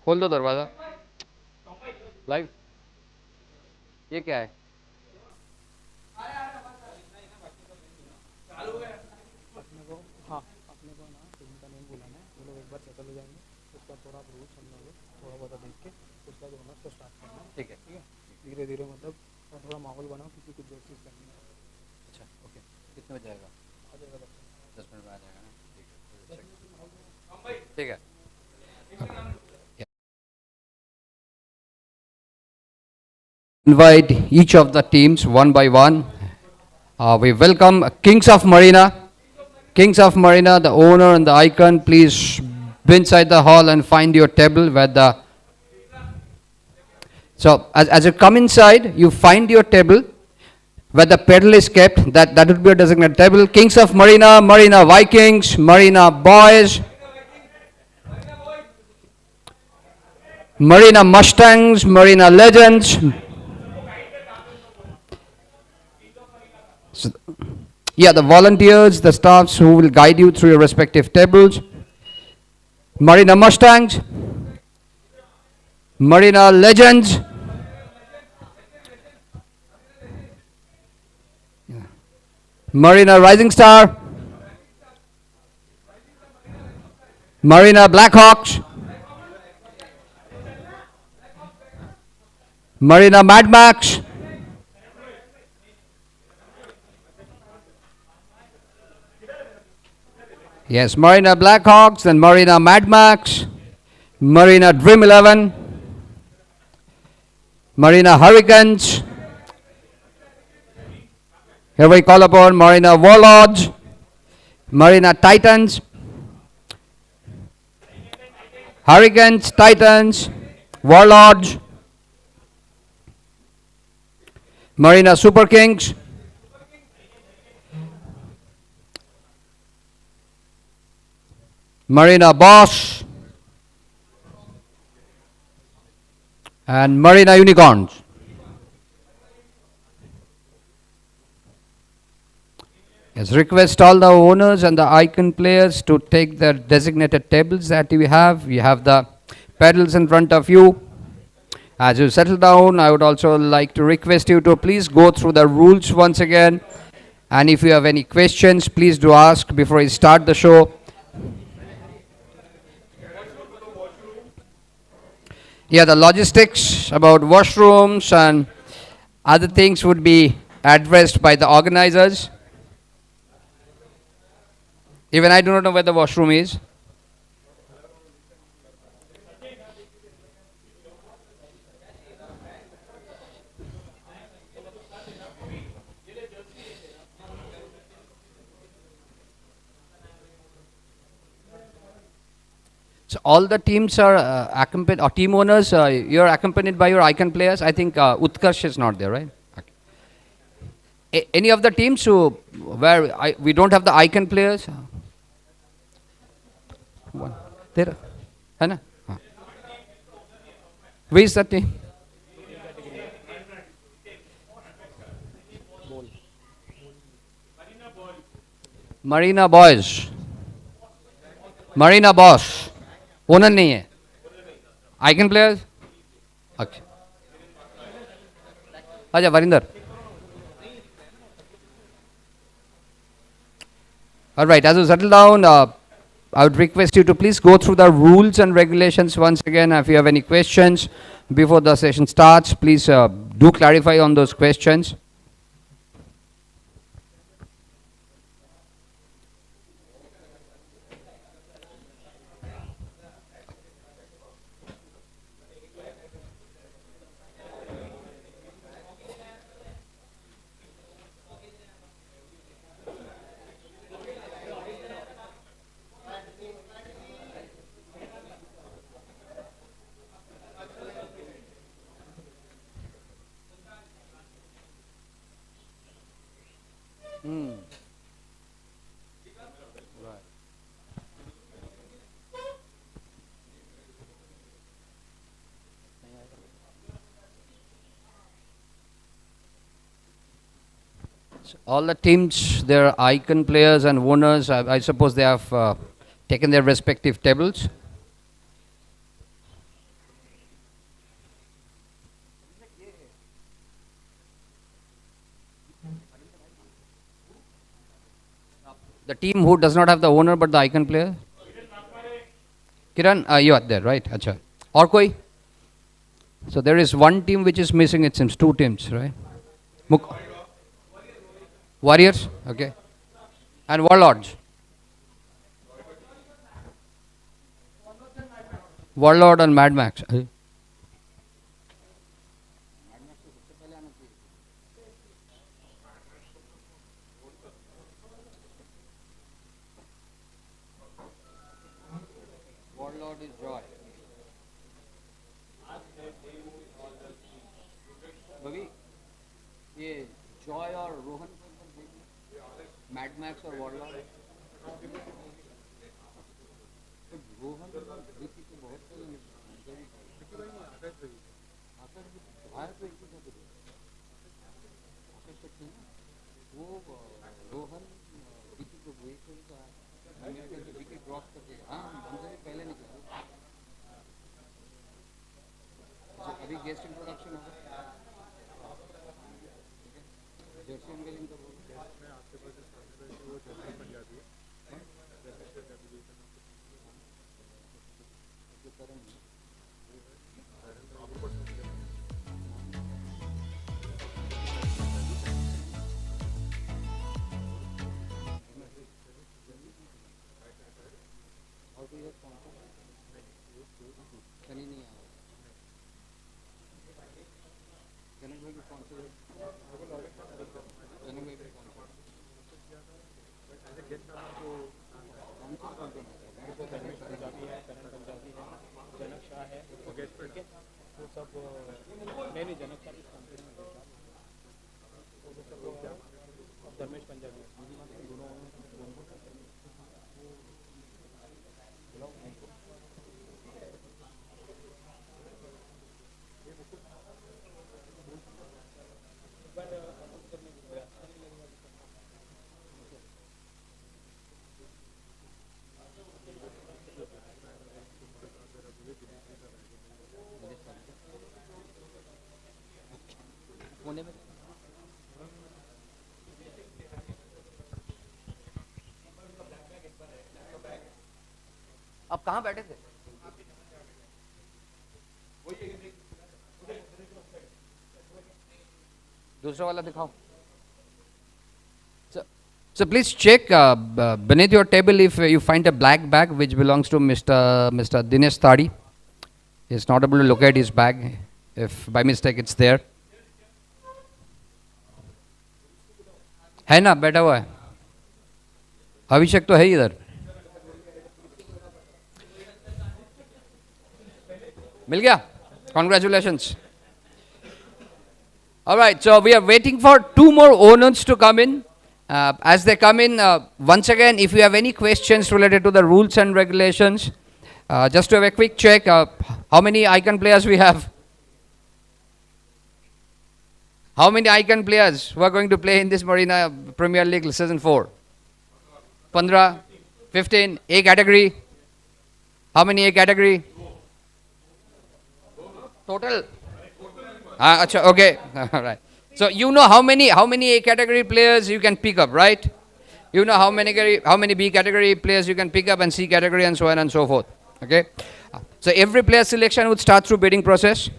खोल दो दरवाजा। लाइव। ये क्या है? अपने को, हाँ, अपने को ना टीम का नेम बुलाना है। वो लोग एक बार सेटल हो जाएंगे, उसका थोड़ा रूल्स हम लोग थोड़ा बहुत देख के उसका दोनों को स्टार्ट करना है। ठीक है। ठीक है, धीरे धीरे मतलब थोड़ा माहौल बनाओ क्योंकि कुछ जोर चीज़ करनी है। अच्छा ओके। कितने बजे आएगा? आ जाएगा 10 मिनट में आ जाएगा ना? ठीक है ठीक है। Invite each of the teams one by one. We welcome Kings of Marina. Kings of Marina, the owner and the icon, please be inside the hall and find your table where the. So as you come inside, you find your table where the pedal is kept. That would be a designated table. Kings of Marina, Marina Vikings, Marina Boys, Marina Mustangs, Marina Legends. So, yeah, the volunteers, the staffs who will guide you through your respective tables. Marina Mustangs, Marina Legends, Marina Rising Star, Marina Blackhawks, Marina Mad Max, yes, Marina Blackhawks and Marina Mad Max, Marina Dream 11, Marina Hurricanes. Here we call upon Marina Warlords, Marina Titans, Hurricanes, Titans, Warlords, Marina Super Kings, Marina Boss, and Marina Unicorns. Yes, request all the owners and the icon players to take their designated tables that you have. You have the pedals in front of you. As you settle down, I would also like to request you to please go through the rules once again. And if you have any questions, please do ask before we start the show. Yeah, the logistics about washrooms and other things would be addressed by the organizers. Even I do not know where the washroom is. So all the teams are accompanied, or team owners, you're accompanied by your icon players. I think Utkarsh is not there, right? Okay. Any of the teams where we don't have the icon players? One. There, है ना? हाँ. Where is that team? Marina Boys. Marina Boss. Owner नहीं है. Icon players. अच्छा अच्छा Varinder. All right, as you settle down, I would request you to please go through the rules and regulations once again. If you have any questions before the session starts, please do clarify on those questions. All the teams, their icon players and owners, I suppose they have taken their respective tables. The team who does not have the owner but the icon player. Kiran, you are there, right? Acha. Or koi? So there is one team which is missing, it seems. Two teams, right? Warriors, okay. And Warlords. Warlord and Mad Max. Warlord is Joy. Bhavi, ये Joy और Rohan Mad Max और Warlord. Rohan Vicky के बहुत आकर बाहर पे एक ही वो रोहन विकी को विकी का विकी ड्रॉप करके हाँ हमसे पहले निकला अभी गेस्ट इंट्रोडक्शन होगा जर्सी अनवेलिंग का आप कहाँ बैठे थे दूसरा वाला दिखाओ so please check beneath your table if you find a black bag which belongs to Mr. Dinesh Tadi. He is not able to locate his bag if by mistake it's there. है ना बैठा हुआ है अभिषेक तो है ही इधर मिल गया congratulations. All right, so we are waiting for two more owners to come in. As they come in, once again, if you have any questions related to the rules and regulations, just to have a quick check, how many icon players we have? How many icon players who are going to play in this Marina Premier League Season 4? 15, 15, A category. How many A category? Total? Okay, all right. So you know how many A category players you can pick up, right? You know how many B category players you can pick up and C category and so on and so forth. Okay. So every player selection would start through bidding process.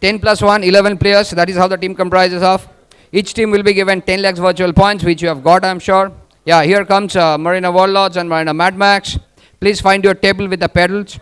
10 plus 1, 11 players. That is how the team comprises of. Each team will be given 10 lakhs virtual points, which you have got, I'm sure. Yeah, here comes Marina Warlords and Marina Mad Max. Please find your table with the pedals.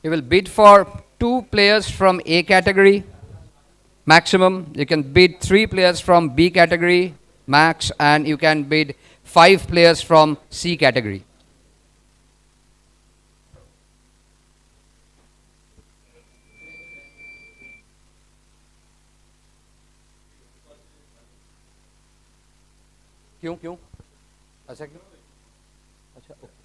You will bid for 2 players from A category, maximum. You can bid 3 players from B category, max, and you can bid 5 players from C category. क्यों क्यों ऐसा क्यों? अच्छा okay.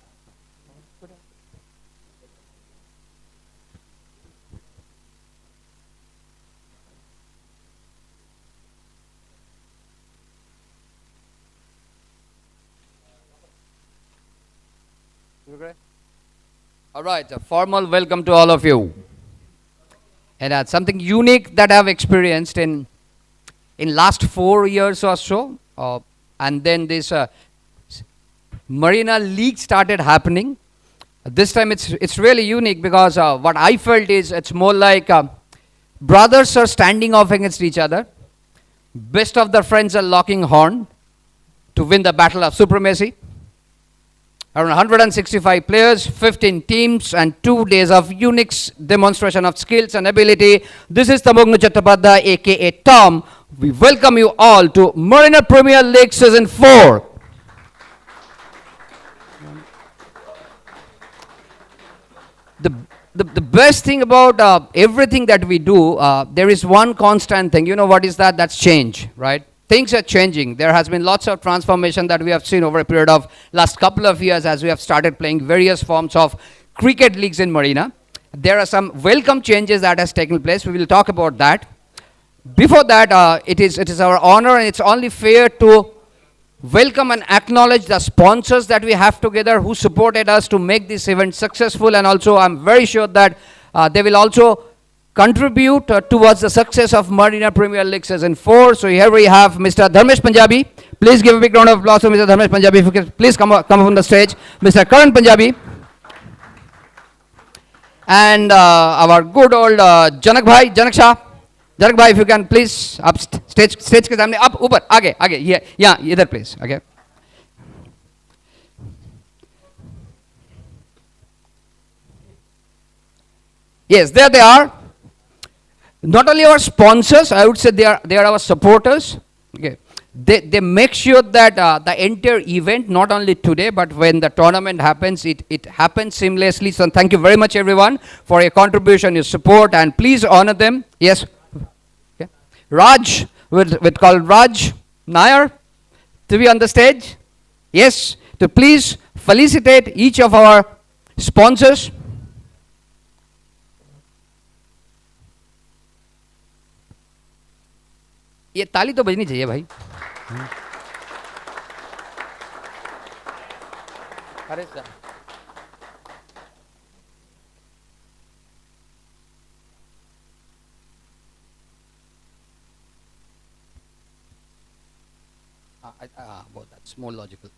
All right, a formal welcome to all of you. And something unique that I've experienced in last 4 years or so, and then this Marina League started happening. This time it's really unique because what I felt is it's more like brothers are standing off against each other. Best of the friends are locking horn to win the battle of supremacy. Around 165 players, 15 teams, and 2 days of unique demonstration of skills and ability. This is Tamognu Chattopadhyay, aka Tom. We welcome you all to Marina Premier League Season 4. The best thing about everything that we do, there is one constant thing. You know what is that? That's change, right? Things are changing. There has been lots of transformation that we have seen over a period of last couple of years as we have started playing various forms of cricket leagues in Marina. There are some welcome changes that has taken place. We will talk about that. Before that, it is our honor and it's only fair to welcome and acknowledge the sponsors that we have together who supported us to make this event successful, and also I'm very sure that they will also contribute towards the success of Marina Premier League Season 4. So here we have Mr. Dharmesh Punjabi. Please give a big round of applause to Mr. Dharmesh Punjabi. If you can please come up on the stage. Mr. Karan Punjabi. And our good old Janak Bhai, Janak Shah. Janak Bhai, if you can please up stage के सामने up ऊपर आगे आगे ये यहाँ इधर please. Okay. Yes, there they are. Not only our sponsors, I would say they are our supporters. Okay. They make sure that the entire event, not only today, but when the tournament happens, it happens seamlessly. So thank you very much, everyone, for your contribution, your support, and please honor them. Yes. Okay. Raj, we'll call Raj Nair to be on the stage. Yes, to please felicitate each of our sponsors. ये ताली तो बजनी चाहिए भाई. अरे sir well, that's more logical.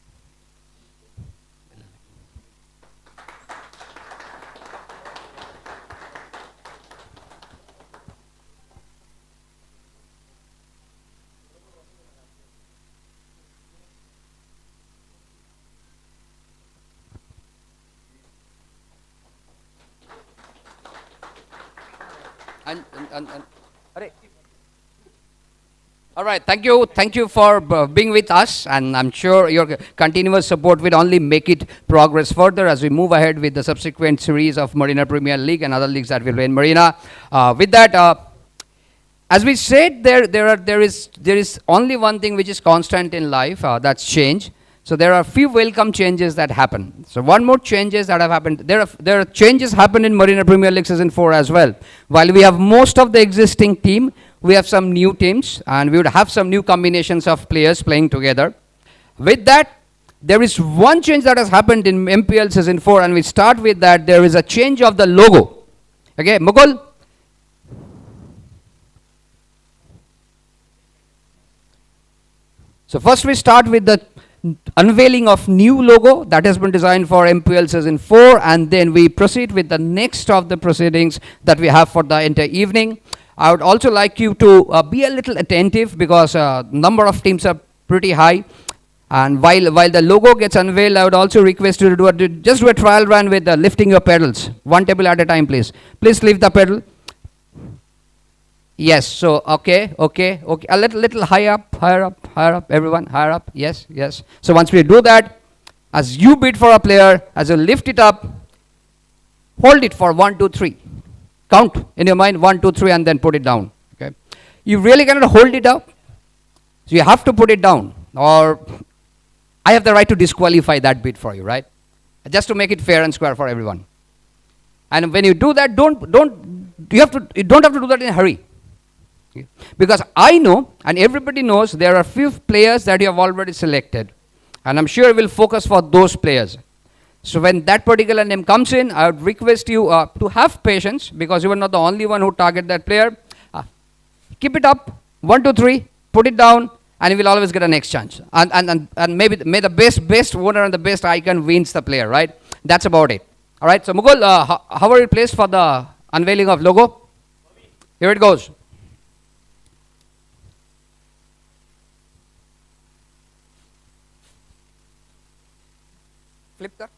All right, thank you for being with us, and I'm sure your continuous support will only make it progress further as we move ahead with the subsequent series of Marina Premier League and other leagues that will play in Marina. With that, as we said, there is only one thing which is constant in life, that's change. So there are few welcome changes that happen. So one more changes that have happened. There are changes happen in Marina Premier League Season 4 as well. While we have most of the existing team, we have some new teams, and we would have some new combinations of players playing together. With that, there is one change that has happened in MPL Season 4, and we start with that. There is a change of the logo. Okay, Mukul? So first we start with the unveiling of new logo that has been designed for MPL Season 4, and then we proceed with the next of the proceedings that we have for the entire evening. I would also like you to be a little attentive because number of teams are pretty high, and while the logo gets unveiled, I would also request you to just do a trial run with lifting your pedals, one table at a time, please. Please lift the pedal. Yes, so okay, a little higher up, everyone, higher up, yes. So once we do that, as you bid for a player, as you lift it up, hold it for 1, 2, 3. Count in your mind 1, 2, 3, and then put it down. Okay, you really cannot hold it up, so you have to put it down, or I have the right to disqualify that bid for you, right? Just to make it fair and square for everyone. And when you do that, you don't have to do that in a hurry. Okay? Because I know, and everybody knows, there are few players that you have already selected. And I'm sure we'll focus for those players. So when that particular name comes in, I would request you to have patience, because you are not the only one who target that player. Keep it up, 1, 2, 3, put it down, and you will always get a next chance. And maybe may the best owner and the best icon wins the player, right? That's about it. All right. So Mugul, how are you placed for the unveiling of logo? Here it goes. Flip that.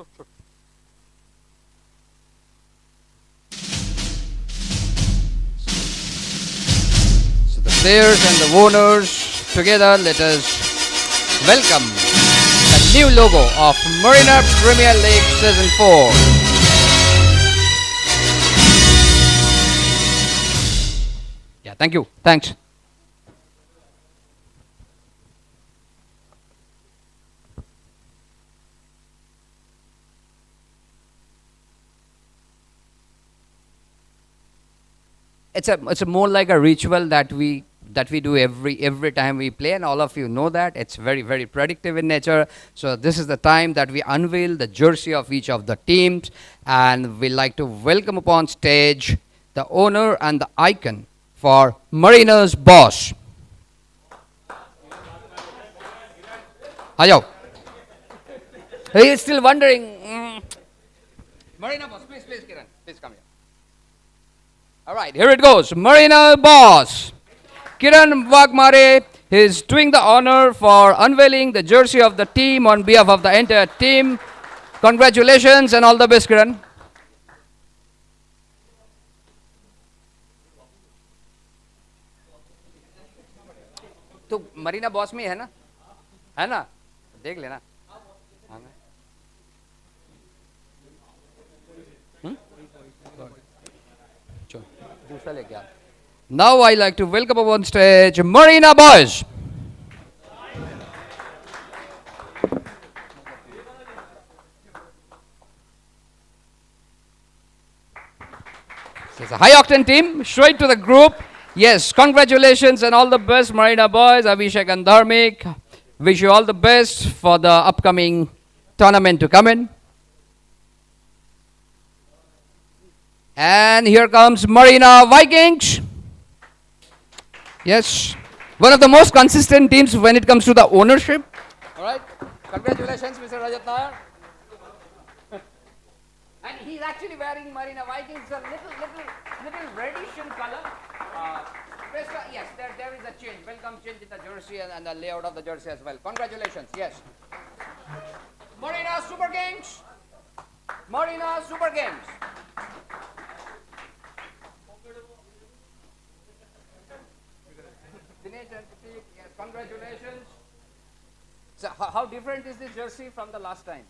छोड़ छोड़ So the players and the owners together, let us welcome the new logo of Marina Premier League Season 4. Yeah, thank you. Thanks. It's a more like a ritual that we do every time we play, and all of you know that it's very predictive in nature. So this is the time that we unveil the jersey of each of the teams, and we like to welcome upon stage the owner and the icon for Marina's boss. Hello. He is still wondering. Marina boss, please, Kiran, please come here. All right, here it goes. Marina boss. Kiran Wagmare is doing the honor for unveiling the jersey of the team on behalf of the entire team. Congratulations and all the best, Kiran. तो Marina boss में है ना देख लेना हाँ ना चलो दूसरा लेके आ Now I like to welcome up on stage Marina boys. It's a high octane team. Show it to the group. Yes, congratulations and all the best, Marina boys. Abhishek and Dharmik. Wish you all the best for the upcoming tournament to come in. And here comes Marina Vikings. Yes, one of the most consistent teams when it comes to the ownership. All right, congratulations, Mr. Rajat Nair. And he's actually wearing Marina Vikings, a little reddish in color. Yes, there is a change. Welcome change in the jersey and the layout of the jersey as well. Congratulations, yes. Marina Super Games. Marina Super Games. Dinesh and Pratik, yes, congratulations. So how different is this jersey from the last time?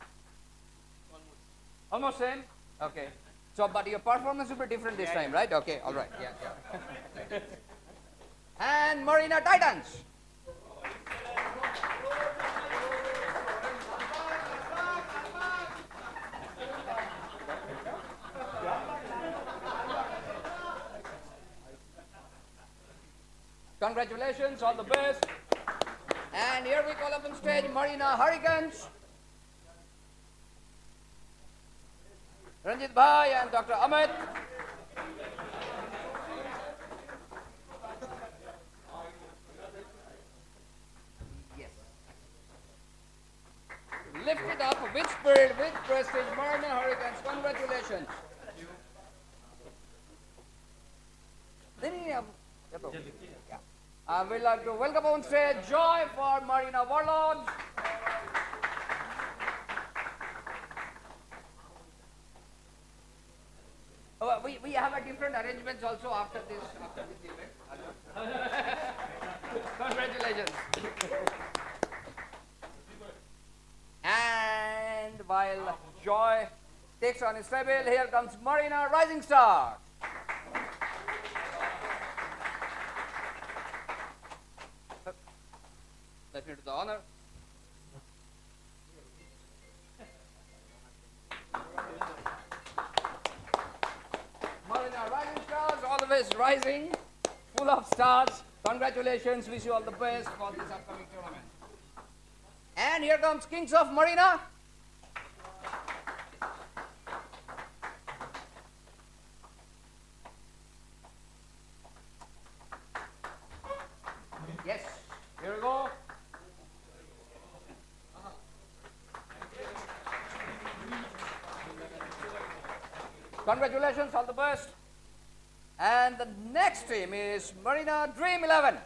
Almost same? Okay. So, but your performance will be different this time, right? Okay, all right. Yeah. And Marina Titans. Congratulations, all the best. And here we call up on stage Marina Hurricanes. Ranjit Bhai and Dr. Amit. Yes. Lift it up with spirit, with prestige, Marina Hurricanes. Congratulations. We'd like to welcome on stage Joy for Marina Warlords. We have a different arrangements also after this event. Congratulations. And while Joy takes on his table, here comes Marina Rising Star. Let me do the honor. Marina Rising Stars, always rising, full of stars. Congratulations, wish you all the best for this upcoming tournament. And here comes Kings of Marina. Yes, here we go. Congratulations, all the best. And the next team is Marina Dream 11.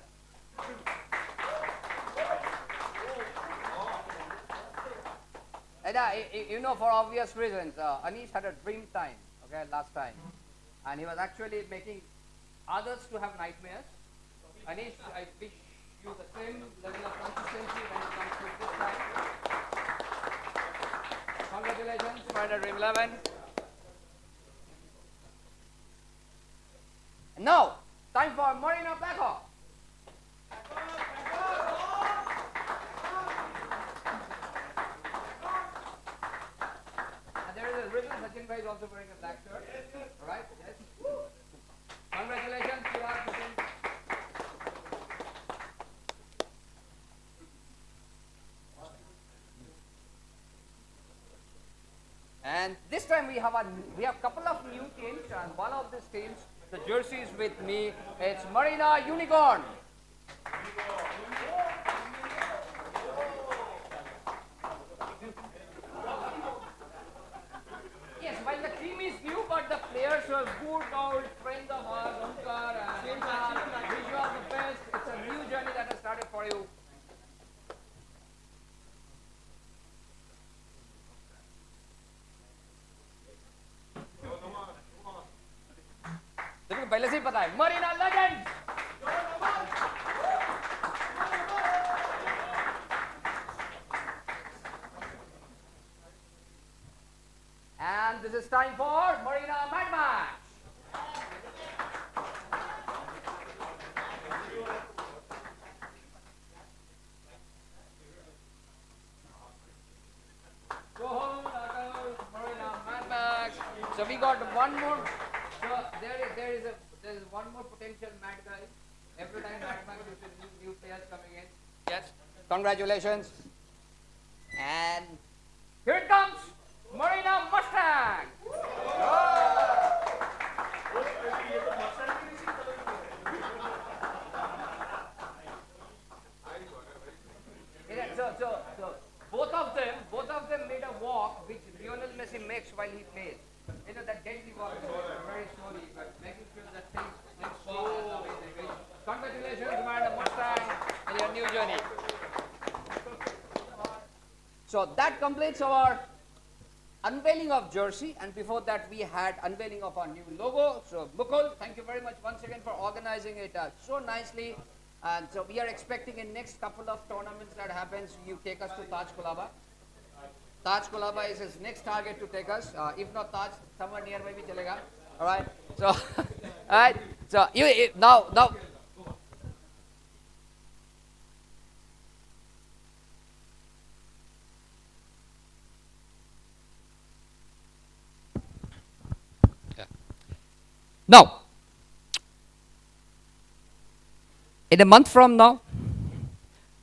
You know, for obvious reasons, Anish had a dream time, okay, last time, and he was actually making others to have nightmares. Anish, I wish you the same level of consistency when it comes to this time. Congratulations, Marina Dream 11. And now, time for Marina Blackhawk. And there is a reason Sachin Bhai is also wearing a black shirt. Alright, yes. Congratulations, you are Sachin. And this time we have a couple of new teams, and one of these teams, the jerseys with me, it's Marina Unicorn. Yes, while the team is new, but the players are good old friends of ours, Omkar and Omkar. Wish you all the best. It's a new journey that has started for you. देखो पहले से ही पता है Marina legend and this is time for Marina Mad Match. Go home, Marina Mad Match. So we got one more. So there is one more potential mad guy. Every time Mad Max is with new players coming in. Yes. Congratulations. And here it comes, Marina Mustang. So both of them made a walk which Lionel Messi makes while he plays. You know that deadly walk, very slowly, but making sure that things fall as the way they wish. Congratulations, Marina Mustang, in your new journey. So that completes our unveiling of jersey, and before that we had unveiling of our new logo. So Mukul, thank you very much once again for organizing it so nicely. And so we are expecting in next couple of tournaments that happens, you take us to Taj Kulaba. Taj Kulaba is his next target to take us. If not Taj, somewhere nearby bhi chalega. All right. So, all right. So you now. Yeah. Now, in a month from now,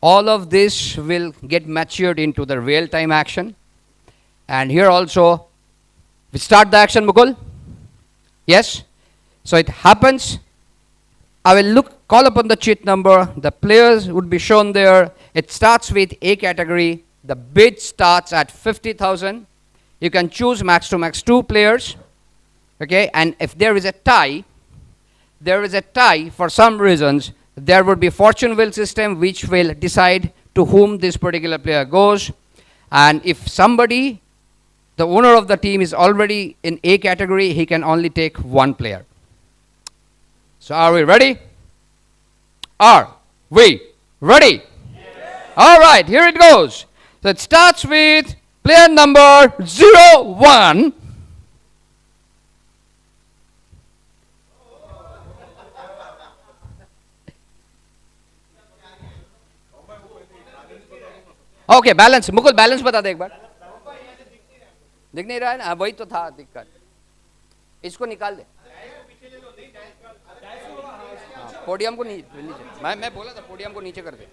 all of this will get matured into the real-time action. And here also, we start the action, Mukul. Yes. So it happens. I will call upon the cheat number. The players would be shown there. It starts with A category. The bid starts at 50,000. You can choose max to max 2 players. Okay. And if there is a tie, for some reasons, there would be fortune wheel system which will decide to whom this particular player goes. And if somebody, the owner of the team, is already in A category, he can only take 1 player. So are we ready? Are we ready? Yes. All right, here it goes. So it starts with player number 01. Okay balance Mukul balance बता दे एक बार दिख नहीं रहा है ना वही तो था दिक्कत इसको निकाल दे पोडियम को नीचे मैं बोला था पोडियम को नीचे कर दे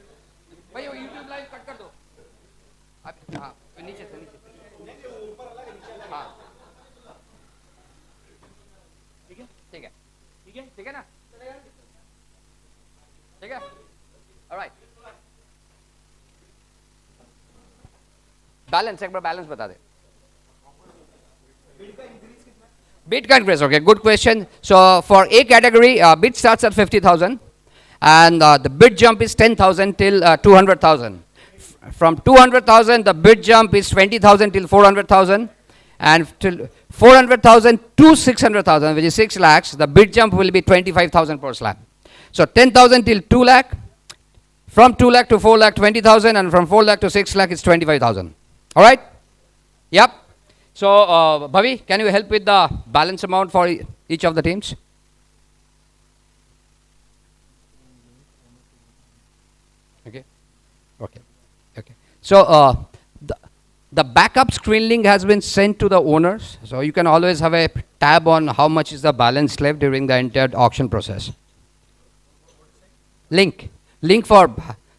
भाई वो YouTube लाइव कट कर दो हाँ नीचे से नीचे हाँ ठीक है ठीक है ठीक है ठीक है ना ठीक है ऑलराइट बैलेंस एक बार बैलेंस बता दे bid का increase okay good question so for A category bid starts at 50,000 and the bid jump is 10,000 till 200,000 from 200,000, the bid jump is 20,000 till 400,000, and till 400,000 to 600,000, which is 6 lakhs, the bid jump will be 25,000 per slab. So 10,000 till 2 lakh, from 2 lakh to 4 lakh, 20,000, and from 4 lakh to 6 lakh, it's 25,000. All right? Yep. So, Bhavi, can you help with the balance amount for each of the teams? Okay. Okay. Okay. So, the, the backup screen link has been sent to the owners. So, you can always have a tab on how much is the balance left during the entire auction process. Link. Link for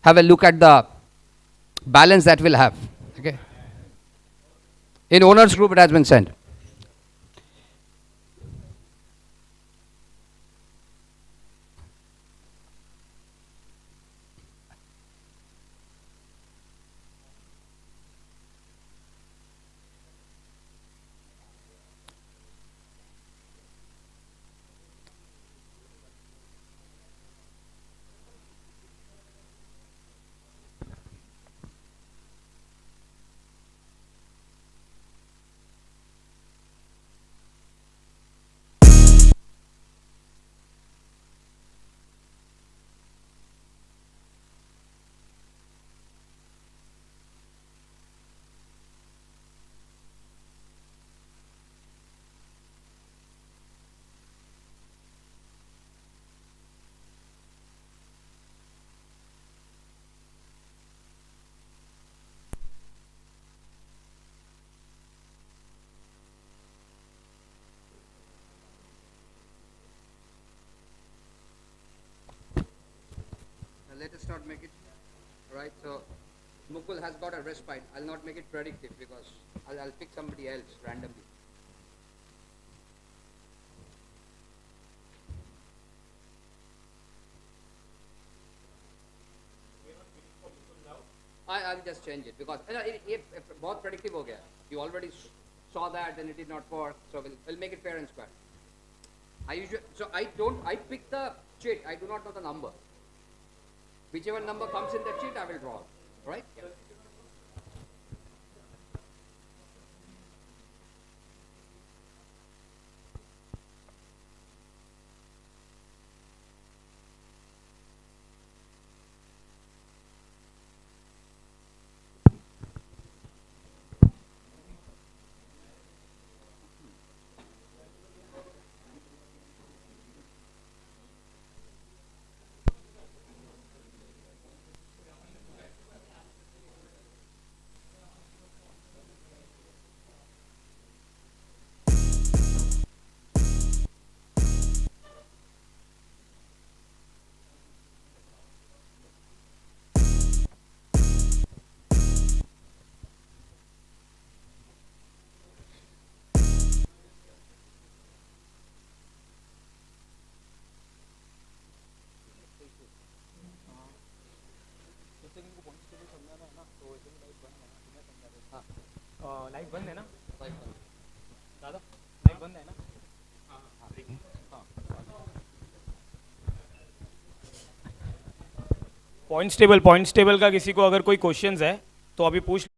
have a look at the balance that we'll have. Okay. In owners group, it has been sent. Let us not make it, right? So, Mukul has got a respite. I'll not make it predictive because I'll pick somebody else randomly. I'll just change it because if बहुत predictive हो गया, you already saw that, then it did not work. So we'll make it fair and square. I pick the cheat. I do not know the number. Whichever number comes in the cheat, I will draw. Right? Yeah. Live बंद है ना? दादा live बंद है ना? Points table का किसी को अगर कोई क्वेश्चंस है तो अभी पूछ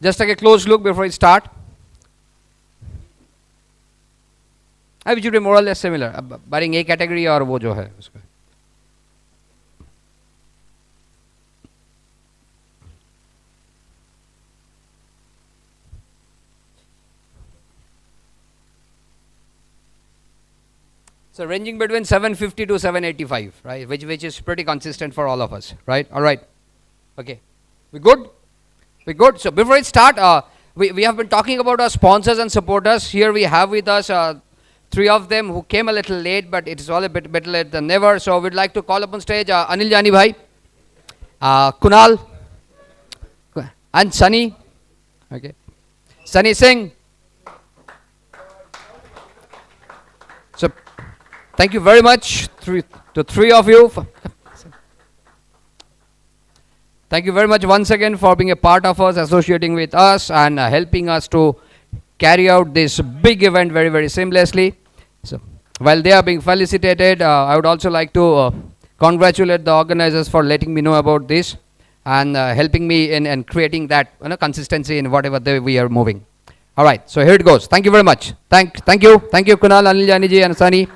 Just take a close look before we start. It should be more or less similar, barring A category or वो जो है उसका. So ranging between 750 to 785, right? Which is pretty consistent for all of us, right? All right. Okay. We good? We good? So before we start, we have been talking about our sponsors and supporters. Here we have with us three of them who came a little late, but it is all a bit late than never. So we'd like to call up on stage Anil Jani bhai, Kunal, and Sunny. Okay. Sunny Singh. So thank you very much to three of you. Thank you very much once again for being a part of us, associating with us, and helping us to carry out this big event very, very seamlessly. So, while they are being felicitated, I would also like to congratulate the organizers for letting me know about this and helping me in creating that consistency in whatever we are moving. All right, so here it goes. Thank you very much. Thank you, Kunal, Anil Jani ji, and Sunny.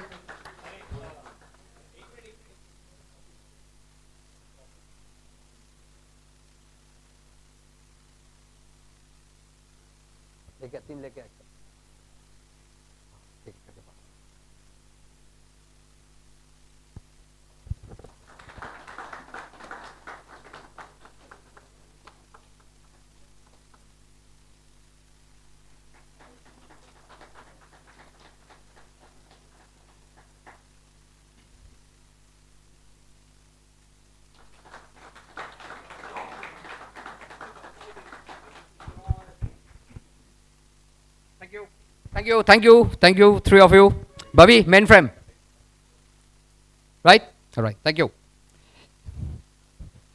Thank you, three of you. Bobby, mainframe. Right? All right, thank you.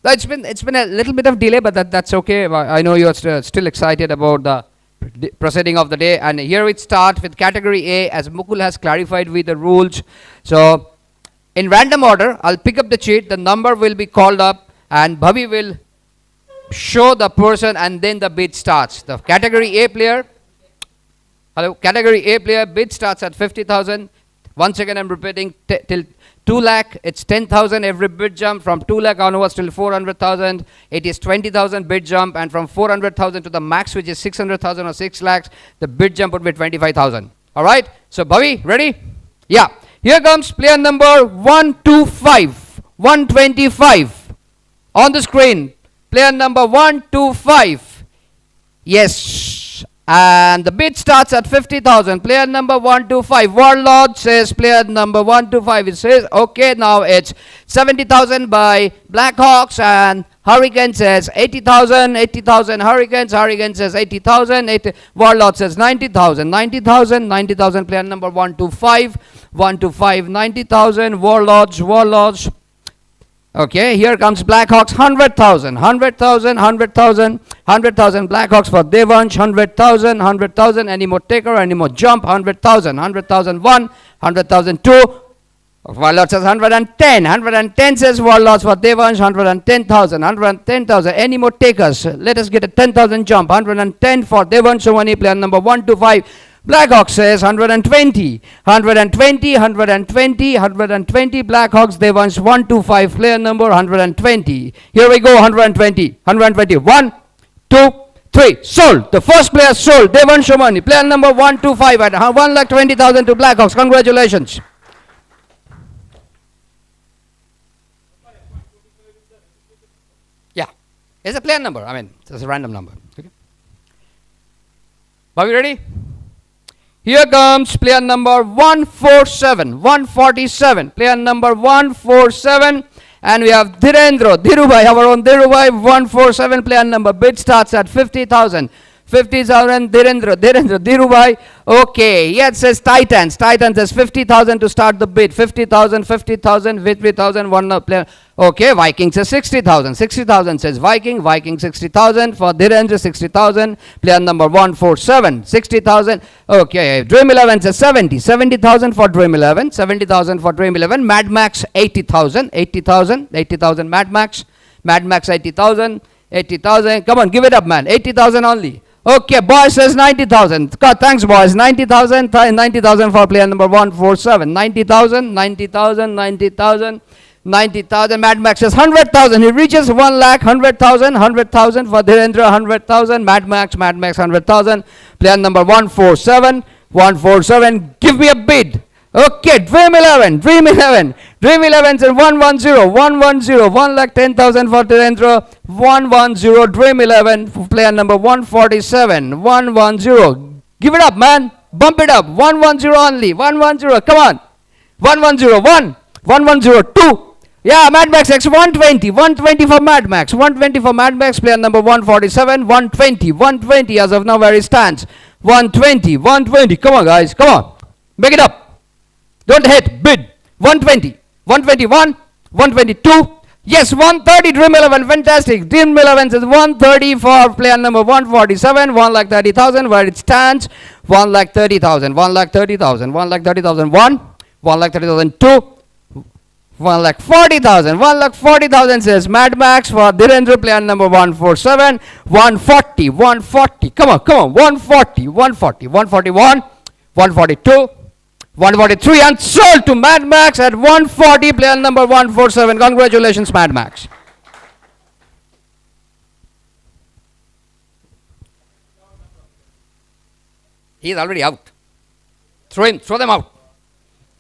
It's been a little bit of delay, but that's okay. I know you're still excited about the proceeding of the day. And here we start with category A, as Mukul has clarified with the rules. So, in random order, I'll pick up the sheet, the number will be called up, and Bobby will show the person, and then the bid starts. The category A player, category A player, bid starts at 50,000. Once again, I'm repeating, till 2 lakh, it's 10,000 every bid jump. From 2 lakh onwards till 400,000, it is 20,000 bid jump. And from 400,000 to the max, which is 600,000 or 6 lakhs, the bid jump would be 25,000. All right? So, Bobby, ready? Yeah. Here comes player number 125, 125. On the screen, player number 125. Yes. And the bid starts at 50,000. Player number 125. Warlord says player number 125. It says, okay, now it's 70,000 by Blackhawks, and Hurricane says 80,000. 80,000 Hurricanes. Hurricane says 80,000. Warlord says 90,000. 90,000. 90,000. Player number 125. 125. 90,000. Warlords. Okay, here comes Blackhawks, 100,000, 100,000, 100,000, 100,000 Blackhawks for Devansh, 100,000, 100,000, any more taker, any more jump, 100,000, 100,001, 100,002, Warlord says 110, 110 says Warlords for Devansh, 110,000, 110,000, any more takers, let us get a 10,000 jump, 110 for Devansh, so any player number 125, Blackhawks says 120, 120, 120, 120, Blackhawks, Devansh 125, player number 120. Here we go, 120, 120, 1, 2, 3, sold. The first player sold, Devansh Shomani, player number 125 at 1,20,000 to Blackhawks. Congratulations. Yeah, it's a player number, I mean, it's a random number. Okay. Are we ready? Here comes player number 147, 147, player number 147, and we have Dhirubhai, our own Dhirubhai, 147, player number, bid starts at 50,000. 50,000, Dhirubhai. Okay, here it says Titans. Titans says 50,000 to start the bid. 50,000, 50,000, 50,000, one player. Okay, Viking says 60,000. 60,000 says Viking. Viking 60,000 for Dhirendra, 60,000. Player number 147, 60,000. Okay, Dream 11 says 70. 70,000 for Dream 11. 70,000 for Dream 11. Mad Max 80,000. 80,000. 80,000 Mad Max. Mad Max 80,000. 80,000. Come on, give it up, man. 80,000 only. Okay, boys says 90,000. Thanks, boys. 90,000. 90,000 for player number 147. 90,000. 90,000. 90,000. 90,000. Mad Max says 100,000. He reaches 1 lakh. 100,000. 100,000 for Dhirendra. 100,000. Mad Max. Mad Max 100,000. Player number 147. 147. Give me a bid. Okay, Dream 11. Dream 11. Dream 11 says 110. 110. 1 lakh 10,000 for Dhirendra. 110. Dream 11. Player number 147. 110. Give it up, man. Bump it up. 110 only. 110. Come on. 110. 110. Yeah, Mad Max X 120. 120 for Mad Max. 120 for Mad Max. Player number 147. 120. 120 as of now where he stands. 120. 120. Come on, guys. Come on. Make it up. Don't hit. Bid. 120. 121. 122. Yes, 130. Dream 11. Fantastic. Dream 11 says 130 for player number 147. 1 lakh 30,000 where it stands. 1 lakh 30,000. 1 lakh 30,000. 1 lakh 30,000. 1. 1 lakh 30,000. 2. 1 lakh 40,000. 1 lakh 40,000 says Mad Max for Dhirendra, player number 147. 140. 140. Come on, come on. 140. 140. 141. 142. 143 and sold to Mad Max at 140, player number 147. Congratulations, Mad Max. He is already out. Throw him, throw them out.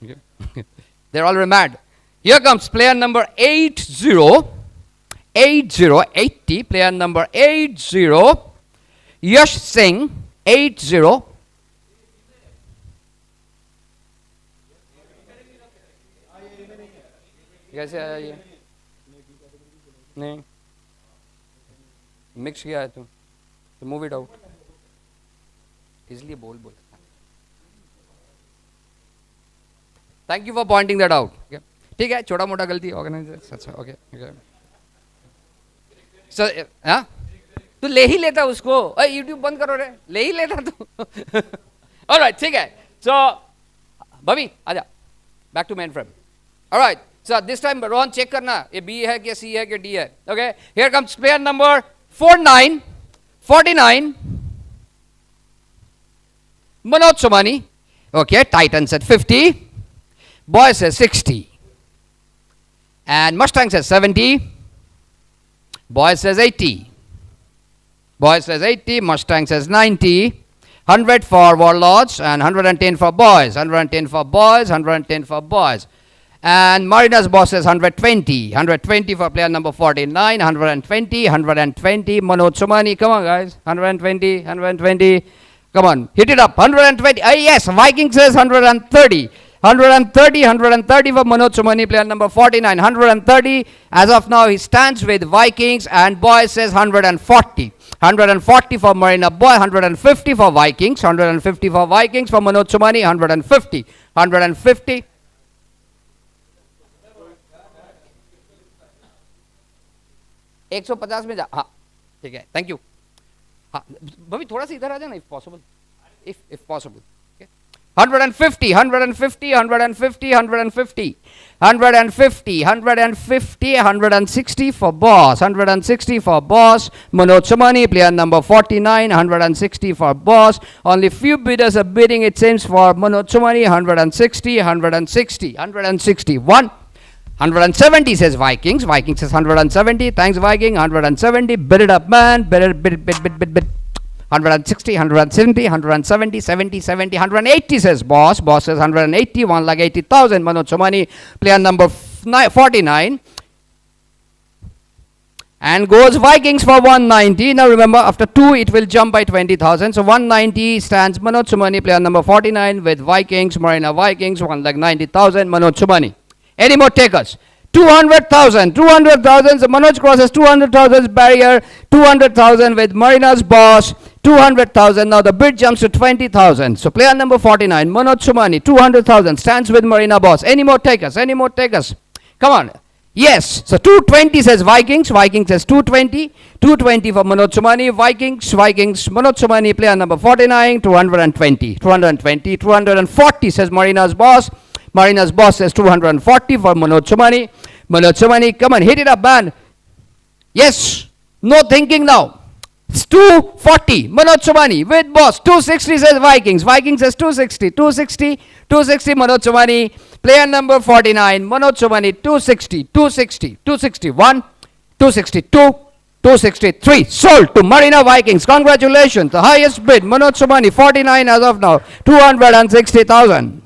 Okay. They're already mad. Here comes player number 80. 80, player number 80. Yash Singh, 80. कैसे आया ये नहीं mix किया है तो move it out इसलिए बोल thank you for pointing that out ठीक है छोटा मोटा गलती ऑर्गेनाइजर अच्छा ओके सो हाँ तू ले ही लेता उसको यूट्यूब बंद करो रे ले ही लेता तू ऑलराइट ठीक है सो बबी आजा back to main frame alright So this time Rohan check करना ये B है कि C है कि D है. Okay, here comes player number 49, 49. Manoj Somani. Okay, Titans at 50. Boys says 60. And Mustang says 70. Boys says 80. Boys says 80. Mustang says 90. 100 for Warlords and 110 for boys. 110 for boys. 110 for boys. And Marina's boss says 120. 120 for player number 49. 120. 120. Manoj Somani. Come on, guys. 120. 120. Come on. Hit it up. 120. Yes. Viking says 130. 130. 130 for Manoj Somani, player number 49. 130. As of now, he stands with Vikings. And boy says 140. 140 for Marina boy. 150 for Vikings. 150 for Vikings. For Manoj Somani, 150. 150. एक सौ 50 में जा हाँ ठीक है thank you हाँ भाभी थोड़ा सा इधर आ जाना if possible if possible 150 150 150 150 150 150 160 for boss 160 for boss Manoj Somani player number 49 160 for boss only few bidders are bidding it seems for Manoj Somani 160 160 161 170 says Vikings. Vikings says 170. Thanks, Viking. 170. Bid it up, man. Bid. 160, 170, 170, 70, 70, 180 says boss. Boss says 180. 1,80,000. Manoj Somani, player number 49. And goes Vikings for 190. Now remember, after 2, it will jump by 20,000. So 190 stands Manoj Somani, player number 49 with Vikings. Marina Vikings, 1,90,000. Manoj Somani. Any more takers? 200,000. 200,000. So Manoj crosses 200,000 barrier. 200,000 with Marina's boss. 200,000. Now the bid jumps to 20,000. So player number 49, Manoj Somani, 200,000 stands with Marina boss. Any more takers? Any more takers? Come on. Yes. So 220 says Vikings. Vikings says 220. 220 for Manoj Somani. Vikings. Manoj Somani, player number 49. 220. 220. 240 says Marina's boss. Marina's boss says 240 for Manoj Somani. Manoj Somani, come on, hit it up, man. Yes. No thinking now. It's 240. Manoj Chumani with boss. 260 says Vikings. Vikings says 260. 260. 260 Manoj Chumani. Player number 49. Manoj Chumani 260. 260. 261. 262. 263. Sold to Marina Vikings. Congratulations. The highest bid. Manoj Chumani 49 as of now. 260,000.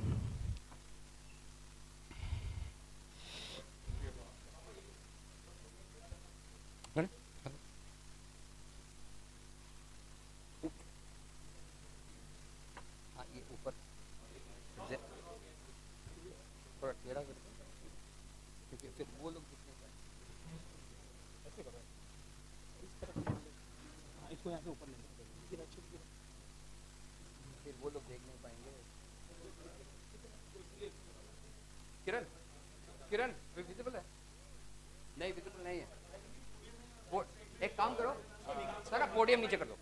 इसको यहाँ से ऊपर ले लो फिर अच्छे से फिर वो लोग देख नहीं पाएंगे. किरण, किरण विजिबल है? नहीं विजिबल नहीं है. एक काम करो, सारा पोडियम नीचे कर दो.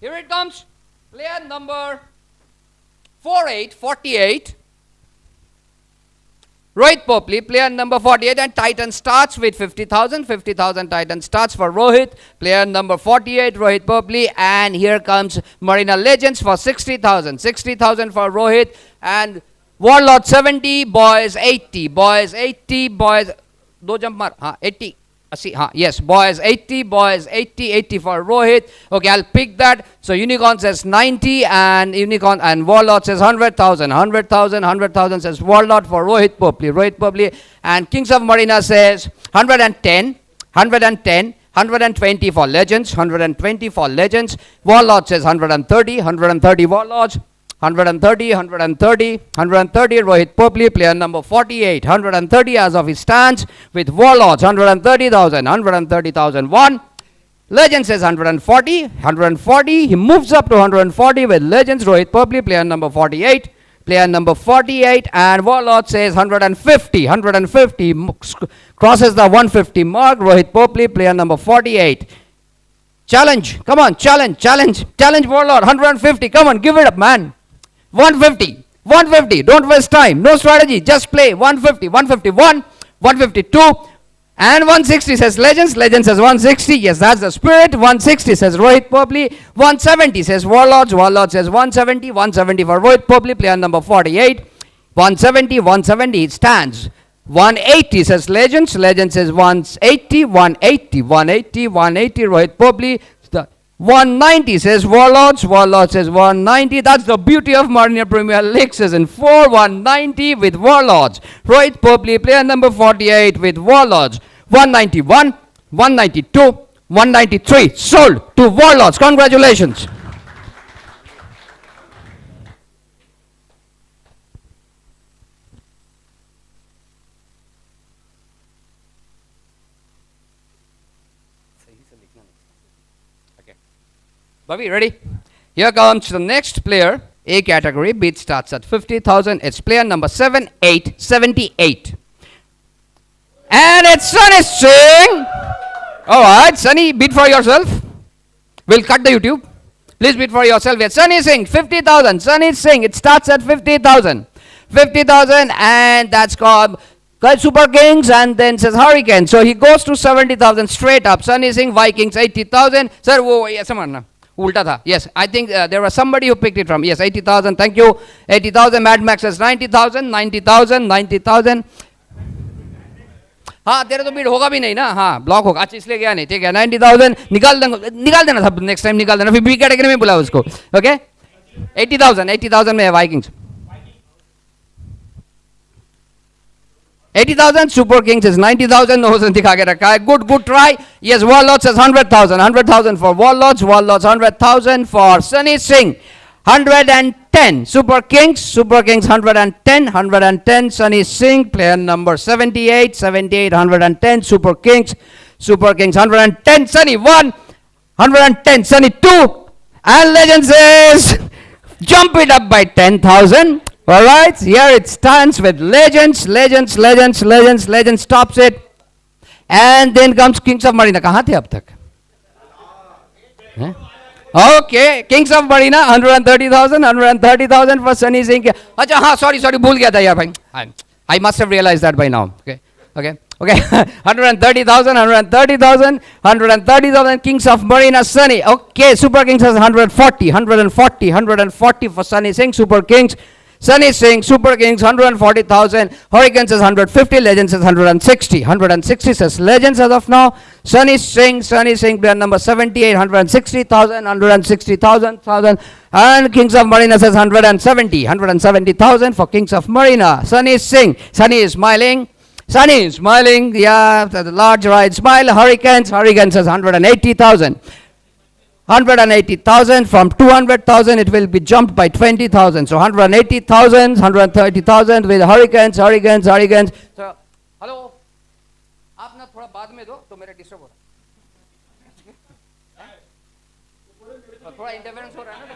Here it comes. Player number 48. Rohit Popley, player number 48, and Titan starts with 50,000. 50,000 Titan starts for Rohit. Player number 48, Rohit Popley, and here comes Marina Legends for 60,000. 60,000 for Rohit, and Warlord 70, boys 80. Boys 80, boys. Do jump mar. 80. Yes, boys 80, 80 for Rohit. Okay, I'll pick that. So Unicorn says 90, and Unicorn and Warlord says 100,000. 100,000 says Warlord for Rohit Popley. And Kings of Marina says 110, 120 for Legends, 120 for Legends. Warlord says 130 Warlords. 130 Rohit Popley, player number 48, 130 as of his stance with Warlords 130,001. Legends says 140, he moves up to 140 with Legends. Rohit Popley, player number 48, and Warlord says 150, crosses the 150 mark. Rohit Popley, player number 48. Challenge, come on, challenge Warlord, 150, come on, give it up, man. 150, don't waste time, no strategy, just play. 150, 151, 152, and 160 says Legends says 160, yes, that's the spirit. 160 says Rohit Popley, 170 says Warlord says 170 for Rohit Popley, player number 48, 170, it stands. 180 says Legends says 180, Rohit Popley. 190 says Warlord says 190. That's the beauty of Marina Premier League season 4. 190 with Warlords. Rohit Popley, player number 48 with Warlords. 191, 192, 193. Sold to Warlords. Congratulations. Are we ready? Here comes the next player. A category. Bid starts at 50,000. It's player number 7878. And it's Sunny Singh. Alright, Sunny, bid for yourself. We'll cut the YouTube. Please bid for yourself. It's Sunny Singh, 50,000. Sunny Singh, it starts at 50,000. 50,000, and that's called Guys, Super Kings and then says Hurricane. So he goes to 70,000 straight up. Sunny Singh, Vikings 80,000. Sir, wo ऐसा मानना उल्टा था. Yes, I think there was somebody who picked it from. Yes, 80,000. Thank you. 80,000. Mad Max says 90,000. 90,000. 90,000. हाँ तेरे तो beat होगा भी नहीं ना. हाँ ब्लॉक होगा. अच्छा इसलिए गया नहीं. ठीक है 90,000 निकाल देना था. नेक्स्ट टाइम निकाल देना. फिर बी कैटेगरी में बुला उसको. ओके 80,000 में है Vikings. 80,000. Super Kings is 90,000. No दिखा के रखा है. Good try. Yes, Warlords says 100,000. 100,000 for Warlords. Warlords 100,000 for Sunny Singh. 110. Super Kings 110. 110. Sunny Singh, player number 78. 78. 110. Super Kings 110. Sunny 1. 110. Sunny 2. And Legend says jump it up by 10,000. All right, here it stands with Legends stops it. And then comes Kings of Marina. कहाँ थे अब तक? Okay, Kings of Marina 130,000 for Sunny Singh. अच्छा हाँ sorry भूल गया था यार भाई. I must have realized that by now. Okay 130,000 Kings of Marina Sunny. Okay, Super Kings has 140 for Sunny Singh. Super Kings Sunny Singh, Super Kings 140,000. Hurricanes says 150. Legends says 160. 160 says Legends as of now. Sunny Singh, player number 78, 160,000. And Kings of Marina says 170,000 for Kings of Marina. Sunny Singh. Sunny is smiling. Yeah, the large right smile. Hurricanes says 180,000. 180,000 from 200,000 it will be jumped by 20,000. So 180,000, 130,000 with Hurricanes. So hello, आप ना थोड़ा बाद में दो तो मेरा disturb हो रहा है. थोड़ा इंटरफेरेंस हो रहा है ना.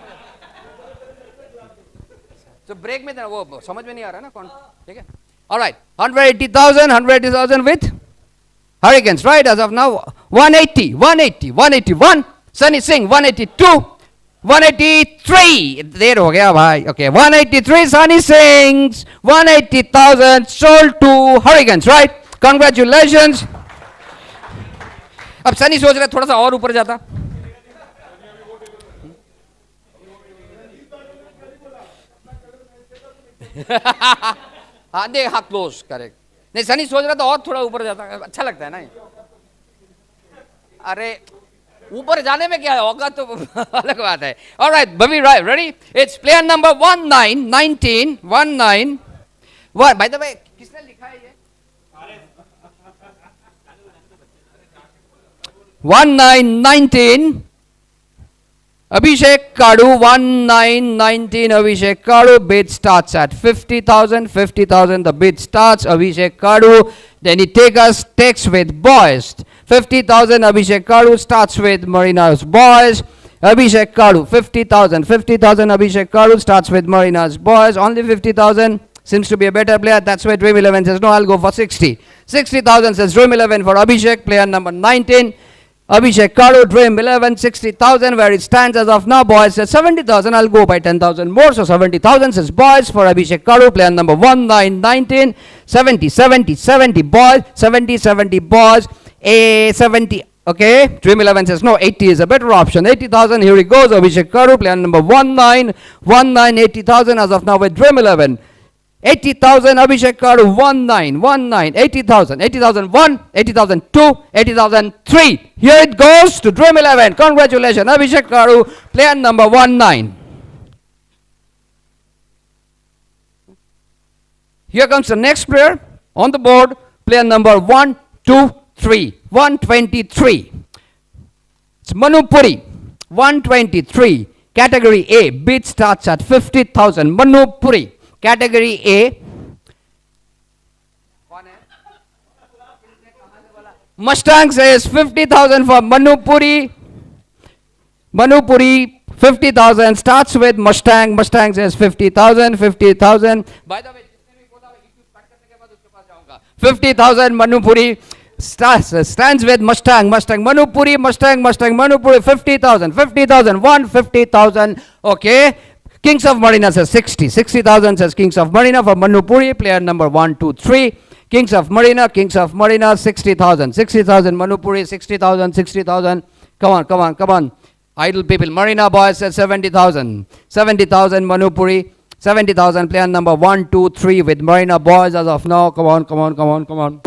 तो ब्रेक में देना वो समझ में नहीं आ रहा ना कौन. ठीक है. All right, 180,000 with Hurricanes, right? As of now 181. Sunny Singh 182, 183. देर हो गया भाई. Okay, 183 Sunny Singhs, 180,000 sold to Hurricanes, right? Congratulations. अब सनी सोच रहे थोड़ा सा और ऊपर जाता. हाँ देख हाँ क्लोज करेक्ट. नहीं सनी सोच रहा था और थोड़ा ऊपर जाता. अच्छा लगता है ना. अरे ऊपर जाने में क्या होगा तो अलग बात है. All right, Bobby, right, ready? It's player number 19. What? By the way, किसने लिखा है ये? 1919. Abhishek Kadu, 1919. Abhishek Kadu. Bid starts at 50,000. 50,000. The bid starts. Abhishek Kadu. Then he takes with boys. 50,000 Abhishek Kadu starts with Marina's boys. Abhishek Kadu 50,000 Abhishek Kadu starts with Marina's boys. Only 50,000 seems to be a better player. That's why Dream 11 says no, I'll go for 60. 60,000 says Dream 11 for Abhishek, player number 19. Abhishek Kadu, Dream 11, 60,000 where it stands as of now. Boys says 70,000, I'll go by 10,000 more. So 70,000 says boys for Abhishek Kadu, player number 1919. 70 boys, 70 boys. 70. Okay, Dream 11 says no, 80 is a better option. 80,000, here he goes. Abhishek Kadu, player number 19, 80,000 as of now with Dream 11. 80,000 Abhishek Kadu, 19, 80,000, 80,001, 80,002, 80,003. Here it goes to Dream 11. Congratulations, Abhishek Kadu, player number 19. Here comes the next player on the board, player number 123. It's Manu Puri, 123. Category A, bid starts at 50,000. Manu Puri, category A. Mustang says 50,000 for Manu Puri. Manu Puri, 50,000 starts with Mustang. Mustang says 50,000. By the way, 50,000 Manu Puri stands with Mustang. Manu Puri, Manu Puri, 50,000. 50,000. Okay. Kings of Marina says 60. 60,000 says Kings of Marina for Manupuri, player number 1, 2, 3. Kings of Marina, 60,000. 60,000 Manupuri, 60,000, 60,000. Come on, come on, come on. Idle people. Marina boys says 70,000. 70,000 Manupuri, 70,000 player number 1, 2, 3 with Marina boys as of now. Come on, come on, come on, come on.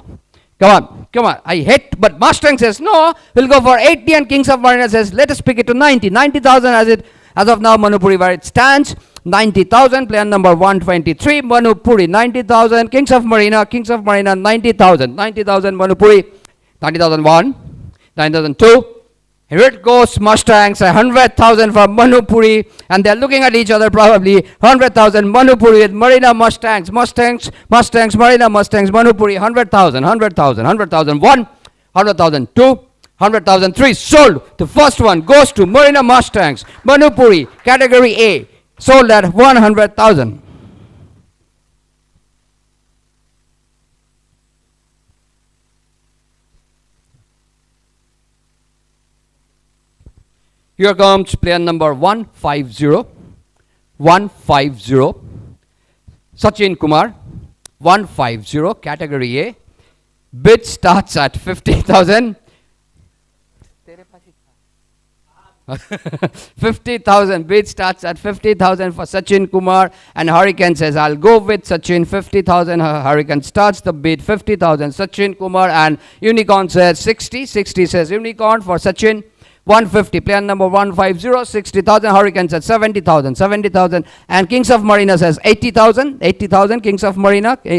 Come on, come on. I hit, but Mustang says no. We'll go for 80 and Kings of Marina says let us pick it to 90. 90,000 as of now Manupuri where it stands. 90,000 player number 123 Manupuri 90,000 Kings of Marina 90,000 90,000 Manupuri 90,001 90,002. Here it goes, Mustangs, 100,000 for Manupuri, and they're looking at each other probably. 100,000 Manupuri with Marina Mustangs, Marina Mustangs, Manupuri, 100,000, 100,000, 100,001, 100,002, 100,003. Sold. The first one goes to Marina Mustangs, Manupuri, category A, sold at 100,000. Here comes player number 150. 150. Sachin Kumar. 150. Category A. Bid starts at 50,000. 50,000. Bid starts at 50,000 for Sachin Kumar. And Hurricane says, I'll go with Sachin. 50,000. Hurricane starts the bid. 50,000. Sachin Kumar. And Unicorn says 60. 60 says Unicorn for Sachin. 150, player number 150, 60,000, Hurricanes at 70,000, 70,000, and Kings of Marina says 80,000, 80,000, Kings of Marina for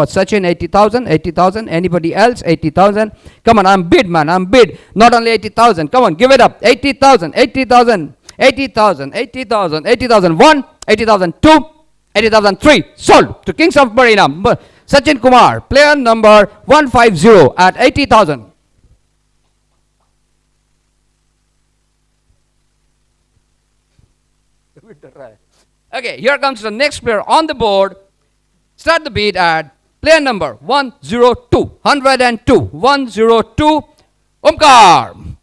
Sachin, 80,000, 80,000, anybody else, 80,000, come on, I'm bid, man, I'm bid, not only 80,000, come on, give it up, 80,000, 80,000, 80,000, 80,000, 80,001, 80,002, 80,003, sold to Kings of Marina, Sachin Kumar, player number 150 at 80,000. Okay, here comes the next player on the board. Start the bid at player number 102. 102. 102. Omkar.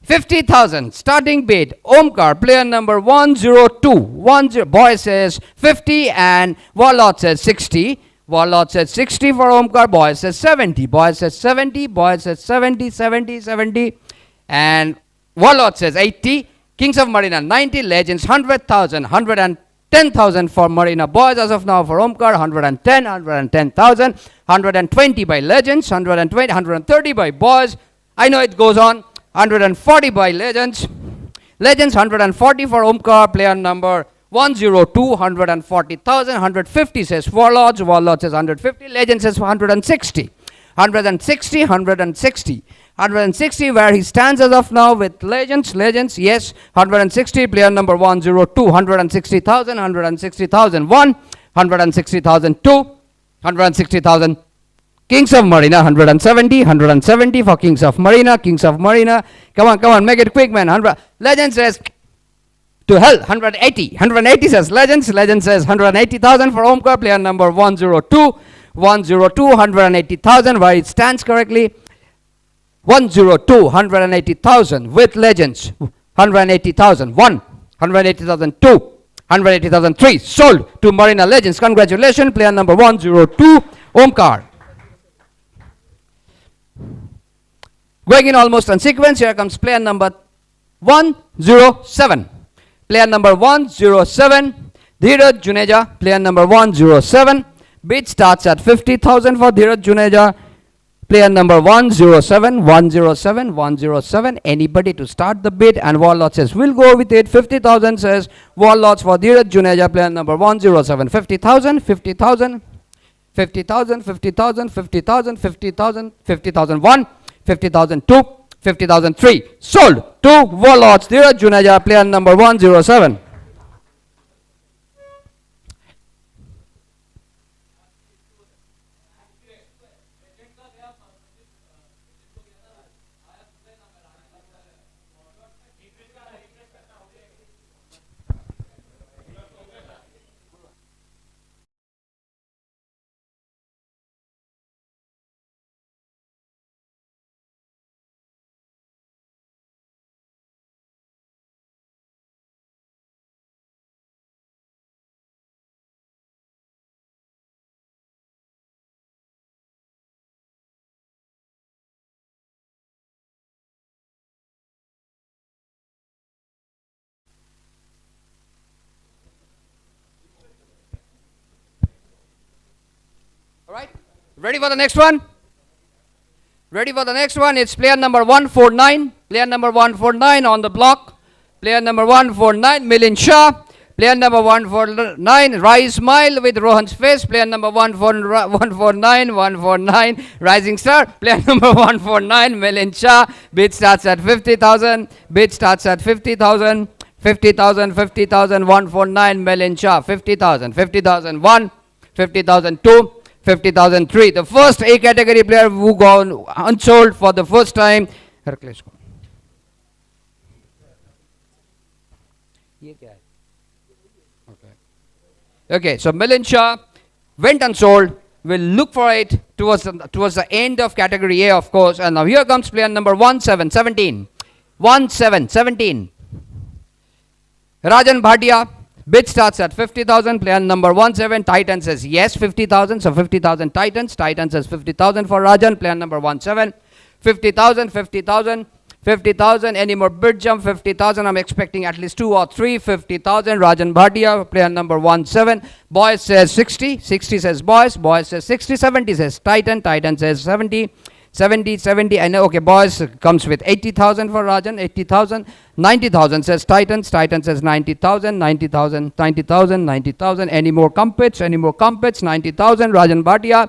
50,000. Starting bid. Omkar. Player number 102. Boy says 50 and Warlord says 60. Warlord says 60 for Omkar. Boy says 70. Boy says 70. Boy says 70, 70, 70. And Warlord says 80. Kings of Marina 90, Legends 100,000, 110,000 for Marina boys as of now for Omkar, 110, 110,000, 120 by Legends, 120, 130 by boys. I know it goes on. 140 by Legends. Legends 140 for Omkar, player number 102, 140,000, 150 says Warlords, Warlords says 150, Legends says 160. 160, 160. 160 where he stands as of now with Legends, yes, 160, player number 102, 160,000, 160,001, 160,002, 160,000. Kings of Marina, 170, 170 for Kings of Marina, come on, make it quick, man. Legends says, to hell, 180, 180 says Legends, says 180,000 for Omkar, player number 102, 180,000 where it stands correctly. 102, 180,000 with Legends, 180,000, 180,002, 180,003, sold to Marina Legends. Congratulations, player number 102, Omkar. Going in almost on sequence, here comes player number 107. Player number 107, Dheeraj Juneja, player number 107. Bid starts at 50,000 for Dheeraj Juneja. Player number 107, 107, 107. Anybody to start the bid? And Warlord says, we'll go with it. 50,000 says Warlords for Dheeraj Juneja, player number 107. 50,000, 50,000, 50,000, 50,000, 50,000, 50,000, 50,001, 50,002, 50,003. Sold to Warlords, Dheeraj Juneja, player number 107. Ready for the next one? Ready for the next one? It's player number 149. Player number 149 on the block. Player number 149, Milind Shah. Player number 149, Rise Smile with Rohan's face. Player number 149, Rising Star. Player number 149, Milind Shah. Bid starts at 50,000. Bid starts at 50,000. 50,000, 50,000, 149, Milind Shah. 50,000, 50,001, 50,002. 50,003. The first A category player who gone unsold for the first time. Okay, so Milind Shah went unsold. We'll look for it towards the end of category A, of course. And now here comes player number 1717. 1717. Rajan Bhatia. Bid starts at 50,000. Player number 17, Titan says yes, 50,000. So 50,000 Titans. Titan says 50,000 for Rajan. Player number 17, 50,000, 50,000, 50,000. Any more bid jump? 50,000. I'm expecting at least 2 or 3. 50,000. Rajan Bhatia. Player number 17. Boys says 60. 60 says boys. Boys says 60. 70 says Titan. Titan says 70. 70, 70, I know, okay, boys comes with 80,000 for Rajan, 80,000, 90,000 says Titans, Titan says 90,000, 90,000, 90,000, 90,000, any more compets, 90,000, Rajan Bhatia,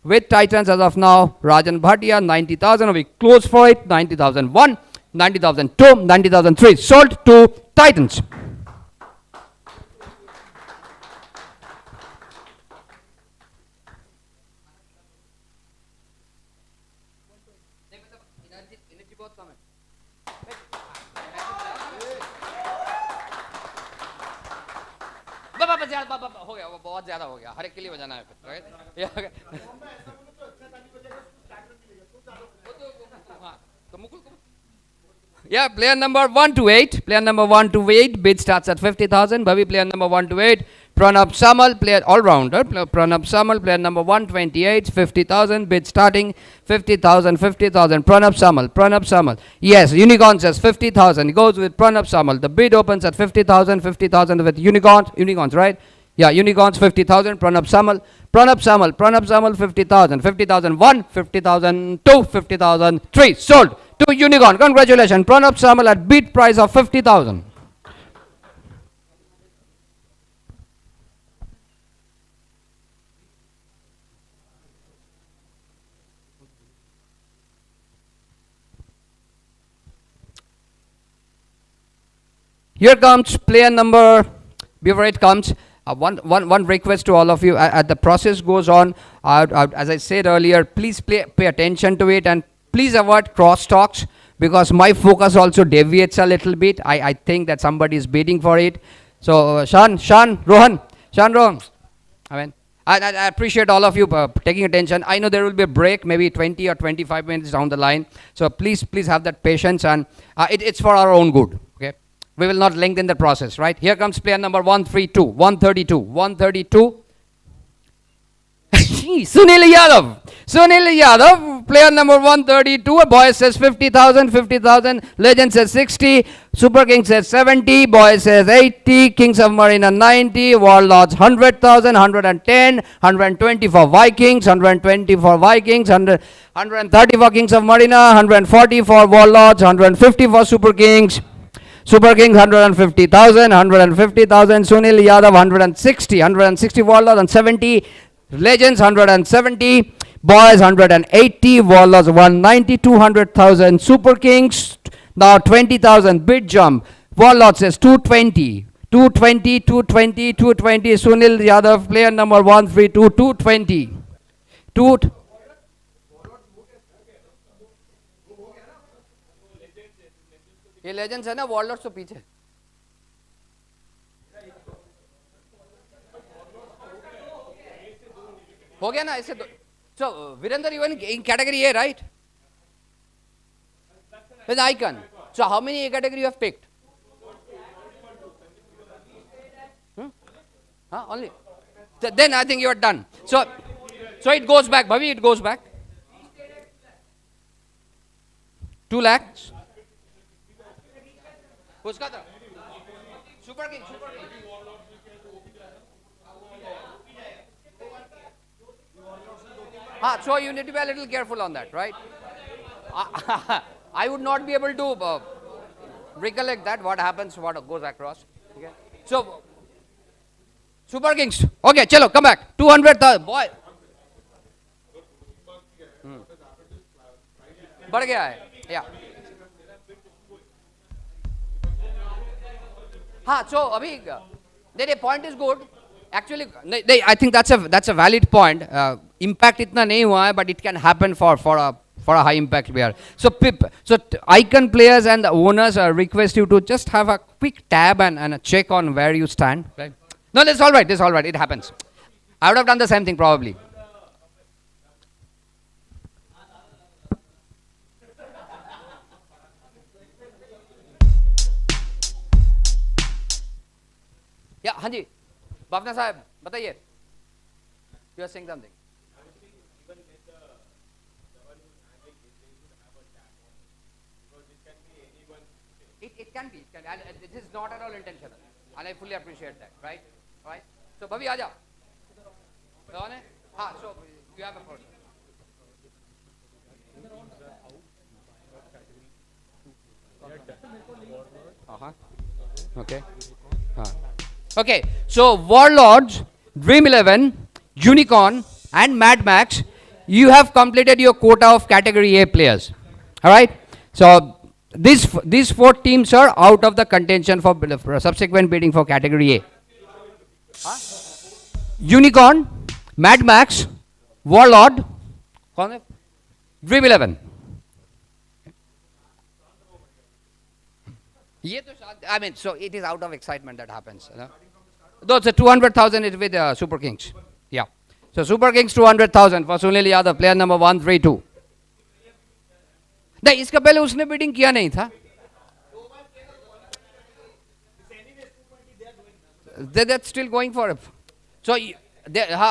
with Titans as of now, Rajan Bhatia, 90,000, we close for it, 90,001, 90,002, 90,003, sold to Titans. हो गया वो बहुत ज्यादा हो गया हर एक के लिए बजाना है राइट तो Mukul yeah, player number 128. Player number 128. Bid starts at 50,000. Bhavi, player number 128. Pranab Samal, player all-rounder. Pranab Samal, player number 128. 50,000. Bid starting 50,000. 50,000. Pranab Samal. Pranab Samal. Yes, Unicorn says 50,000. Goes with Pranab Samal. The bid opens at 50,000. 50,000 with Unicorns. Unicorns, right? Yeah, Unicorns 50,000. Pranab Samal. Pranab Samal. Pranab Samal 50,000. 50,001. 50,002. 50,003. Sold to Unicorn. Congratulations. Pranab Samal at bid price of 50,000. Here comes player number, before it comes, one request to all of you, as the process goes on, as I said earlier, please pay attention to it and please avoid cross talks because my focus also deviates a little bit. I think that somebody is bidding for it. So Rohan, I appreciate all of you taking attention. I know there will be a break, maybe 20 or 25 minutes down the line. So please have that patience and it's for our own good. Okay, we will not lengthen the process, right? Here comes player number 132, 132, 132. Sunil Yadav, player number 132. Boy says 50,000, 50,000. Legend says 60. Super King says 70. Boy says 80. Kings of Marina 90. Warlords 100,000, 110, 120 for Vikings, 120 for Vikings, 130 for Kings of Marina, 140 for Warlords, 150 for Super Kings. Super Kings 150,000, 150,000. Sunil Yadav 160, 160 Warlords and 70. Legends 170, Boys 180, Warlords 190, 200,000. Super Kings now 20,000. Bid jump. Warlords says 220, 220, 220, 220. Sunil Yadav, player number 132, 220. ये Legends है ना, Warlords तो पीछे. हो गया ना ऐसे so Virender, you in category A, right? With icon. So how many A category you have picked? Only. So then I think you are done. So it goes back. Bhavi, it goes back. 2 lakhs. उसका था. Super King. So you need to be a little careful on that, right? I would not be able to recollect that, what happens, what goes across. Okay. So, Super Kings. Okay, chalo, come back. 200,000. Boy. बढ़ गया है. Yeah. So अभी the point is good. Actually, I think that's a valid point. Impact इतना नहीं हुआ है, but it can happen for a high impact player. So icon players and the owners request you to just have a quick tab and a check on where you stand. Right? No, that's all right. That's all right. It happens. I would have done the same thing probably. Yeah, हाँ जी, बापना साहब बताइए. You are saying something. It can be. And this is not at all intentional, and I fully appreciate that. Right? Right. So Bhavi, आजा. कौन है? हाँ. So you have a person. Okay. Okay, so Warlords, Dream 11, Unicorn, and Mad Max, you have completed your quota of Category A players. All right. So these 4 teams are out of the contention for subsequent bidding for Category A. Unicorn, Mad Max, Warlord, Dream 11. I mean, so it is out of excitement that happens. You know? Though it's 200,000 is with Super Kings. Yeah. So Super Kings 200,000 for Sunil Yadav, player number 132. नहीं, इसका पहले उसने bidding किया नहीं था. That's still going for it. So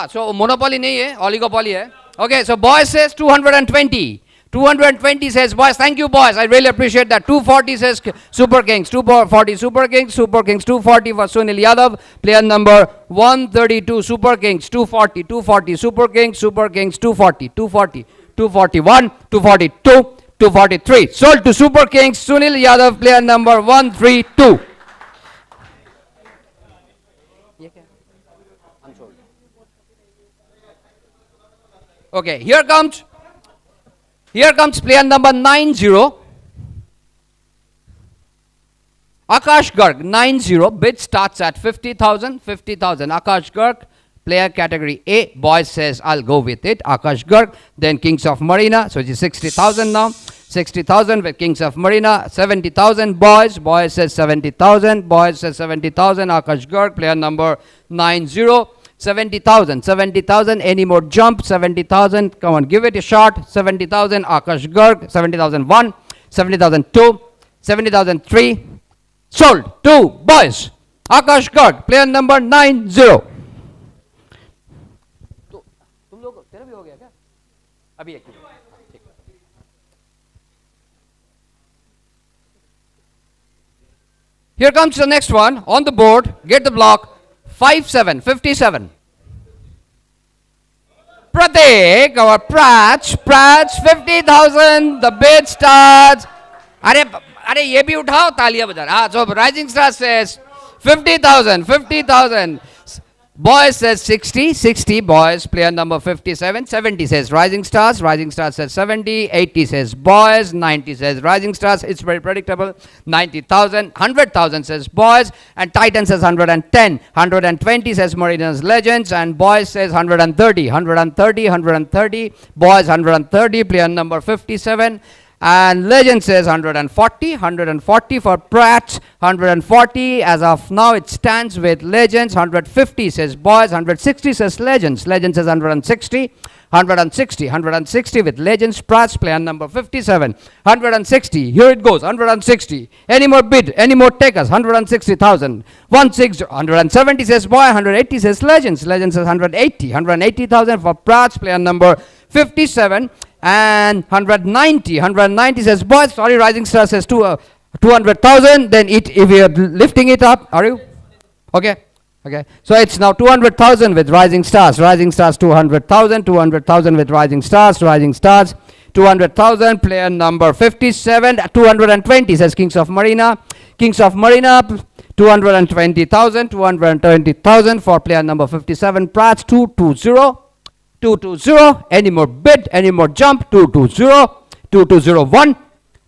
so monopoly नहीं है, oligopoly है. Okay, so boys says 220. 220 says boys, thank you boys, I really appreciate that. 240 says Super Kings, 240 Super Kings 240 for Sunil Yadav, player number 132 Super Kings, 240 Super Kings 240 241 242 243 sold to Super Kings Sunil Yadav, player number 132. Okay, here comes player number 90. Akash Garg, 90. Bid starts at 50,000. Akash Garg, player category A. Boys says, I'll go with it. Akash Garg. Then Kings of Marina. So it is 60,000 now. 60,000 with Kings of Marina. 70,000 boys. Boys says 70,000. Boys says 70,000. Akash Garg, player number 90. 70,000, any more jump, 70,000, come on, give it a shot, 70,000, Akash Garg, 70,001, 70,002, 70,003, sold, 2, boys, Akash Garg, player number 90. तुम लोग तेरा भी हो गया क्या? अभी एक minute. Here comes the next one on the board, get the block. 57. Pratik, our Prats, 50,000. The bid starts. अरे ये भी उठाओ तालियां बजा. So Rising Star says 50,000. Boys says 60, boys, player number 57, 70 says Rising Stars says 70, 80 says boys, 90 says Rising Stars, it's very predictable, 90,000, 100,000 says boys, and Titan says 110, 120 says Marina's Legends, and boys says 130, boys 130, player number 57, and Legend says 140 for Pratt, 140 as of now it stands with Legends, 150 says boys, 160 says Legends says 160 with Legends, Pratt's player number 57, 160, here it goes, 160, any more bid, any more takers, 160,000, 170 says boy, 180 says Legends says 180,000 for Pratt's player number 57, and 190 says boys, sorry, Rising Star says 200,000, then if we are lifting it up, are you? Okay, Okay, so it's now 200,000 with Rising Stars. Rising Stars 200,000, 200,000 with Rising Stars. Rising Stars 200,000. Player number 57, 220 says Kings of Marina. Kings of Marina 220,000, 220,000 for player number 57. Prats 220, 220. Any more bid? Any more jump? 220, 2201.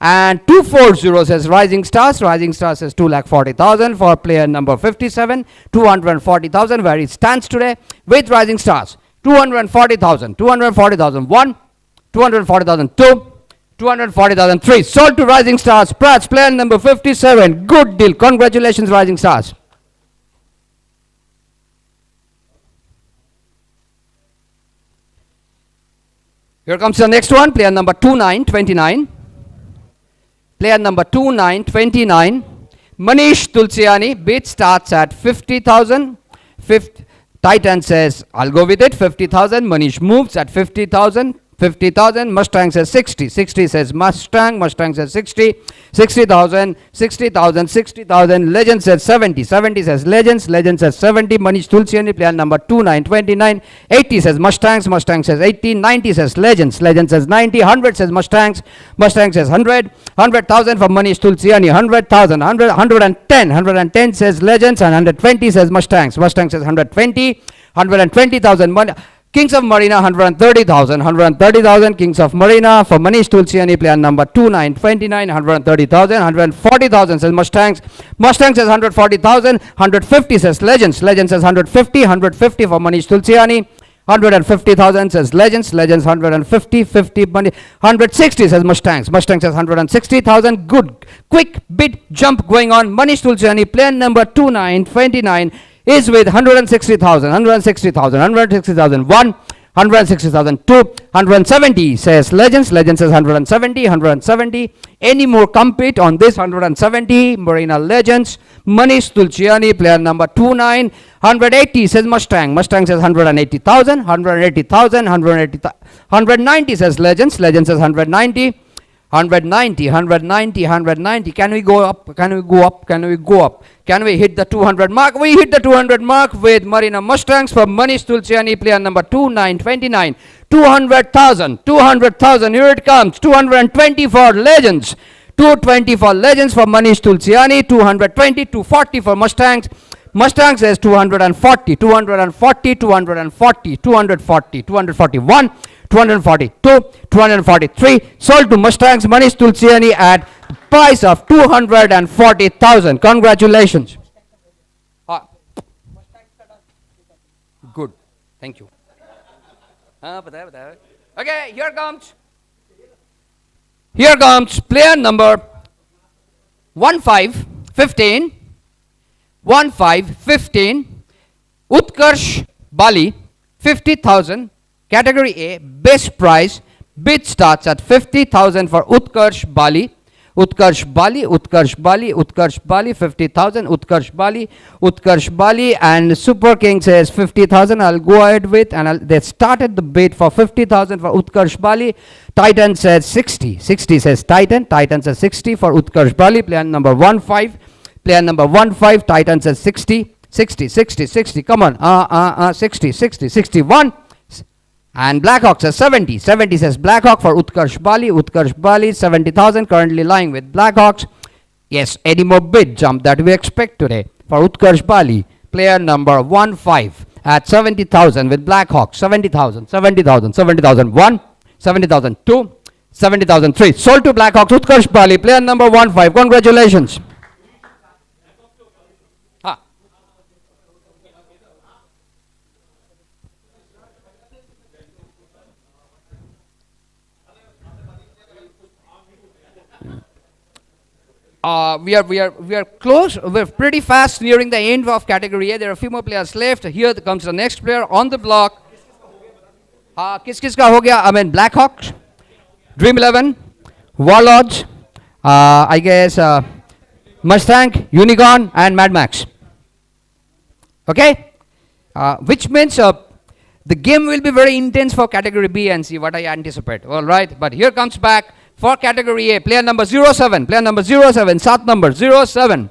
And 240 says Rising Stars. Rising Stars says 240,000 for player number 57. 240,000 where it stands today with Rising Stars. 240,000. 240,000 1. 240,000 2. 240,000 3. Sold to Rising Stars. Prats, player number 57. Good deal. Congratulations, Rising Stars. Here comes the next one. Player number 2929. Player number 2929, Manish Tulsiani. Bid starts at 50,000. Titan says, I'll go with it, 50,000. Manish moves at 50,000. 50,000. Mustang says 60. 60 says Mustang. Mustang says 60. 60,000. 60,000. 60,000. Legend says 70. 70 says Legends. Legend says 70. Manish Tulsiani, player number 2929. 80 says Mustangs. Mustang says 80. 90 says Legends. Legend says 90. 100 says Mustangs. Mustang says 100. 100,000 for Manish Tulsiani. 100,000. 110. 110 says Legends. And 120 says Mustangs. Mustang says 120. 120,000. Kings of Marina 130,000. 130,000 Kings of Marina for Manish Tulsiani, player number 2929. 130,000. 140,000 says Mustangs. Mustang says 140,000. 150 says Legends. Legends says 150. 150 for Manish Tulsiani. 150,000 says Legends. Legends 150. 50 money. 160 says Mustangs. Mustang says 160,000. Good quick bid jump going on. Manish Tulsiani, player number 2929 is with 160,000. 160,000. 160,000 1. 160,000 2. 170 says Legends. Legends says 170. 170. Any more compete on this? 170 Marina Legends. Manish Tulsiani, player number 29. 180 says Mustang. Mustang says 180,000. 180,000. 190 says Legends. Legends says 190. 190, 190, 190. Can we go up? Can we go up? Can we go up? Can we hit the 200 mark? We hit the 200 mark with Marina Mustangs for Manish Tulsiani, player number 2929. 200,000, 200,000. Here it comes. 220 for Legends. 220 for Legends for Manish Tulsiani. 220, 240 for Mustangs. Mustang says 240, 240, 240, 240, 241. 242, 243, sold to Mustangs. Manish Tulsiani at the price of 240,000. Congratulations. Good. Thank you. Okay, here comes. Here comes player number 1515. 1515. Utkarsh Bali, 50,000. Category A, best price. Bid starts at 50,000 for Utkarsh Bali. Utkarsh Bali, Utkarsh Bali, Utkarsh Bali, 50,000. Utkarsh Bali, Utkarsh Bali, and Super King says 50,000. I'll go ahead with, and they started the bid for 50,000 for Utkarsh Bali. Titan says 60. 60 says Titan. Titan says 60 for Utkarsh Bali. Player number 15. Player number 15. Titan says 60. 60, 60, 60. Come on. 60, 60, 61. And Blackhawk says 70. 70 says Blackhawk for Utkarsh Bali. Utkarsh Bali, 70,000 currently lying with Blackhawks. Yes, any more bid jump that we expect today for Utkarsh Bali. Player number 15 at 70,000 with Blackhawks. 70,000, 70,000, 70,000 1, 70,000 2, 70,000 3. Sold to Blackhawks. Utkarsh Bali, player number 15. Congratulations. We are close. We're pretty fast nearing the end of category A. There are a few more players left. Here comes the next player on the block. Kis ka ho gaya? I mean Blackhawks, Dream 11, Warlords, I guess Mustang, Unicorn, and Mad Max. Okay, which means the game will be very intense for category B and C. What I anticipate. All right, but here comes back. For category A, player number 07, player number 07, 7 number 07.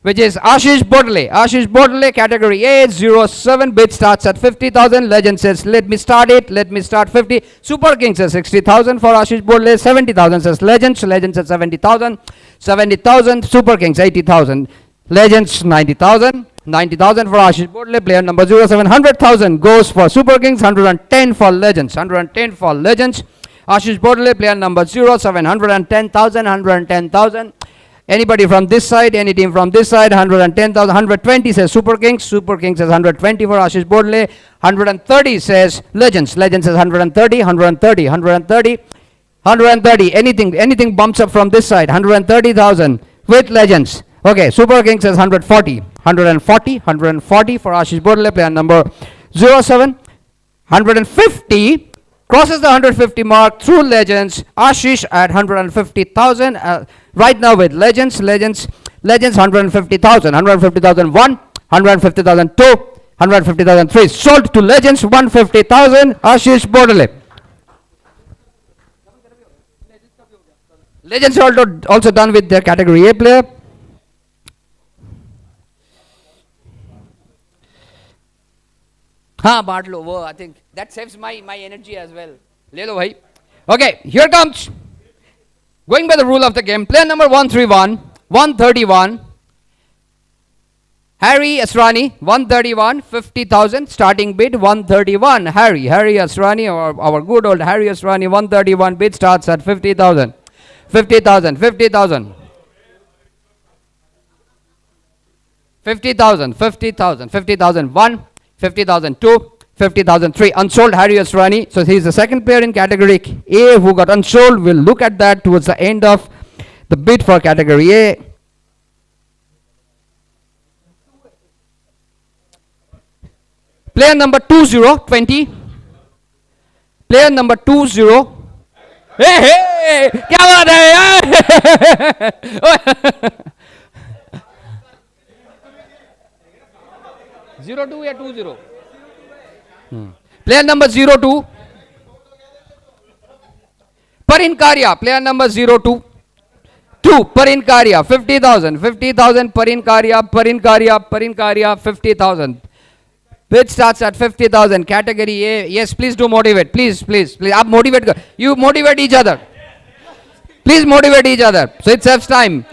which is Ashish Bodle. Ashish Bodle, category A, 07, bid starts at 50,000. Legend says, let me start it, let me start 50. Super King says 60,000 for Ashish Bodle. 70,000 says Legends. Legends says 70,000. 70,000. Super Kings 80,000. Legends 90,000. 90,000 for Ashish Bodle. Player number 07. 100,000 goes for Super Kings. 110 for Legends. 110 for Legends. Ashish Bodle, player number 07. 110,000. 110,000. Anybody from this side, any team from this side, 110,000, 120 says Super Kings. Super Kings says 120 for Ashish Bodle. 130 says Legends. Legends says 130, 130, 130, 130. Anything bumps up from this side, 130,000 with Legends. Okay, Super Kings says 140, 140, 140 for Ashish Bodle, player number 07. 150. Crosses the 150 mark through Legends. Ashish at 150,000. Right now with Legends. Legends 150,000. 150,001. 150,002. 150,003. Sold to Legends. 150,000. Ashish Bodle. Legends also done with their category A player. हाँ बांट लो वो I think that saves my energy as well. ले लो भाई. Okay, here comes. Going by the rule of the game, player number 131, 131. Harry Asrani, 131, 50,000. Starting bid 131. Harry Asrani, our good old Harry Asrani, 131. Bid starts at 50,000. 50,000, 50,000. 50,000, 50,000, 50,001. 50,002, 50,003. Unsold Harry Asrani. So he's the second player in category A who got unsold. We'll look at that towards the end of the bid for category A. Player number 20. Player number 20. Hey, क्या बात है? 02 या 20? Player number 02. Parinkaria. Player number 02. 2. Parinkaria. 50,000. 50,000. Parinkaria. 50,000. Bid starts at 50,000. Category A. Yes, please do motivate. Please. आप motivate कर. You motivate each other. Please motivate each other. So it saves time.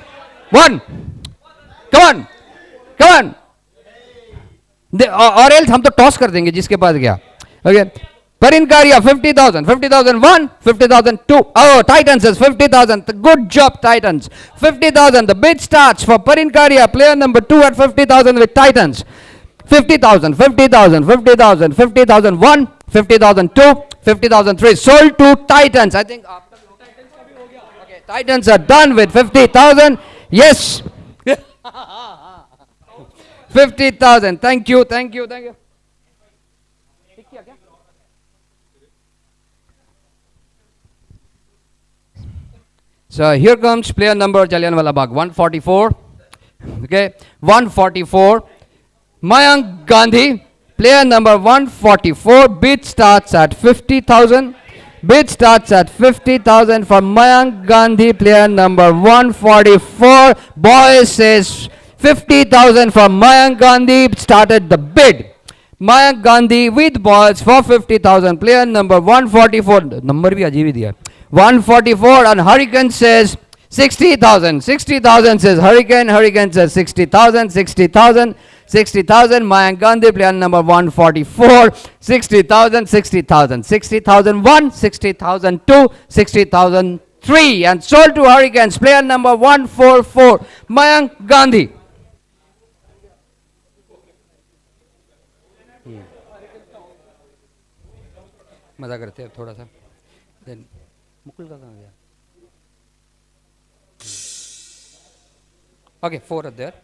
1. Come on. और else हम तो toss कर देंगे जिसके पास गया. Okay, Parinkaria 50,000, 50,001, 50,002. Oh, Titans says 50,000. Good job, Titans. 50,000. The bid starts for Parinkaria, player number 2 at 50,000 with Titans. 50,000, 50,000, 50,000, 50,001, 50,002, 50,003. Sold to Titans. I think okay, Titans are done with 50,000. Yes. 50,000. Thank you. So here comes player number Jallianwala Bagh 144. Okay, 144. Mayank Gandhi, player number 144. Bid starts at 50,000. Bid starts at 50,000 for Mayank Gandhi, player number 144. Boys says 50,000 for Mayank Gandhi. Started the bid. Mayank Gandhi with balls for 50,000. Player number 144. Number bhi ajeeb hi diya. 144 and Hurricane says 60,000. 60,000 says Hurricane. Hurricane says 60,000. 60,000. 60,000. Mayank Gandhi, player number 144. 60,000. 60,000. 60,001. 60,002. 60,003. And sold to Hurricanes, player number 144. Mayank Gandhi. मजा करते हैं थोड़ा सा. Then Mukul का कहाँ गया? Okay, 4 are there.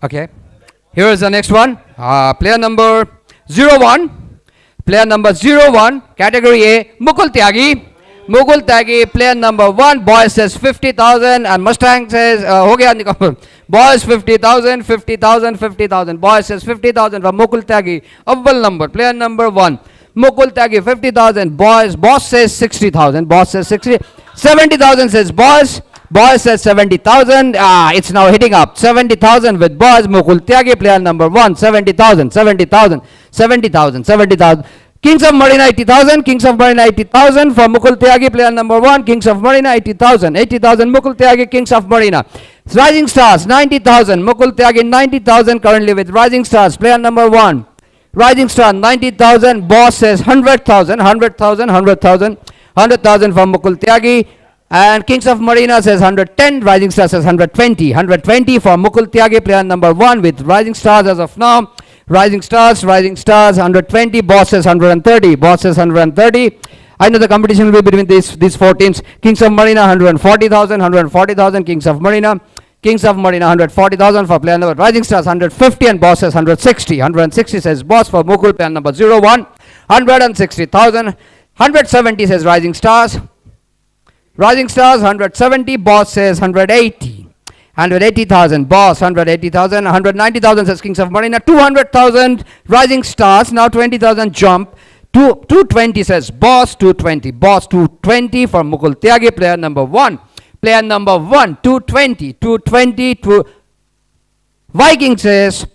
Okay, here is the next one. Player number 01. Player number 01, category A, Mukul Tyagi. Mukul Tyagi, player number 1. Boys says 50,000 and Mustang says हो गया. Boys 50,000, 50,000, 50,000. Boys says 50,000 for Mukul Tyagi. Awwal number, player number 1. Mukul Tyagi 50,000. Boss says 60,000. Boss says 60. 70,000 says Boss Boys says 70,000. It's now hitting up. 70,000 with boys. Mukul Tyagi, player number 1. 70,000, 70,000, 70,000, 70,000. Kings of Marina 80,000. Kings of Marina 80,000 for Mukul Tyagi, player number 1. Kings of Marina 80,000. 80,000 Mukul Tyagi, Kings of Marina. Rising Stars 90,000. Mukul Tyagi 90,000 currently with Rising Stars, player number 1. Rising Star 90,000. Boss says 100,000. 100,000, 100,000, 100,000 for Mukul Tyagi. And Kings of Marina says 110. Rising Star says 120. 120 for Mukul Tyagi, player number 1 with Rising Stars as of now. Rising Stars 120. Boss says 130. Boss says 130. I know the competition will be between these four teams. Kings of Marina 140,000. 140,000 Kings of Marina. Kings of Marina 140,000 for player number. Rising Stars 150 and Boss says 160. 160 says Boss for Mukul, player number 01. 160,000. 170 says Rising Stars. Rising Stars 170. Boss says 180. 180,000. Boss 180,000. 190,000 says Kings of Marina. 200,000 Rising Stars. Now 20,000 jump. 220 says Boss. 220. Boss 220 for Mukul Tyagi, player number 1. Player number 1. 220. 220. Viking says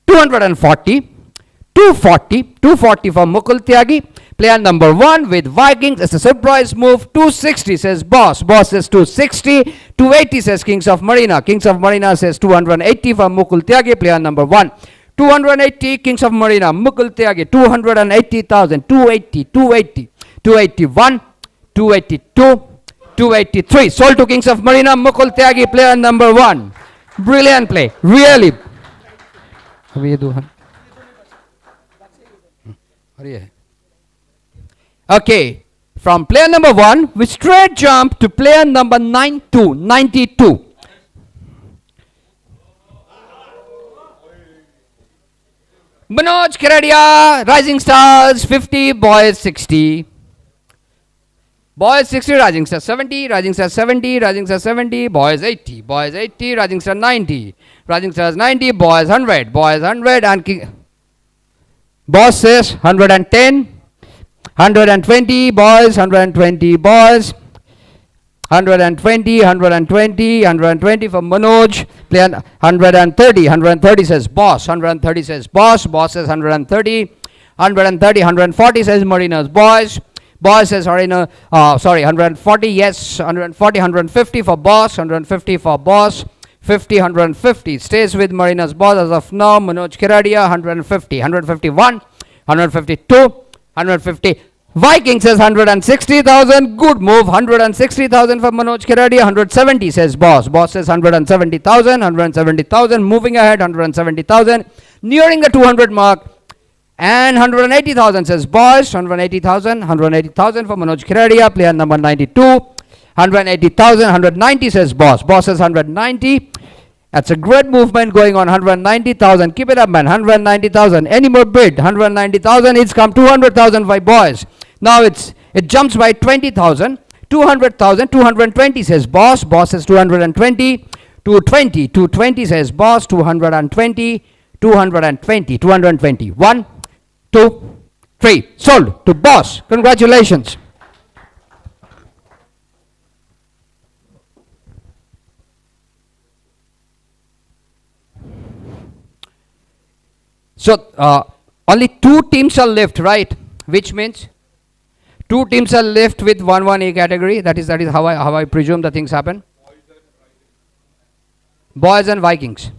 240. 240. 240 for Mukul Tyagi. Player number 1 with Vikings. It's a surprise move. 260 says Boss. Boss says 260. 280 says Kings of Marina. Kings of Marina says 280 for Mukul Tyagi, player number 1. 280 Kings of Marina. Mukul Tyagi 280,000. 280. 280. 281. 282. 283. Sold to Kings of Marina. Mukul Tyagi, player number 1. Brilliant play. Really. Okay, from player number 1, we straight jump to player number 92. Manoj Keradia, Rising Stars 50, Boys 60. Boys 60, Rising Stars 70, Rising Stars 70, Rising Stars 70, Boys 80, Boys 80, Rising Stars 90, Rising Stars 90, Boys 100, Boys 100, and Boss says 110. 120 boys, 120 boys, 120, 120, 120 for Manoj, player 130, 130 says Boss, 130 says Boss, Boss says 130, 130, 140 says Marina's Boys, Boys says Marina, 140, yes, 140, 150 for Boss, 150 for Boss, 50, 150, stays with Marina's Boss as of now. Manoj Keradia 150, 151, 152, 150. Viking says 160,000. Good move. 160,000 for Manoj Keradia. 170 says Boss. Boss says 170,000. 170,000. Moving ahead. 170,000. Nearing the 200 mark. And 180,000 says Boss. 180,000. 180,000 for Manoj Keradia. Player number 92. 180,000. 190 says Boss. Boss says 190. That's a great movement going on. 190,000. Keep it up, man. 190,000. Any more bid? 190,000. It's come 200,000 by Boys. Now it jumps by 20,000. 200,000. 220 says Boss. Boss says 220. 220. 220 says Boss. 220. 220. 220. 1, 2, 3. Sold to Boss. Congratulations. So only 2 teams are left, right? Which means 2 teams are left with 1-1A category. That is how I presume the things happen. Boys and Vikings.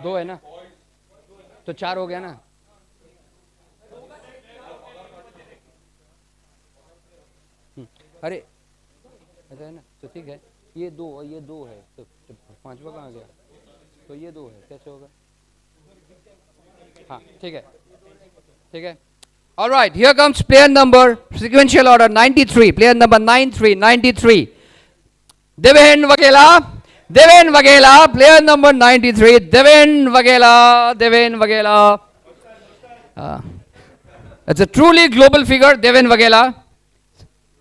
दो है ना, तो 4 हो गया ना. अरे ऐसा है ना, तो ठीक है. ये 2 है, तो 5वां कहाँ गया? तो ये 2 है, कैसे होगा? हाँ, ठीक है, ठीक है. All right, here comes player number, sequential order 93, player number 93. Deven Vagela, player number 93, Deven Vagela. It's a truly global figure, Deven Vagela.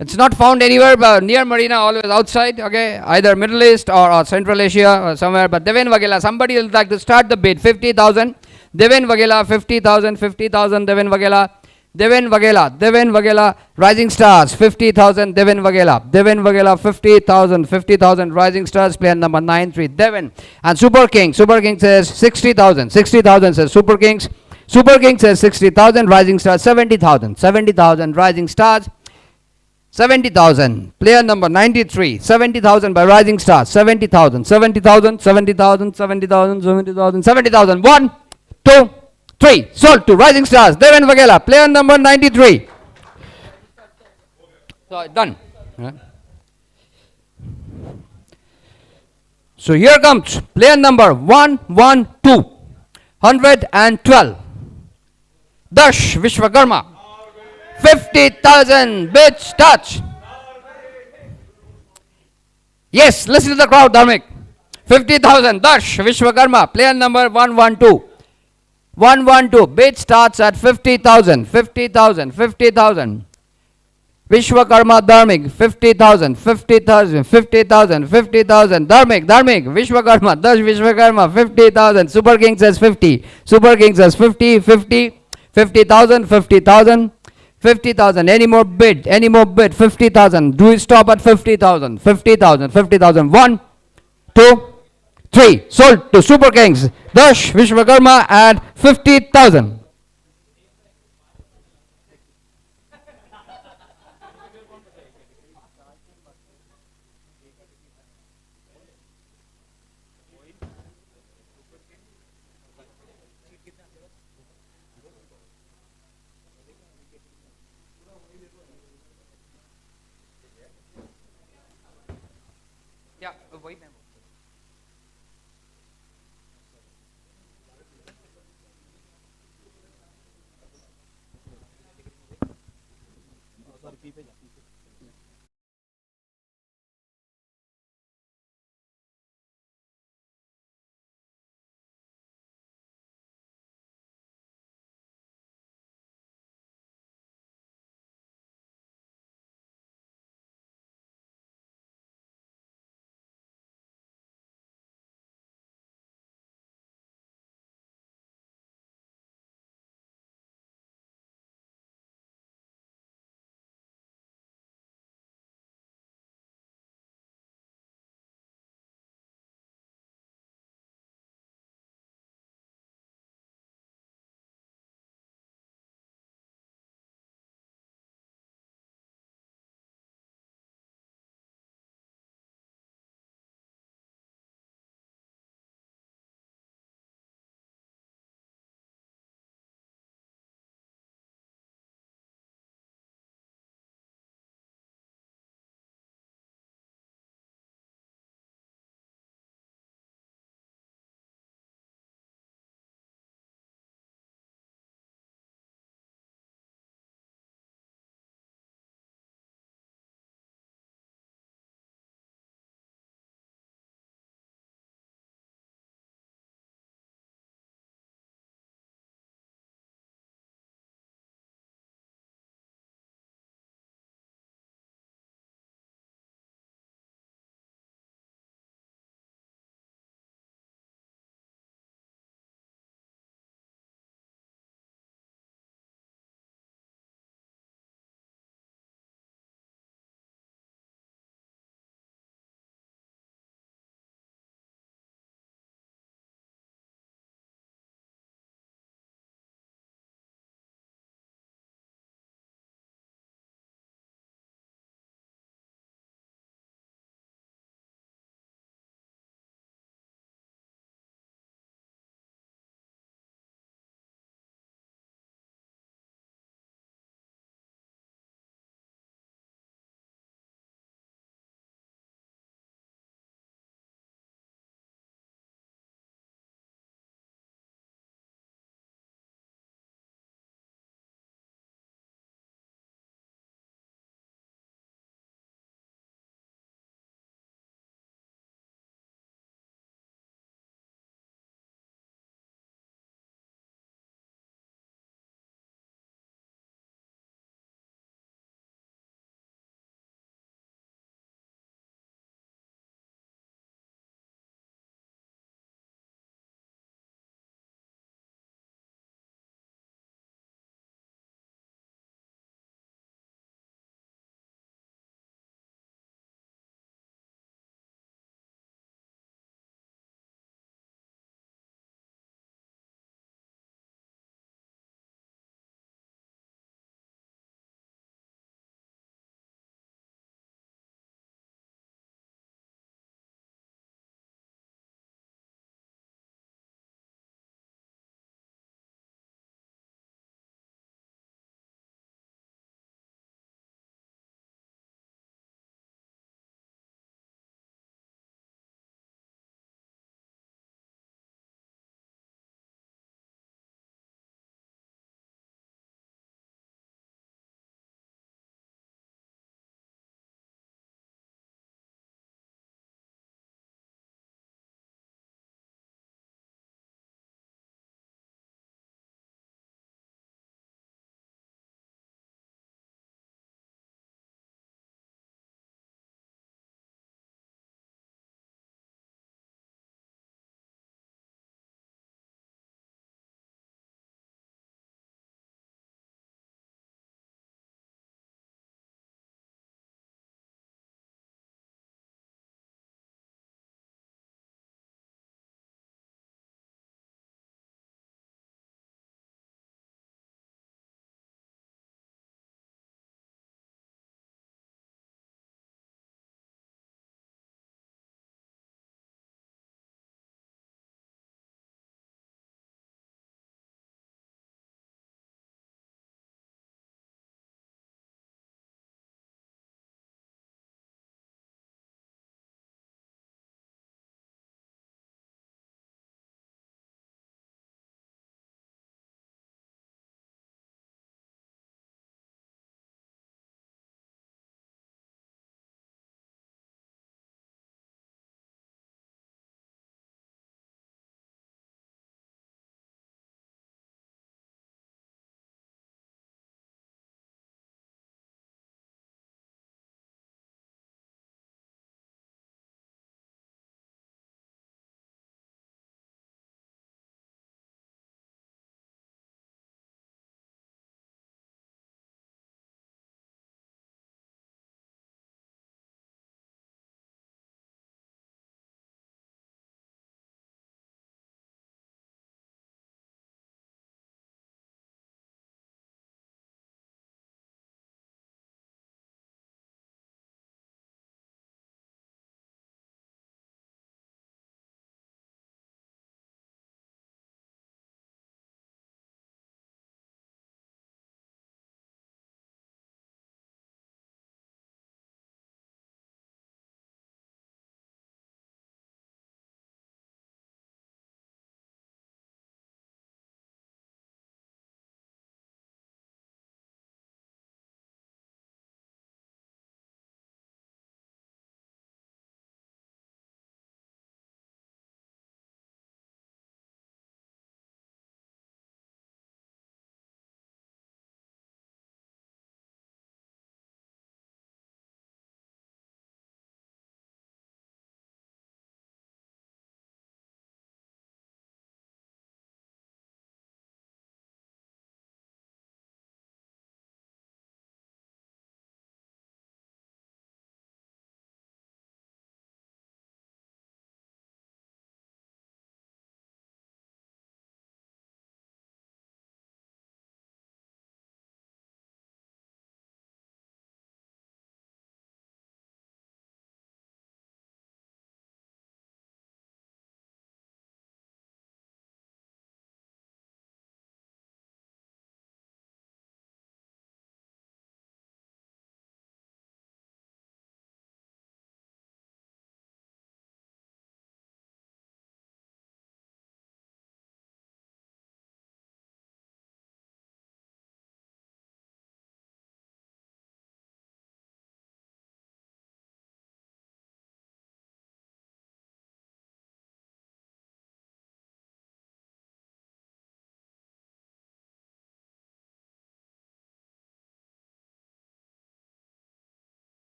It's not found anywhere but near Marina, always outside, okay? Either Middle East or Central Asia or somewhere. But Devin Vagela, somebody would like to start the bid. 50,000. Devin Vagela, 50,000, 50,000, Devin Vagela. Devin Vagela, Devin Vagela, Rising Stars, 50,000, Devin Vagela. Devin Vagela, 50,000, 50,000, Rising Stars, player number 93, Devin. And Super King, Super King says 60,000, 60,000 says Super Kings. Super King says 60,000, Rising Stars, 70,000, 70,000, Rising Stars. 70,000. Player number 93. 70,000 by Rising Stars. 70,000. 70,000. 70,000. 70,000. 70,000. 70,000. 1, 2, 3. Sold to Rising Stars. Devin Vagela. Player number 93. So done. So here comes player number 112. 112. Dash Vishwakarma. 50,000 bitch touch. Yes, listen to the crowd, Dharmik. 50,000. Dash Vishwakarma, player number 112. 112. Bid starts at 50,000. 50,000. 50,000. Vishwakarma Dharmik. 50,000. 50,000. 50,000. 50,000. Dharmik. Dharmik. Vishwakarma. Dash Vishwakarma. 50,000. Super King says 50. Super King says 50. 50. 50,000. 50,000. 50,000. Any more bid? Any more bid? 50,000. Do we stop at 50,000? 50,000. 50,000. 1, 2, 3. Sold to Super Kings. Dash Vishwakarma at 50,000. Yeah, wait. Sorry P पे जा P पे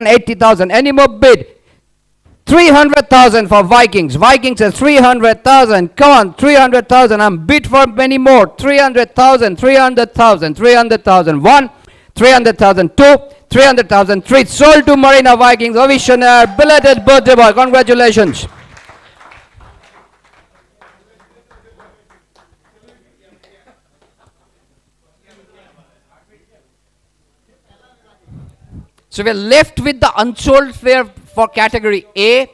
80,000. Any more bid? 300,000 for Vikings. Vikings says 300,000. Come on, 300,000. I'm bid for many more. 300,000, 300,000, 300,000. 1, 300,000. 2, 300,000. 3. Sold to Marina Vikings. Avishanar, belated birthday boy. Congratulations. So we're left with the unsold player for category A.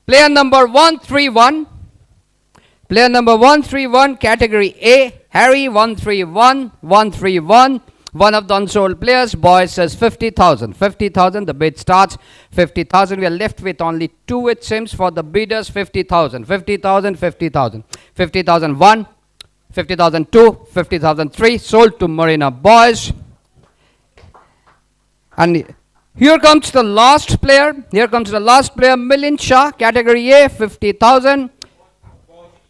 Player number 131. Player number 131, category A. Harry 131, 131. One of the unsold players. Boy says 50,000. 50,000. The bid starts 50,000. We are left with only 2, it seems, for the bidders. 50,000. 50,000. 50,000. 50,001. 50,002. 50,003. Sold to Marina boys. And here comes the last player. Here comes the last player. Milind Shah, category A. 50,000.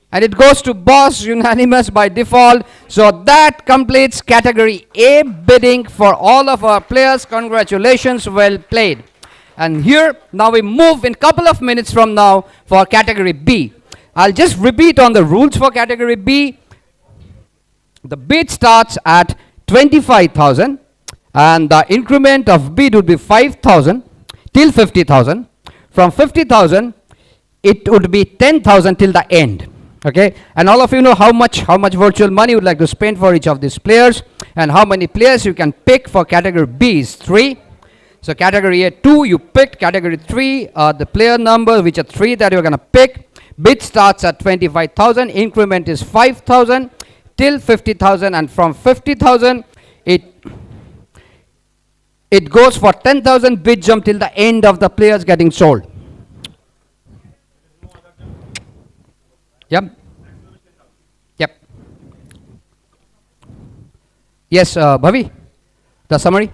And it goes to boss, unanimous by default. So that completes category A bidding for all of our players. Congratulations, well played. And here, now we move in couple of minutes from now for category B. I'll just repeat on the rules for category B. The bid starts at 25,000 and the increment of bid would be 5,000 till 50,000. From 50,000, it would be 10,000 till the end. Okay, and all of you know how much virtual money you would like to spend for each of these players, and how many players you can pick for category B is 3. So category A 2 you picked, category 3 the player number which are 3 that you're going to pick. Bid starts at 25,000, increment is 5,000 till 50,000, and from 50,000 it goes for 10,000 bid jump till the end of the players getting sold. Yep. Yep. Yes, Bhavi, the summary.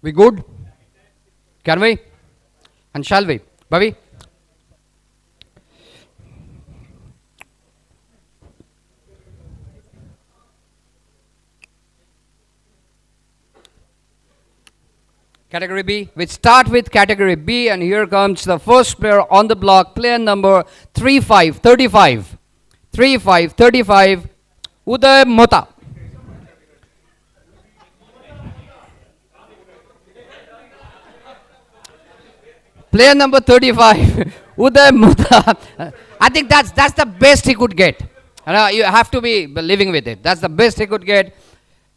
We good? Can we? And shall we? Bhavi? Category B. We start with category B, and here comes the first player on the block, player number 3535. 3535, Uday Mota. Player number 35, Uday Mota. I think that's the best he could get. You have to be living with it. That's the best he could get.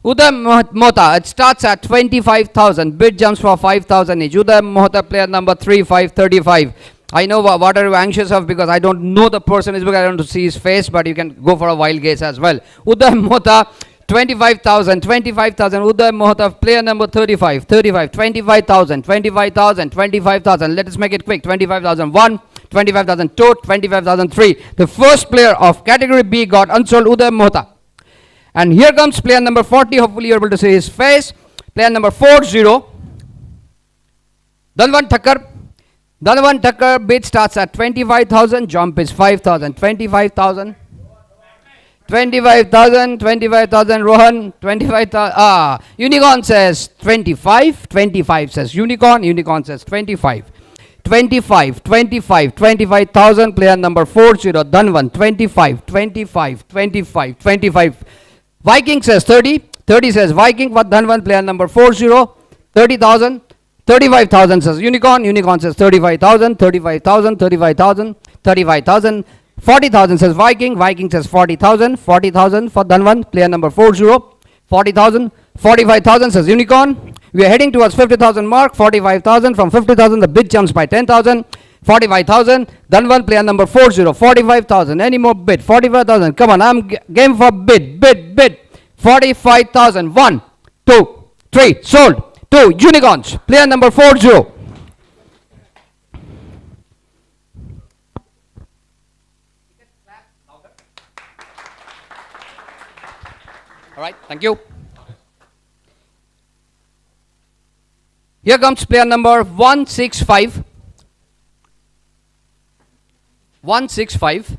Uday Mota, it starts at 25,000. Bid jumps for 5,000 each. Uday Mota, player number 3535. I know what are you anxious of, because I don't know the person is because I don't want to see his face, but you can go for a wild guess as well. Uday Mota, 25,000, 25,000. Uday Mota, player number 35, 25,000, 25,000, 25,000. Let us make it quick. 25,001, 25,002, 25,003. The first player of category B got unsold, Uday Mota. And here comes player number 40. Hopefully you're able to see his face. Player number 40, Dhanwan Thakkar. Dhanwan Thakkar, bid starts at 25,000. Jump is 5,000. 25,000. 25,000, 25,000, Rohan, 25,000, Unicorn says 25, 25 says Unicorn, Unicorn says 25, 25, 25, 25,000, player number 40, Dhanwan, 25, 25, 25, 25, Viking says 30, 30 says Viking for Dhanwan, player number 40, 30,000, 35,000 says Unicorn. Unicorn says 35,000, 35,000, 35,000, 35,000. 40,000 says Viking. Viking says 40,000, 40,000 for Dhanwan, player number 40. 40,000, 45,000 says Unicorn. We are heading towards 50,000 mark. 45,000. From 50,000, the bid jumps by 10,000. 45,000. Dhanwan, player number 40. 45,000. Any more bid? 45,000. Come on, I'm game for bid, bid, bid. 45,000. 1, 2, 3. Sold. 2 Unicorns. Player number 40. All right, thank you. Here comes player number 165. 165.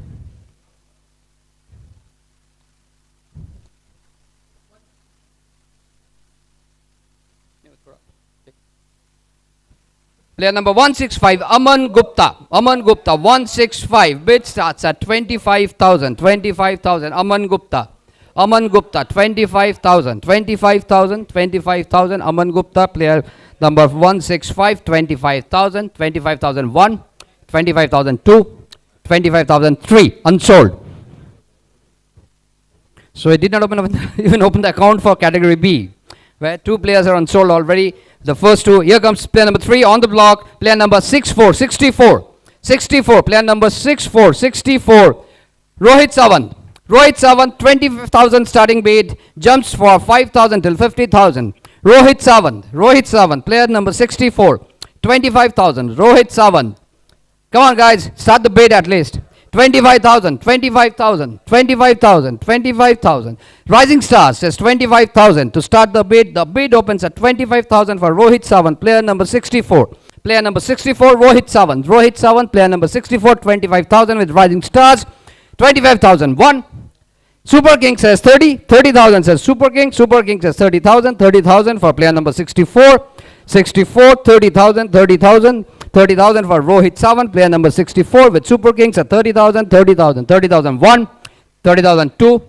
Player number 165, Aman Gupta. Aman Gupta, 165. Bid starts at 25,000. 25,000. Aman Gupta. Aman Gupta, 25,000. 25,000. 25,000. Aman Gupta, player number 165, 25,000. 25,001. 25,002. 25,003. Unsold. So it did not even open the account for category B, where 2 players are unsold already. The first 2. Here comes player number 3 on the block. Player number 64, 64. 64. Player number 64, 64. Rohit Sawant. Rohit Sawant, 20,000 starting bid. Jumps for 5,000 till 50,000. Rohit Sawant. Rohit Sawant. Player number 64. 25,000. Rohit Sawant. Come on, guys. Start the bid at least. 25,000. 25,000. 25,000. 25,000. Rising Stars says 25,000 to start the bid. The bid opens at 25,000 for Rohit Sawant, player number 64. Player number 64, Rohit Sawant. Rohit Sawant, player number 64, 25,000 with Rising Stars. 25,000. 1. Super King says 30. 30,000 says Super King. Super King says 30,000. 30,000 for player number 64. 64, 30,000. 30,000. 30,000 for Rohit Sawant, player number 64 with Super Kings at 30,000, 30,000, 30,001, 30,002,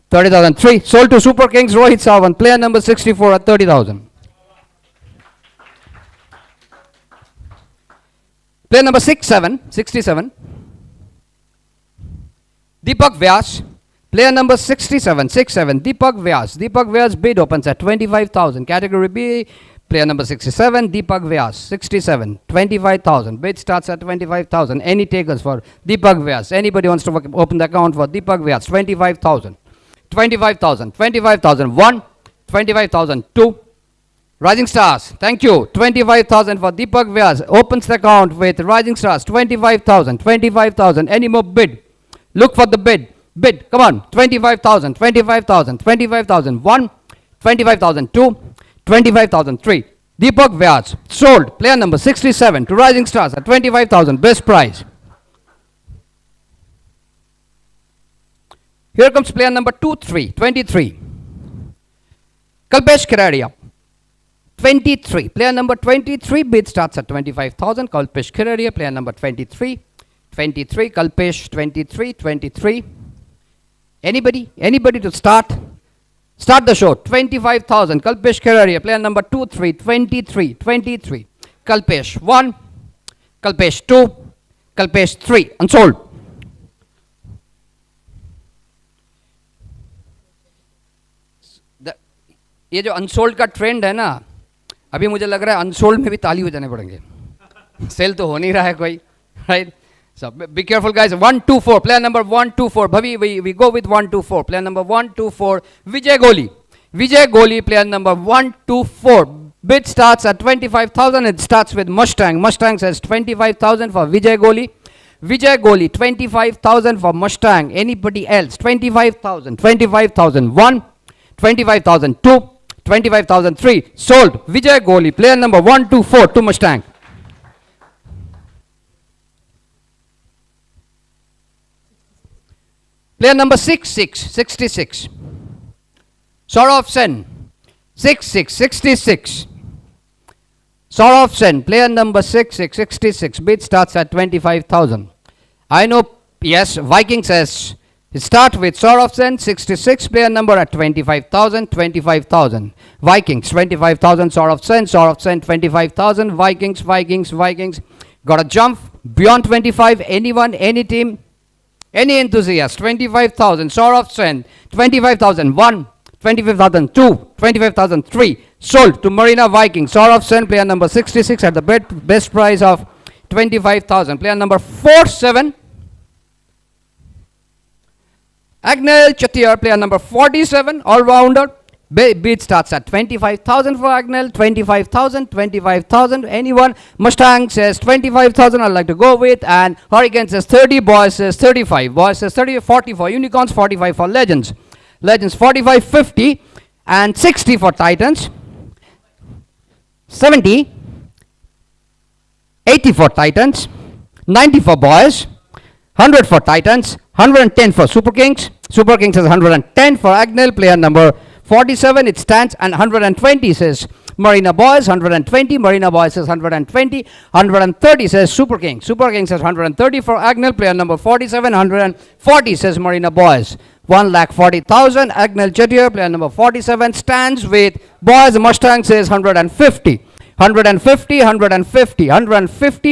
30,003. Sold to Super Kings, Rohit Sawant, player number 64 at 30,000. Player number 67, Deepak Vyas, player number 67, Deepak Vyas. Deepak Vyas bid opens at 25,000. Category B. Player number 67, Deepak Vyas, 67, 25,000. Bid starts at 25,000. Any takers for Deepak Vyas? Anybody wants to open the account for Deepak Vyas? 25,000. 25,000. 25,001. 25,002. Rising Stars, thank you. 25,000 for Deepak Vyas. Opens the account with Rising Stars. 25,000. 25,000. Any more bid? Look for the bid. Bid, come on. 25,000. 25,000. 25,001. 25,002. 25,003. Deepak Vyas sold, player number 67 to Rising Stars at 25,000. Best price. Here comes player number 23. Kalpesh Kiradia. 23. Player number 23. Bid starts at 25,000. Kalpesh Kiradia, player number 23. 23. Kalpesh 23. Anybody to start? Start the show. 25,000. Kalpesh Kiradia, player number 23. 23. Kalpesh 1. Kalpesh 2. Kalpesh 3. Unsold. ये जो unsold का trend है ना, अभी मुझे लग रहा है अनसोल्ड में भी ताली हो जाने पड़ेंगे. सेल तो हो नहीं रहा है कोई, right? So be careful, guys. 124, player number 124. Bhavi, we go with 124. Player number 124, Vijay Goli, player number 124. Bid starts at 25,000. It starts with Mustang. Mustang says 25,000 for Vijay Goli. 25,000 for Mustang. Anybody else? 25,000. 25,001. 25,002. 25,003. Sold. Vijay Goli, player number 124 to Mustang. Player number 66. Saurav Sen. 66. Saurav Sen, player number 66. Bid starts at 25,000. I know, yes, Viking says Start with Sorofsen, 66, player number at 25,000, 25,000. Vikings, 25,000, Sorofsen, 25,000. Vikings. Got a jump beyond 25. Anyone, any team, any enthusiast. 25,000, Sorofsen, 25,000, 1, 25,000, 2, 25,000, 3. Sold to Marina Vikings. Sorofsen, player number 66 at the best price of 25,000. Player number 47. Agnel Chatier, player number 47, all-rounder. Bid starts at 25,000 for Agnel, 25,000. Anyone? Mustang says 25,000, I'd like to go with. And Hurricane says 30, Boy says 35. Boy says 30, 40 for Unicorns, 45 for Legends. Legends 45, 50, and 60 for Titans. 70, 80 for Titans, 90 for Boys, 100 for Titans, 110 for Super Kings. Super Kings says 110 for Agnel, player number 47. It stands, and 120 says Marina Boys, 120. Marina Boys says 120. 130 says Super King. Super King says 130 for Agnel, player number 47. 140 says Marina Boys. 1,40,000. Agnel Chatier, player number 47, stands with Boys. Mustang says 150. 150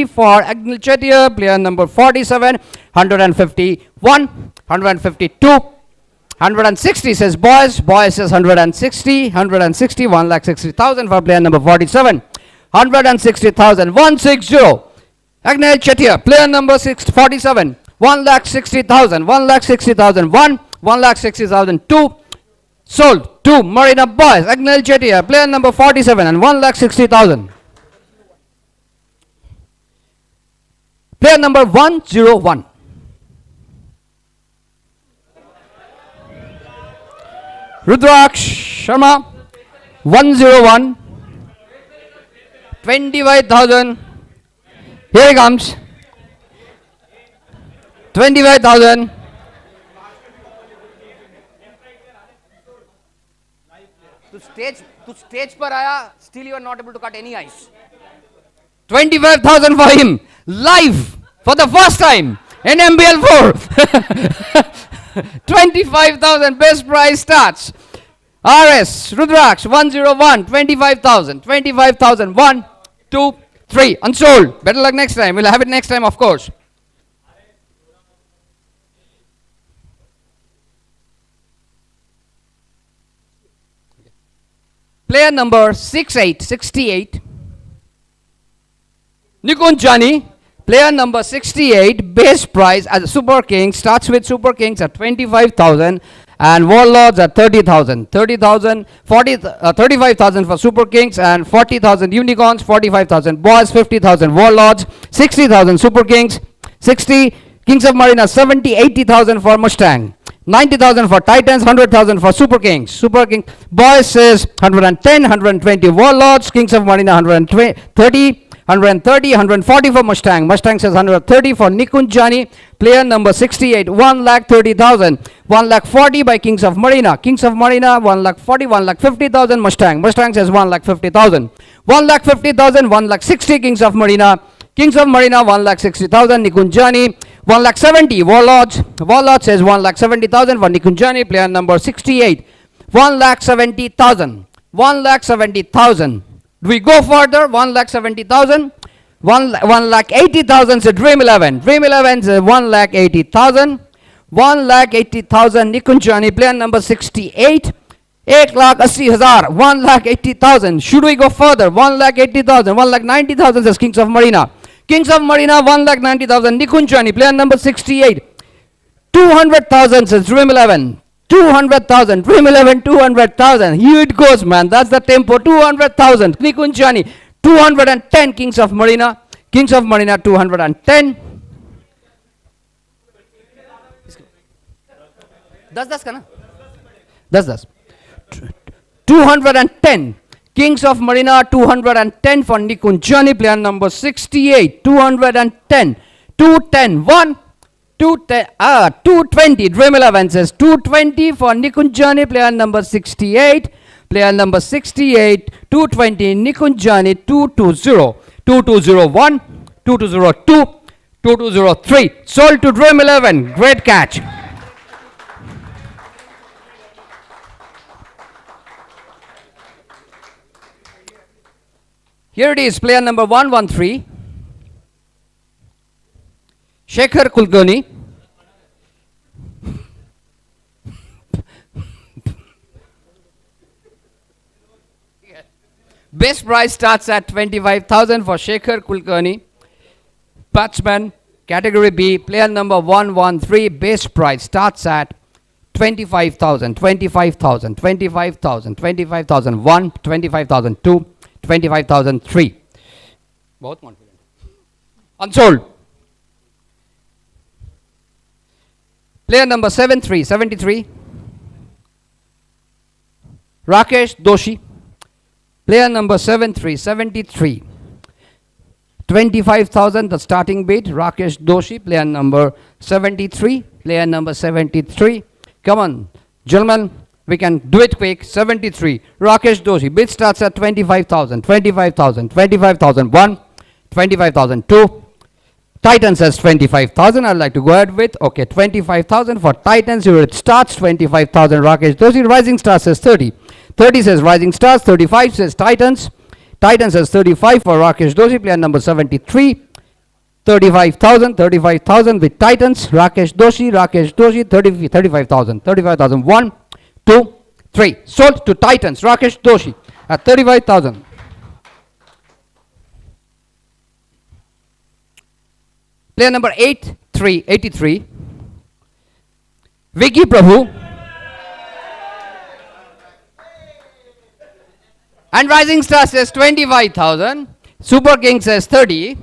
for Agnel Chatier, player number 47. 151, 152, 160 says Boys. Boys says 160. 1,60,000 for player number 47. 160,000. 160. Agnel Chatier, player number 47. 1,60,000. 1,60,000. 1,60,000. 2. Sold to Marina Boys. Agnel Chatier, player number 47, and 1,60,000. Player number 101. Rudraksh Sharma, 101. 25,000. Here he comes. 25,000. To stage पर आया, still you are not able to cut any ice. 25,000 for him, live for the first time in MBL 4. 25,000 best price starts. RS Rudraksh 101, 25,000. 25,000. 1, 2, 3. Unsold. Better luck next time. We'll have it next time, of course. Player number 68. Nikunjani, player number 68, base price as a Super King, starts with Super Kings at 25,000 and Warlords at 30,000. 30,000, 35,000 for Super Kings and 40,000 Unicorns, 45,000 Boys, 50,000 Warlords, 60,000 Super Kings, 60 Kings of Marina, 70, 80,000 for Mustang. 90,000 for Titans, 100,000 for Super Kings. Super King Boys says 110, 120 Warlords, Kings of Marina 130, 140 for Mustang. Mustang says 130 for Nikunjani, player number 68, 1,30,000. 1,40,000 by Kings of Marina. Kings of Marina 1,40,000, 1,50,000 Mustang. Mustang says 1,50,000. 1,50,000, 1,60,000 Kings of Marina. Kings of Marina 1,60,000. Nikunjani 1,70,000 Warlords. Warlords says 1,70,000 for Nikunjani, player number 68. 1,70,000. 1,70,000. Do we go further? 1,70,000. 1,80,000 is Dream 11. Dream 11 is 1,80,000. 1,80,000 Nikunjani, player number 68. 1,80,000. 1,80,000. Should we go further? 1,80,000. 1,90,000 says Kings of Marina. Kings of Marina 1,90,000. Nikunjani, player number 68. 200,000 says Dream 11. 200,000. Dream 11, 200,000. Here it goes, man. That's the tempo. 200,000. Nikunjani. 210 Kings of Marina. Kings of Marina 210. 10 का ना 10 210 Kings of Marina 210 for Nikunjani, player number 68. 210 210 1 220 Dream 11 says 220 for Nikunjani, player number 68. Player number 68 220 Nikunjani. 220 2201 2202 2203 sold to Dream 11. Great catch. Here it is, player number 113. Shekhar Kulkarni. Best price starts at 25,000 for Shekhar Kulkarni. Batsman, category B, player number 113. Base price starts at 25,000, 25,000, 25,000, 25,001, 25,002, 25,003. बहुत confident. Unsold. Player number 73. Rakesh Doshi. Player number 73. 25,000 the starting bid. Rakesh Doshi, player number 73. Player number 73. Come on, gentlemen, we can do it quick. 73. Rakesh Doshi. Bid starts at 25,000, 25,000, 25,001, 25,002. Titan says 25,000. I'd like to go ahead with, okay, 25,000 for Titans. Here it starts, 25,000 Rakesh Doshi. Rising Star says 30. 30 says Rising Stars. 35 says Titans. Titan says 35 for Rakesh Doshi, player number 73. 35,000 with Titans. Rakesh Doshi, 35,000. 35,001, 2, 3. Sold to Titans. Rakesh Doshi at 35,000. Player number 83. Vicky Prabhu. And Rising Star says 25,000. Super King says 30.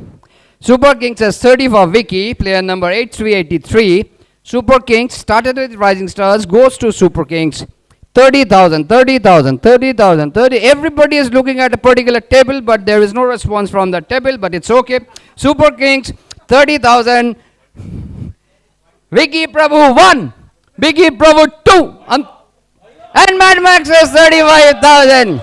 Super King says 30 for Vicky, player number 83. Super Kings started with Rising Stars, goes to Super Kings. 30,000, 30,000, 30,000, 30. Everybody is looking at a particular table, but there is no response from the table, but it's okay. Super Kings, 30,000. Vicky Prabhu 1. Vicky Prabhu 2. And Mad Max says 35,000.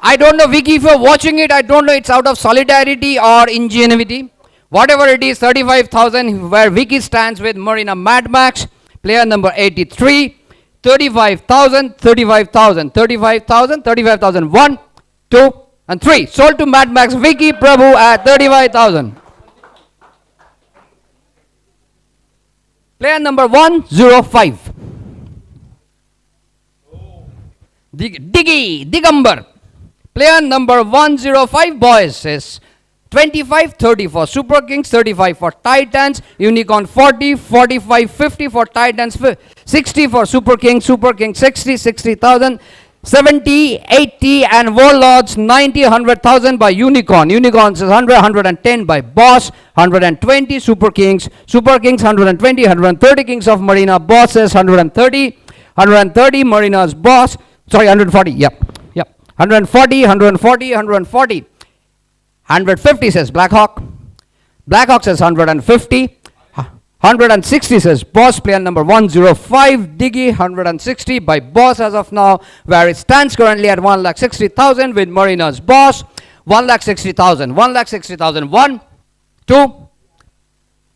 I don't know, Vicky, if you're watching it, I don't know it's out of solidarity or ingenuity. Whatever it is, 35,000 where Vicky stands with Marina Mad Max, player number 83. 35,000, 35,000, 35,000, 35,001, 2, and 3. Sold to Mad Max Vicky Prabhu at 35,000. Player number 105. Digambar. Player number 105, boys, is 25-30 for Super Kings, 35 for Titans, Unicorn 40, 45, 50 for Titans, 60 for Super Kings, 60, 60,000, 70, 80, and Warlords 90, 100,000 by Unicorn. Unicorn says 100, 110 by Boss, 120 Super Kings, 120, 130 Kings of Marina. Boss says 130 Marina's Boss, sorry, 140, yep. 140, 140, 140. 150 says Blackhawk. Blackhawk says 150. 160 says Boss, player number 105. Diggy, 160 by Boss as of now, where it stands currently at 1,60,000 with Marina's Boss. 1,60,000. 1,60,000. 1, 2.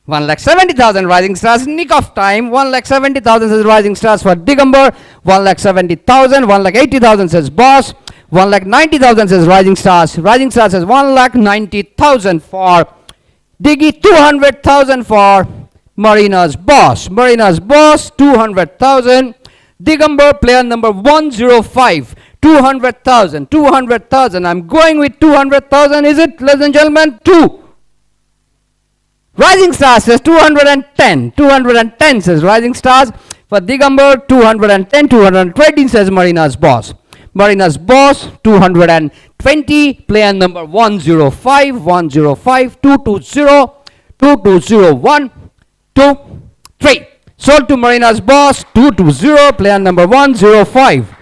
1,70,000 Rising Stars, nick of time. 1,70,000 says Rising Stars for Digambar. 1,70,000. 1,80,000 says Boss. 1,90,000 says Rising Stars. Rising Stars says 1,90,000 for Diggy. 200,000 for Marina's Boss. Marina's Boss, 200,000. Digambar, player number 105. 200,000. 200,000. I'm going with 200,000. Is it, ladies and gentlemen? 2. Rising Stars says 210. 210 says Rising Stars. For Digambar, 210. 220 says Marina's Boss. Marina's Boss, 220. Player number 105. 105. 220. 2201. 2, 3. Sold to Marina's Boss, 220. Player number 105.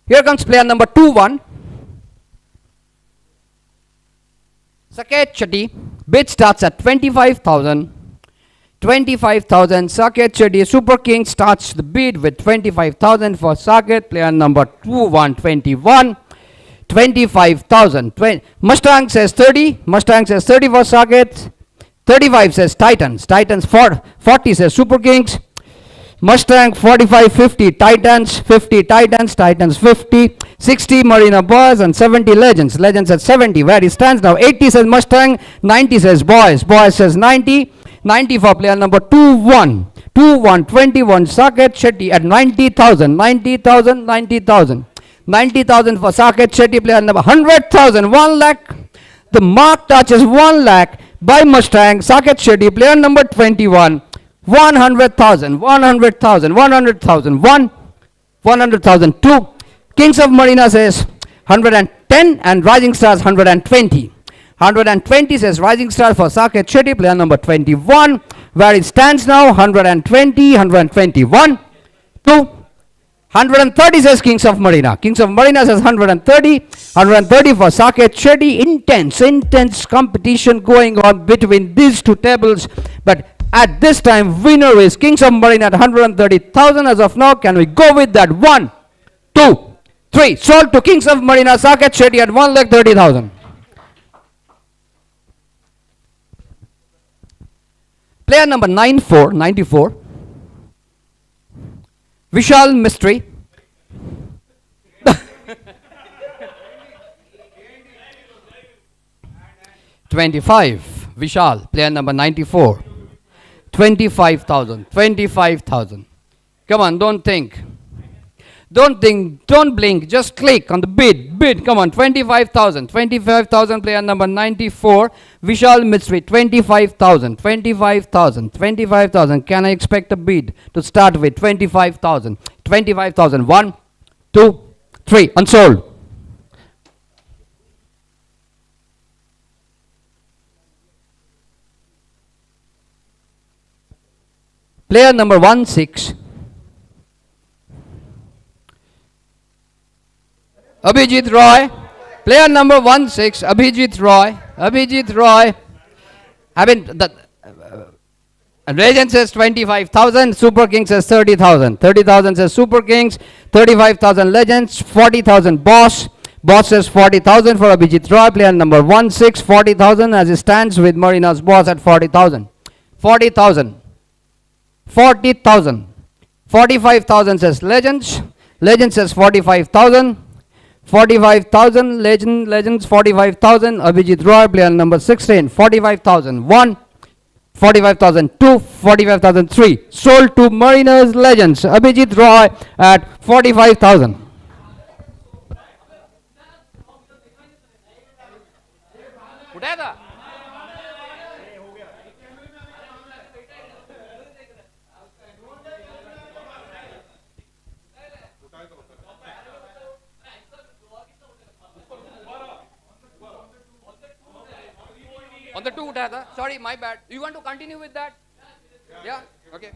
Here comes player number 21. Saket Chetty. Bid starts at 25,000. 25,000. Saket Chetty. Super King starts the bid with 25,000 for Saket. Player number 2121. 25,000. Mustang says 30. Mustang says 30 for Saket. 35 says Titans. Titans 40 says Super Kings. Mustang 45 50, Titans 50, Titans 50, 60 Marina boys and 70 legends. Legends at 70, where he stands now. 80 says Mustang, 90 says boys. Boys says 90, 90 for player number 21. 21, 21 Saket Shetty at 90,000, 90,000, 90,000. 90,000 for Saket Shetty, player number 100,000, 1 lakh. The mark touches 1 lakh by Mustang, Saket Shetty, player number 21. 100,000, 100,000, 100,000, 100,000, 2. Kings of Marina says 110 and Rising Stars 120. 120 says Rising Star for Saket Shetty, player number 21. Where it stands now, 120, 121, 2. 130 says Kings of Marina. Kings of Marina says 130. 130 for Saket Shetty. Intense competition going on between these two tables. But at this time, winner is Kings of Marina at 130,000 as of now. Can we go with that? 1, 2, 3. Sold to Kings of Marina, Saket Shetty at 1,30,000. Player number 94, Vishal Mystery. $25, Vishal, player number 94. 25,000, 25,000. Come on, don't think. Don't think, don't blink, just click on the bid, come on, 25,000, 25,000, player number 94, Vishal Mystery, 25,000, 25,000, 25,000. Can I expect a bid to start with? 25,000, 25,000, 1, 2, 3, unsold. Player number 16, Abhijit Roy. Player number 16, Abhijit Roy. Abhijit Roy. I mean, the Legend says 25,000, Super Kings says 30,000. 30,000 says Super Kings, 35,000 Legends, 40,000 Boss. Boss says 40,000 for Abhijit Roy. Player number 16, 40,000 as it stands with Marina's Boss at 40,000. 40,000. 40,000. 45,000 says Legends. Legend says 45,000. 45,000. Legends 45,000. Abhijit Roy, player number 16. 45,000. 1. 45,000. 2. 45,000. 3. Sold to Marina's Legends. Abhijit Roy at 45,000. On the 2 उठाया था. Sorry, my bad. You want to continue with that? Yeah? Okay.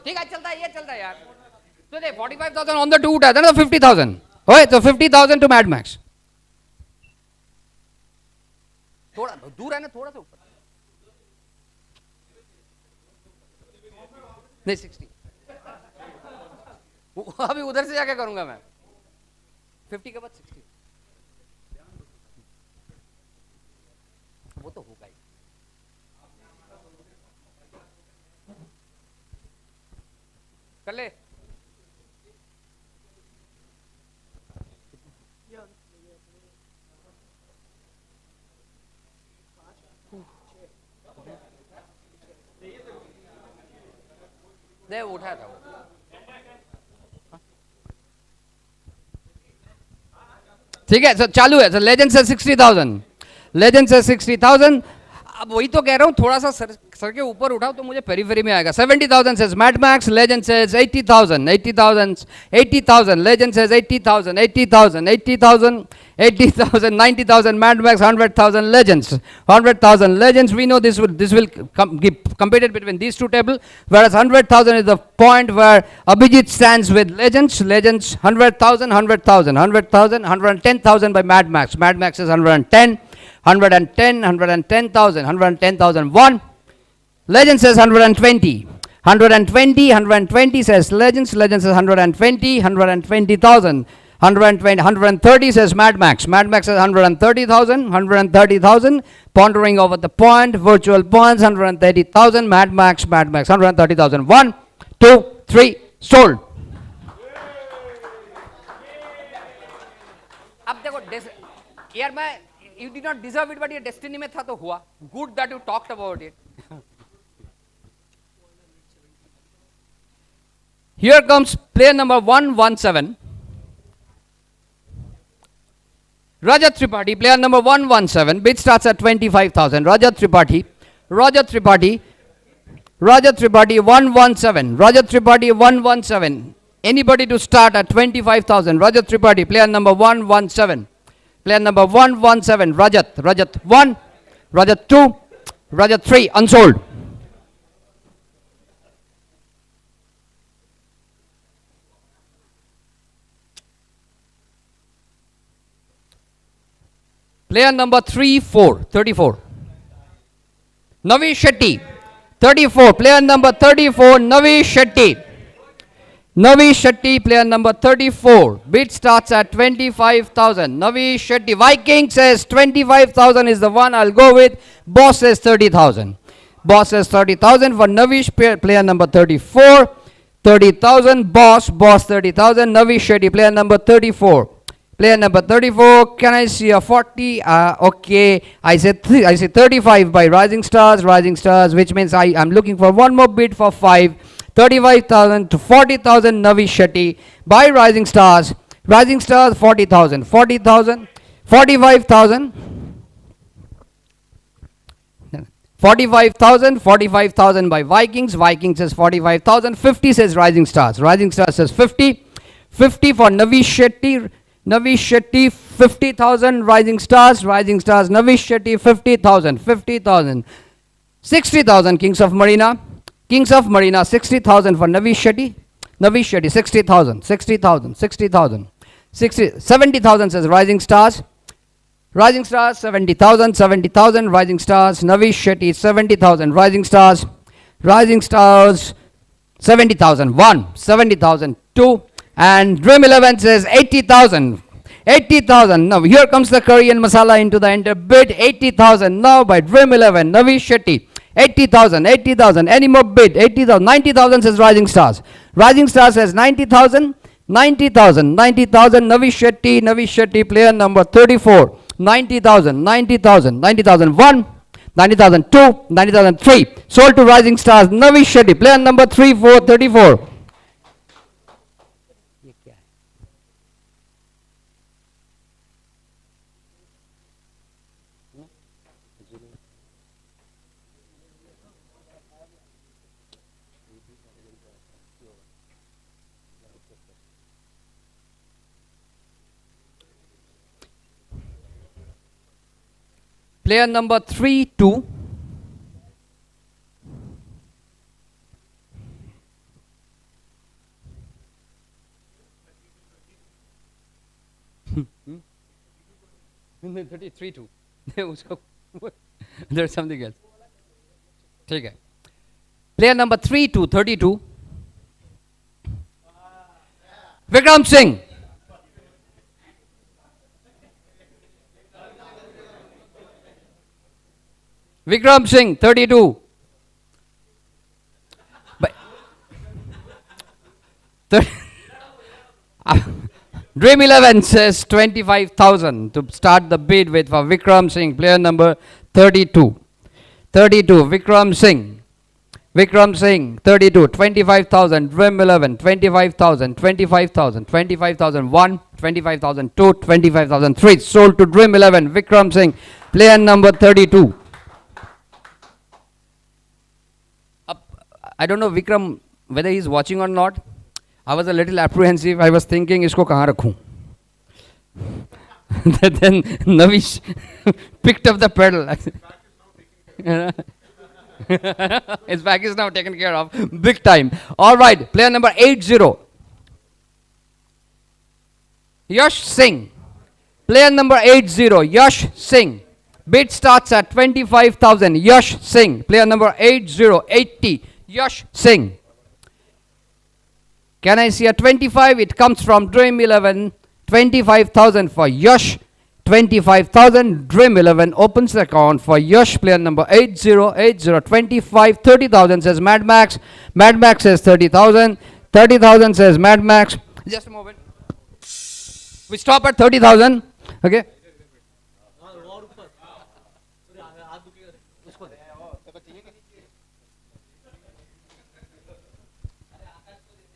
ठीक है, चलता है, ये चलता है यार. तो दे 45,000 on the 2 उठाया था ना, 50,000. ओए, तो 50,000 to Mad Max. थोड़ा दूर है ना, थोड़ा सा ऊपर. नहीं 60. अभी उधर से जाके करूंगा मैं. 50 के बाद 60. वो तो होगा ही. कर ले. दे उठाया था वो. ठीक है, सर चालू है. सर लेजेंड से 60,000. लेजेंड से 60,000. अब वही तो कह रहा हूँ, थोड़ा सा सर के ऊपर उठाओ तो मुझे पेरीफेरी में आएगा. 70,000 says Mad Max. Legend says 80,000. 80,000. 80,000. Legend says 80,000. 80,000. 80,000. 80,000. 90,000. Mad Max. 100,000 Legends. 100,000 Legends. We know this will competed between these two tables. Whereas 100,000 is the point where Abhijit stands with Legends. Legends 100,000. 100,000. 100,000. 110,000 by Mad Max. Mad Max is 110. 110, 110,000, 110,001. Legend says 120. 120, 120 says Legends. Legends says 120, 120,000. 120, 130 says Mad Max. Mad Max says 130,000, 130,000. Pondering over the point, virtual points, 130,000. Mad Max, 130,000. 1, 2, 3, sold. अब देखो यार मैं you did not deserve it but ये destiny में था तो हुआ. Good that you talked about it. Here comes player number 117. Rajat Tripathi, player number 117. Bid starts at 25,000. Rajat Tripathi, 117. Rajat Tripathi, 117. Anybody to start at 25,000. Rajat Tripathi, player number 117. Player number 117. Rajat 1, Rajat 2, Rajat 3, unsold. Player number 34. Navi Shetty, 34. Player number 34, Navi Shetty. Navi Shetty, player number 34. Bid starts at 25,000. Navi Shetty. Viking says 25,000 is the one I'll go with. Boss says 30,000. Boss says 30,000 for Navi, player number 34. 30,000. Boss 30,000. Navi Shetty, player number 34. Player number 34, can I see a 40? Okay, I say 35 by Rising Stars, which means I'm looking for one more bid for 5. 35,000 to 40,000, Navi Shetty by Rising Stars. 40,000, 45,000. 45,000 by Vikings. Vikings says 45,000. 50 says Rising Stars. Rising Stars says 50. 50 for Navi Shetty. 50,000. Rising Stars, Navi Shetty, 50,000. 60,000, Kings of Marina, 60,000 for Navi Shetty, 60,000. 70,000 says Rising Stars, 70,000, Rising Stars, Navi Shetty, 70,000, Rising Stars, 70,000, 1, 70,000, 2, and Dream 11 says 80,000. 80,000. Now here comes the curry and masala into the enter bid. 80,000 now by Dream 11. Navi Shetty. 80,000. Any more bid? 80,000. 90,000 says Rising Stars. Rising Stars says 90,000. 90,000. Navi Shetty. Player number 34. 90,000. 90,000. 1. 90,000 2. 90,000 3. Sold to Rising Stars. Navi Shetty. Player number 34. Player number 32. There's something else. Okay. Player number 32. Vikram Singh. Vikram Singh, 32. But Dream 11 says 25,000 to start the bid with for Vikram Singh, player number 32. Vikram Singh, 32. 25,000. Dream 11, 25,000. 25,000, 1, 25,000 2, 25,000 3. Sold to Dream 11, Vikram Singh, player number 32. I don't know Vikram whether he's watching or not. I was a little apprehensive. I was thinking, isko kahan rakhu? Then Navish picked up the pedal. His back is now taken care of. Big time. All right. Player number 80. Yash Singh. Player number 80. Yash Singh. Bid starts at 25,000. Yash Singh. Player number 80. Yash Singh. Can I see a 25? It comes from Dream 11. 25,000 for Yash. 25,000. Dream 11 opens the account for Yash, player number 8080. 25, 30,000 says Mad Max. Mad Max says 30,000. 30,000 says Mad Max. Just a moment. We stop at 30,000. Okay.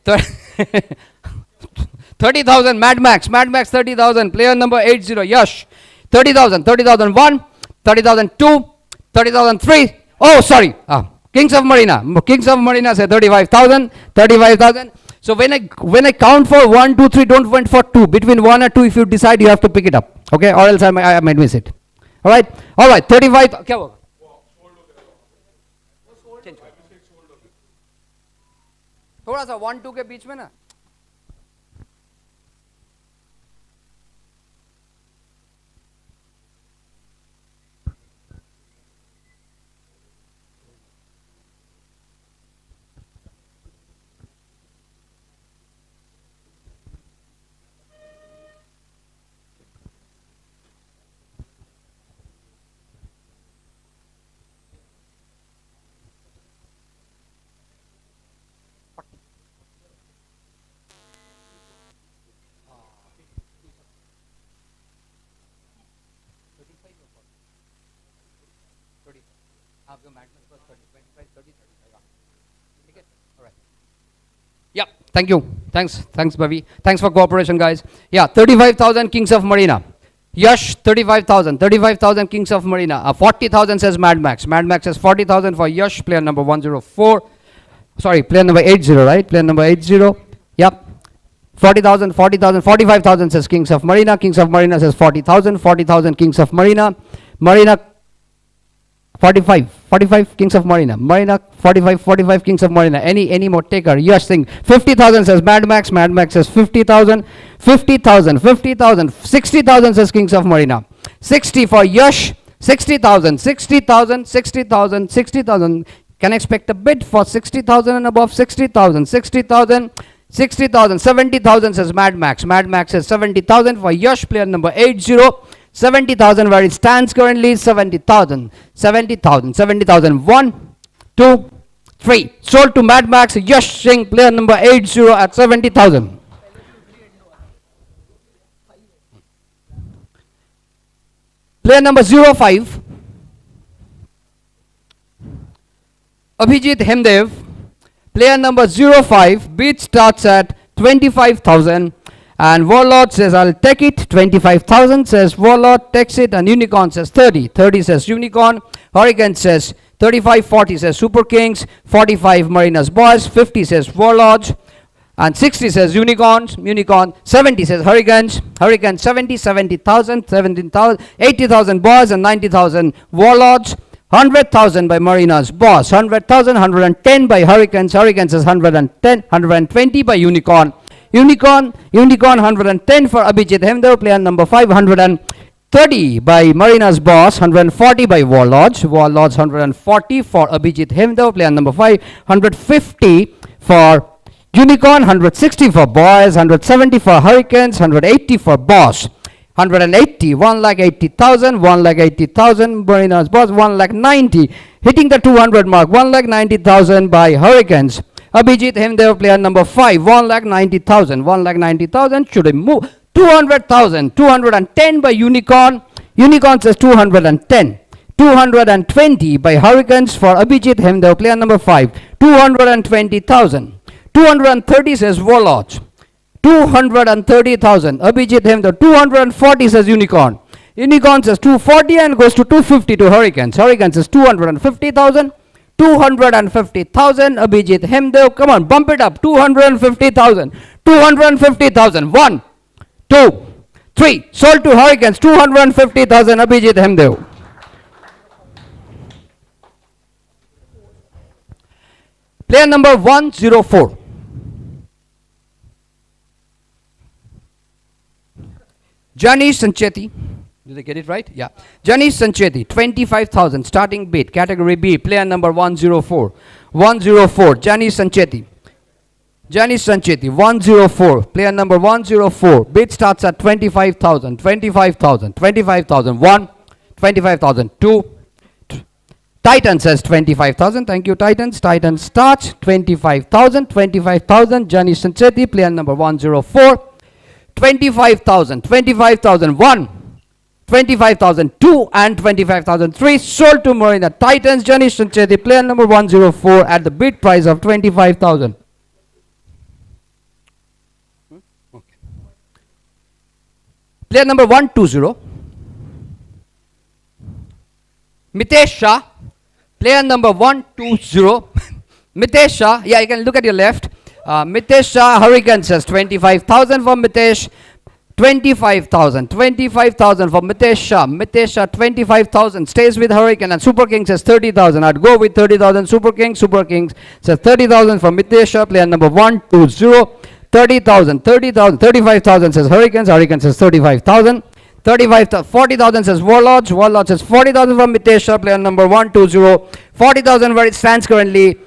Thir- 30,000 Mad Max. Mad Max 30,000. Player number 80 Yash. 30,000. 30,001. 30,002. 30,003. Oh, sorry. Kings of Marina. Kings of Marina say 35,000. 35,000. So when I count for 1, 2, 3, don't wait for 2. Between 1 and 2, if you decide, you have to pick it up. Okay, or else I might miss it. All right. 35. क्या होगा? थोड़ा सा 1, 2 के बीच में ना. Yeah, thank you. Thanks, Bhavi. Thanks for cooperation, guys. Yeah, 35,000 Kings of Marina. Yash, 35,000. 35,000 Kings of Marina. 40,000 says Mad Max. Mad Max says 40,000 for Yash, player number 104. Sorry, player number 80, right? Player number 80. Yep. 40,000, 40,000, 45,000 says Kings of Marina. Kings of Marina says 40,000. 40,000 Kings of Marina. Marina 45 Kings of Marina. Marina 45 Kings of Marina. Any more taker? Yash Singh. 50,000 says Mad Max. Mad Max says 50,000. 50,000. 60,000 says Kings of Marina. 60 for Yash. 60,000. 60,000. 60,000. 60,000. Can I expect a bid for 60,000 and above? 60,000. 60,000. 60,000. 70,000 says Mad Max. Mad Max says 70,000 for Yash, player number 80. 70,000 where it stands currently. 70,000. 70,000. 70,000. 1, 2, 3. Sold to Mad Max. Yash Singh, player number 80 at 70,000. Player number 05. Abhijit Hemdev. Player number 05. Bid starts at 25,000. And Warlord says, I'll take it. 25,000 says Warlord, takes it. And Unicorn says 30. 30 says Unicorn. Hurricane says 35. 40 says Super Kings. 45 Marina's Boys. 50 says Warlords. And 60 says Unicorns. Unicorn. 70 says Hurricanes. Hurricane 70. 70,000. 17,000. 80,000 Boys. And 90,000 Warlords. 100,000 by Marina's Boss. 100,000. 110 by Hurricanes. Hurricanes says 110. 120 by Unicorn. Unicorn 110 for Abhijit Hemdev, player number 530 by Marina's Boss, 140 by Warlords. Warlords 140 for Abhijit Hemdev, player number 5, 150 for Unicorn, 160 for Boys, 170 for Hurricanes, 180 for Boss. 180, 1,80,000, 1,80,000 Marina's Boss, 1,90, hitting the 200 mark, 1,90,000 by Hurricanes. Abhijit Hemdev, player number 5, 1,90,000. 1,90,000 should move. 200,000. 210 by Unicorn. Unicorn says 210. 220 by Hurricanes for Abhijit Hemdev, player number 5. 220,000. 230 says Warlords. 230,000. Abhijit Hemdev. 240 says Unicorn. Unicorn says 240 and goes to 250 to Hurricanes. Hurricanes says 250,000. 250,000. Abhijit Hemdev. Come on, bump it up. 250,000. 250,000. 1, 2, 3. Sold to Hurricanes. 250,000. Abhijit Hemdev. Player number 104. Janish Sancheti. Did I get it right? Yeah. Janish Sancheti, 25,000, starting bid, category B, player number 104. 104, Janish Sancheti. Janice Sancheti, 104. Player number 104. Bid starts at 25,000. 25,000. 25,000. 1. 25,000. 2. Titan says 25,000. Thank you, Titans. Titan starts 25,000. 25,000. Janice Sancheti, player number 104. 25,000. 25,000. 1. 25,002 and 25,003 sold to Marina. Titans, Janice Sancheti, player number 104 at the bid price of 25,000. Player number 120, Mitesh Shah. Player number 120, Mitesh Shah. Yeah, you can look at your left. Mitesh Shah, Hurricane says 25,000 for Mitesh. 25,000. 25,000 for Mitesh Shah. Mitesh Shah, 25,000. Stays with Hurricane. And Super King says 30,000. I'd go with 30,000. Super King. Super King says 30,000 for Mitesh Shah. Player number 120. 30,000, 30,000, 35,000 says Hurricanes. Hurricane says 35,000. 40,000 says Warlords. Warlords says 40,000 from Mitesh Shah, player number 120. 40,000 where it stands currently.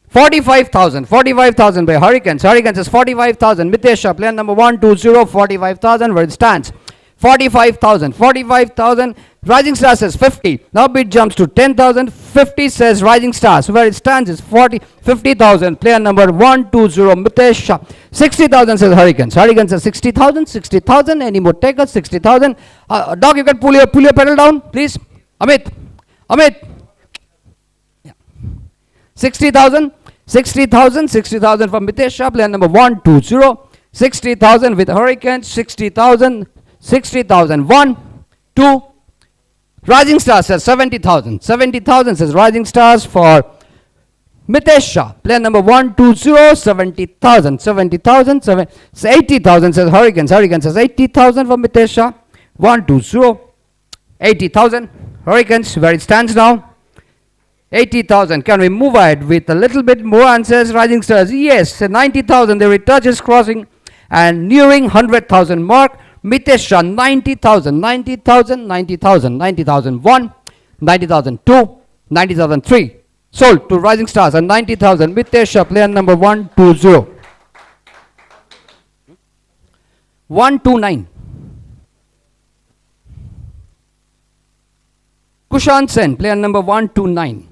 45,000. 45,000 by Hurricanes. Hurricane says 45,000. Mitesh Shah, player number 120. 45,000 where it stands. 45,000. 45,000. Rising Star says 50. Now bid jumps to 10,000. 50 says Rising Stars. Where it stands is 50,000. Player number 120. Mitesh Shah. 60,000 says Hurricanes. Hurricanes says 60,000. 60,000. Any more takers? 60,000. Doc, you can pull your pedal down, please. Amit. Yeah. 60,000. 60,000. 60,000 from Mitesh Shah. Player number 120. 60,000 with Hurricanes. 60,000. 60,000. 1, 2. Rising Stars says 70,000. 70,000 says Rising Stars for Mitesh Shah. Player number 120. 70,000. 70,000. 80,000 says Hurricanes. Hurricanes says 80,000 for Mitesh Shah. 120. 80,000. Hurricanes, where it stands now. 80,000. Can we move ahead with a little bit more answers? Rising Stars, yes. 90,000. The retouch is crossing and nearing 100,000 mark. Mitesh Shah, 90,000, 90,000, 90,000, 90,001, 90,002, 90,003. Sold to Rising Stars and 90,000. Mitesh Shah, player number 120. 129. Kushan Sen, player number 129.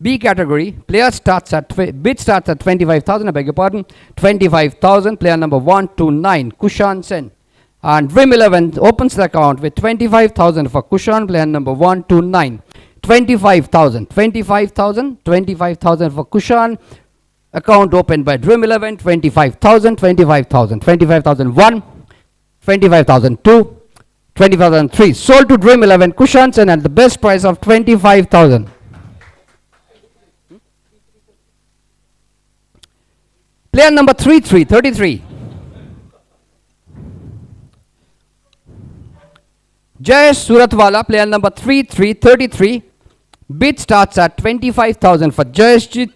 B category, bid starts at 25,000, I beg your pardon. 25,000, player number 129, Kushan Sen. And Dream 11 opens the account with 25,000 for Kushan, player number 129. 25,000, 25,000, 25,000 for Kushan. Account opened by Dream 11, 25,000, 25,000, 25,001, 25,002, 20,003. Sold to Dream 11 Kushan and at the best price of 25,000. Player number 33. Jayesh Suratwala, player number 33. Bid starts at 25,000 for Jayesh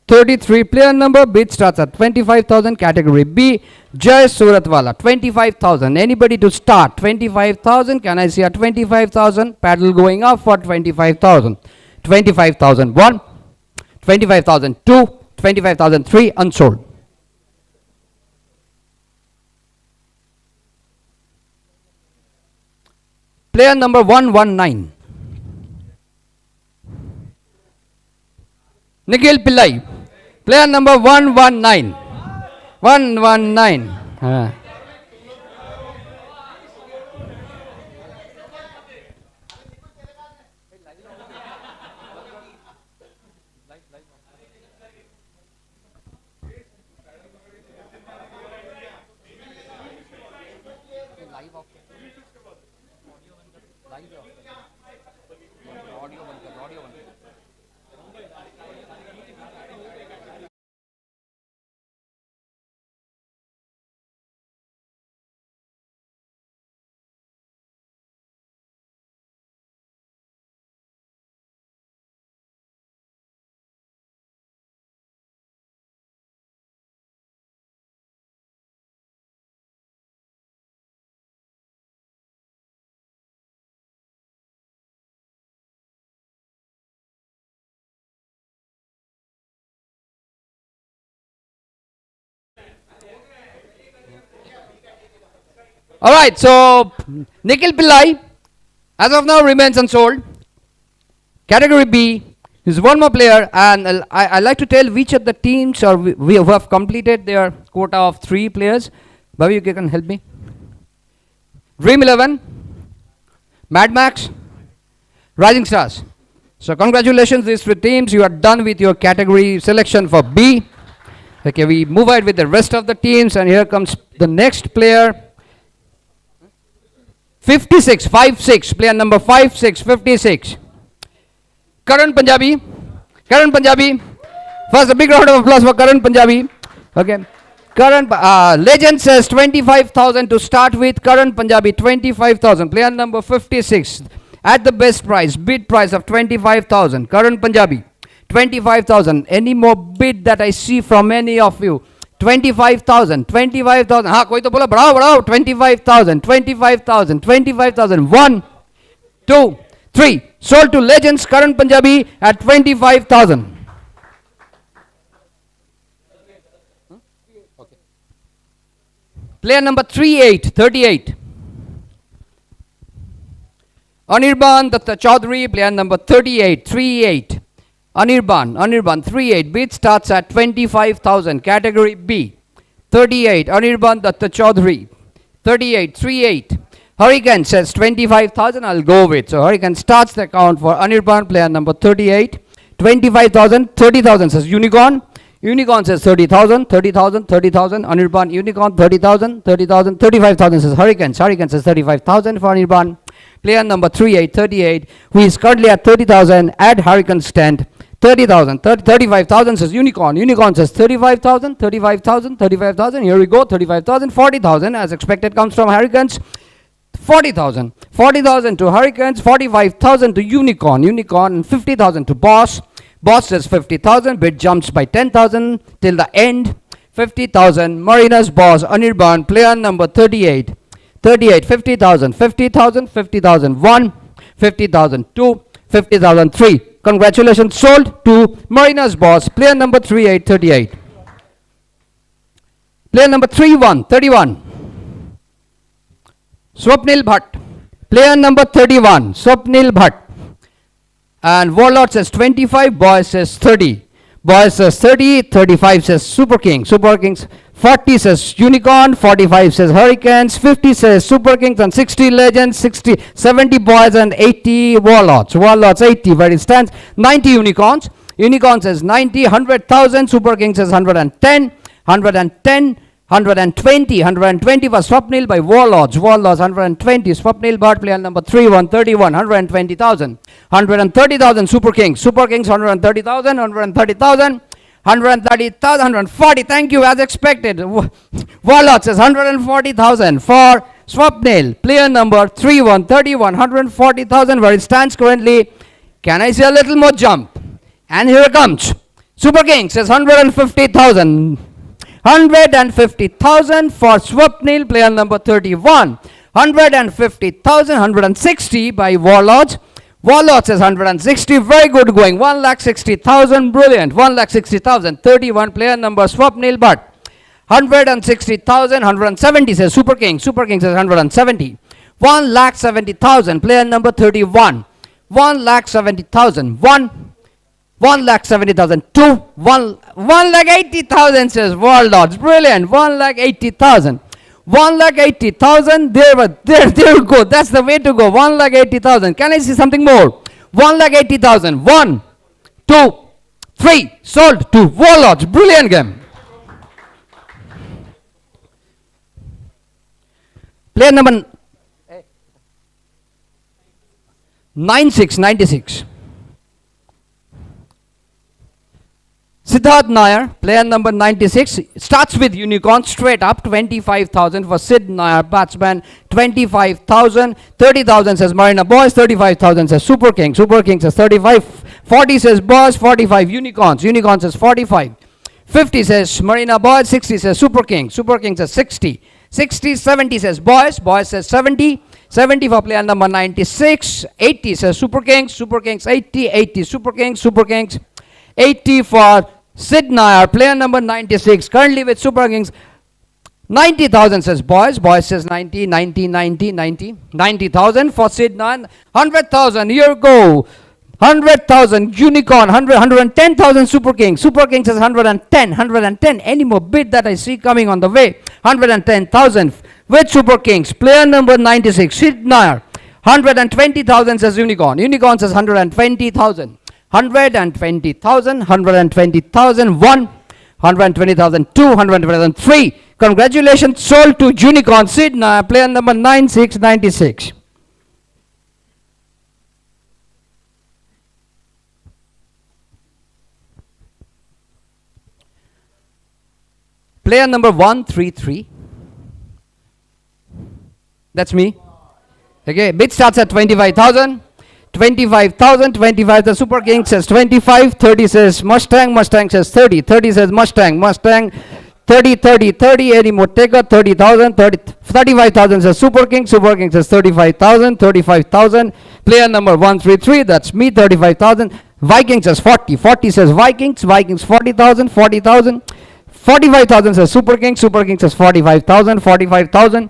33. Player number, bid starts at 25,000. Category B, Jayesh Suratwala, 25,000. Anybody to start? 25,000. Can I see a 25,000? Paddle going up for 25,000. 25,001, 25,002, 25,003. Unsold. Player number 119. Nikhil Pillai. Player number 119. 119. All right, so Nikhil Pillai, as of now, remains unsold. Category B is one more player, and I like to tell which of the teams or we have completed their quota of 3 players. Bhavi, you can help me. Dream 11, Mad Max, Rising Stars. So congratulations, these 3 teams. You are done with your category selection for B. Okay, we move ahead with the rest of the teams, and here comes the next player. 56, 56, player number 56, 56. Karan Punjabi. Karan Punjabi. First, a big round of applause for Karan Punjabi. Okay. Karan, legend says 25,000 to start with. Karan Punjabi, 25,000. Player number 56. At the best price, bid price of 25,000. Karan Punjabi, 25,000. Any more bid that I see from any of you? 25,000. 25,000. हाँ कोई तो बोला बढ़ाओ बढ़ाओ. 25,000. 25,000. 25,000. 1, 2, 3. Sold to legends Karan Punjabi at 25,000. Player number 38, 38. Anirban Datta Chaudhary, player number 38, 38. Anirban, 38. Bid starts at 25,000. Category B. 38. Anirban Datta Chaudhary. 38, 38. Hurricane says 25,000. I'll go with. So Hurricane starts the count for Anirban, player number 38. 25,000. 30,000 says Unicorn. Unicorn says 30,000, 30,000, 30,000. Anirban, Unicorn, 30,000, 30,000. 35,000 says Hurricane. Hurricane says 35,000 for Anirban. Player number 38, 38, who is currently at 30,000 at Hurricane stand. 30,000, 35,000 says Unicorn. Unicorn says 35,000, 35,000, 35,000. Here we go, 35,000, 40,000 as expected comes from Hurricanes. 40,000, 40,000 to Hurricanes, 45,000 to Unicorn. Unicorn, and 50,000 to Boss. Boss says 50,000. Bid jumps by 10,000 till the end. 50,000. Marina's Boss, Anirban, player number 38. 38, 50,000, 50,000, 50,000, 1, 50,000, 2, 50,000, 3. Congratulations, sold to Marina's Boss, player number 38, 38. Player number 31, 31. Swapnil Bhatt, player number 31, Swapnil Bhatt. And Warlord says 25, Boy says 30. Boy says 30, 35 says Super King. Super Kings, 40 says Unicorn, 45 says Hurricanes, 50 says Super Kings, and 60 Legends, 60, 70 Boys, and 80 Warlords. Warlords 80, where it stands. 90 Unicorns. Unicorn says 90, 100,000. Super King says 110, 110, 120, 120 for Swapnil by Warlords. Warlords 120. Swapnil Bhatt, player number 3, 131, 120,000. 130,000 Super Kings. Super Kings 130,000, 130,000. 130,000, 140. Thank you, as expected. Warlord says 140,000 for Swapnil. Player number 3, 131, 140,000, where it stands currently. Can I see a little more jump? And here it comes. Super King says 150,000. 150,000 for Swapnil, player number 31. 150,000, 160 by Warlords. Warlord says 160, very good going. 1,60,000, brilliant. 1,60,000, 31, player number Swapnil Bhatt. 160,000, 170 says Super King. Super King says 170. 1,70,000, player number 31. 1,70,000, 1,70,000, 2, 1,80,000 says Warlords. Brilliant. 1,80,000. 1,80,000. There we go. That's the way to go. 1,80,000. Can I see something more? 1,80,000. 1, 2, 3. Sold to Warlords. Brilliant game. Player number 96, 96. Siddharth Nair, player number 96, starts with Unicorn straight up. 25,000 for Sid Nair, batsman. 25,000. 30,000 says Marina Boys. 35,000 says Super King. Super King says 35. 40 says Boys. 45 Unicorns. Unicorn says 45. 50 says Marina Boys. 60 says Super King. Super King says 60. 60, 70 says Boys. Boys says 70. 70 for player number 96. 80 says Super Kings. Super Kings 80. 80 Super Kings. Super Kings 80 for Sid Nair, player number 96, currently with Super Kings. 90,000 says boys. Boys says 90, 90, 90, 90. 90,000 for Sid. 100,000. Here go. 100,000 unicorn. 110,000 super king. Super king says 110. 110. Any more bid that I see coming on the way? 110,000 with super kings. Player number 96. Sid Nair. 120,000 says unicorn. Unicorn says 120,000. 120,000. 120,000. 1. 120,000. 2. 120,000. 3. Congratulations, sold to Unicorn. Sid Nair, player number 9696. Player number 133. That's me. Okay, bid starts at 25,000. 25,000, 25, the Super King says 25, 30 says Mustang, Mustang says 30, 30 says Mustang, Mustang, 30, 30, 30, any more taker, 30,000, 35,000 says Super King, Super King says 35,000, 35,000, player number 133, that's me, 35,000, Viking says 40, 40 says Vikings, Vikings 40,000, 40,000, 45,000 says Super King, Super King says 45,000, 45,000,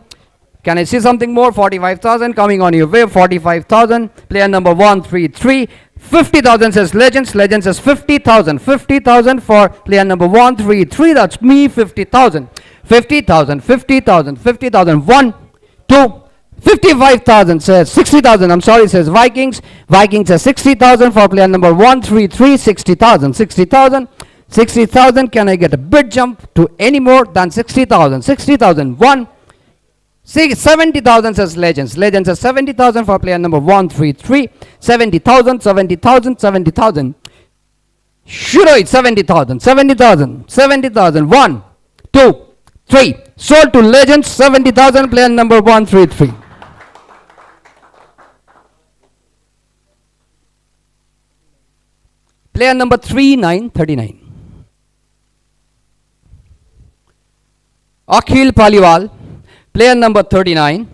can I see something more? 45,000 coming on your way, 45,000, player number 133, 50,000 says Legends, Legends says 50,000, 50,000 for player number 133, that's me, 50,000, 50,000, 50,000, 50,000, 1, 2, 55,000 says 60,000, I'm sorry, says Vikings, Vikings says 60,000 for player number 133, 60,000, 60,000, 60,000, can I get a bid jump to any more than 60,000, 60,000, 1, 70,000 says Legends. Legends says 70,000 for player number 133. 70,000, 70,000, 70,000. Shuroid 70,000, 70,000, 70,000. 1, 2, 3. Sold to Legends 70,000, player number 133. Player number 3939. Akhil Paliwal. Player number 39.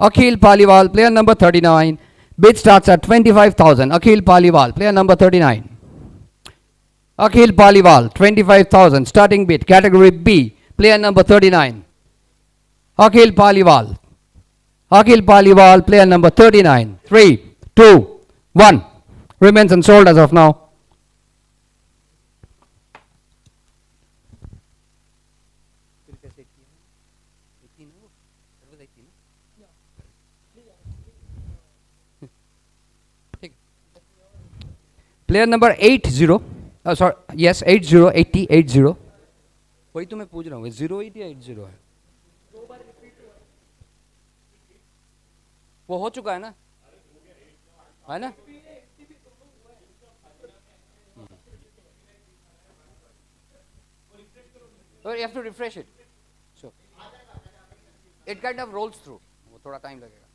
Akhil Paliwal, player number 39. Bid starts at 25,000. Akhil Paliwal, player number 39. Akhil Paliwal, 25,000. Starting bid, category B. Player number 39. Akhil Paliwal. Akhil Paliwal, player number 39. 3, 2, 1. Remains unsold as of now. Player number 80. Sorry, yes, 80, 80, 80. वही तो मैं पूछ रहा हूँ 08 या 80 है वो हो चुका है ना or you have to refresh it so it kind of rolls through वो थोड़ा टाइम लगेगा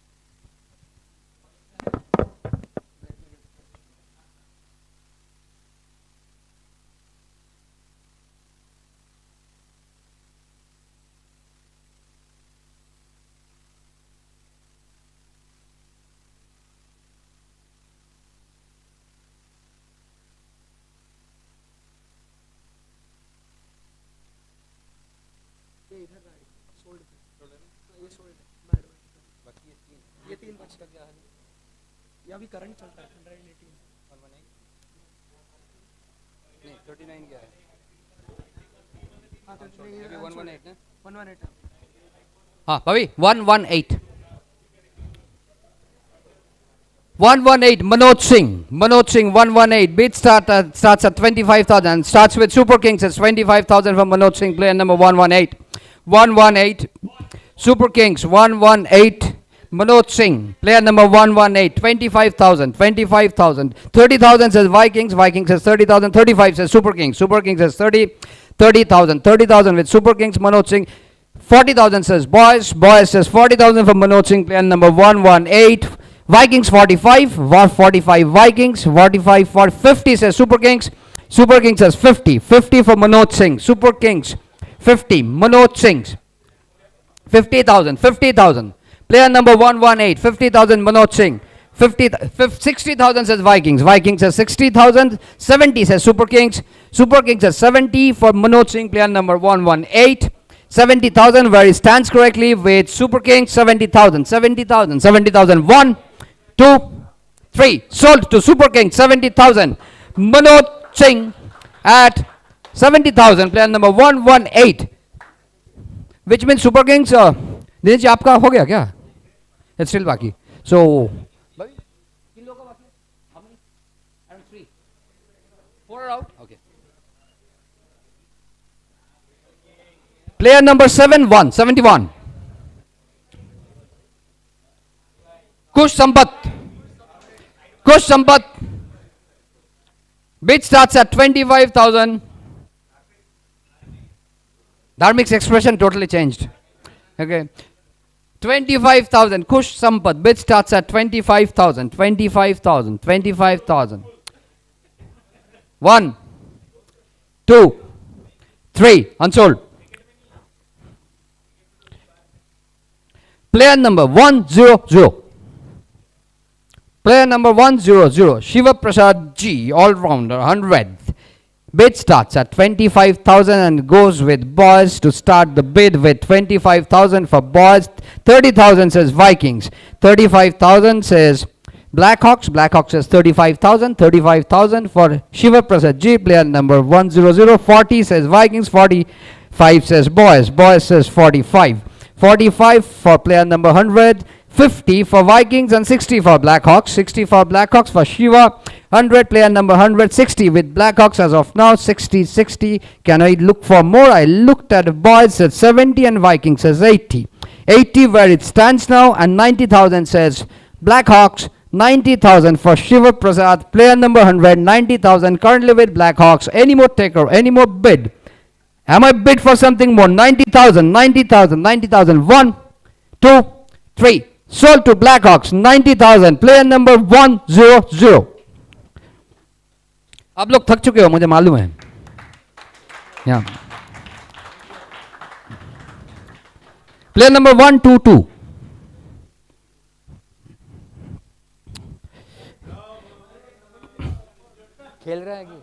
ये 3 बच का क्या है ये अभी करंट चलता है 118 नहीं 39 क्या है हां 39 ये 118 ना 118 हाँ भाभी 118 118 Manoj Singh 118 bid starts at 25,000 starts with Super Kings it's 25,000 from Manoj Singh player number 118 Super Kings 118 Manoj Singh player number 118 25,000 30,000 says Vikings says 30,000 35 says Super Kings says 30,000 with Super Kings Manoj Singh 40,000 says Boys says 40,000 from Manoj Singh player number 118 Vikings 45 Vikings 45 for 50 says Super Kings says 50 for Manoj Singh Super Kings 50 Manoj Singh 50,000 player number 118 50,000 Manoj Singh 60,000 says Vikings says 60,000 70 says Super Kings says 70 for Manoj Singh player number 118 70,000, where he stands correctly with Super King. 70,000, 70,000, 70,000. 1, 2, 3. Sold to Super King. 70,000. Manoj Singh at 70,000. Player number 118. Which means Super Kings. Dinesh ji आपका हो गया क्या? It's still बाकी. So. How many? Around 3. 4 are out. Okay. Player number 71. Kush Sampat. Bid starts at 25,000. Dharmik's expression totally changed. Okay. 25,000. Kush Sampat. Bid starts at 25,000. 25,000. 25,000. 1, 2, 3. Unsold. Player number 100. Player number 100. Shiva Prasad G. All-rounder. 100. Bid starts at 25,000 and goes with boys to start the bid with 25,000 for boys. 30,000 says Vikings. 35,000 says Blackhawks. Blackhawks says 35,000. 35,000 for Shiva Prasad G. Player number 100. 40 says Vikings. 45 says boys. Boys says 45. 45 for player number 100. 50 for Vikings and 60 for Blackhawks. 60 for Blackhawks for Shiva. 100 player number 100. 60 with Blackhawks as of now. 60. Can I look for more? I looked at the boys says 70 and Vikings says 80. 80 where it stands now, and 90,000 says Blackhawks. 90,000 for Shiva Prasad. Player number 100. 90,000 currently with Blackhawks. Any more taker? Any more bid? Am I bid for something more? 90,000. 1, 2, 3. Sold to Blackhawks. 90,000. Player number 100. आप लोग थक चुके हो, मुझे मालूम है. Yeah. Player number 122. खेल रहा है कि?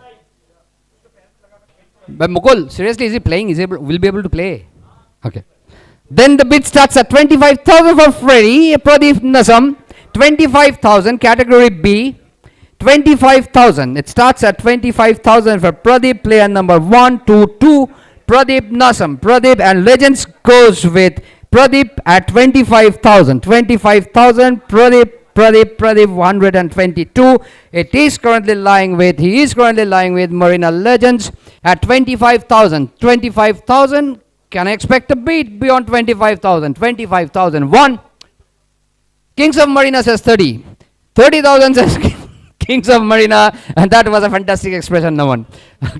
But Mukul, seriously, is he playing? Will be able to play? Okay. Then the bid starts at 25,000 for Freddy Pradeep Nasam. 25,000 category B. 25,000. It starts at 25,000 for Pradeep. Player number 122. Pradeep Nasam. Pradeep and Legends goes with Pradeep at 25,000. 25,000. Pradeep 122. He is currently lying with Marina Legends at 25,000. 25,000. Can I expect a bid beyond 25,000? 25,000. 1. Kings of Marina says 30. 30,000 says Kings of Marina, and that was a fantastic expression. No one.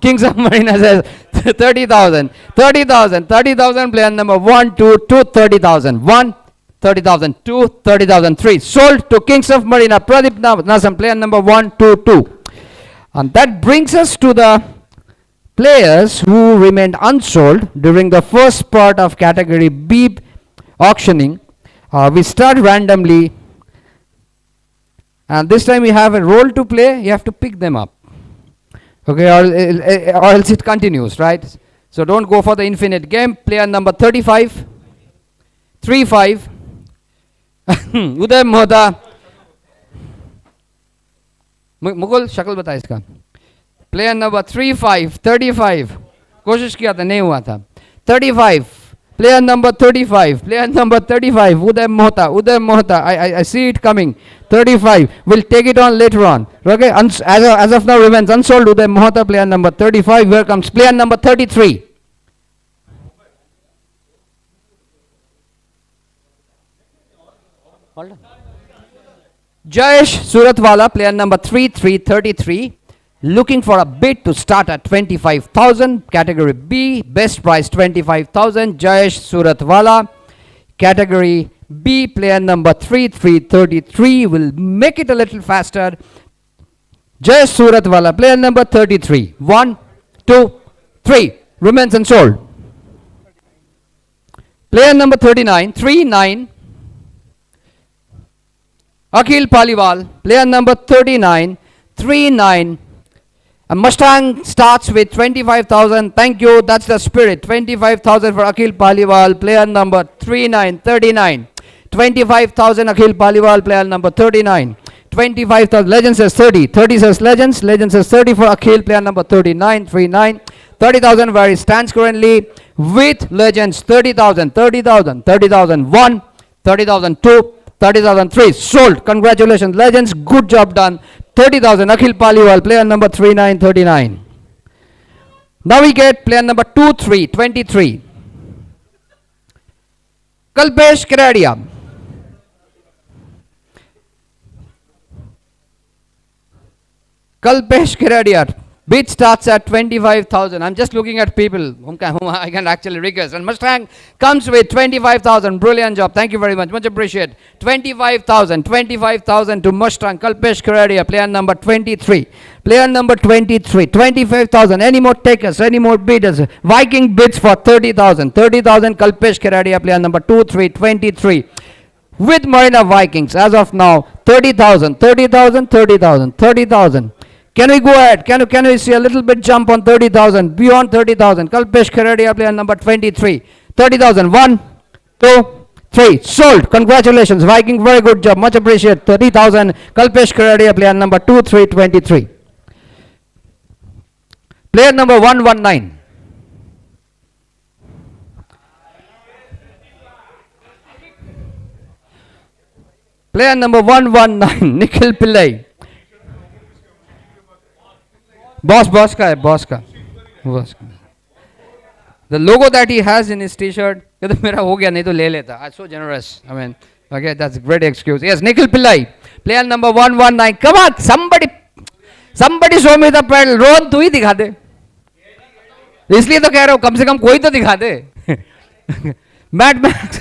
Kings of Marina says 30,000. 30,000. 30,000. Player number 1, 2, 2, 30,000. 1. 30,000. 2. 30,000. 3. Sold to Kings of Marina. Pradeep Nasam. Player number 1, 2, 2. And that brings us to the players who remained unsold during the first part of category B auctioning. We start randomly, and this time we have a role to play. You have to pick them up, okay, or else it continues, right? So don't go for the infinite game. Player number 35. 35. Uday Mohta. Mukul शक्ल बता इसका. Player number 35. कोशिश किया था, नहीं हुआ था. 35. Player number 35. Uday Mohta. I see it coming. 35. We'll take it on later on. Okay. As of now remains unsold. Uday Mohta. Player number 35. Here comes player number 33. Hold on. Jayesh Suratwala. Player number 33. Looking for a bid to start at 25,000. Category B, best price 25,000. Jayesh Suratwala. Category B, player number 33. Will make it a little faster. Jayesh Suratwala, player number 33. 1, 2, 3. Remains unsold. Player number 39. 39. Akhil Paliwal. Player number 39. 39. A Mustang starts with 25,000. Thank you. That's the spirit. 25,000 for Akhil Paliwal, player number 3939. 25,000 Akhil Paliwal, player number 39. 25,000. Legend says 30. 30 says Legends. Legend says 30 for Akhil, player number 3939. 30,000 where he stands currently with Legends. 30,000. 30,000. 30,001. 30,002. 30,003. Sold. Congratulations, Legends. Good job done. 30,000 Akhil Paliwal, player number 3939. Now we get player number 2323. Kalpesh Keradia. Kalpesh Keradia. Bid starts at 25,000. I'm just looking at people whom I can actually request. And Mustang comes with 25,000. Brilliant job. Thank you very much. Much appreciated. 25,000. 25,000 to Mustang. Kalpesh Keradia, player number 23. Player number 23. 25,000. Any more takers? Any more bidders? Viking bids for 30,000. 30,000 Kalpesh Keradia, player number 23. With Marina Vikings as of now 30,000. 30,000. 30,000. 30,000. Can we go ahead? Can we see a little bit jump on 30,000? Beyond 30,000. Kalpesh Keradia, player number 23. 30,000. 1, 2, 3. Sold. Congratulations. Viking, very good job. Much appreciated. 30,000. Kalpesh Keradia, player number 2323. Player number 119. Player number 119. Nikhil Pillai. Boss का है, boss का. The logo that he has in his t-shirt, कहते मेरा हो गया नहीं तो ले लेता. I'm so generous. I mean, okay, that's a great excuse. Yes, Nikhil Pillai, player number 119. Come on, somebody show me the pedal. Rohan तू ही दिखा दे. इसलिए तो कह रहा हूँ कम से कम कोई तो दिखा दे. Mad Max.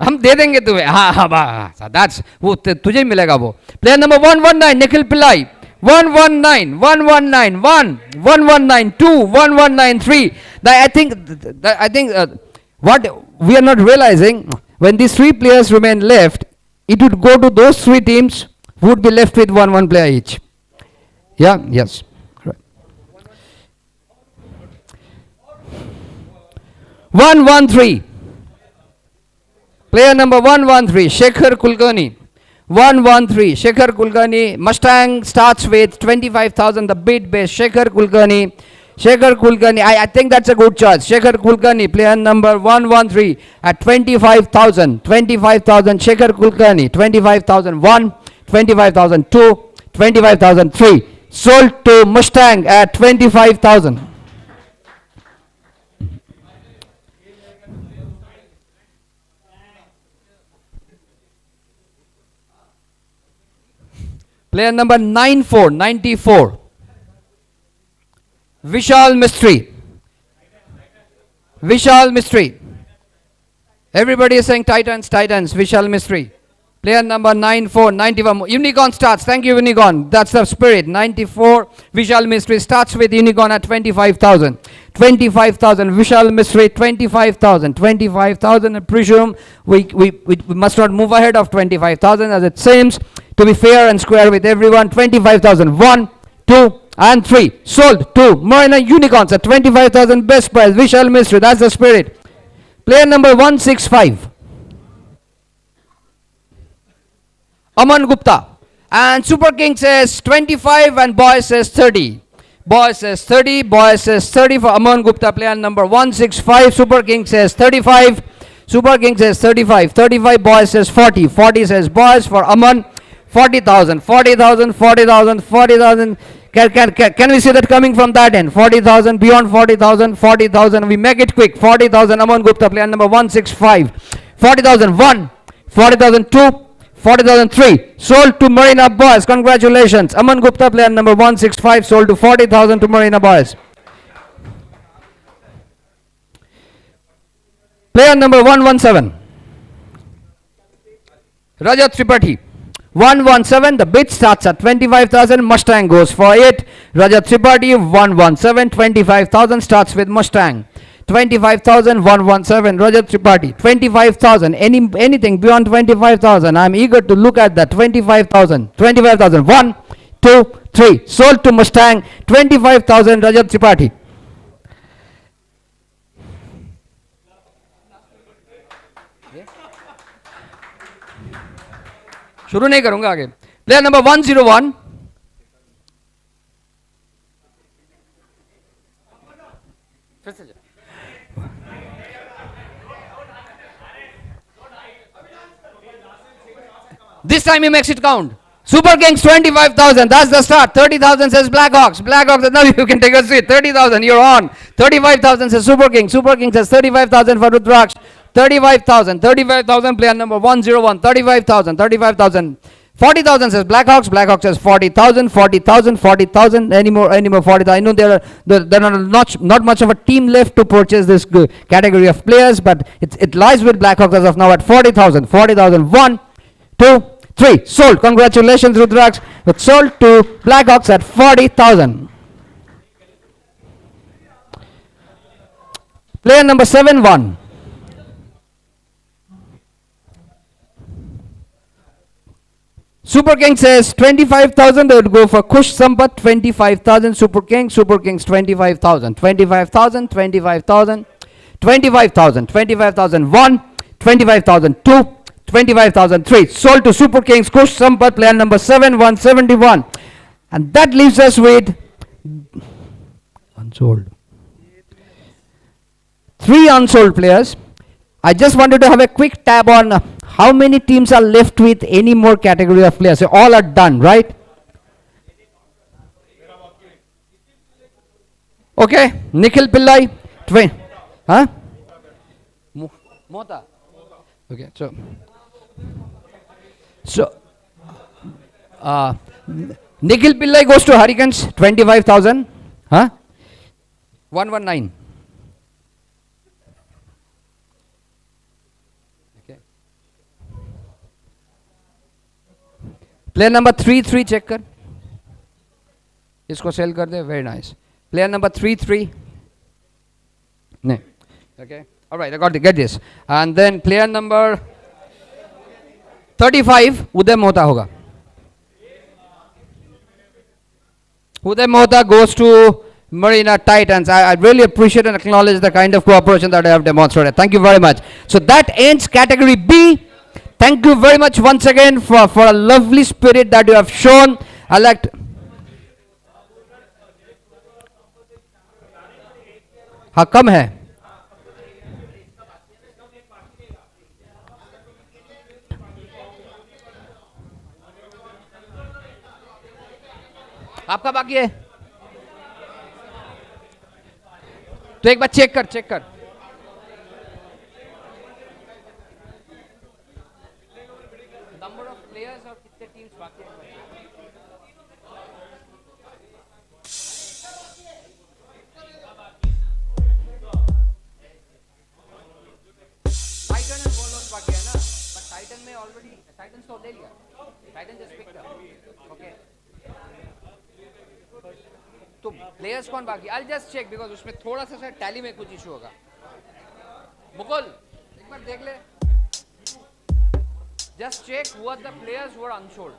हम दे देंगे तुम्हें. हाँ, that's वो तुझे ही मिलेगा वो. Player number 119, Nikhil Pillai. 119, 119, 1, 119, 2, 119, 3. I think what we are not realizing, when these three players remain left, it would go to those three teams who would be left with one player each. Yeah, yes. Right. 113. Player number 113, Shekhar Kulkarni. 113, Shekhar Kulkarni. Mustang starts with 25,000. The bid base, Shekhar Kulkarni. Shekhar Kulkarni, I think that's a good choice. Shekhar Kulkarni, player number 113 at 25,000. 25,000, Shekhar Kulkarni. 25,001, 25,002, 25,003. Sold to Mustang at 25,000. Player number 94. Vishal Mistry. Everybody is saying Titans. Vishal Mistry. Player number 91. Unicorn starts. Thank you, Unicorn. That's the spirit. 94. Vishal Mistry starts with Unicorn at 25,000. 25,000. Vishal Mistry, 25,000. 25,000. I presume we must not move ahead of 25,000 as it seems to be fair and square with everyone. 25,000. 1, 2, and 3. Sold to Marina Unicorns at 25,000. Best price. Vishal Mistry. That's the spirit. Player number 165. Aman Gupta. And Super King says 25 and Boy says 30. Boy says 30 for Aman Gupta, player number 165. Super King says 35. 35, Boy says 40. 40 says Boys for Aman. 40,000. Can we see that coming from that end? 40,000, beyond 40,000. We make it quick. 40,000, Aman Gupta, player number 165. 40,001, 40,002, 40,003. Sold to Marina Boys. Congratulations. Aman Gupta, player number 165, sold to 40,000 to Marina Boys. Player number 117. Rajat Tripathi. 117. The bid starts at 25,000. Mustang goes for it. Rajat Tripathi, 117. 25,000 starts with Mustang. 25,000, 117. Rajat Tripathi. 25,000. Anything beyond 25,000. I'm eager to look at that. 25,000. 25,000. 1, 2, 3. Sold to Mustang, 25,000, Rajat Tripathi. शुरू नहीं करूंगा आगे. Player number 101. This time he makes it count. Super Kings 25,000. That's the start. 30,000 says Blackhawks. Blackhawks. Now you can take a seat. 30,000. You're on. 35,000 says Super Kings. Super Kings says 35,000 for Rudraksh. 35,000. 35,000. Player number 101. 35,000. 35,000. 40,000 says Blackhawks. Blackhawks says 40,000. 40,000. 40,000. Any more? 40,000. I know there are not much of a team left to purchase this category of players, but it lies with Blackhawks as of now at 40,000. 40,000. 1, 2, 3. Sold. Congratulations, Rudraksh. It's sold to Blackhawks at 40,000. Player number 7-1. Super Kings says 25,000. They would go for Kush Sampat. 25,000. Super Kings. Super Kings 25,000. 25,000. 25,000. 25,000. 25,001. 25,002. 25,003. Sold to Super Kings. Kush Sampat. Player number 7-171. And that leaves us with unsold. 3 unsold players. I just wanted to have a quick tab on how many teams are left with any more category of players. So all are done, right? Okay. Nikhil Pillai. Huh? Mota. Okay. So Nikhil Pillai goes to Hurricanes. 25,000. Huh? 119. Player number 3-3 check कर, इसको sell कर दे. Very nice. Player number 3-3 नहीं. Okay, all right, I got to get this. And then player number 35 Uday Mohta होगा. Uday Mohta goes to Marina Titans. I really appreciate and acknowledge the kind of cooperation that I have demonstrated. Thank you very much. So that ends category B. Thank you very much once again for a lovely spirit that you have shown. I like to हाँ कम है. आपका बाकी है तो एक बार check कर. Number of players और कितने टीम्स बाकी हैं. टाइटन एंड वॉलवर्स बाकी है ना, बट टाइटन में ऑलरेडी टाइटन तो ले लिया. Titan just picked up. Okay, तो प्लेयर्स कौन बाकी? आई जस्ट चेक बिकॉज उसमें थोड़ा सा टैली में कुछ इशू होगा. मुकुल एक बार देख ले. Just check who are the players who are unsold.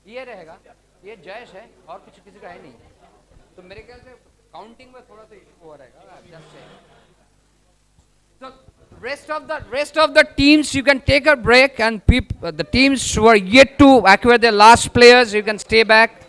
ये रहेगा, ये जयेश है और कुछ किसी का है नहीं. तो मेरे ख्याल से काउंटिंग में थोड़ा सा इशू हो रहेगा. Just check. So rest of the teams you can take a break, and the teams who are yet to acquire their last players, you can stay back.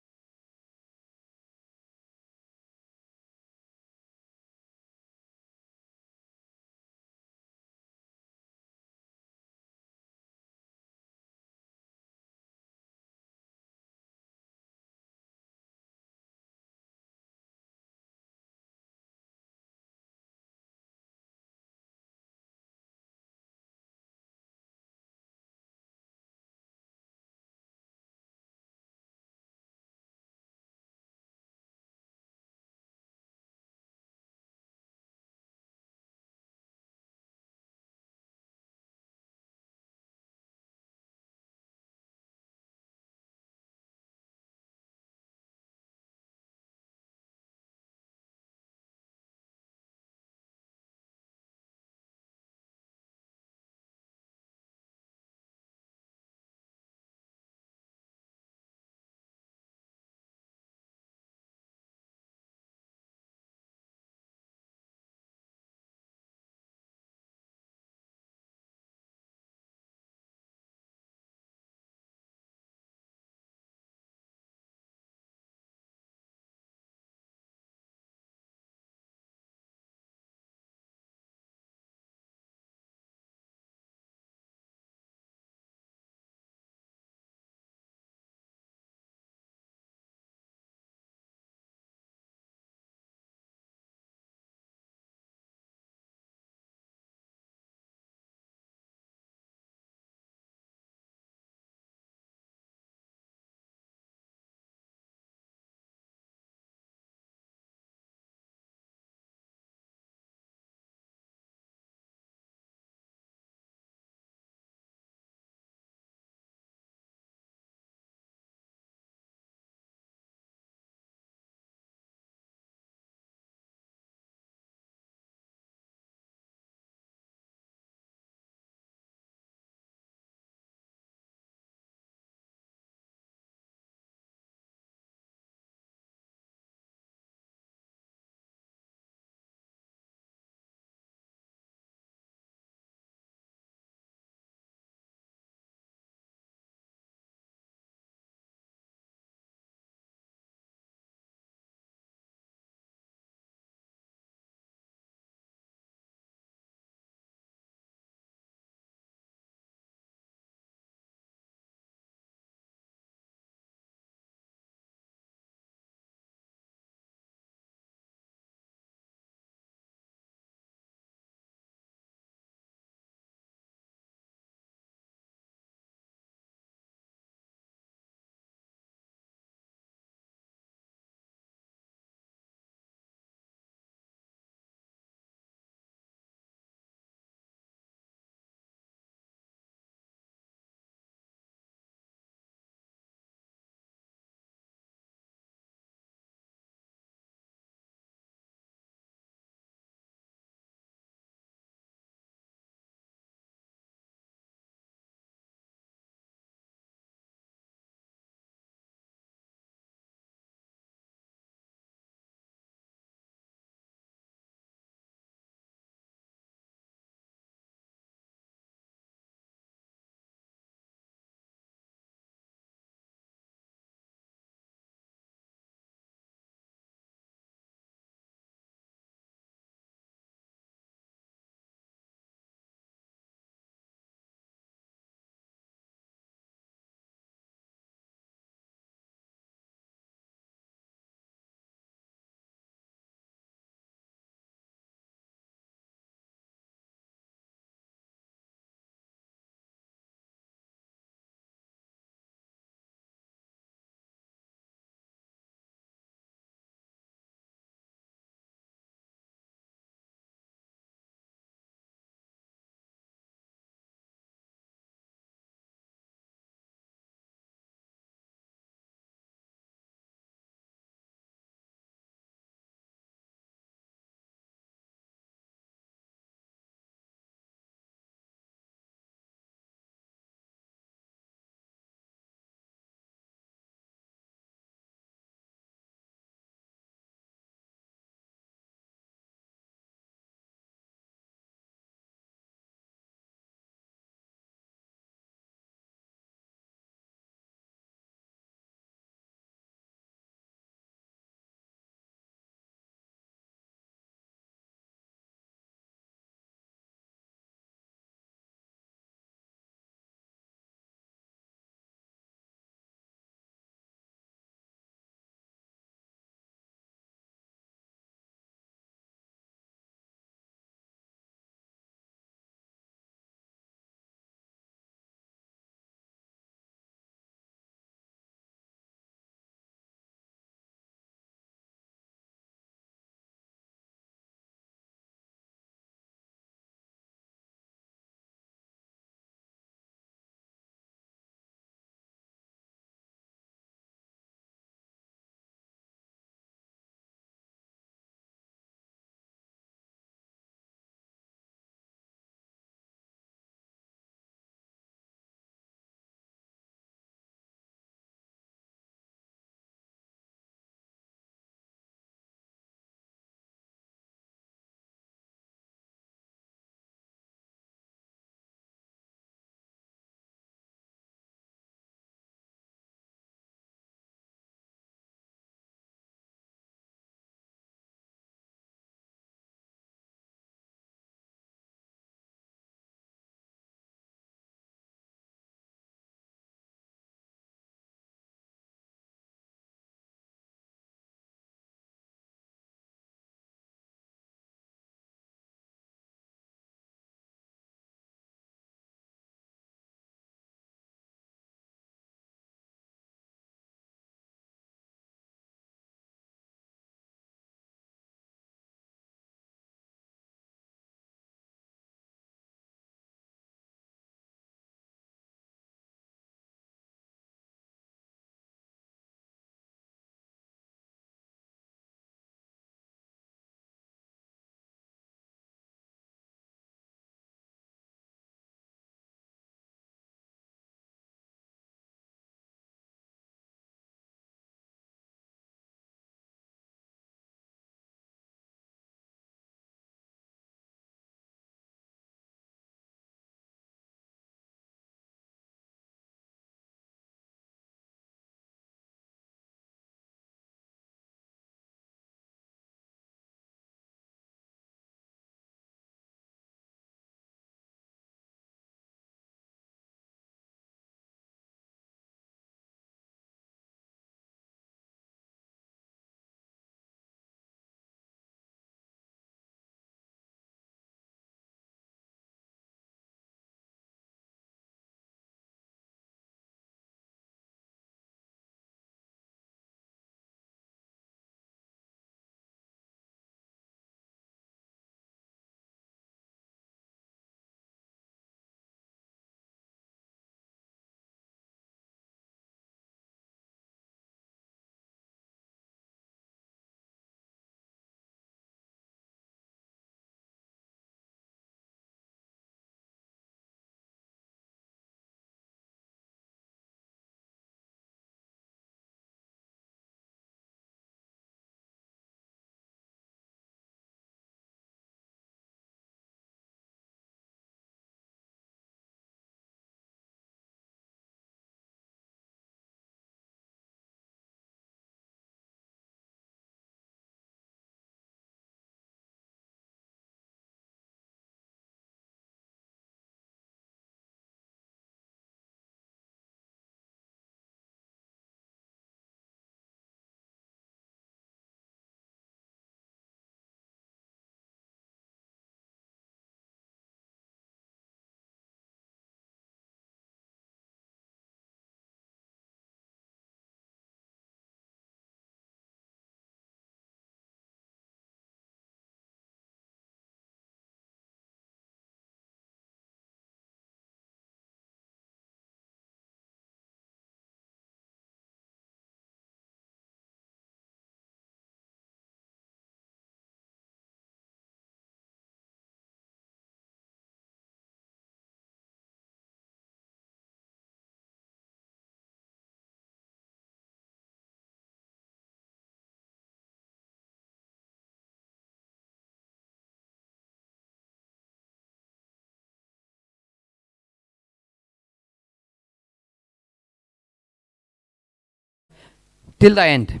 till the end.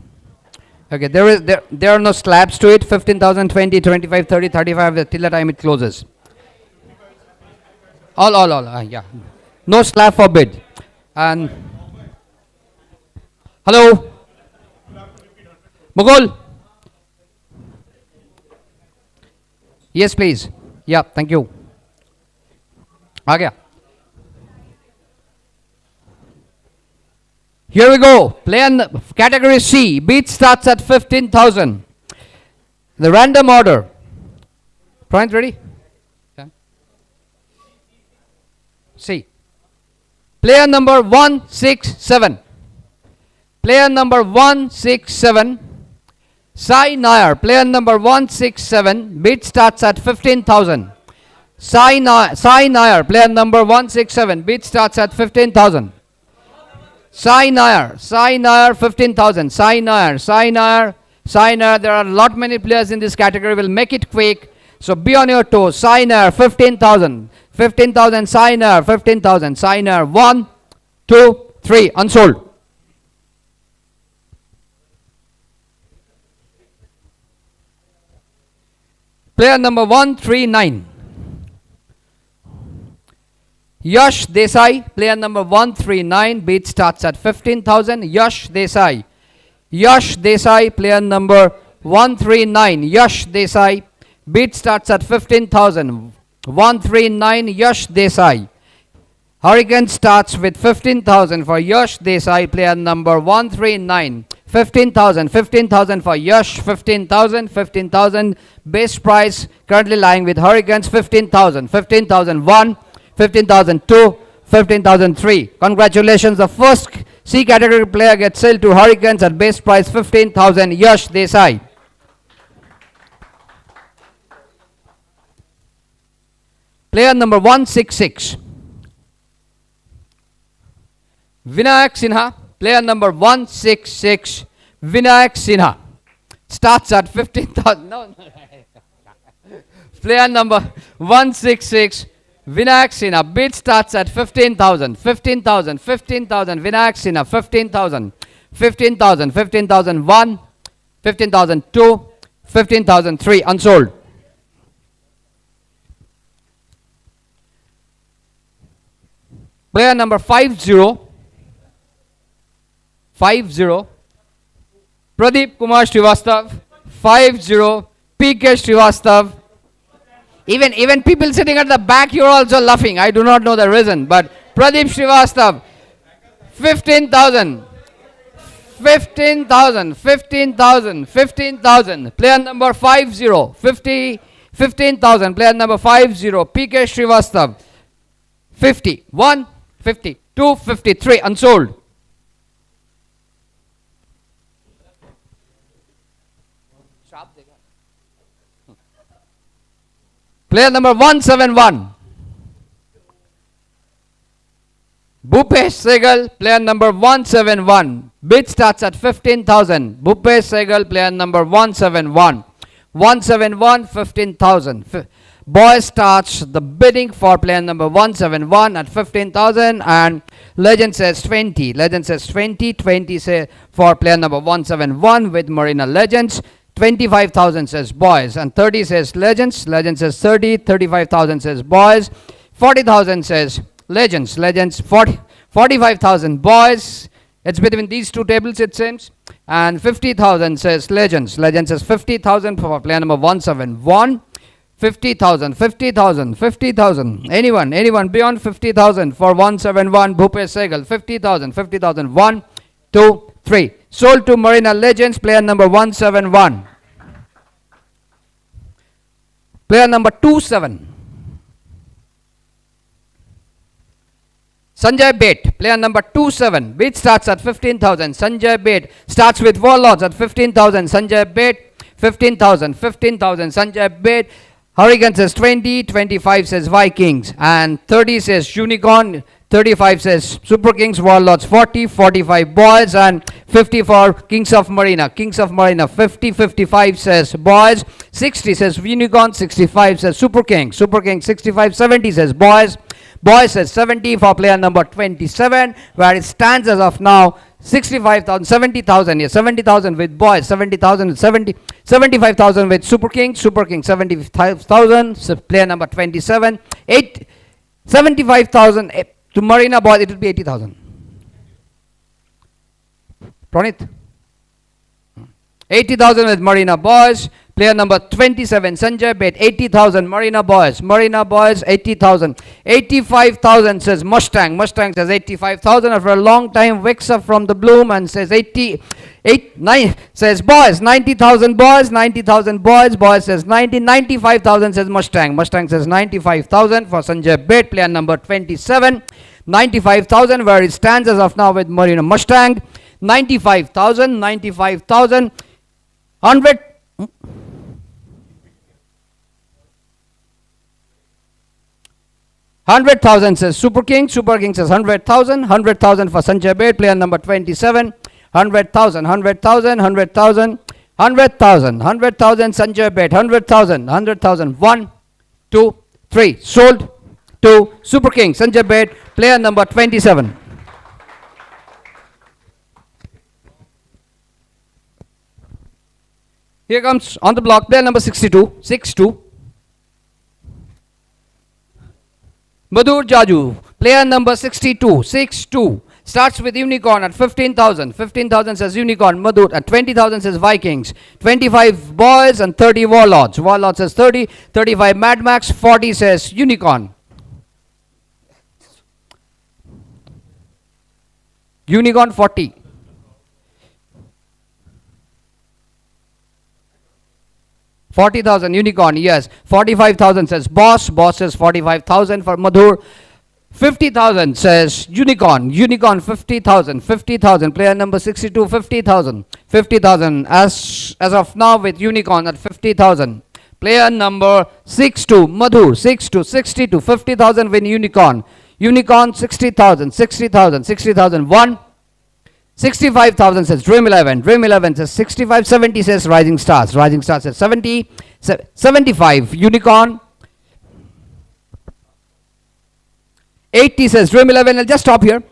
Okay, there are no slabs to it. 15,000, 20, 25, 30, 35 till the time it closes. All. Yeah. No slab for bid. And hello, Mughal. Yes, please. Yeah, thank you. Okay. Here we go. Category C. Bid starts at 15,000. The random order. Point ready? Yeah. C. Player number 167. Player number 167. Sai Nair. Player number 167. Bid starts at 15,000. Sai Nair. Player number 167. Bid starts at 15,000. Sai Nair, 15,000. Sai Nair. There are a lot many players in this category. We'll make it quick. So be on your toes. Sai Nair, 15,000. 15,000. Sai Nair, 15,000. Sai Nair, 1, 2, 3. Unsold. Player number 139. Yash Desai, player number 139, bid starts at 15,000. Yash Desai, player number 139. Yash Desai, bid starts at 15,000. 139, Yash Desai. Hurricane starts with 15,000 for Yash Desai, player number 139. 15,000 for Yash, 15,000. Base price currently lying with Hurricanes 15,000. 15,001. 15,002, 15,003. Congratulations, the first C category player gets sold to Hurricanes at base price 15,000. Yash Desai. Player number 166. Vinayak Sinha. Player number 166. Vinayak Sinha. Starts at 15,000. No. Player number 166. Vinayak Sinha, bid starts at 15,000. 15,000. Vinayak Sinha, 15,000. 15,001, 15,002, 15,003. Unsold. Player number 50. Pradeep Kumar Srivastav. 50. PK Srivastav. Even people sitting at the back, you're also laughing. I do not know the reason, but Pradeep Srivastav, 15,000. 15,000. Player number 50. 15,000. Player number 50. PK Srivastav, 51, 52, 53. Unsold. Player number 171. Bhupesh Sehgal, player number 171. Bid starts at 15,000. Bhupesh Sehgal, player number 171. 171, 15,000. Boy starts the bidding for player number 171 at 15,000, and legend says 20. Legend says 20. 20 say for player number 171 with Marina Legends. 25,000 says boys, and 30 says legends. Legends says 30. 35,000 says boys. 40,000 says legends. Legends 45,000 boys. It's between these two tables, it seems. And 50,000 says legends. Legends says 50,000 for player number 171. 50,000. Anyone beyond 50,000 for 171 Bhupesh Sehgal. 50,000. 1, 2, 3. Sold to Marina Legends, player number 171. Player number 27. Sanjay Bate, player number 27. Bid starts at 15,000. Sanjay Bate starts with warlords at 15,000. Sanjay Bate, 15,000. Sanjay Bate. Hurricane says 20. 25 says Vikings. And 30 says Unicorn. 35 says Super Kings, Warlords. 40, 45 boys, and 50 for Kings of Marina. 50, 55 says boys. 60 says Unicorn. 65 says Super King. 65, 70 says boys. Boys says 70 for player number 27, where it stands as of now 65,000, 70,000, yes, 70,000 with boys, 70,000, 75,000 with Super King, 75,000, so player number 27, 75,000 to Marina boys, it will be 80,000. Pranit? 80,000 with Marina boys. Player number 27, Sanjay, bet 80,000. Marina boys, 80,000. 85,000 says Mustang. Mustang says 85,000. After a long time, wakes up from the bloom and says 9 says boys, 90,000 boys, 90,000 boys. Boys says 95,000 says Mustang. Mustang says 95,000 for Sanjay, bet. Player number 27, 95,000 where it stands as of now with Marina Mustang. 95,000, 100. 100,000 says Super King. Super King says 100,000. 100,000 for Sanjay Bed, player number 27. 100,000, 100,000, 100,000, 100,000, 100,000 Sanjay Bed, 100,000, 100,000. 1, 2, 3. Sold to Super King. Sanjay Bed, player number 27. Here comes on the block player number 62. 6-2. Madhur Jaju, player number 62, 6-2, starts with Unicorn at 15,000. 15,000 says Unicorn. Madhur at 20,000 says Vikings. 25 boys and 30 Warlords. Warlords says 30, 35 Mad Max, 40 says Unicorn. Unicorn 40. $40,000 Unicorn, yes. 45,000 says Boss. Boss says 45,000 for Madhur. 50,000 says Unicorn. Unicorn 50,000. 50,000. Player number 62, 50,000. 50,000 as of now with Unicorn at 50,000. Player number 62, Madhur. 62, 62, 50,000 with Unicorn. Unicorn 60,000. 60,000. 60,000. 1. 65,000 says Dream 11. Dream 11 says 65. 70 says Rising Stars. Rising Stars says 70. 75 Unicorn. 80 says Dream 11. I'll just stop here.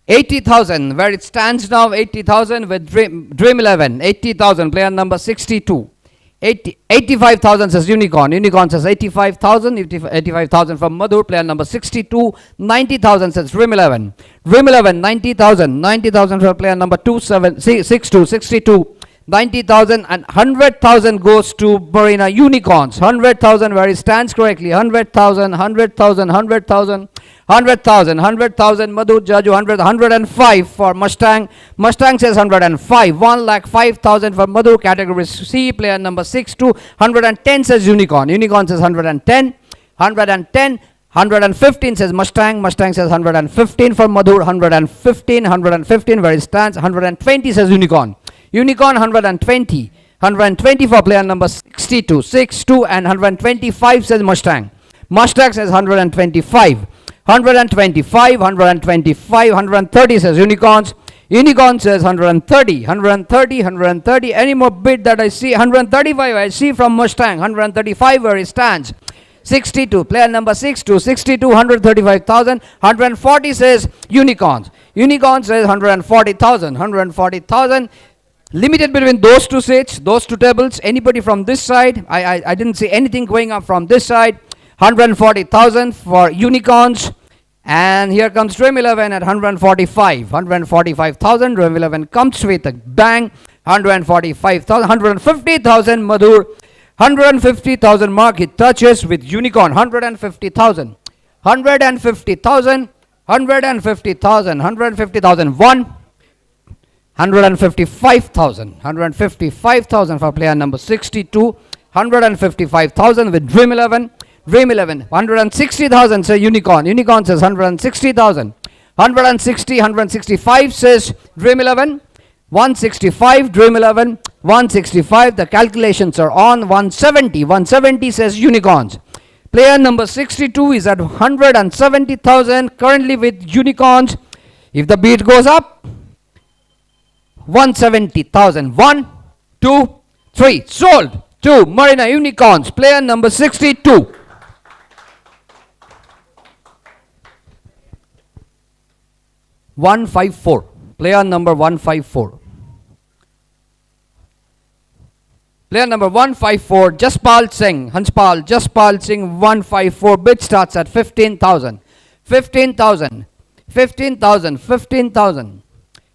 $80,000 where it stands now. 80,000 with Dream 11. 80,000 player number 62. 85,000 says Unicorn. Unicorn says 85,000. 85,000 from Madhur, player number 62. 90,000 says Dream 11. Dream 11, 90,000. 90,000 for player number 62. 62. 90,000 and 100,000 goes to Marina Unicorns. 100,000 where it stands correctly. 100,000, 100,000, 100,000. 100,000, 100,000, Madhur Jaju, 105 for Mustang. Mustang says 105, 1,05,000 for Madhur, category C, player number 62. 110 says Unicorn. Unicorn says 110, 110, 115 says Mustang. Mustang says 115 for Madhur, 115, 115 where it stands. 120 says Unicorn. Unicorn 120, 120 for player number 62, 62 and 125 says Mustang. Mustang says 125. 125, 125, 130 says Unicorns. Unicorn says 130, 130, 130. Any more bid that I see? 135 I see from Mustang. 135 where it stands. 62, player number 62, 62, 135,000. 140 says Unicorns. Unicorn says 140,000, 140,000. Limited between those two seats, those two tables. Anybody from this side? I didn't see anything going up from this side. 140,000 for Unicorns. And here comes Dream 11 at 145. 145,000. Dream 11 comes with a bang. 145,000. 150,000 Madhur. 150,000 mark it touches with Unicorn. 150,000. 150,000. 150,000. 150,000. 1. 155,000. 155,000 for player number 62. 155,000 with Dream 11. Dream 11, 160,000 says Unicorn. Unicorn says 160,000. 160, 165 says Dream 11. 165, Dream 11. 165, the calculations are on. 170, 170 says Unicorns. Player number 62 is at 170,000 currently with Unicorns. If the beat goes up, 170,000. 1, 2, 3. Sold to Marina Unicorns. Player number 62. 154. Player number 154. Player number 154, Jaspal Singh, Jaspal Singh 154. Bid starts at 15,000. 15,000. 15,000. 15,000.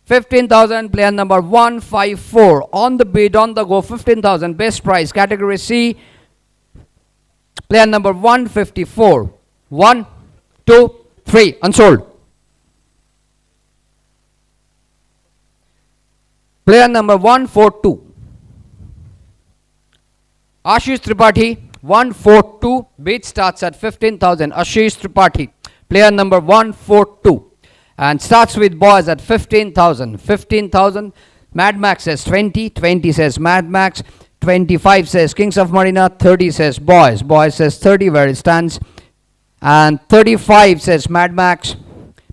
15,000. Player number 154. On the bid, on the go, 15,000. Best price, category C. Player number 154. 1, 2, 3. Unsold. Player number 142. Ashish Tripathi, 142. Bid starts at 15,000. Ashish Tripathi, player number 142. And starts with boys at 15,000. 15,000. Mad Max says 20. 20 says Mad Max. 25 says Kings of Marina. 30 says boys. Boys says 30 where it stands. And 35 says Mad Max.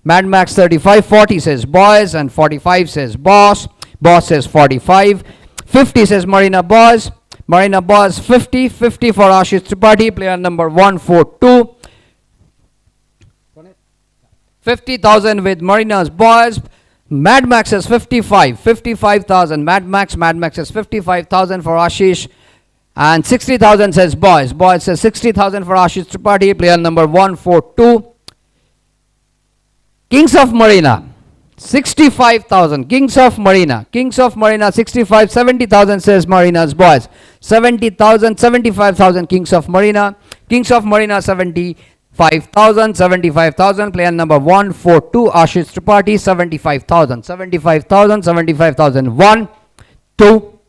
Mad Max 35. 40 says boys. And 45 says boss. Boss says 45. 50 says Marina boys. Marina boys 50. 50 for Ashish Tripathi, player number 142. 50,000 with Marina's boys. Mad Max says 55. 55,000. Mad Max says 55,000 for Ashish. And 60,000 says boys. Boys says 60,000 for Ashish Tripathi, player number 142. Kings of Marina. 65,000. Kings of Marina. Kings of Marina 65. 70,000 says Marina's boys. 70,000. 75,000 Kings of Marina. Kings of Marina 75,000. 75,000. Player number 142. Ashish Tripathi 75,000. 75,000. 75,000. 1, 2,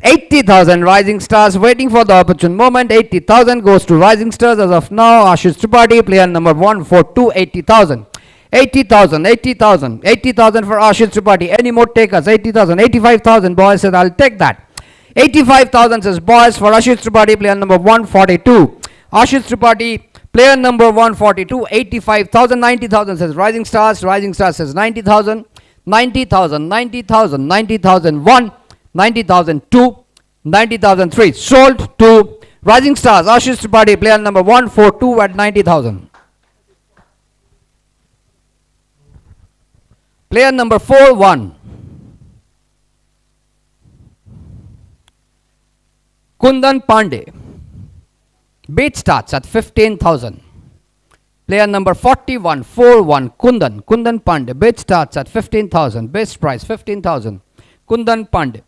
80,000. Rising Stars waiting for the opportune moment. 80,000 goes to Rising Stars as of now. Ashish Tripathi, player number 142. 80,000. 80,000, 80,000, 80,000 for Ashish Tripathi. Any more takers? 80,000, 85,000. Boys says, I'll take that. 85,000 says boys for Ashish Tripathi, player number 142. Ashish Tripathi, player number 142. 85,000, 90,000 says Rising Stars. Rising Stars says 90,000. 90,000, 90,000, 90,000 1, 90,000 2, 90,000 3. Sold to Rising Stars. Ashish Tripathi, player number 142 at 90,000. Player number 4-1. Kundan Pandey. Bid starts at 15,000. Player number 41. 4-1. Kundan Pandey. Bid starts at 15,000. Best price 15,000. Kundan Pandey.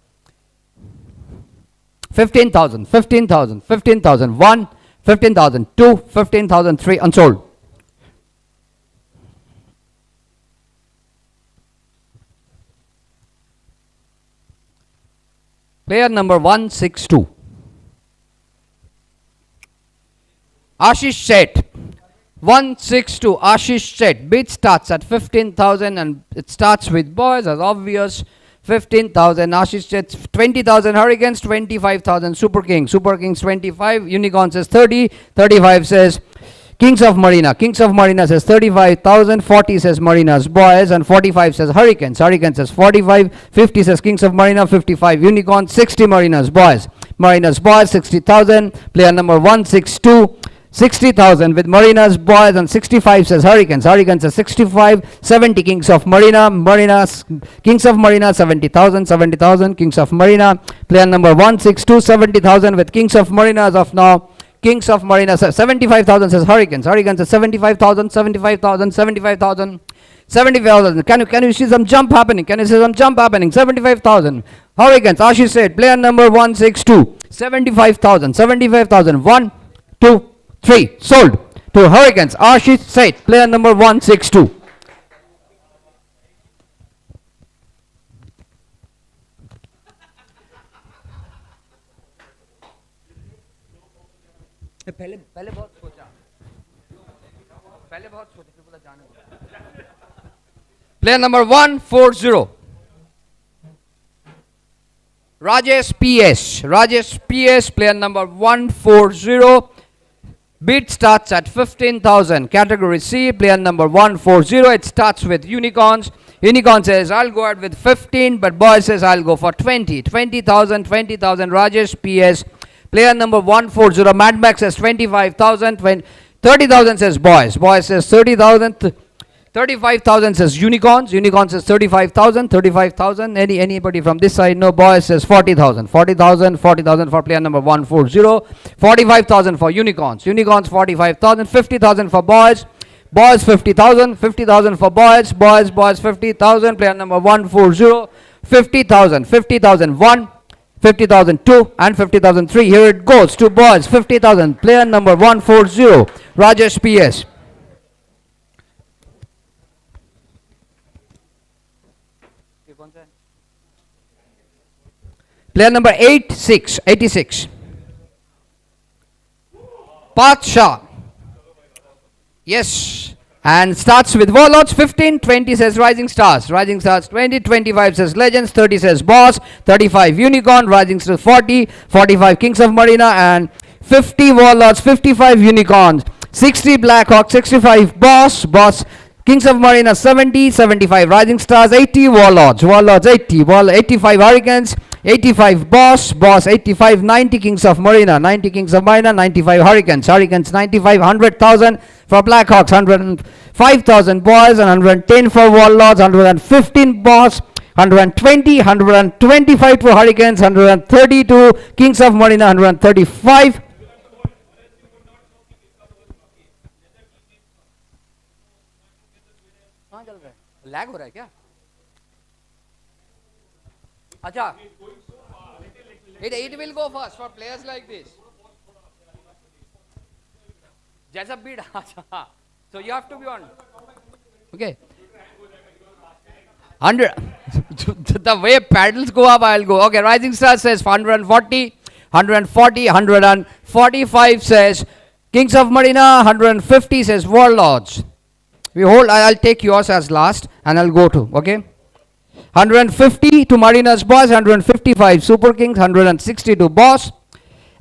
15,000. 15,000. 15,000 1. 15,000 2. 15,000 3. Unsold. Player number 162. Ashish Seth. 162. Ashish Seth. Bid starts at 15,000 and it starts with boys as obvious. 15,000. Ashish Seth. 20,000 Hurricanes. 25,000 Super Kings. Super Kings 25. Unicorn says 30. 35 says Kings of Marina. Kings of Marina says 35,000. 40 says Marina's boys and 45 says Hurricanes. Hurricanes says 45. 50 says Kings of Marina. 55 Unicorn. 60 Marina's boys. Marina's boys 60,000. Player number 162. 60,000 with Marina's boys and 65 says Hurricanes. Hurricanes says 65. 70 Kings of Marina. Marina's Kings of Marina 70,000. 70,000 Kings of Marina. Player number 162. 70,000 with Kings of Marina as of now. Kings of Marina 75,000 says Hurricanes. Hurricanes says 75,000, 75,000, 75,000, 75,000. Can you see some jump happening? Can you see some jump happening? 75,000. Hurricanes. Ashish said player number 162. 75,000, 75,000. 1, 2, 3. Sold to Hurricanes. Ashish said player number 162. पहले बहुत सोचा जाने player number 140 Rajesh PS player number 140 bid starts at 15,000 category C player number 140 it starts with unicorn says I'll go out with 15 but boy says I'll go for 20,000 Rajesh PS player number 140. Mad Max says 25,000. 30,000 says boys. Boys says 30,000. 35,000 says unicorns. Unicorns says 35,000. 35,000. Anybody from this side? No. Boys says 40,000. 40,000. 40,000 for player number 140. 45,000 for unicorns. Unicorns 45,000. 50,000 for boys. Boys 50,000. 50,000 for boys. Boys 50,000. Player number 140. 50,000. 50,000 1. 50,002 and 50,003. Here it goes to boys. 50,000. Player number 140. Rajesh PS. Player number 86. Path Shah. Yes. And starts with warlords. 15, 20 says rising stars. Rising stars 20, 25 says legends, 30 says boss, 35 unicorn, rising stars 40, 45 kings of Marina, and 50 warlords, 55 unicorns, 60 blackhawk, 65 boss, kings of Marina 70, 75 rising stars, 80 warlords 80, 85 hurricanes, 85 boss, 85 90 kings of Marina, 90 kings of Marina, 95 hurricanes 95, 100,000 for blackhawks, 105,000 boys, and 110 for warlords, 115 boss, 120, 125 for hurricanes, 132 kings of Marina, 135. Lag हो रहा है क्या? अच्छा, it will go first for players like this. जैसा beat, अच्छा, so you have to be on. Okay. Under the way paddles go up, I'll go. Okay, rising star says 140, 145 says kings of Marina, 150 says warlords. We hold. I'll take yours as last, and I'll go to. Okay. 150 to Marina's boss, 155 super kings, 162 boss,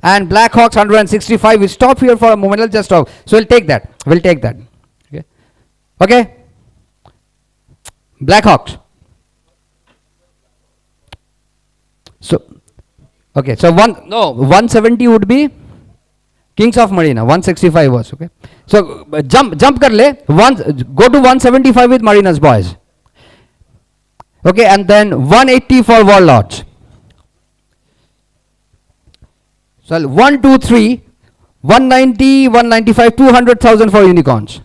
and blackhawks 165. We stop here for a moment. Let's just stop. So we'll take that. Okay. Okay. Blackhawks. So, okay. So 170 would be kings of Marina. 165 was okay. So jump kar le. Go to 175 with Marina's boys. Okay, and then 180 for warlords. So 1, 2, 3, 190, 195, 200,000 for unicorns.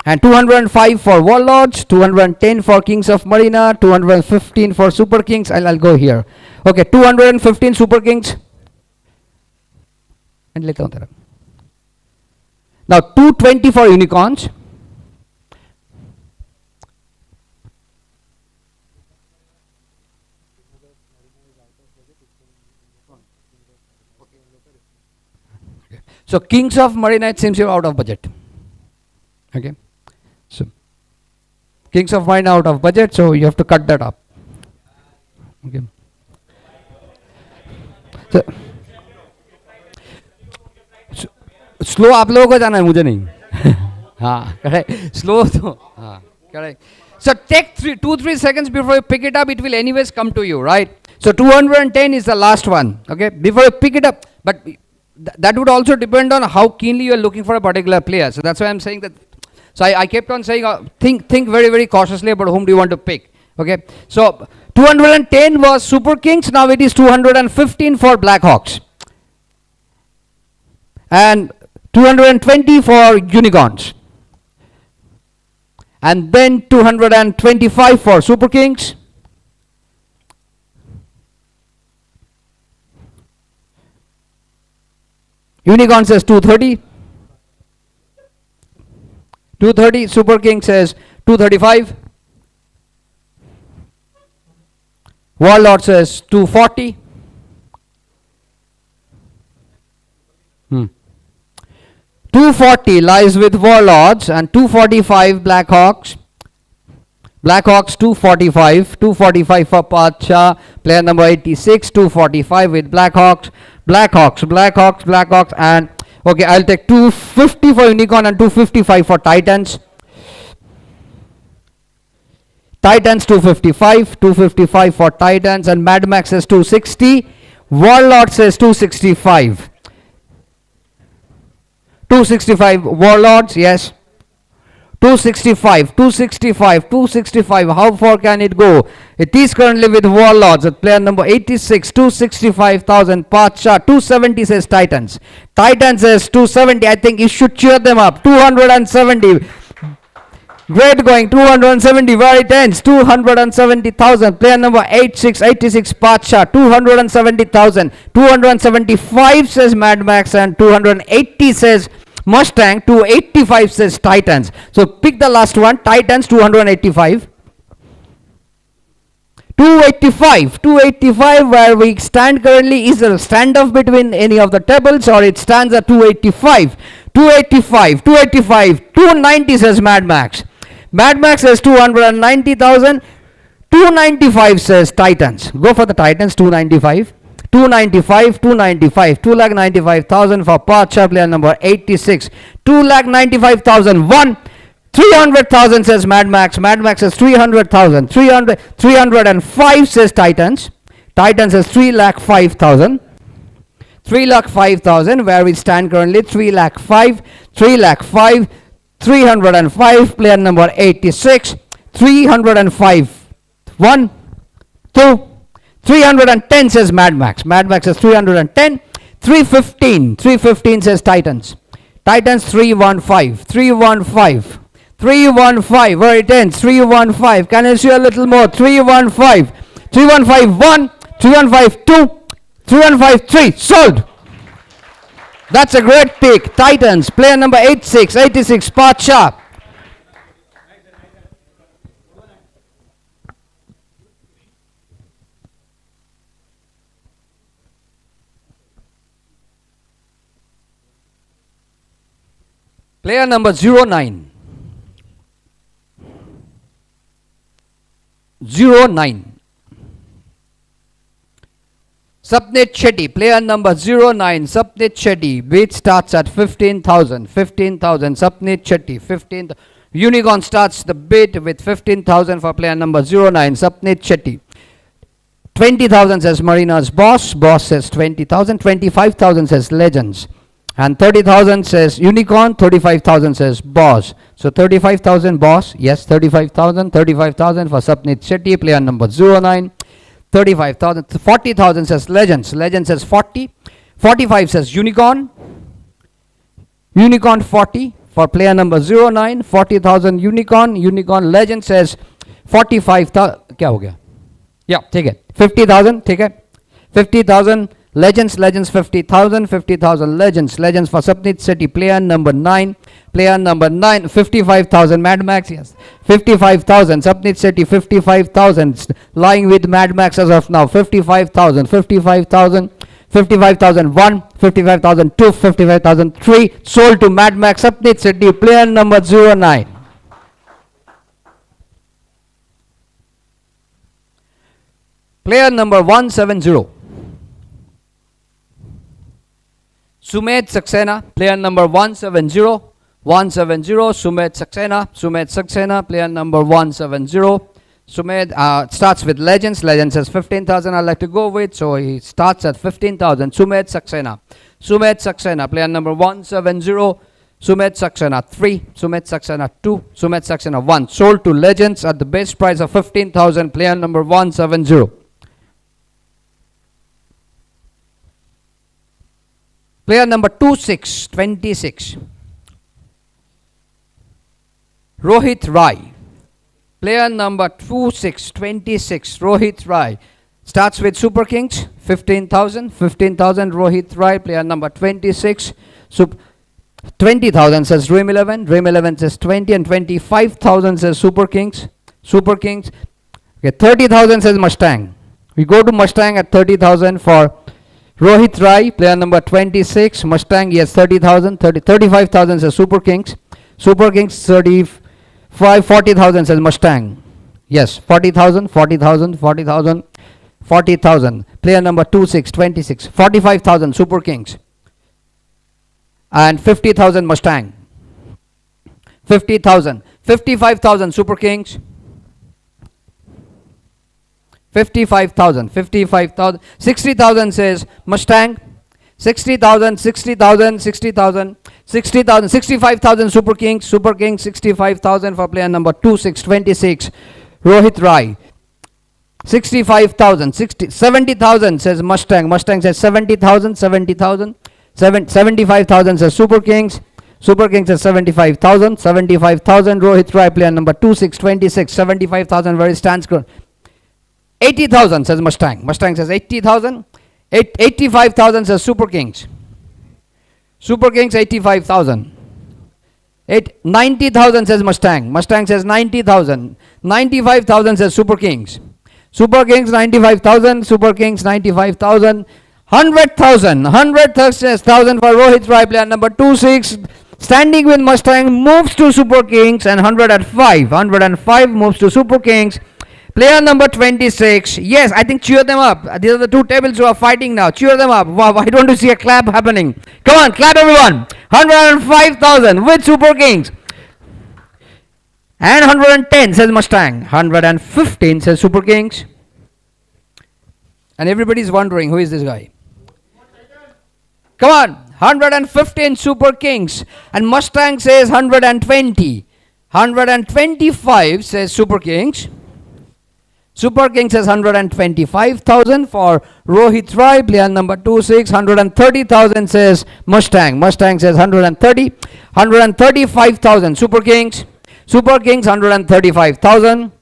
And 205 for warlords, 210 for kings of Marina, 215 for super kings. I'll go here. Okay, 215 super kings. And let down there. Now 220 for unicorns. So kings of Marina, it seems you're out of budget. Okay. So kings of Marina out of budget, so you have to cut that up. Okay. So slow आप लोगों को जाना है, मुझे नहीं. हाँ, correct. Slow तो हाँ, correct. So take 2-3 seconds before you pick it up. It will anyways come to you, right? So 210 is the last one. Okay. Before you pick it up, but that would also depend on how keenly you are looking for a particular player. So that's why I'm saying that. So I kept on saying, think very, very cautiously about whom do you want to pick. Okay. So 210 was super kings. Now it is 215 for blackhawks. And 220 for unicorns. And then 225 for super kings. Unicorn says 230. 230. Super King says 235. Warlord says 240. 240 lies with warlords and 245 blackhawks. Blackhawks 245. 245 for Pacha. Player number 86. 245 with blackhawks. Blackhawks, and okay, I'll take 250 for unicorn and 255 for titans. Titans 255 for titans, and Mad Max says 260. Warlord says 265. 265 Warlords, yes. 265, 265, 265. How far can it go? It is currently with Warlords at player number 86, 265,000. Pacha, 270 says Titans. Titans says 270. I think you should cheer them up. 270. Great going, 270, very tense, 270,000. Player number 86, 86 Pacha, 270,000. 275 says Mad Max, and 280 says Mustang, 285 says Titans. So pick the last one, Titans, 285. 285, 285 where we stand currently. Is there a standoff between any of the tables, or it stands at 285? 285, 285, 290 says Mad Max. Mad Max says 290,000. 295 says Titans. Go for the Titans, 295. 295, 295, 2,95,000 for Pacha, player number 86. 2,95,000. 300,000 says Mad Max. Mad Max says 300,000. 305 says Titans. Titans says 3,05,000. 3,05,000 where we stand currently. 3,05,000. 3,05,000. 305 player number 86. 305. 1, 2. 310 says Mad Max. Mad Max says 310. 315. 315 says Titans. Titans 315. 315. 315. Very tense. 315. Can I see a little more? 315. 315 1. 315 2. 315 3. Sold. That's a great pick. Titans. Player number 86. 86 Pacha. Player number 09. 09. Sapnit Shetty, player number 09, Sapnit Shetty, bid starts at 15,000, 15,000, Sapnit Shetty, 15,000. Unicorn starts the bid with 15,000 for player number 09, Sapnit Shetty. 20,000 says Marina's boss, boss says 20,000, 25,000 says Legends. And 30,000 says Unicorn, 35,000 says Boss. So 35,000 Boss, yes, 35,000, 35,000 for Sapnit Shetty, player number 09. 35,000, 40,000 says Legends. Legends says 40. 45 says Unicorn. Unicorn 40 for player number 09. 40,000 Unicorn. Unicorn Legend says 45,000. क्या हो गया? Yeah, take it. 50,000, take it. 50,000 Legends. Legends 50,000. 50,000 Legends. Legends for Sapnit Shetty, player number 9. Player number 9, 55,000 Mad Max, yes. 55,000 Sapnit Shetty, 55,000 lying with Mad Max as of now. 55,000, 55,000, 55,001, 55,002, 55,003 sold to Mad Max. Sapnit Shetty, player number 09. Player number 170. Sumed Saxena, player number 170. 170, Sumed Saxena. Sumed Saxena, player number 170. Sumed starts with Legends. Legends says 15,000 I'd like to go with, so he starts at 15,000. Sumed Saxena. Sumed Saxena, player number 170. Sumed Saxena 3. Sumed Saxena 2. Sumed Saxena 1. Sold to Legends at the base price of 15,000. Player number 170. Player number 26. Rohit Rai. Player number 26, Rohit Rai. Starts with Super Kings, 15,000. 15,000 Rohit Rai, player number 26. 20,000 says Dream 11. Dream 11 says 20, and 25,000 says Super Kings. Super Kings. Okay, 30,000 says Mustang. We go to Mustang at 30,000 for Rohit Rai, player number 26. Mustang, yes, 30,000. 35,000 says Super Kings. Super Kings 40,000 says Mustang. Yes, 40,000, 40,000, 40,000, 40,000. Player number 26. 45,000 Super Kings. And 50,000 Mustang. 50,000. 55,000 Super Kings. 55,000. 60,000 says Mustang. 60,000. 60,000. 60,000. 60,000, 65,000 Super Kings. Super Kings 65,000 for player number 2626, Rohit Rai. 65,000, 70,000 says Mustang. Mustang says 70,000, 70,000. 75,000 says Super Kings. Super Kings says 75,000, 75,000. Rohit Rai, player number 2626, 75,000, where it stands good. 80,000 says Mustang. Mustang says 80,000. 85,000 says Super Kings. Super Kings 85,000. 90,000 says Mustang. Mustang says 90,000. 95,000 says Super Kings. Super Kings 95,000. Super Kings 95,000. 100,000. 100,000 for Rohit Rai, player number 26. Standing with Mustang moves to Super Kings, and 105. 105 moves to Super Kings. Player number 26. Yes, I think cheer them up. These are the two tables who are fighting now. Cheer them up. Wow, why don't you see a clap happening? Come on, clap everyone. 105,000 with Super Kings. And 110 says Mustang. 115 says Super Kings. And everybody's wondering, who is this guy? Come on, 115 Super Kings. And Mustang says 120. 125 says Super Kings. Super King says 125,000 for Rohit Rai, player number 26. 130,000 says Mustang. Mustang says 130. 135,000 Super Kings. Super Kings 135,000.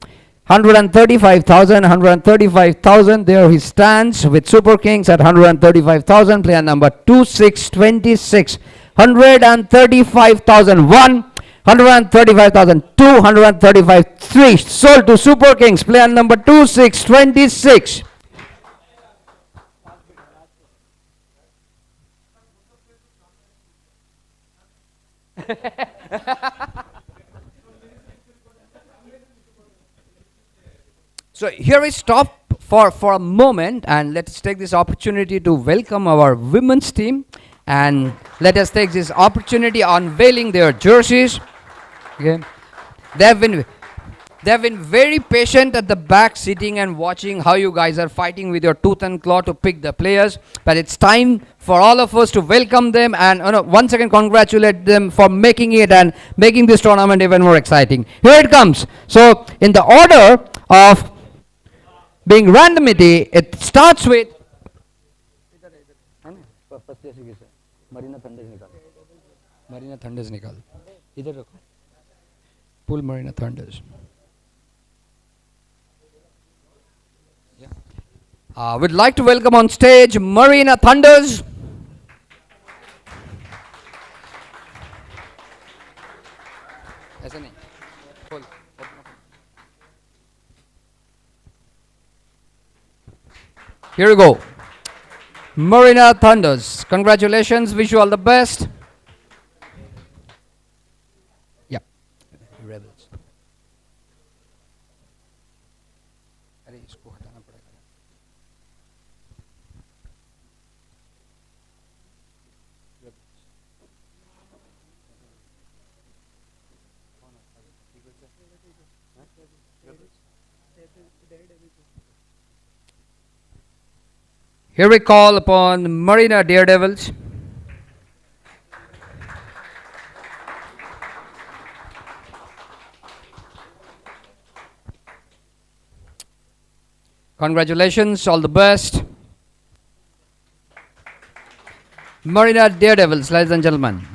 135,000. 135,000. There he stands with Super Kings at 135,000. Player number 2626. 135,001. 135,002, 135,300 sold to Super Kings, player number 2626. So here we stop for a moment, and let's take this opportunity to welcome our women's team, and let us take this opportunity unveiling their jerseys. Okay. They've been very patient at the back, sitting and watching how you guys are fighting with your tooth and claw to pick the players. But it's time for all of us to welcome them and once again congratulate them for making it and making this tournament even more exciting. Here it comes. So in the order of being randomity, it starts with Marina Thunders nikal. Idhar rakho. Pull Marina Thunders. Yeah. We'd like to welcome on stage Marina Thunders. Here we go. Marina Thunders. Congratulations. Wish you all the best. Yeah. Rebels. Here we call upon Marina Daredevils. Congratulations, all the best. Marina Daredevils, ladies and gentlemen.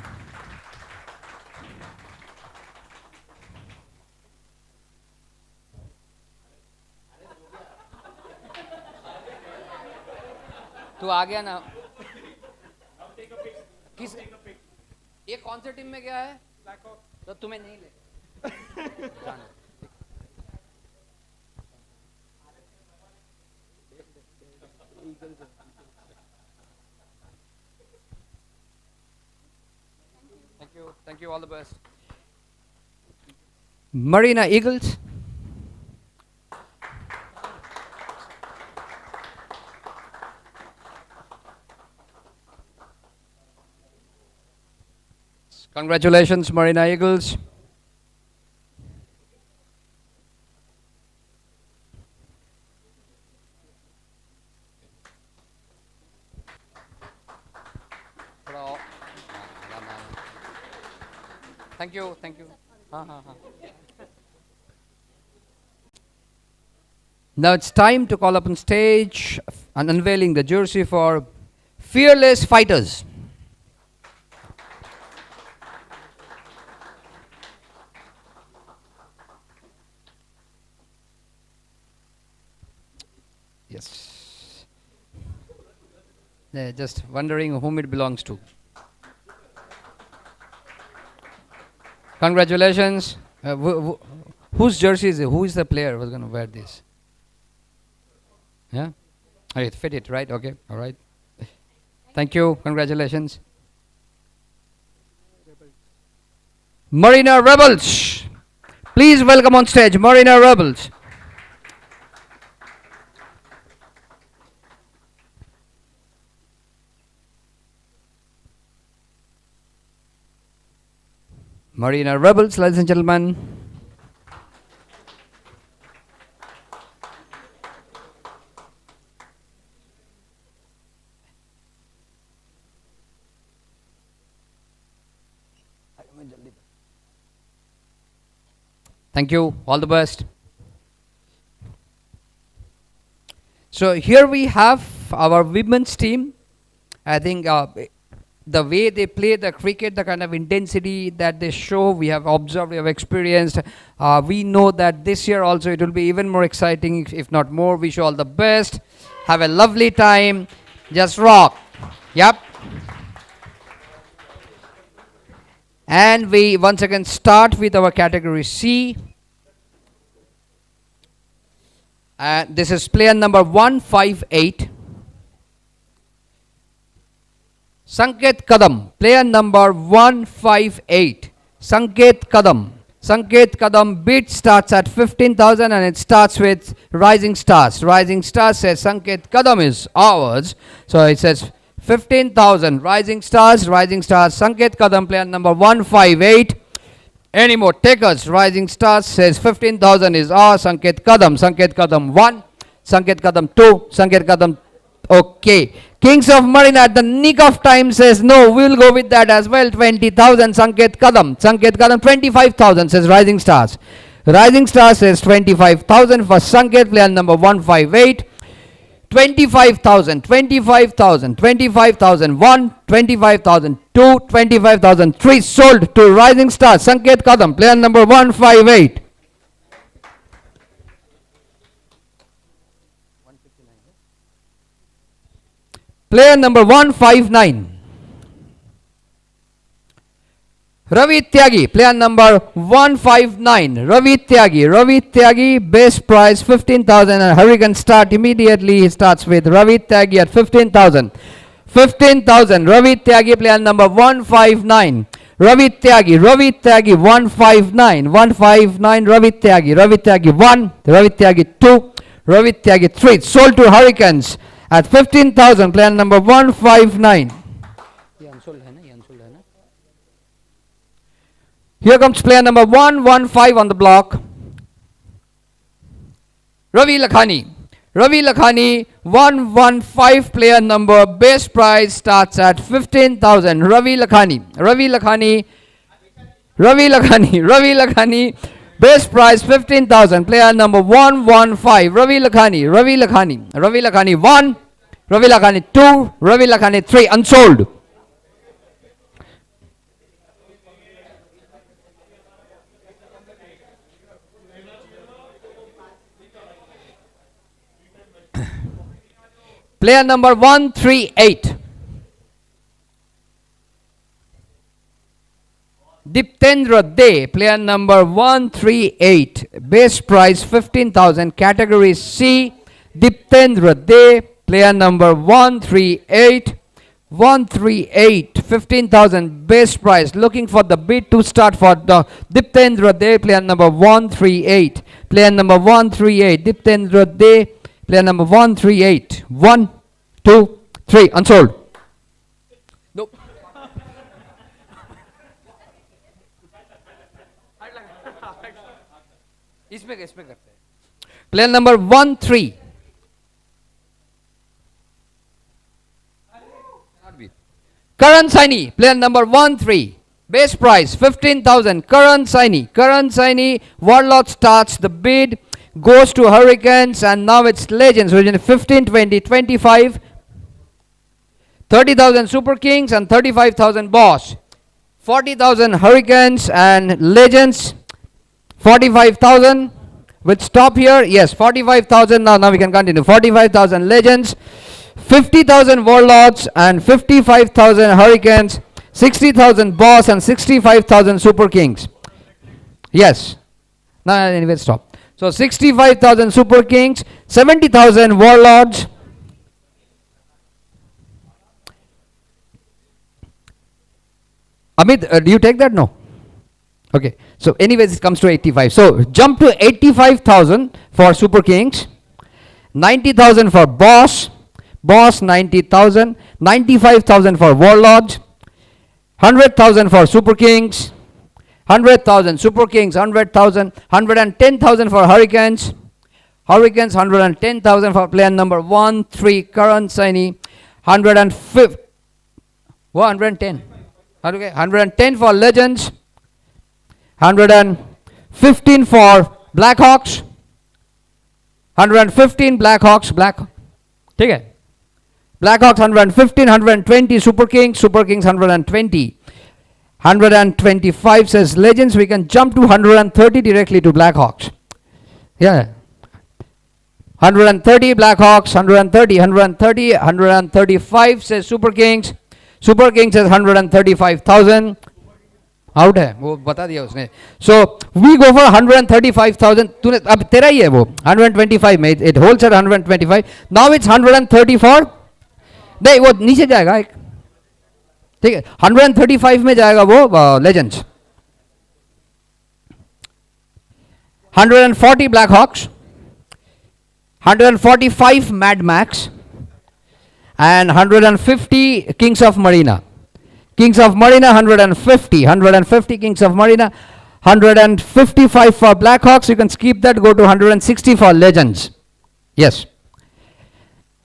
तू आ गया ना किस ये कौन से team में गया है तो तुम्हें नहीं ले Thank you, all the best. Marina Eagles. Congratulations, Marina Eagles. Thank you, thank you. Now it's time to call up on stage and unveiling the jersey for Fearless Fighters. Yes. Just wondering whom it belongs to. Congratulations. Whose jersey is it? Who is the player who's going to wear this? Yeah? Oh, it fit it, right? Okay, all right. Thank you. Congratulations. Marina Rebels. Please welcome on stage Marina Rebels. Marina Rebels, ladies and gentlemen. Thank you. All the best. So here we have our women's team. I think the way they play the cricket, the kind of intensity that they show, we have observed, we have experienced. We know that this year also it will be even more exciting, if not more. Wish you all the best. Have a lovely time. Just rock. Yep. And we once again start with our category C. This is player number 158. Sanket Kadam, player number 158. Sanket Kadam. Sanket Kadam bid starts at 15,000 and it starts with Rising Stars. Rising Stars says Sanket Kadam is ours. So it says 15,000. Rising Stars, Sanket Kadam, player number 158. Any more takers? Rising Stars says 15,000 is ours. Sanket Kadam 1. Sanket Kadam 2. Sanket Kadam. Okay. Kings of Marina at the nick of time says no, we'll go with that as well. 20,000. Sanket Kadam 25,000 says Rising Stars. Rising Stars says 25,000 for Sanket, player number 158. 25,000, 25,000, 25,000 1, 25,000 2, 25,000 3 sold to Rising Stars. Sanket Kadam, player number 158. Player number 159. Ravi Tyagi, player number 159. Ravi Tyagi, base price 15,000 and Hurricane start immediately. He starts with Ravi Tyagi at 15,000. 15,000. Ravi Tyagi, player number 159. Ravi Tyagi 159. 159. Ravi Tyagi 1. Ravi Tyagi 2. Ravi Tyagi 3. Sold to Hurricanes at 15,000. Player number 159. Here comes player number 115 on the block. Ravi Lakhani. 115, player number, base price starts at 15,000. Ravi Lakhani, base price 15,000. Player number 115. Ravi Lakhani 1. Ravi Lakhani 2. Ravi Lakhani 3. Unsold. Player number 138. Diptendra De, player number 138. Base price 15,000. Category C. Diptendra De, player number 138. 15,000 base price. Looking for the bid to start for the Diptendra De, player number 138. Diptendra De, player number 138. 1, 2, 3. Unsold. Nope. Player number 13. Karan Saini, player number 13. Base price 15,000. Karan Saini. Warlord starts the bid, goes to Hurricanes, and now it's Legends. Which is 15, 20, 25, 30,000 Super Kings and 35,000 Boss. 40,000 Hurricanes and Legends. 45,000. With stop here, yes, 45,000. Now we can continue. 45,000 Legends, 50,000 Warlords and 55,000 Hurricanes. 60,000 Boss and 65,000 Super Kings. Yes. Now anyway, stop. So 65,000 Super Kings, 70,000 Warlords. Amit, do you take that? No. Okay. So anyways, it comes to 85. So jump to 85,000 for Super Kings, 90,000 for Boss, 90,000, 95,000 for Warlords, 100,000 for Super Kings, 100,000 Super Kings, 100,000, 110,000 for Hurricanes, 110,000 for player number 1, 3, Karan Saini, 110, okay, 110 for Legends, 115 for Blackhawks, 115 Blackhawks, ठीक है, Blackhawks 115, 120 Super Kings 120, 125 says Legends. We can jump to 130 directly to Blackhawks. Yeah. 130 Blackhawks, 135 says Super Kings. Super Kings says 135,000. आउट है वो बता दिया उसने. So we go for 135,000. तूने अब तेरा ही है वो 125 में. It holds at 125. Now it's 130 for, नहीं वो नीचे जाएगा एक, ठीक है, 135 में जाएगा वो legends. 140 black hawks, 145 mad max and 150 Kings of Marina. Kings of Marina 150 Kings of Marina, 155 for Blackhawks. You can skip that, go to 160 for Legends. Yes.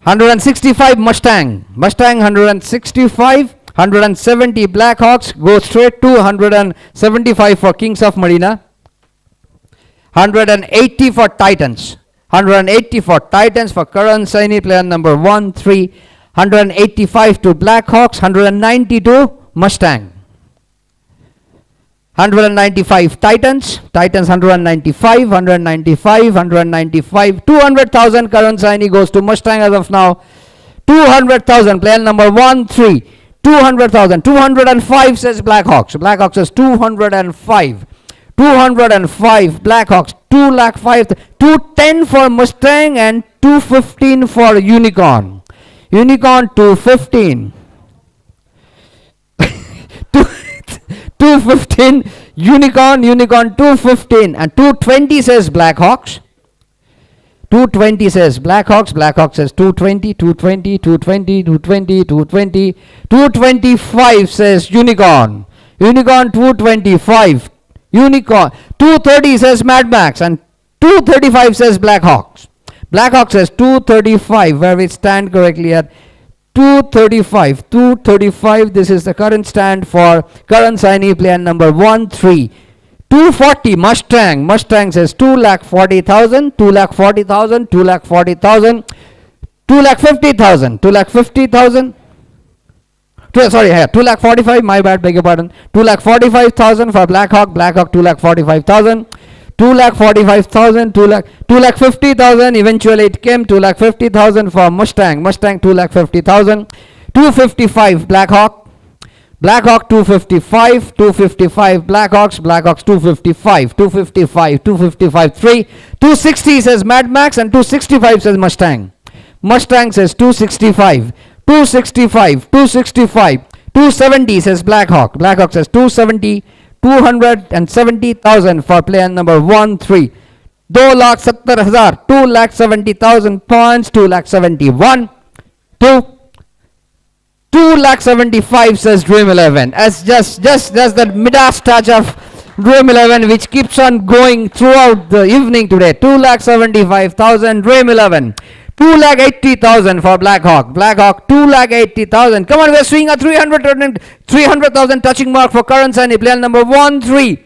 165 Mustang 165, 170 Blackhawks, go straight to 175 for Kings of Marina. 180 for Titans. 180 for Titans for Karan Saini, player number 1, 3. 185 to Blackhawks, 190 to Mustang. 195 Titans, 195, 200,000 Karan Saini goes to Mustang as of now. 200,000, player number 1, 3. 200,000, 205 says Blackhawks. Blackhawks says 205. 205 Blackhawks, 205, 210 for Mustang and 215 for Unicorn. Unicorn 215. 215 Unicorn 215 and 220 says Blackhawks. 220 says Blackhawks. Blackhawks says 220, 220, 220, 220, 220. 225 says Unicorn. Unicorn 225. Unicorn 230 says Mad Max and 235 says Blackhawks. Blackhawks says 235, where we stand correctly at 235. 235, this is the current stand for Karan Saini, player number 1, 3. 240 Mustang. Mustang says 240,000, 240,000, 240,000, 250,000, 250,000. Sorry, 245, my bad, beg your pardon. 245,000 for Blackhawk. Blackhawk 245,000. 245,000, 250,000. Eventually it came 250,000 for Mustang. Mustang 250,000. 255 Blackhawk. Blackhawk 255. 255 Blackhawks. Blackhawks 255. 255. 255 3. 260 says Mad Max and 265 says Mustang. Mustang says 265. 265. 265. 270 says Blackhawk. Blackhawk says 270. 270,000 for player number 1, 3. 2,70,000, 2,70,000 points, 2,71. 2,75 says Dream 11. As just that Midas touch of Dream 11 which keeps on going throughout the evening today. 2,75,000 Dream 11. 2,80,000 for Black Hawk. Black Hawk, 2,80,000. Come on, we're seeing a 300,000 touching mark for Karan Saini, player number 1-3.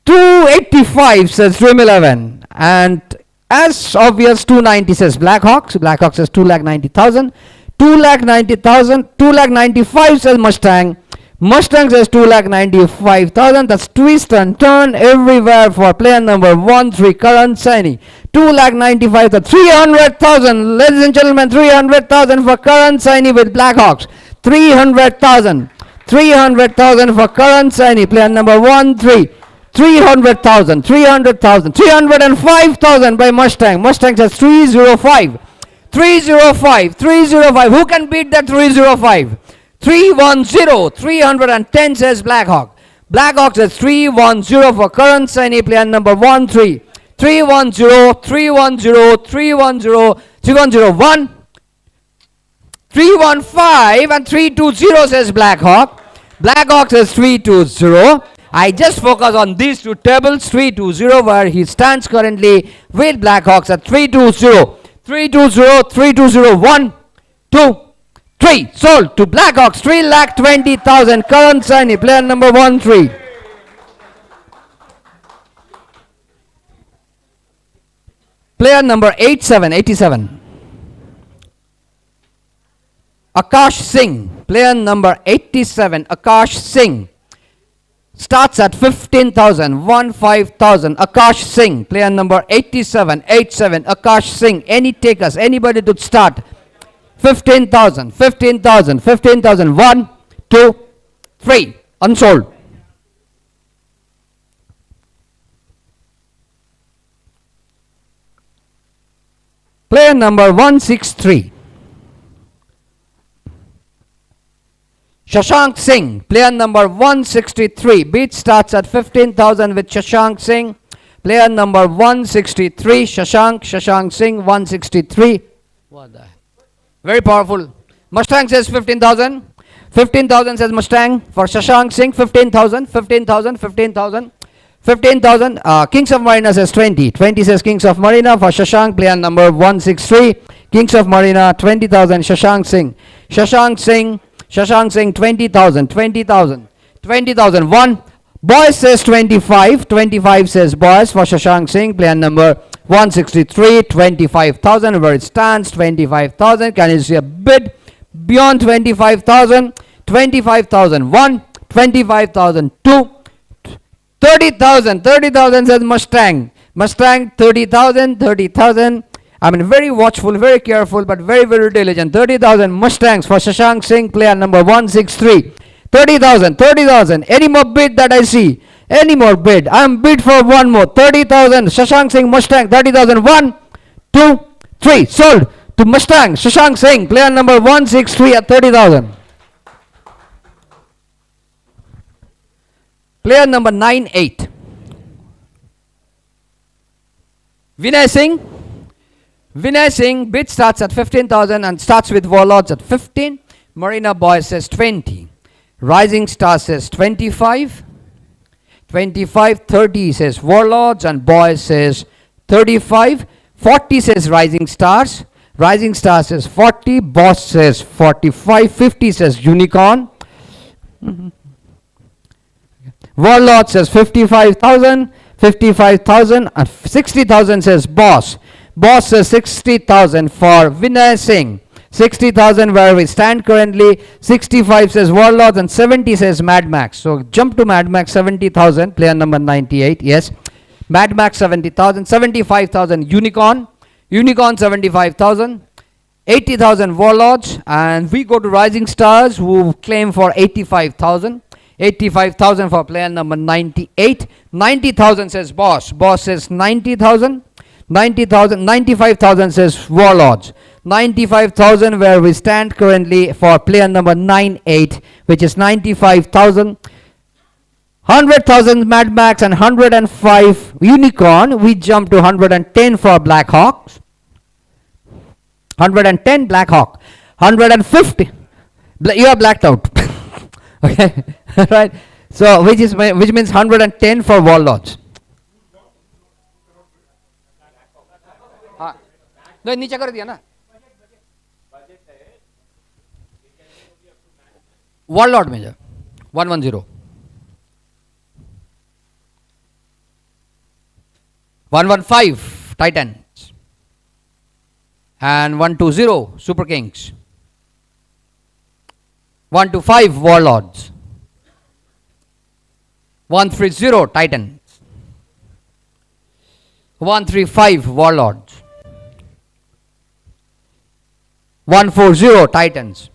285 says Dream 11. And as obvious, 290 says Black Hawk. So Black Hawk says 2,90,000. 2,90,000. 2,95 says Mustang. Mustang says 2,95,000. That's twist and turn everywhere for player number 1-3, Karan Saini. 2,95,000. 300,000. Ladies and gentlemen, 300,000 for Karan Saini with Black Hawks. 300,000. 300,000 for Karan Saini, player number 1-3. 300,000. 300,000. 305,000 by Mustang. Mustang says 305. 305. 305. Who can beat that 305? 310. 310 says Black Hawk. Black Hawk says 310 for Karan Saini, player number 1-3. 310. 310. 310. 310. 315 and 320 says Black Hawk. Black Hawk says 320. I just focus on these two tables, 320 where he stands currently with Black Hawks at 320. 320, 320, 1, 2, 3. Sold to Black Hawks, 3,20,000. Karan Saini, player number 1-3. Player number 87. Akash Singh, player number 87, Akash Singh. Starts at 15,000, 15,000. Akash Singh, player number 87, Akash Singh. Any takers, anybody to start? 15,000, 15,000, 15,000. 1, 2, 3. Unsold. Player number 163. Shashank Singh, player number 163. Bid starts at 15,000 with Shashank Singh. Player number 163. Shashank Singh, 163. What the? Very powerful. Mustang says 15,000. 15,000 says Mustang for Shashank Singh. 15,000. 15,000. 15,000. 15,000. Kings of Marina says 20. 20 says Kings of Marina for Shashank, player number 163. Kings of Marina, 20,000. Shashank Singh. Shashank Singh. Shashank Singh, 20,000, 20,000, 20,000. 1. Boys says 25. 25 says Boys for Shashank Singh, player number 163. 25,000 where it stands, 25,000. Can you see a bid beyond 25,000? 25,000. 1. 25,000. 2. 30,000. 30,000 says Mustang. Mustang, 30,000. 30,000. I mean, very watchful, very careful, but very, very diligent. 30,000 Mustangs for Shashank Singh, player number 163. 30,000, 30,000. Any more bid that I see? Any more bid? I am bid for one more. 30,000. Shashank Singh Mustang, 30,000. 1, 2, 3. Sold to Mustang. Shashank Singh, player number 163 at 30,000. Player number 98. Vinay Singh. Vinay Singh, bid starts at 15,000 and starts with Warlords at 15. Marina Boy says 20. Rising Star says 25. 25, 30 says Warlords and Boy says 35. 40 says Rising Stars. Rising Star says 40. Boss says 45. 50 says Unicorn. Warlord says 55,000. 55,000 and 60,000 says Boss. Boss says 60,000 for Vinay Singh. 60,000 where we stand currently. 65 says Warlords and 70 says Mad Max. So jump to Mad Max, 70,000. Player number 98. Yes. Mad Max 70,000. 75,000 Unicorn. Unicorn 75,000. 80,000 Warlords. And we go to Rising Stars who claim for 85,000. 85,000 for player number 98. 90,000 says Boss. Boss says 90,000. 90,000, 95,000 says Warlords. 95,000 where we stand currently for player number 98, which is 95,000. 100,000 Mad Max and 105 Unicorn. We jump to 110 for Black Hawks. 110 Black Hawk. 150. You are blacked out. Okay, right. So which means 110 for Warlords. तो नीचे कर दिया ना. Warlord में जा 110 115 Titans and 120 Super Kings, 125 Warlords, 130 Titans, 135 Warlords, 140 Titans.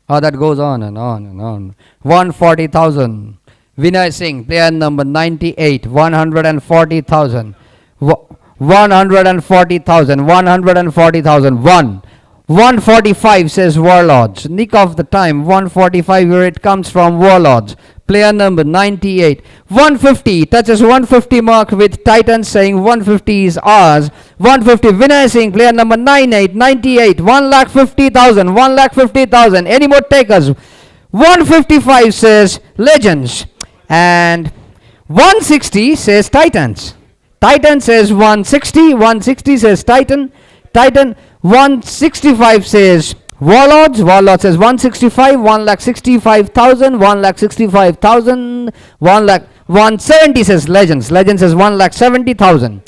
Oh, that goes on and on and on. 140,000. Vinay Singh, player number 98, 140,000. 140,000, 140,000, 145 says Warlords. Nick of the time, 145, where it comes from, Warlords. Player number 98. 150, touches 150 mark with Titans saying 150 is ours. 150, Vinay Singh, player number 98, 98, 1,50,000, 1,50,000. Any more takers? 155 says Legends. And 160 says Titans. Titan says 160, 160 says Titan. Titan 165 says Warlords. Warlords says 165, 1,65,000, 1,65,000, 170 says Legends. Legends says 1,70,000.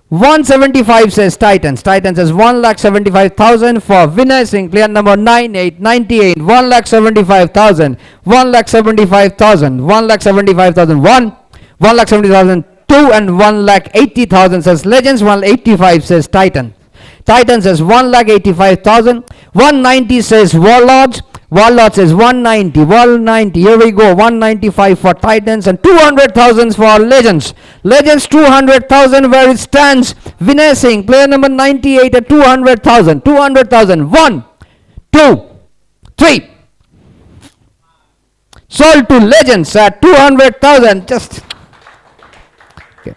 175 says Titans. Titans says 1,75,000 for Vinay Singh, player number 98, 98, 1,75,000, 1,75,000, 1,75,000, 1,70,000, 2 and 1,80,000 says Legends. 185 says Titan. Titan says 1,85,000. 190 says Warlords. Warlords says 190. 190. Here we go. 195 for Titans and 200,000 for Legends. Legends 200,000 where it stands. Vinay Singh, player number 98 at 200,000. 200,000. 1, 2, 3. Sold to Legends at 200,000. Just. Okay.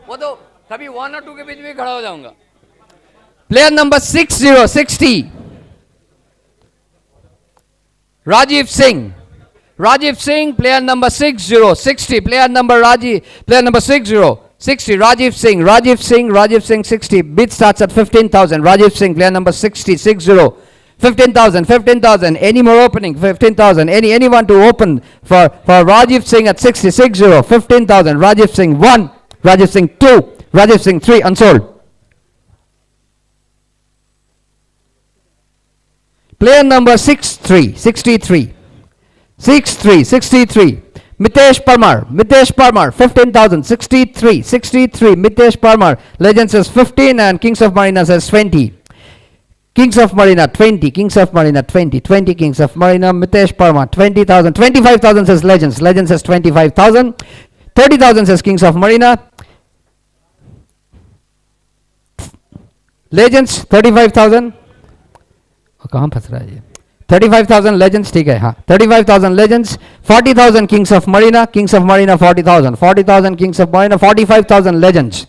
वो तो कभी 1 और 2 के बीच में खड़ा हो जाऊंगा. Player number 60. Rajiv Singh. Rajiv Singh, player number 60. Player number 60. Rajiv Singh. Rajiv Singh 60. Bid starts at 15,000. Rajiv Singh, player number 60. 15,000. Any more opening? 15,000. Anyone to open for Rajiv Singh at 60. 15,000. Rajiv Singh 1. Rajiv Singh 2. Rajiv Singh 3. Unsold. Player number 63. Mitesh Parmar, 15,000. 63. Mitesh Parmar. Legends says 15 and Kings of Marina says 20. Kings of Marina 20. 20 Kings of Marina. Mitesh Parmar 20,000. 25,000 says Legends. Legends says 25,000. 30,000 says Kings of Marina. Legends 35,000. कहाँ फंस रहा है ये? 35,000 Legends, ठीक है, हाँ. 35,000 Legends. 40,000 Kings of Marina. 40,000. 40,000 Kings of Marina. 45,000 Legends.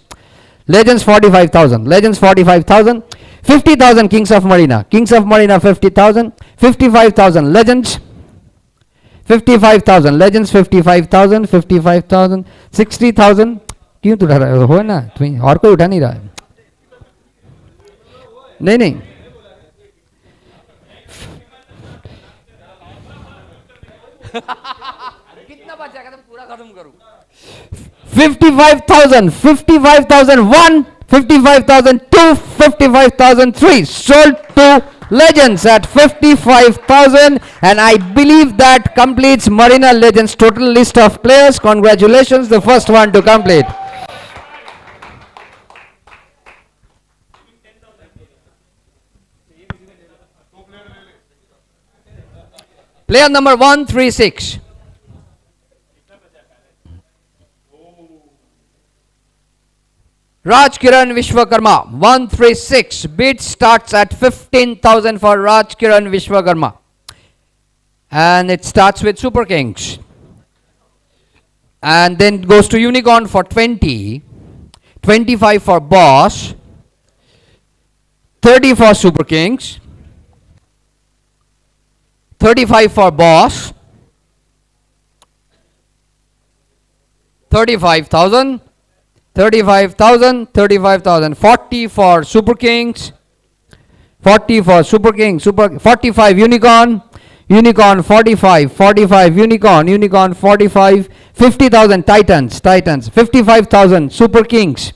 45,000. 50,000 Kings of Marina. 50,000. 55,000 Legends. 55,000 Legends. 55,000. 60,000. क्यों तो उठा रहा है? हो ना, तुम्हें और कोई उठा नहीं रहा है. नहीं. कितना बचा? पूरा खत्म करूं. 55,000. 55,001. 55,002. 55,003. Sold to Legends at 55,000, and I believe that completes Marina Legends total list of players. Congratulations, the first one to complete. Player number 136. Raj Kiran Vishwakarma, 136. Bid starts at 15,000 for Raj Kiran Vishwakarma. And it starts with Super Kings. And then goes to Unicorn for 20. 25 for Boss. 30 for Super Kings. 35 for boss. 35,000. 35,000. 35,000. 40 for Super Kings. 40 for Super King. 45 Unicorn. Unicorn 45. 45 Unicorn. Unicorn 45. 50,000 Titans. Titans. 55,000 Super Kings.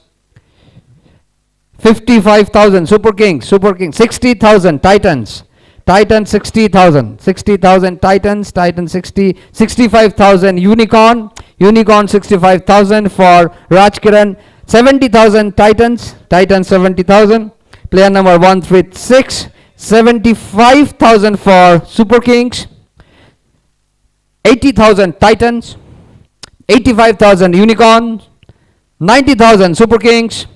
55,000 Super Kings. Super Kings. 60,000 Titans. Titan 60,000. 60,000 Titans. Titan 60. 65,000 Unicorn. Unicorn 65,000 for Rajkiran. 70,000 Titans. Titans 70,000. Player number 136. 75,000 for Super Kings. 80,000 Titans. 85,000 Unicorn. 90,000 Super Kings.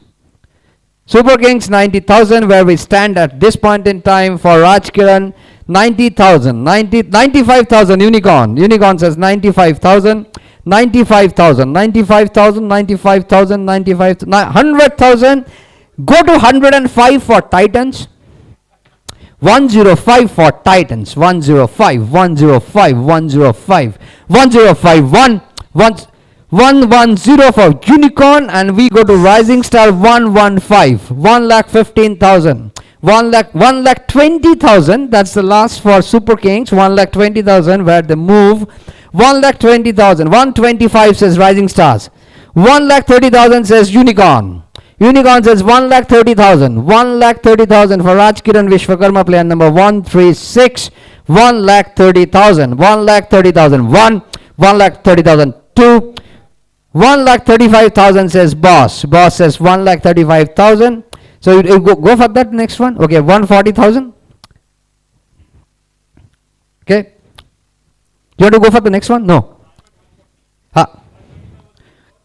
Super Kings 90,000, where we stand at this point in time for Rajkiran. 90,000. 95,000 Unicorn. Unicorn says 95,000. 95,000. 95,000. 95,000. 95,000. 100,000. Go to 105 for Titans. 105 for Titans. 105. 105. 105. 105. 110 for Unicorn, and we go to Rising Star 115. 1,15,000. 1,20,000. That's the last for Super Kings. 1,20,000, where they move. 1,20,000. 125 says Rising Stars. 1,30,000 says Unicorn. Unicorn says 1,30,000. 1,30,000 for Rajkiran Vishwakarma, player number 136. 1,30,000. 1,30,000. 1,30,000. 2. 1,35,000 says Boss. Boss says 1,35,000. So you go for that next one. Okay, 140,000. Okay. You want to go for the next one? No.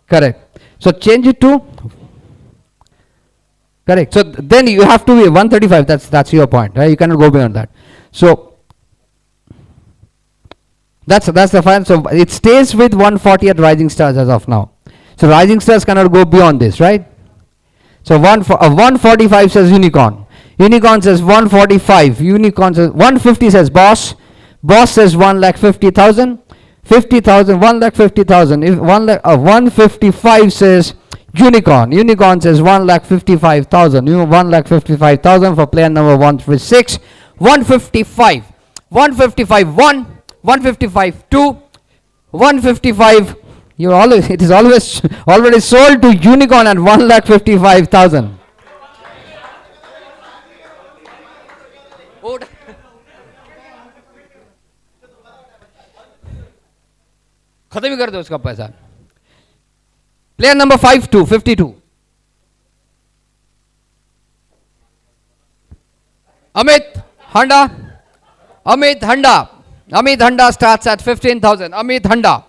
Correct. So change it to. Correct. So then you have to be 135. That's your point. Right? You cannot go beyond that. So that's the fine. So it stays with 140 at Rising Stars as of now. So Rising Stars cannot go beyond this, right? So 145 says Unicorn. Unicorn says 145. Unicorn says 150 says Boss. Boss says 1,50,000. 50,000. 1,50,000. If 155 says Unicorn. Unicorn says 1,55,000. 1,55,000 for player number 136. 155. 155 1. 155 2. 155. It is always already sold to Unicorn at 1,55,000. खत्म ही कर दो उसका पैसा. Player number 52. Amit Handa. Amit Handa starts at 15,000. Amit Handa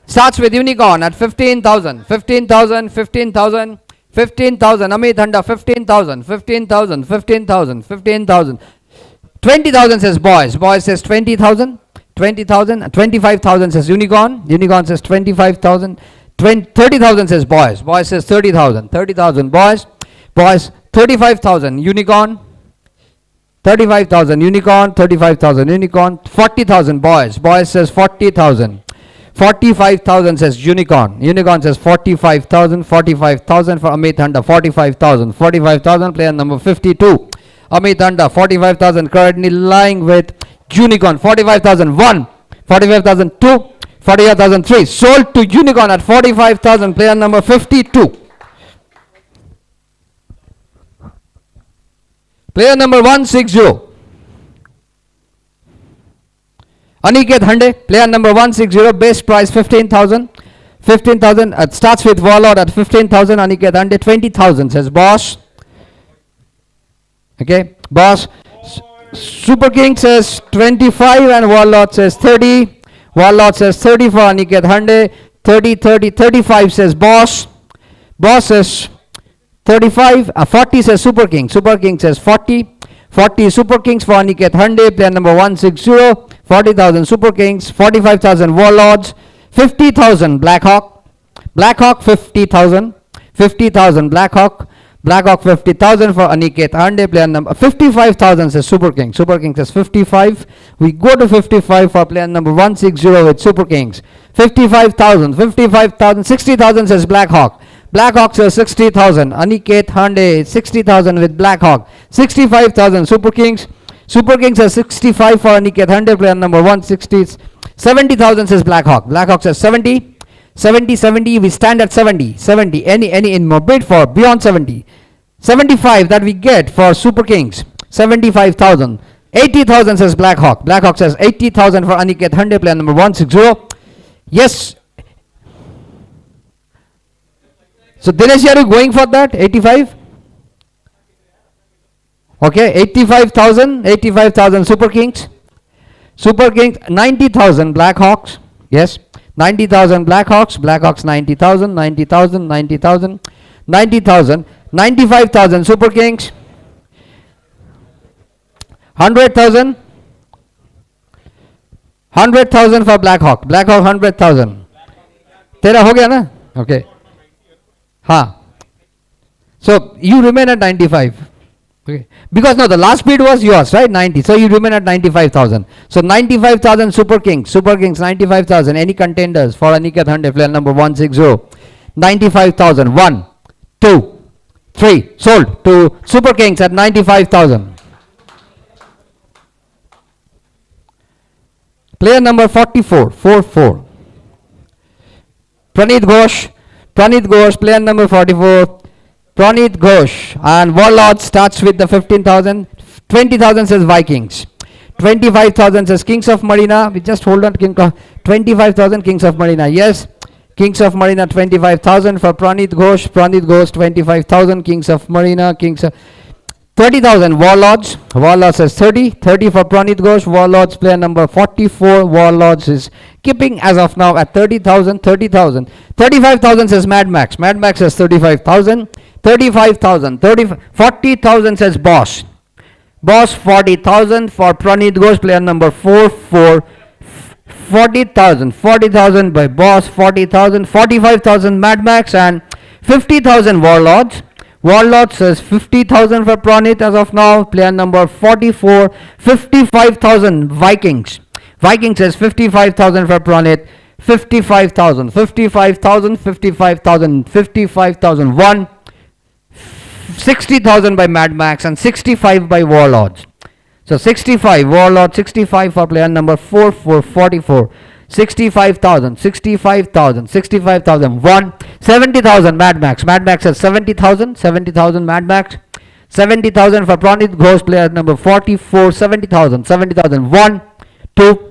starts with Unicorn at 15,000. 15,000. 15,000. 15,000. Amit Handa 15,000. 15,000. 15,000. 15,000. 20,000 says Boys. Boys says 20,000. 20,000. 25,000 says Unicorn. Unicorn says 25,000. 30,000 says Boys. Boys says 30,000. 30,000 Boys. Boys 35,000 Unicorn. 35,000 Unicorn. 35,000 Unicorn. 40,000 Boys. Boys says 40,000. 45,000 says Unicorn. Unicorn says 45,000. 45,000 for Amit Handa. 45,000. 45,000 player number 52. Amit Handa 45,000 currently lying with Unicorn. 45,000 1. 45,000 2. 45,000 3. Sold to Unicorn at 45,000 player number 52. Player number 160. Aniket Hande, player number 160, base price 15,000. 15,000, starts with Warlord at 15,000. Aniket Hande 20,000 says Boss. Okay, Boss. Super King says 25 and Warlord says 30. Warlord says 30 for Aniket Hande. 30, 30, 35 says Boss. Boss says 35, 40 says Super King. Super King says 40. 40 Super Kings for Aniket Hande, player number 160. 40,000 Super Kings. 45,000 Warlords. 50,000 Blackhawk. Blackhawk 50,000. 50,000 Blackhawk. Blackhawk 50,000 for Aniket Hande. Player number 55,000 says Super Kings. Super Kings says 55. We go to 55 for player number 160 with Super Kings. 55,000, 55,000, 60,000 says Blackhawk. Blackhawk says 60,000. Aniket Hande 60,000 with Blackhawk. 65,000 Super Kings. Super Kings says 65 for Aniket Hande. Player number 160. 70,000 says Blackhawk. Blackhawk says 70. 70, 70, we stand at 70, 70, any in more bid for beyond 70, 75 that we get for Super Kings, 75,000, 80,000 says Blackhawk, Blackhawk says 80,000 for Aniket Hande, player number 160, yes, so Dinesh, are you going for that, 85, okay, 85,000 Super Kings, 90,000 Blackhawks, yes, 90,000 Blackhawks, Blackhawks 90,000, 90,000, 90,000, 90,000, 95,000 Super Kings, 100,000, 100,000 for Blackhawk, Blackhawk 100,000. तेरा हो गया ना? Okay. हाँ. So you remain at 95. Okay. Because no, the last bid was yours, right? 90. So you remain at 95,000. So 95,000 Super Kings. Super Kings 95,000. Any contenders for Aniket Hande, player number 160. 95,000. 1, 2, 3. Sold to Super Kings at 95,000. Player number 44. 4-4. Praneeth Ghosh. Praneeth Ghosh, player number 44. Praneeth Ghosh, and Warlord starts with the 15,000. 20,000 says Vikings. 25,000 says Kings of Marina. We just hold on. 25,000 Kings of Marina. Yes, Kings of Marina 25,000 for Praneeth Ghosh. Praneeth Ghosh 25,000 Kings of Marina. 30,000 Warlords. Warlords says 30. 30 for Praneeth Ghosh. Warlords player number 44. Warlords is keeping as of now at 30,000. 30,000. 35,000 says Mad Max. Mad Max says 35,000. 35,000, 40,000 says Boss. Boss 40,000 for Praneeth Ghosh, player number 44. 40,000 by Boss, 40,000, 45,000 Mad Max, and 50,000 Warlords. Warlords says 50,000 for Praneeth as of now, player number 44. 55,000 Vikings. Vikings says 55,000 for Praneeth. 55,000, 55,000, 55,000, 55,000, 1. 60,000 by Mad Max and 65 by Warlords. So 65 Warlord, 65 for player number 44. 65,000, 65,000, 65,000, 1. 70,000 Mad Max. Mad Max has 70,000, 70,000 Mad Max. 70,000 for Praneeth Ghosh, player number 44. 70,000, 70,000, 1, 2.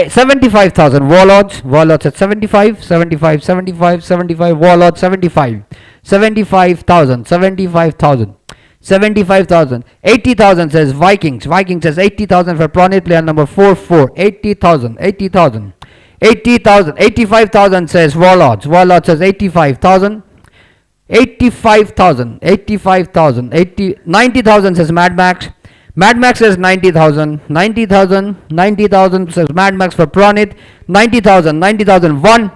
75,000 Warlords. Warlords at 75, 75, 75, 75. Warlords 75. 75,000, 75,000, 75,000. 80,000 says Vikings. Vikings says 80,000 for Praneeth, player number 44. 80,000, 80,000, 80,000. 85,000 says Warlords. Warlords says 85,000. 85,000, 85,000, 90,000 says Mad Max. Mad Max says 90,000, 90,000, 90,000 says Mad Max for Praneeth. 90,000, 90,000, 1,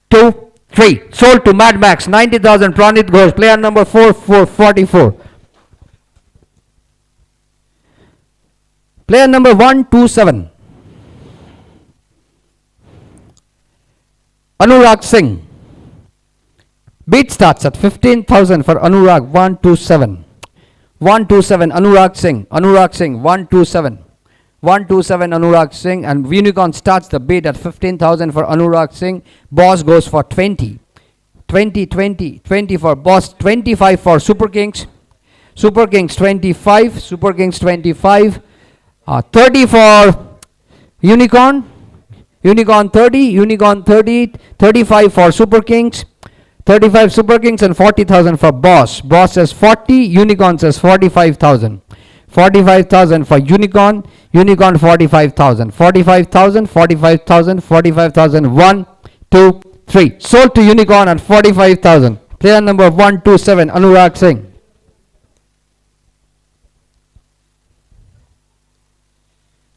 2, 3. Sold to Mad Max. 90,000 Praneeth Ghosh, player number 44. Player number 127. Anurag Singh. Bid starts at 15,000 for Anurag. 127. 127 Anurag Singh. Anurag Singh 127. 127 Anurag Singh, and Unicorn starts the bid at 15,000 for Anurag Singh. Boss goes for 20. 20 for Boss. 25 for Super Kings. Super Kings 25. Super Kings 25. 30 for Unicorn. Unicorn 30. Unicorn 30. 35 for Super Kings. 35 Super Kings and 40,000 for Boss. Boss says 40. Unicorn says 45,000. 45,000 for Unicorn. Unicorn 45,000. 45,000. 45,000. 45,000. 1, 2, 3. Sold to Unicorn at 45,000. Player number 127 Anurag Singh.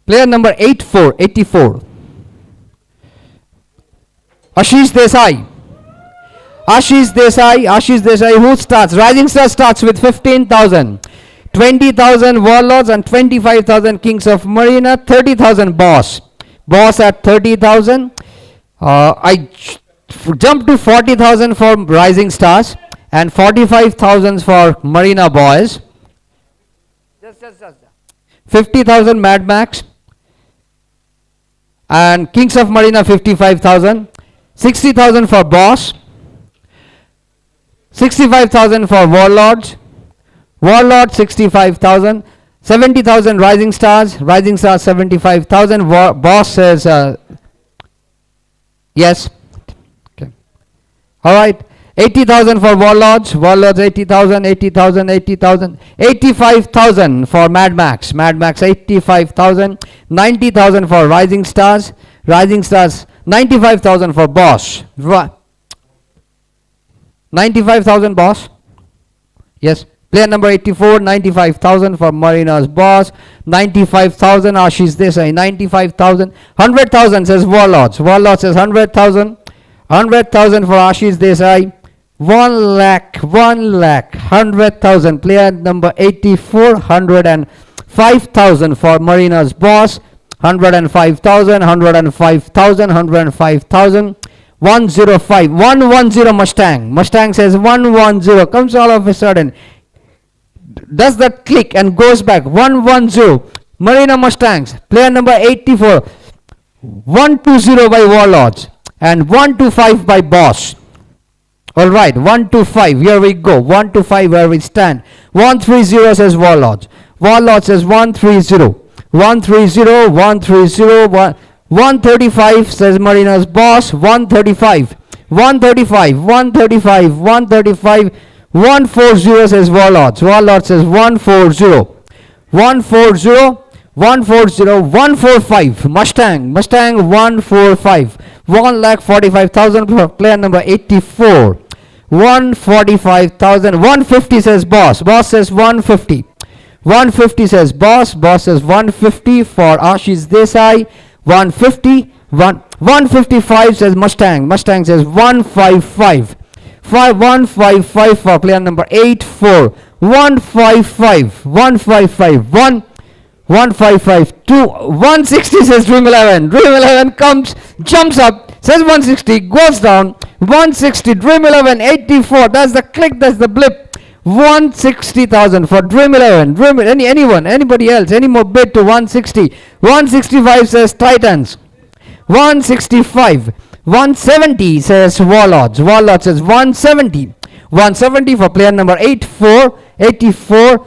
Player number 84. Ashish Desai. Ashish Desai, who starts? Rising Star starts with 15,000. 20,000 Warlords and 25,000 Kings of Marina, 30,000 Boss. Boss at 30,000. I jump to 40,000 for Rising Stars and 45,000 for Marina Boys. 50,000 Mad Max and Kings of Marina 55,000. 60,000 for Boss. 65,000 for Warlords. Warlord 65,000. 70,000 Rising Stars. Rising Stars 75,000. Boss says yes. Okay. All right. 80,000 for Warlords. Warlords 80,000. 80,000. 80,000. 85,000 for Mad Max. Mad Max 85,000. 90,000 for Rising Stars. Rising Stars 95,000 for Boss. 95,000 Boss. Yes. Player number 84, 95,000 for Marina's Boss. 95,000 Ashish Desai. 95,000. 100,000 says Warlords. Warlords says 100,000. 100,000 for Ashish Desai. 1 lakh. 100,000. Player number 84, 105,000 for Marina's Boss. 105,000. 105,000. 105,000. 105. 110 Mustang. Mustang says 110. Comes all of a sudden. Does that click and goes back. 110. Marina Mustangs. Player number 84. 120 by Warlords. And 125 by Boss. Alright. 125. Here we go. 125 where we stand. 130 says Warlords. Warlords says 130. 130. 130. 135 says Marina's Boss. 135. 135. 135. 135. 140 says Warlords. Warlords says 140. 140. 140. 145. Mustang. Mustang 145. 1,45,000 for player number 84. 145,000. 150 says Boss. Boss says 150. 150 says Boss. Boss says 150 for Ashish Desai. 150. 155 says Mustang. Mustang says 155. 155 for player number 84. 155. 155. 155. 160 says Dream 11. Dream 11 comes, jumps up, says 160, goes down. 160. Dream 11. 84. That's the click. That's the blip. 160,000 for Dream 11. Dream anyone, anybody else, any more bid to 160. 165 says Titans. 165. 170 says Warlords. Warlords says 170. 170 for player number 84. 84.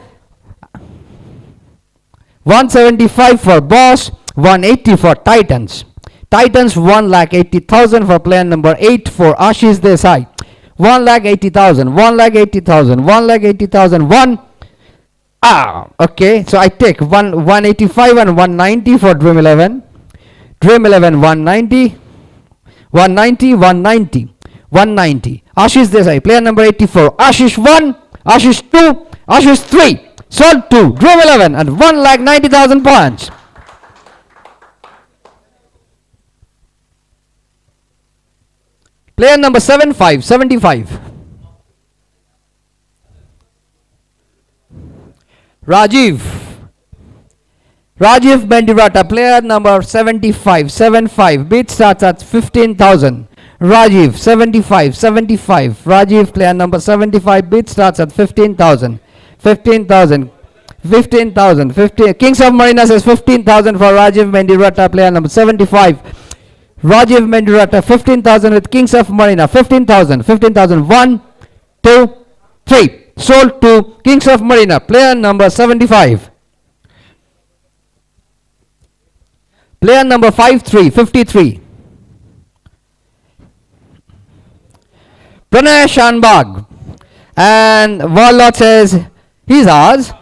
175 for Boss. 180 for Titans. Titans 1,80,000 for player number 8 for Ashish Desai. 1,80,000. 1,80,000. 1,80,000. 1. Okay. So I take 185 and 190 for Dream 11. Dream 11 190. 190, 190, 190. Ashish Desai, player number 84. Ashish 1, Ashish 2, Ashish 3. Sold 2, Dream 11 and 1,90,000 points. Player number 75, 75. Rajiv Bendirata, player number 75, 75. Bid starts at 15,000. Rajiv 75, 75. Rajiv, player number 75. Bid starts at 15,000. 15,000. 15,000. 15. Kings of Marina says 15,000 for Rajiv Bendirata, player number 75. Rajiv Bendirata 15,000 with Kings of Marina. 15,000. 15,000. 1, 2, 3. Sold to Kings of Marina, player number 75. Player number 53, 53. Pranay Shanbag. And Warlord says he's ours.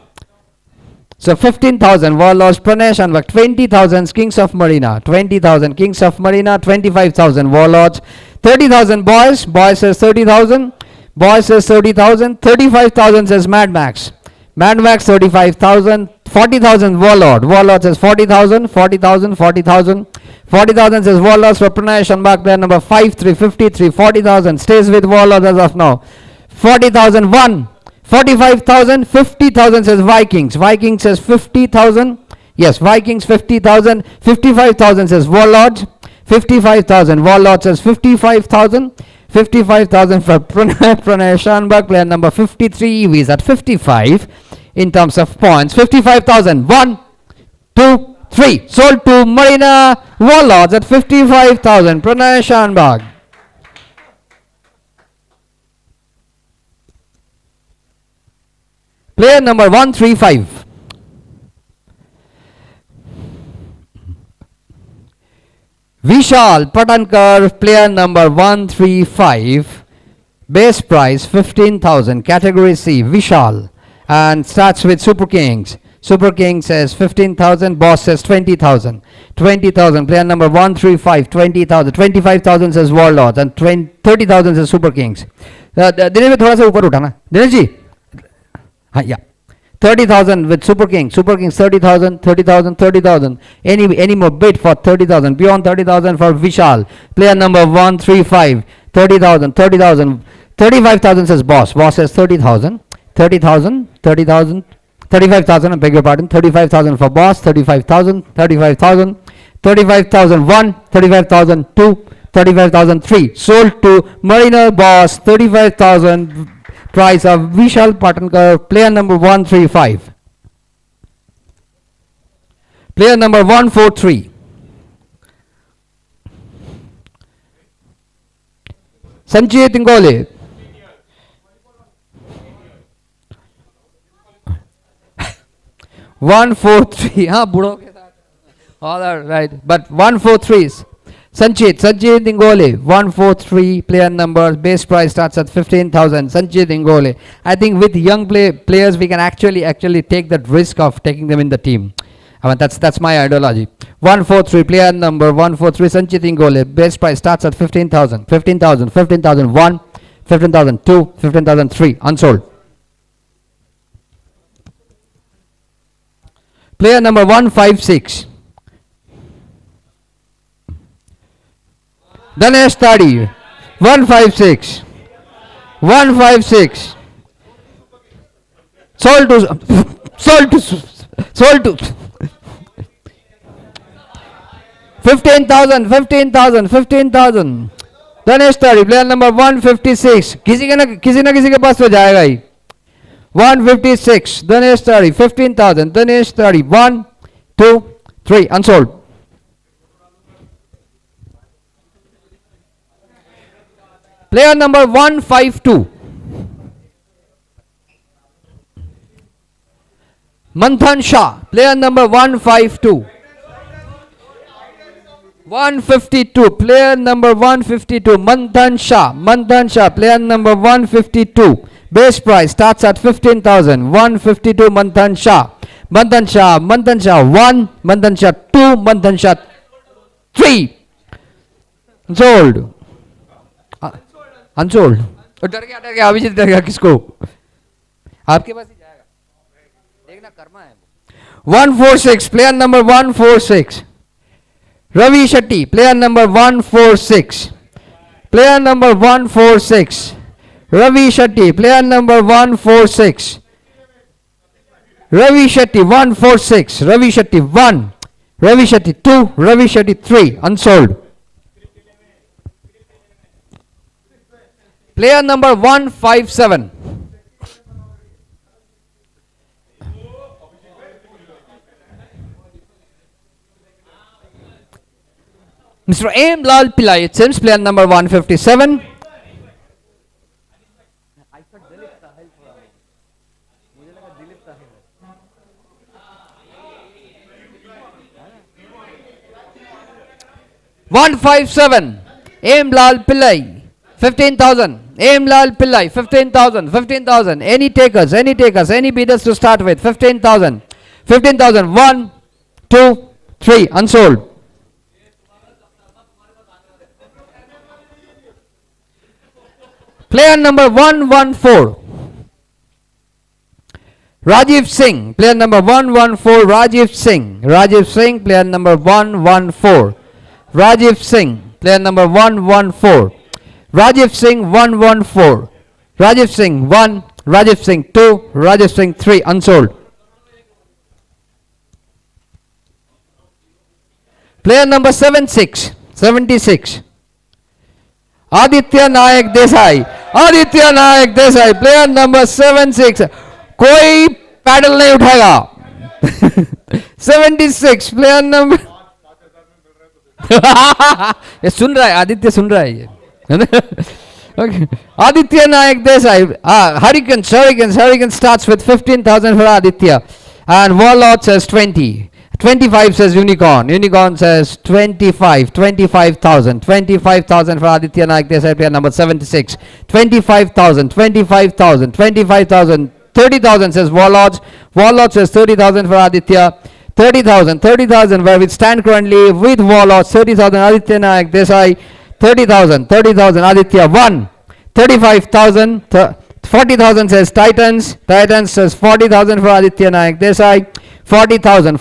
So 15,000 Warlords, Pranay Shanbag. 20,000 Kings of Marina. 20,000 Kings of Marina. 25,000 Warlords. 30,000 Boys. Boys says 30,000. Boys says 30,000. 35,000 says Mad Max. Mad Max 35,000. 40,000 Warlord. Warlord says 40,000. 40,000. 40,000. 40,000 says Warlords for Pranay Shanbhag, player number 5-3, 53, 40,000, stays with Warlords as of now. 40,000, 1, 45,000, 50,000 says Vikings. Vikings says 50,000. Yes, Vikings 50,000, 55,000 says Warlords. 55,000, Warlords says 55,000. 55,000 for Pranay Shanbhag, player number 53. He is at 55 in terms of points. 55,000, 1, 2, 3. Sold to Marina Warlords at 55,000. Pranay Shanbhag. Player number 135. Vishal Patankar, player number 135. Base price 15,000. Category C, Vishal. And starts with Super Kings. Super King says 15,000. Boss says 20,000. 20,000. Player number 135. 20,000. 25,000 says Warlords. And 30,000 says Super Kings. Dinesh में थोड़ा सा ऊपर उठाना दिनेश जी. हाँ या 30,000 with Super King. Super King 30,000, 30,000, 30,000. Any more bid for 30,000? Beyond 30,000 for Vishal. Player number 135. 30,000, 30,000. 35,000 says Boss. Boss says 30,000. 30,000, 30,000. 35,000, I beg your pardon. 35,000 for Boss. 35,000, 35,000. 35,000 1, 35,000 2, 35,000 3. Sold to Marina Boss. 35,000. Price of Vishal Patankar, player number 135. Player number 143. Sanjay Tingole. One four three. हाँ बूढ़ों के साथ. All are right, but 143. Sanchit Dingole, 143, player number, base price starts at 15,000. Sanchit Dingole. I think with young players, we can actually take that risk of taking them in the team. I mean, that's my ideology. 143, player number 143, Sanchit Dingole, base price starts at 15,000. 15,000, 15,001, 15,002, 15,003, unsold. Player number 156. Danesh Tadi, 156. 156. Sold to 15,000, 15,000, 15,000. Danesh Tadi, player number 156. किसी ना किसी के पास तो जाएगा ही. 156. Danesh Tadi, 15,000. Danesh Tadi, 1, 2, 3, unsold. Player number 152. Manthan Shah. Player number 152. 152. Player number 152. Manthan Shah. Manthan Shah. Player number 152. Base price starts at 15,000. 152. Manthan Shah. Manthan Shah. Manthan Shah 1. Manthan Shah 2. Manthan Shah 3. Sold. Unsold. डर गया अभिजीत डर गया. किसको? आपके पास ही जाएगा. देखना कर्मा है. 146, player number 146. Ravi Shetty, player number 146. Player number 146. Ravi Shetty, player number 146. Ravi Shetty 146. Ravi Shetty 1. Ravi Shetty 2. Ravi Shetty 3. Unsold. Player number 157. Mr. M. Lal Pillai, it seems, player number 157. $157. M. Lal Pillai, 15,000. M. Lal Pillai, 15,000. 15,000. Any takers, any bidders to start with. 15,000. 15,000. 1, 2, 3. Unsold. Player number 114. Rajiv Singh. Player number 114. Rajiv Singh. Rajiv Singh. Player number 114. Rajiv Singh, player number 114. Rajiv Singh 114. Rajiv Singh 1, Rajiv Singh 2, Rajiv Singh 3, unsold. Player number 76. Aditya Nayak Desai. Aditya Nayak Desai, player number 76. कोई pedal नहीं उठाएगा. 76 player number. ये सुन रहा है, आदित्य सुन रहा है ये. Okay. Aditya Nayak Desai. Hurricane starts with 15,000 for Aditya. And Warlord says 20. 25 says Unicorn. Unicorn says 25,000. 25,000 for Aditya Nayak Desai, player number 76. 25,000. 30,000 says Warlords. Warlord says 30,000 for Aditya. 30,000 where we stand currently with Warlords. 30,000 Aditya Nayak Desai. 30,000 Aditya 1. 35,000. 40,000 says Titans. Titans says 40,000 for Aditya Nayak Desai. 40,000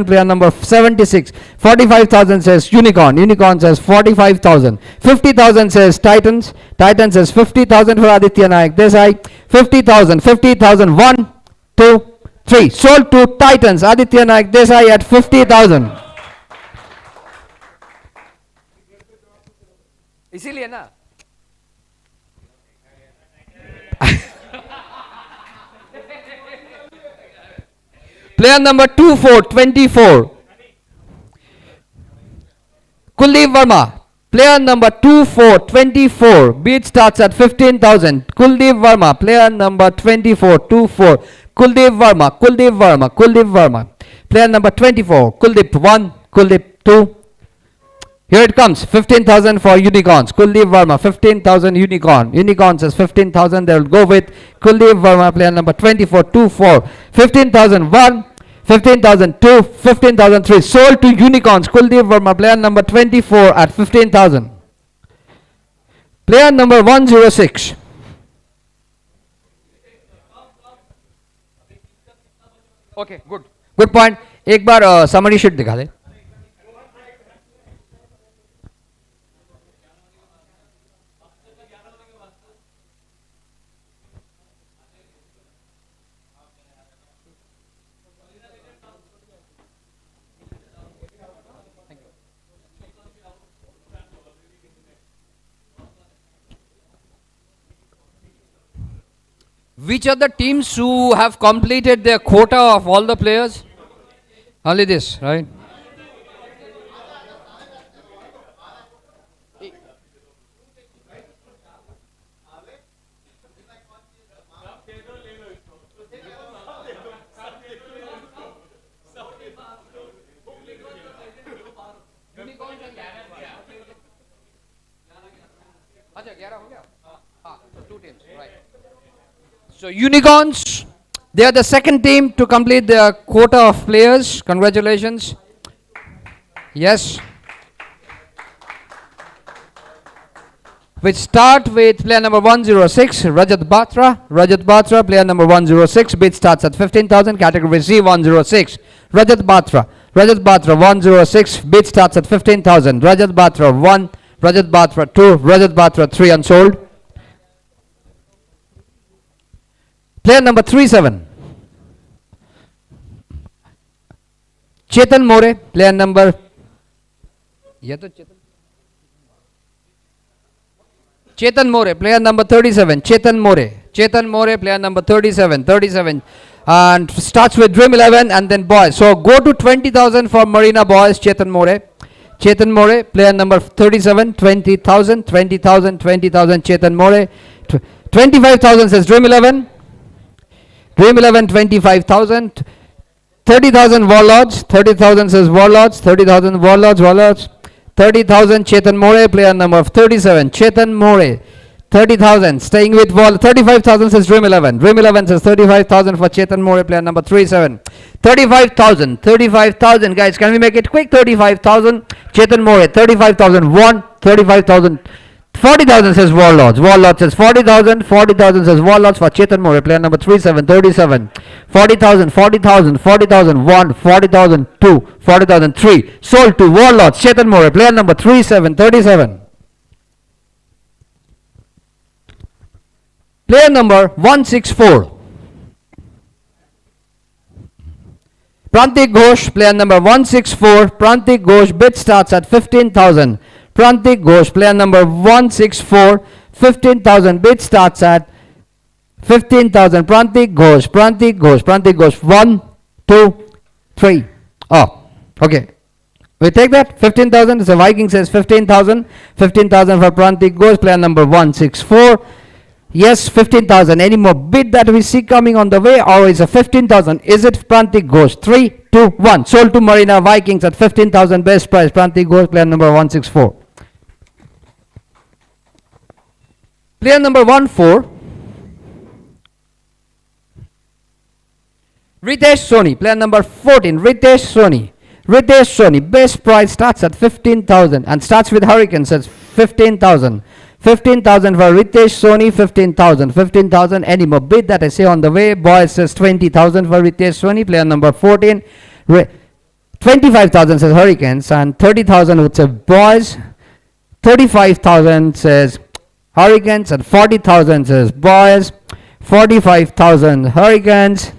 player number 76. 45,000 says Unicorn. Unicorn says 45,000. 50,000 says Titans. Titans says 50,000 for Aditya Nayak Desai. 50,000 1, 2, 3 sold to Titans. Aditya Nayak Desai at 50,000. इसीलिए ना player number 24. Kuldeep Verma. Player number 24. Bid starts at 15,000. Kuldeep Verma. Player number 24. Kuldeep Verma. Player number 24. Kuldeep 1. Kuldeep 2. Here it comes. 15,000 for Unicorns. Kuldeep Verma. 15,000 Unicorn. Unicorn says 15,000. They will go with Kuldeep Verma. Player number 24. 15,000 1. 15,002, 15,003 sold to Unicorns. Kuldeep Verma, player number 24 at 15,000. Player number 106. Okay, good point. एक बार summary sheet दिखा दे. Which are the teams who have completed their quota of all the players? Only this, right? So Unicorns, they are the second team to complete their quota of players. Congratulations. Yes. We start with player number 106, Rajat Batra. Rajat Batra, player number 106. Bid starts at 15,000. Category C, 106. Rajat Batra. Rajat Batra, 106. Bid starts at 15,000. Rajat Batra, 1. Rajat Batra, 2. Rajat Batra, 3 unsold. Player number 37. Chetan More, player number. Chetan More, player number 37. Chetan More, player number 37. And starts with Dream 11 and then boys. So go to 20,000 for Marina boys. Chetan More, player number 37. 20,000. Chetan More. 25,000 says Dream 11. 25,000. 30,000 Warlords. 30,000 says Warlords. 30,000 Warlords. 30,000 Chetan More, player number 37. Chetan More. 30,000. Staying with Wall. 35,000 says Dream 11. Dream 11 says 35,000 for Chetan More, player number 37. 35,000. Guys, can we make it quick? 35,000. Chetan More. 35,000. 1. 35,000. 40,000 says Warlords. Warlords says 40,000. 40,000 says Warlords for Chetan More. Player number 37, 37. 40,000, 40,000, 40,000, 1, 40,000, 2, 40,000, 3. Sold to Warlords. Chetan More. Player number 37, 37. Player number 164. Prantik Ghosh. Player number 164. Prantik Ghosh. Bid starts at 15,000. Prantik Ghosh, player number 164, 15,000. Bid starts at 15,000. Prantik Ghosh, Prantik Ghosh, Prantik Ghosh. 1, 2, 3. Oh, okay. We take that. 15,000. So Viking says 15,000. 15,000 for Prantik Ghosh, player number 164. Yes, 15,000. Any more bid that we see coming on the way, or is a 15,000? Is it Prantik Ghosh? 3, 2, 1. Sold to Marina Vikings at 15,000. Best price. Prantik Ghosh, player number 164. Player number 14. Ritesh Soni. Player number 14. Ritesh Soni. Ritesh Soni. Best price starts at 15,000 and starts with Hurricanes at 15,000. 15,000 for Ritesh Soni. 15,000. 15,000. Any more bid that I say on the way? Boys says 20,000 for Ritesh Soni. Player number 14. 25,000 says Hurricanes and 30,000 would say Boys. 35,000 says Hurricanes and 40,000 says Boys. 45,000 Hurricanes.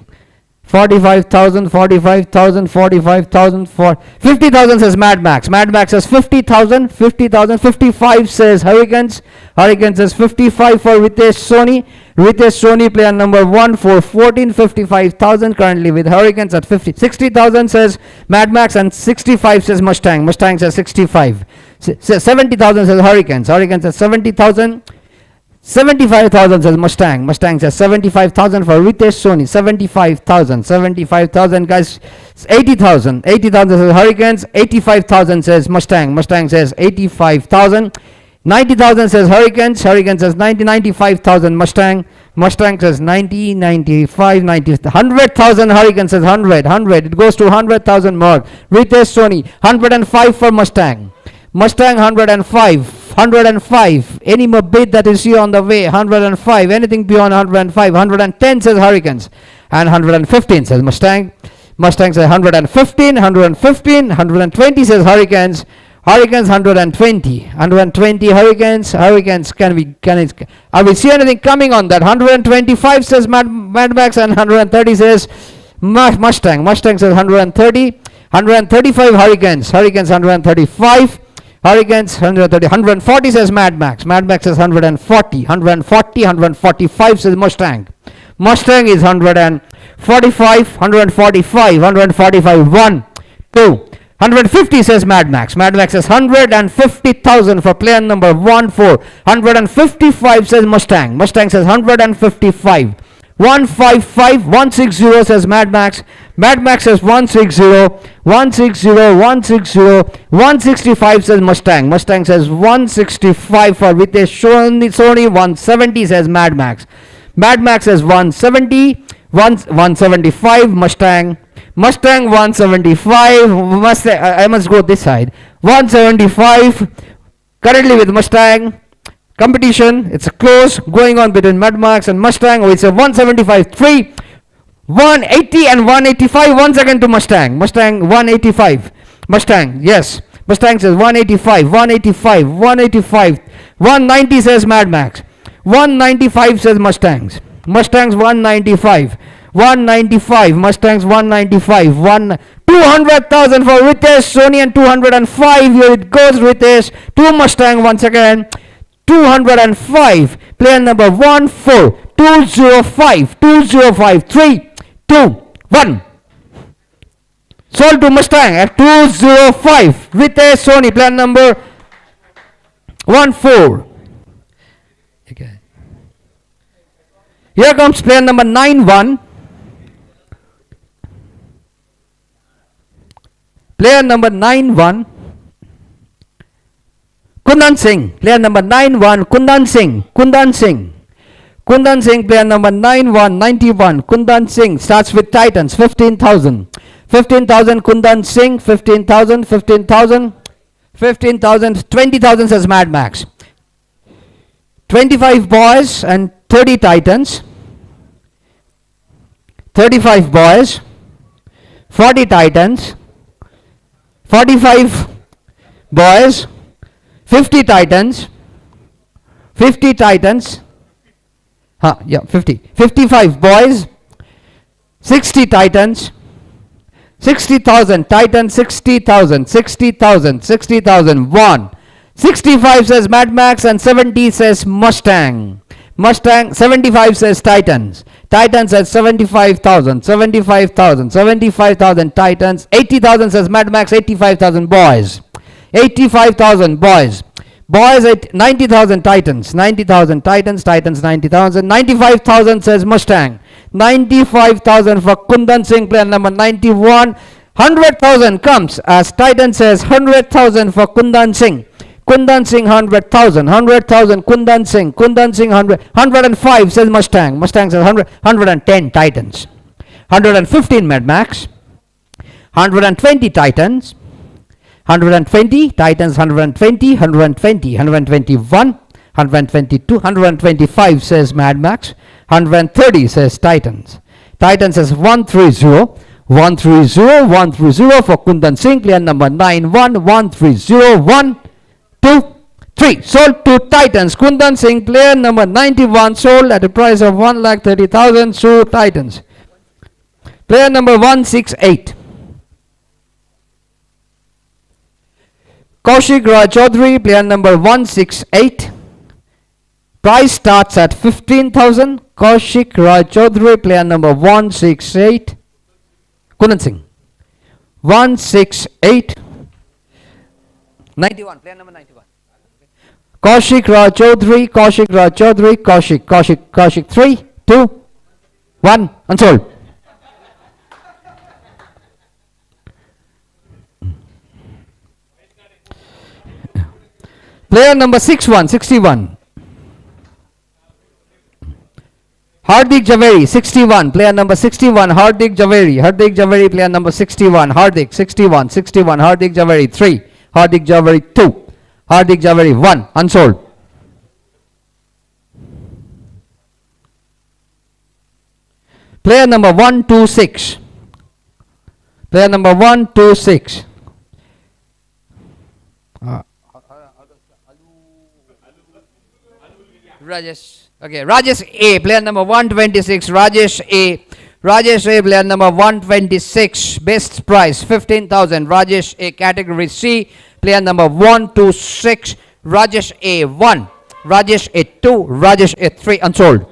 45,000, 45,000, 45,000, 50,000 says Mad Max. Mad Max says 50,000, 50,000, 55 says Hurricanes. Hurricanes says 55 for Ritesh Soni. Ritesh Soni, player number 1 for 14, 55,000 currently with Hurricanes at 50. 60,000 says Mad Max and 65 says Mustang. Mustang says 65. 70,000 says Hurricanes. Hurricanes says 70,000. 75,000 says Mustang. Mustang says 75,000 for Ritesh Soni. 75,000. 75,000 guys. 80,000. 80,000 says Hurricanes. 85,000 says Mustang. Mustang says 85,000. 90,000 says Hurricanes. Hurricanes says 90. 95,000 Mustang. Mustang says 90, 95, 90. 100,000 Hurricanes says 100. 100. It goes to 100,000 more. Ritesh Soni. 105 for Mustang. Mustang 105. 105. Any more bid that is here on the way? 105. Anything beyond 105. 110 says Hurricanes. And 115 says Mustang. Mustang says 115. 115. 120 says Hurricanes. Hurricanes 120. 120 Hurricanes. Hurricanes are we see anything coming on that? 125 says Mad Max and 130 says Mustang. Mustang says 130. 135 Hurricanes. Hurricanes 135. Hurricanes 130. 140 says Mad Max. Mad Max says 140. 140. 145 says Mustang. Mustang is 145. 145. 145. 1, 2. 150 says Mad Max. Mad Max says 150,000 for player number 1, 4. 155 says Mustang. Mustang says 155. 155. 160 says Mad Max. Mad Max says 160. 160. 160. 165 says Mustang. Mustang says 165 for Ritesh Soni. 170 says Mad Max. Mad Max says 170. 175 Mustang. Mustang 175. I must go this side. 175 currently with Mustang. Competition, it's a close going on between Mad Max and Mustang. It's a 175. 3, 180 and 185. Once again to Mustang. Mustang 185. Mustang, yes. Mustang says 185. 185. 185. 190 says Mad Max. 195 says Mustangs. Mustangs 195. 195. Mustangs 195. 200,000 for Ritesh Soni and 205. Here it goes, Ritesh. 2 Mustang once again. 205. Player number 1, 4. 205. 205. 3, 2, 1. Sold to Mustang at 205. Ritesh Soni. Player number 1, 4. Okay. Here comes player number 9, 1. Player number 9, 1. Kundan Singh, player number 9-1, Kundan Singh, Kundan Singh. Kundan Singh, player number 9-1, 91. Kundan Singh starts with Titans, 15,000. 15,000, Kundan Singh, 15,000, 15,000, 15,000, 20,000 says Mad Max. 25 boys and 30 titans. 35 boys, 40 titans, 45 boys, 50 titans, 50 titans, 55 boys, 60 titans, 60,000 titans, 60,000, 60,000, 60,000, 1. 65 says Mad Max and 70 says Mustang. Mustang, 75 says Titans. Titans says 75,000, 75,000, 75,000 Titans. 80,000 says Mad Max, 85,000 boys. 85,000 boys. Boys at 90,000 Titans. 90,000 Titans, Titans 90,000. 95,000 says Mustang. 95,000 for Kundan Singh, player number 91. 100,000 comes as Titan says 100,000 for Kundan Singh. Kundan Singh 100,000, 100,000 Kundan Singh, Kundan Singh 100, 105 says Mustang, Mustang says 100, 110 Titans, 115 Mad Max, 120 Titans, 120 Titans, 120, 120, 121, 122, 125 says Mad Max, 130 says Titans. Titans says 130, 130, 130 for Kundan Singh, player number 91, 130, 1, 2, 3. Sold to Titans. Kundan Singh, player number 91, sold at a price of 1,30,000 to Titans. Player number 168. Kaushik Raj Chaudhary, player number 168. Price starts at 15,000. Kaushik Raj Chaudhary, player number 168. Kundan Singh. 168. 91, player number 91. Kaushik Raj Chaudhary, Kaushik Raj Chaudhary, Kaushik, 3, 2, 1, unsold. Player number 61. Hardik Javeri, 61, player number 61, Hardik Javeri, player number 61, Hardik, 61, Hardik Javeri, 3. Hardik Javeri 2, Hardik Javeri 1, unsold. Player number 126. Player number 126. Rajesh. Okay, Rajesh A, player number 126. Rajesh A. Rajesh A, player number 126, best price 15,000. Rajesh A, category C, player number 126. Rajesh A 1, Rajesh A 2, Rajesh A 3, unsold.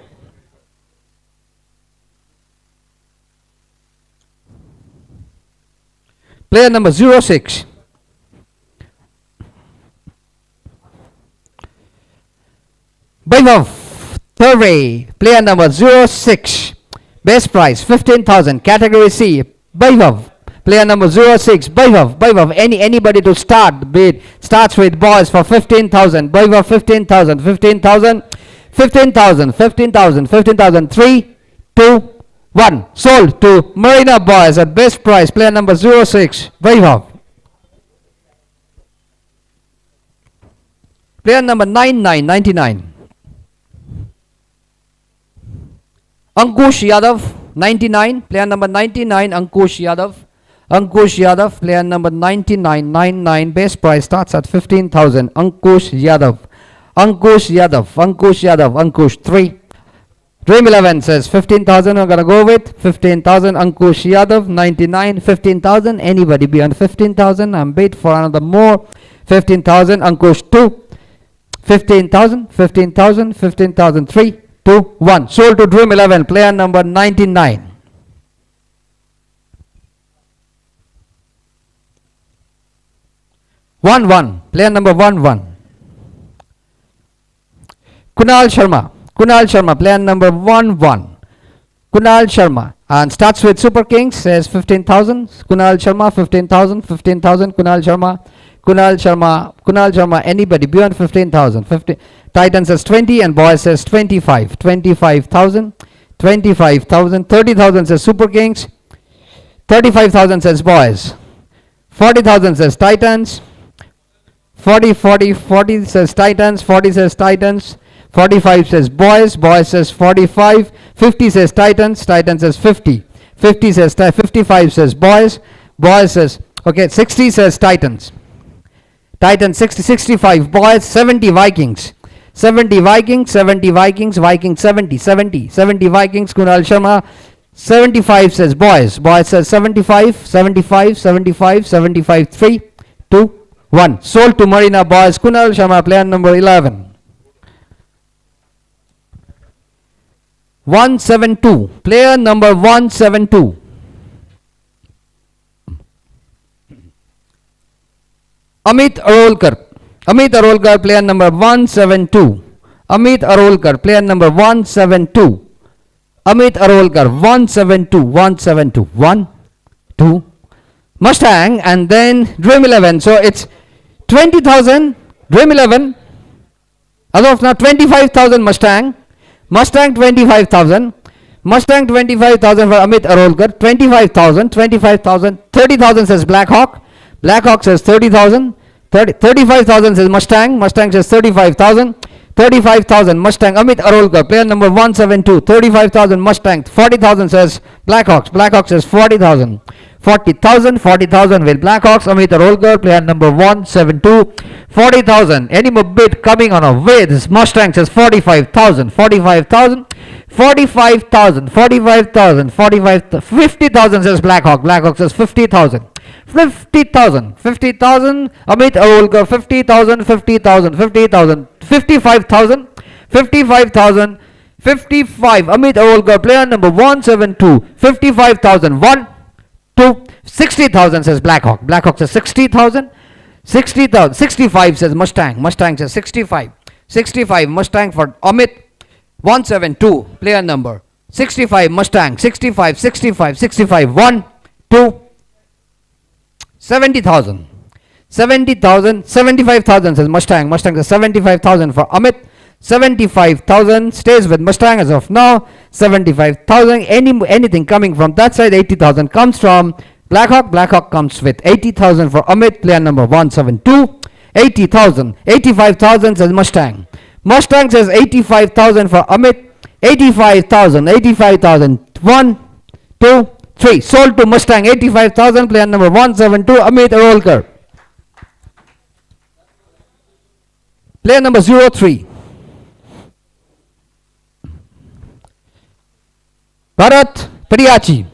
Player number 06. Vaibhav Thurve, player number 06. Best price 15,000. Category C, Vaibhav. Player number 06, Vaibhav. Anybody to start bid starts with boys for 15,000. Vaibhav 15,000, 15,000, 15,000, 15,000, 15,000. 3, 2, 1. Sold to Marina boys at best price. Player number 06, Vaibhav. Player number 99. Ankush Yadav, 99, player number 99, Ankush Yadav, player number 99, best price starts at 15,000. Ankush Yadav, 3. Dream 11 says 15,000, I'm going to go with 15,000. Ankush Yadav, 99, 15,000. Anybody beyond 15,000, I'm bid for another more. 15,000, Ankush 2, 15,000, 3. 2, 1. Sold to Dream 11, player number 99. Player number 1. Kunal Sharma, player number 1. Kunal Sharma, and starts with Super Kings, says 15,000. Kunal Sharma, 15,000, Kunal Sharma, anybody beyond 15,000. Titan says 20 and boy says 25. 25,000. 30,000 says Super Kings. 35,000 says boys. 40,000 says Titans. 40 says Titans. 40 says Titans. 45 says boys. Boys says 45. 50 says Titans. Titans says 50. 50 says 55 says boys. Boys says, okay, 60 says Titans. Titans 60, 65 boys, 70 Vikings. 70 Vikings, 70 Vikings, Vikings 70, 70, 70 Vikings, Kunal Sharma. 75 says boys. Boys says 75, 75, 75, 75, 3, 2, 1. Sold to Marina boys. Kunal Sharma, player number 11. 172. Player number 172. Amit Arolkar. Amit Arolkar, player number 172. Amit Arolkar, player number 172. Amit Arolkar, 172, 172, 1, 2. Mustang and then Dream 11. So it's 20,000 Dream 11. As of now, 25,000 Mustang. Mustang 25,000. Mustang 25,000 for Amit Arolkar. 25,000, 25,000, 30,000 says Blackhawk. Blackhawk says 30,000. 35,000 says Mustang. Mustang says 35,000. 35,000 Mustang. Amit Arolkar, player number 172. 35,000 Mustang. 40,000 says Blackhawks. Blackhawks says 40,000. 40,000. 40,000 with Blackhawks. Amit Arolkar, player number 172. 40,000. Any more bid coming on a way? This Mustang says 45,000. 45,000. 45,000. 45,000. 45,000. 50,000 says Blackhawk. Blackhawk says 50,000. 50,000. 50,000. Amit Arolkar, 50,000. 50,000. 50,000. 55,000. 55,000. 55. Amit Arolkar, player number 172. 55,000. 1, 2, 60,000 says Blackhawk. Blackhawk says 60,000. 60,000. 65 says Mustang. Mustang says 65. 65 Mustang for Amit. 172. Player number 65 Mustang. 65. 65. 65. 1, 2, 70,000. 70,000. 75,000 says Mustang. Mustang says 75,000 for Amit. 75,000 stays with Mustang as of now. 75,000. Anything coming from that side, 80,000 comes from Blackhawk. Blackhawk comes with 80,000 for Amit, player number 172. 80,000. 85,000 says Mustang. Mustang says 85,000 for Amit. 85,000. 85,000. 1, 2, 3. Sold to Mustang. 85,000, player number 172. Amit Arolkar. Player number 03. Bharat Padiachi.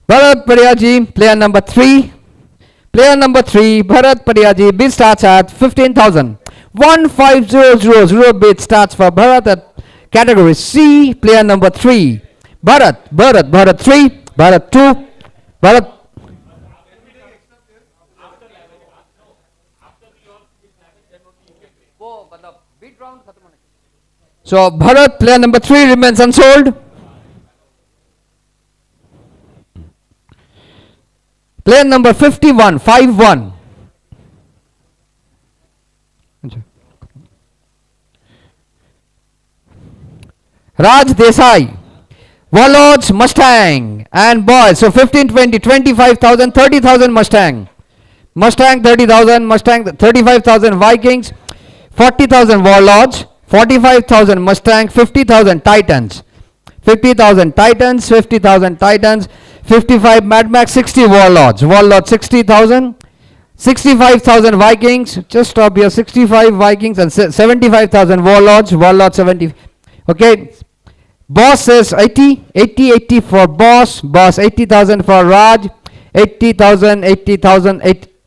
Bharat Padiachi, player number 3. Player number 3, Bharat Padiachi. Bid starts at 15,000. 15,000 bid starts for Bharat at category C. Player number 3. Bharat 3. Bharat 2. Bharat. So Bharat, player number 3, remains unsold. Player number 51, 5-1. Raj Desai. Warlords Mustang and boys. So 15, 20, 25,000, 30,000 Mustang. Mustang 30,000, Mustang 35,000 Vikings, 40,000 Warlords, 45,000 Mustang, 50,000 Titans. 50,000 Titans, 50,000 Titans, 55 Mad Max, 60 Warlords. Warlords 60,000, 65,000 Vikings. Just stop here. 65 Vikings and 75,000 Warlords. Warlords 70. Okay. Boss says 80, 80, 80 for Boss. Boss 80,000 for Raj. 80,000, 80,000,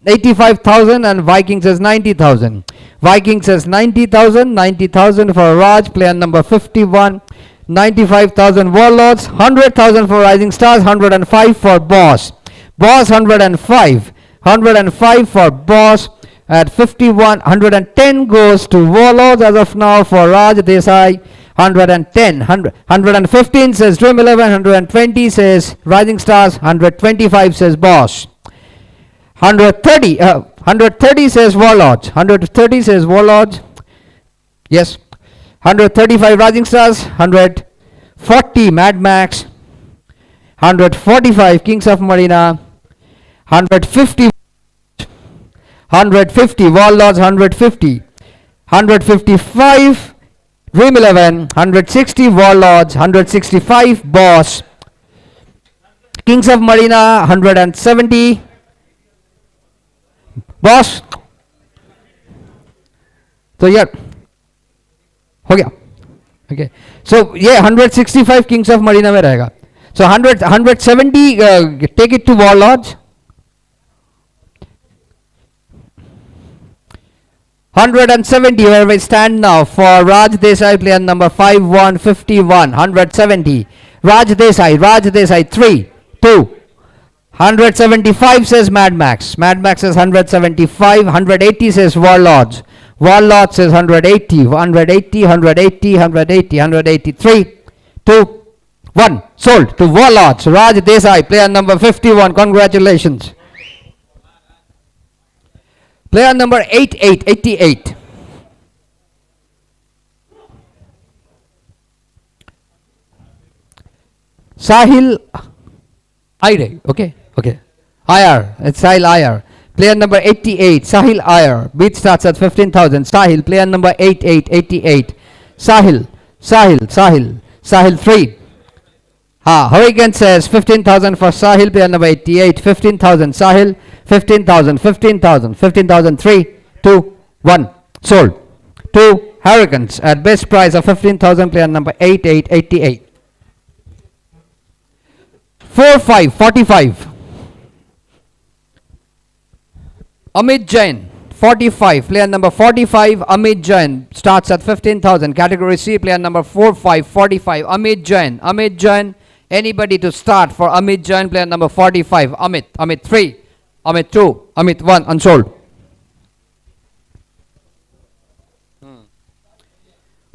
85,000 and Vikings says 90,000. Vikings says 90,000, 90,000 for Raj. Player number 51. 95,000 Warlords, 100,000 for Rising Stars, 105 for Boss. Boss 105. 105 for Boss at 51. 110 goes to Warlords as of now for Raj Desai. 110. 115 says Dream 11. 120 says Rising Stars. 125 says Boss. 130 says Warlords. 130 says Warlords. Yes. 135 Rising Stars. 140 Mad Max. 145 Kings of Marina. 150 Warlords. 150. 155 Dream 11, 160 Warlords, 165 Boss, Kings of Marina, 170 Boss. तो यार हो गया. Okay, so ये 165 Kings of Marina में रहेगा. So 170 take it to Warlords. 170 where we stand now for Raj Desai, player number 5151. 170 Raj Desai 3 2. 175 says Mad Max says 175. 180 says Warlords says 180. 3 2 1 sold to Warlords. Raj Desai, player number 51. Congratulations. Player number 88. Sahil Aire. Okay. IR. It's Sahil IR. Player number 88. Sahil IR. Beat starts at 15,000. Sahil. Player number 88. Sahil 3. Hurricane says 15,000 for Sahil. Player number 88. 15,000. Sahil. 15,000. 3 2 1 sold. 2 Hurricanes at best price of 15,000. Player number 88. 45. Amit Jain 45. Player number 45. Amit Jain starts at 15,000. Category C. Player number 45. Amit Jain. Anybody to start for Amit Jain? Player number 45. Amit 3. Amit 2. Amit 1. Unsold.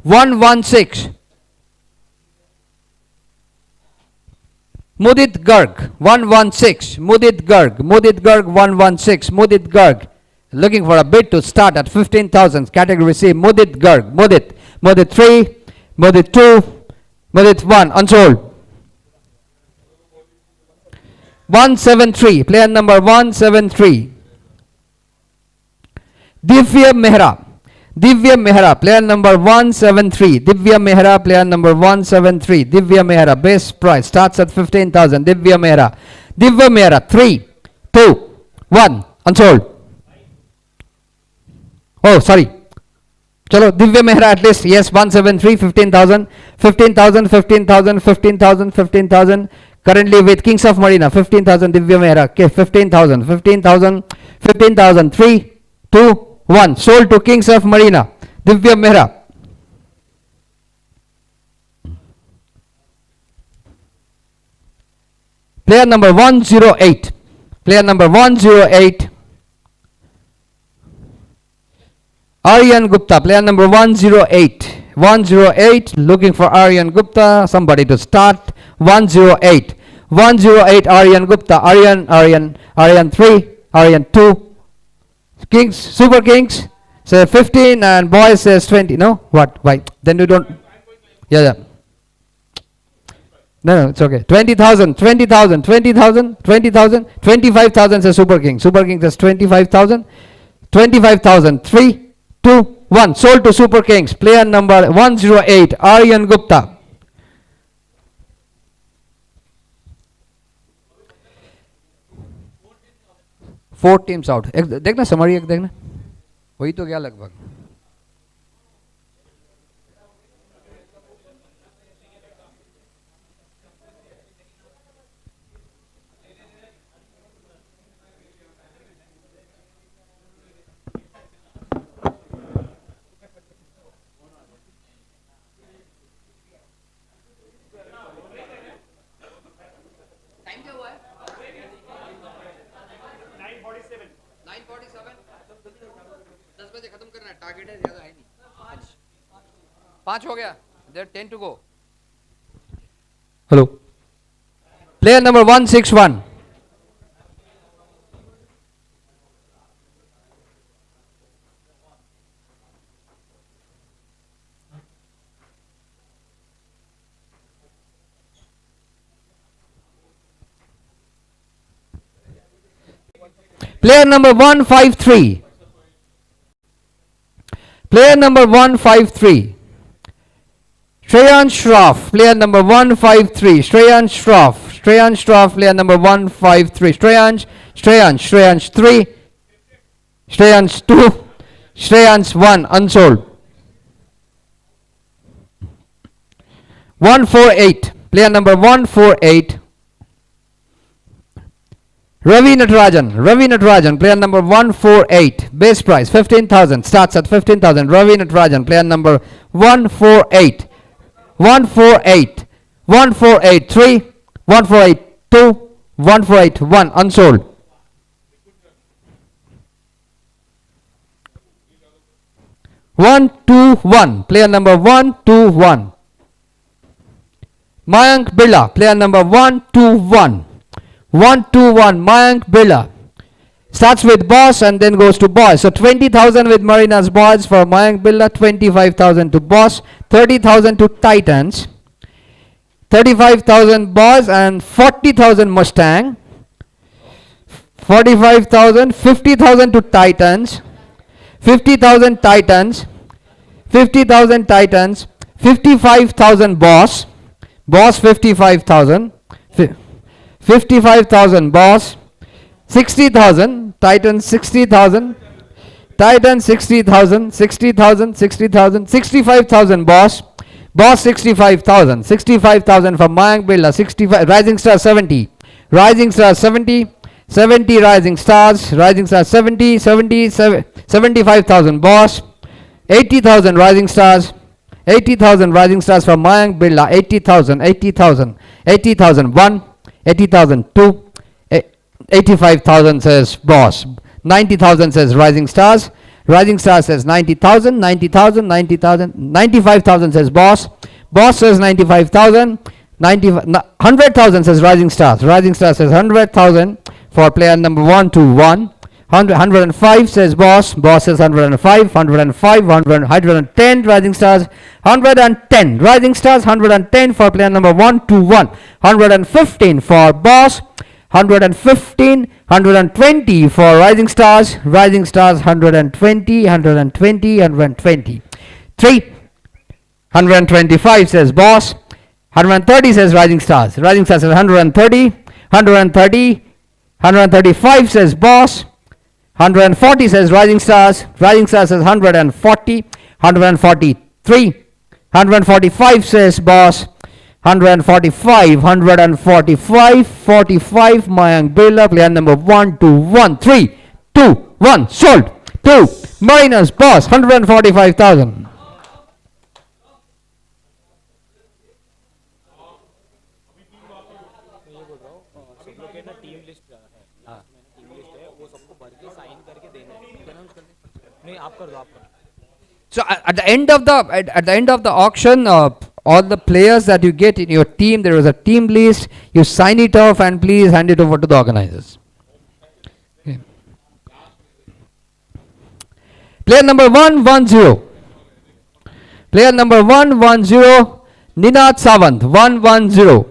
116. Mudit Garg 116. Mudit Garg 116. Mudit Garg looking for a bid to start at 15,000. Category C. Mudit Garg. Mudit 3. Mudit 2. Mudit 1. Unsold. 173. Player number 173. Divya Mehra. Player number 173. Divya Mehra, player number 173. Divya Mehra, base price starts at 15,000. Divya Mehra. 3 2 1 unsold. Oh, sorry. Chalo, Divya Mehra at least. Yes, 173. 15,000. 15,000. Currently with Kings of Marina. 15,000. Divya Mehra. Okay, 15,000. 3 2 1 sold to Kings of Marina. Divya Mehra. Player number 108. Aryan Gupta. Player number 108. Looking for Aryan Gupta. Somebody to start. 108. Aryan Gupta. Aryan 3. Aryan 2. Kings, Super Kings, say 15 and boys says 20. No? What? Why? Then you don't. Yeah. No, it's okay. 20,000. 25,000 says Super King. Super King says 25,000. 3 2 1 sold to Super Kings. Player number 108, Aryan Gupta. Four teams out. देखना summary एक देखना वही तो गया लगभग. Target है ज्यादा है नहीं. 5 हो गया. There 10 to go. Hello. Player number 161. Player number 153. Player number 153. Shreyan Shroff, player number 153. Shreyan Shroff. Shreyan Shroff, player number 153. Shreyansh 3. Shreyansh 2. Shreyansh 1, unsold. 148. Player number 148. Ravi Natarajan, player number 148. Base price 15,000. Starts at 15,000. Ravi Natarajan, player number 148. 148. 148.3. 148.2. 148.1, unsold. 121. Player number 121. Mayank Birla, player number 121. 121, Mayank Birla. Starts with boss and then goes to boys. So 20,000 with Marina's boys for Mayank Birla, 25,000 to boss, 30,000 to Titans, 35,000 boss and 40,000 Mustang, 45,000, 50,000 to Titans, 50,000 Titans, 50,000 Titans, 55,000 boss, boss 55,000, 55,000 boss, 60,000 Titans, 60,000 Titans, 60,000, 60,000, 60,000, 65,000 boss, boss 65,000, 65,000 for Mayank Birla, 65 Rising Star 70, Rising Star 70, 70 Rising Stars, Rising Star 70, 70, 75,000 boss, 80,000 Rising Stars, 80,000 Rising Stars for Mayank Birla, 80,000, 80,000, 80,000 1, 80,000 2, 85,000 says boss, 90,000 says Rising Stars, Rising Stars says 90,000, 90,000, 90,000, 95,000 says boss, boss says 95,000, 100,000 says Rising Stars, Rising Stars says 100,000 for player number 121. 105 says boss, boss says 105, 105, 110 Rising Stars, 110 Rising Stars, 110 for player number 121, 115 for boss, 115, 120 for Rising Stars, Rising Stars 120, 120, 120. 3, 125 says boss, 130 says Rising Stars, Rising Stars says 130, 130, 135 says boss, 140 says Rising Stars, Rising Stars says 140, 143, 145 says boss, 145, 145, 45 Mayank Birla, player number 1, 2, 1, 3, 2, 1, sold. 2, Marina's boss, 145,000. मैं ये बोल रहा हूँ सब लोग के ना team list है, टीम लिस्ट है, वो सबको भर के साइन करके देना है। नहीं आप कर दो, आप कर दो। So at the end of the auction, all the players that you get in your team, there is a team list. You sign it off and please hand it over to the organizers. Okay. Player number 110. Player number 110, Ninad Sawant. 110.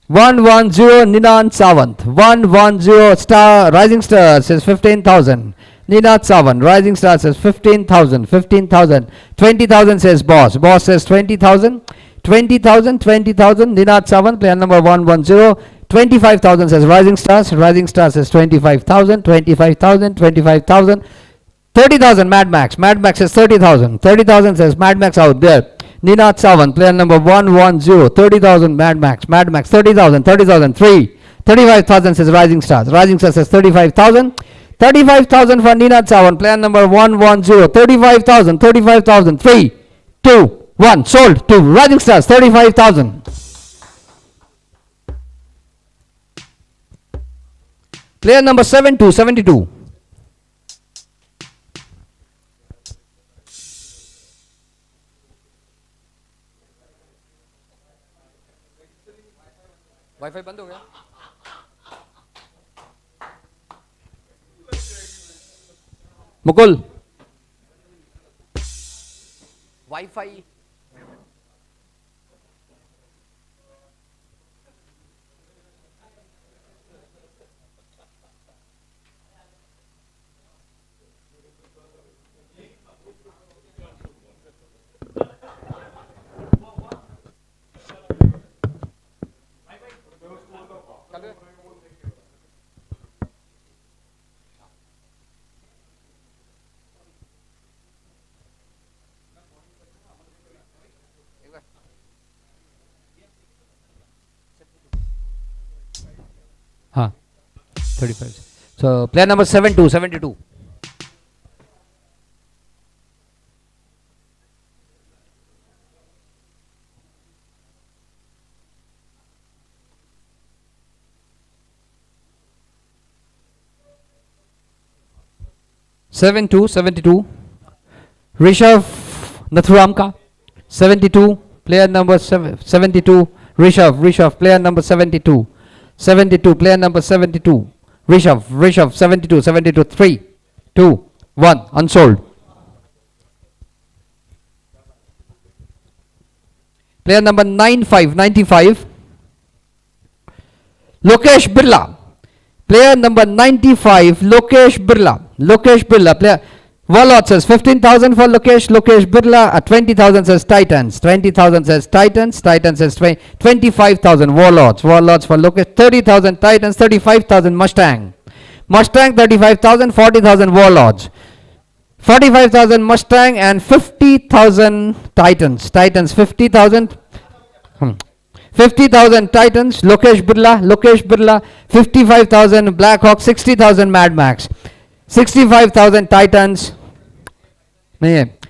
110 Ninad Sawant. 110 Star Rising Star says 15,000. Ninad Sawant, Rising Star says 15,000, 15,000, 20,000 says boss, boss says 20,000, 20,000, 20,000, Ninad Sawant, player number 110, 25,000 says Rising Stars, Rising Star says 25,000, 25,000, 25,000, 30,000 Mad Max, Mad Max says 30,000, 30,000 says Mad Max out there, Ninad Sawant, player number 110, 30,000 Mad Max, Mad Max 30,000, 30,000, 3, 35,000 says Rising Stars, Rising Stars says 35,000, 35,000 for Ninad Sawant, player number 110, 35,000, 35,000, 3, 2, 1, sold to Rising Stars, 35,000. Player number 72. Wifi बंद हो गया। Mukul wifi 35. So player number 72, 72. Seven two, 72. Rishabh Nathuramka, 72. Player number 72. Rishabh, player number 72. 72, player number 72. Rishabh, 72, 72. 3, 2, 1. Unsold. Player number 95, 95. Lokesh Birla. Player number 95, Lokesh Birla. Player. Warlord says 15,000 for Lokesh Birla. 20,000 says Titans. 20,000 says Titans. Titans says 25,000 Warlords. Warlords for Lokesh. 30,000 Titans. 35,000 Mustang. 35,000. 40,000 Warlords. 45,000 Mustang and 50,000 Titans. 50,000. 50,000 Titans, Lokesh Birla, 55,000 Blackhawk, 60,000 Mad Max, 65,000 Titans.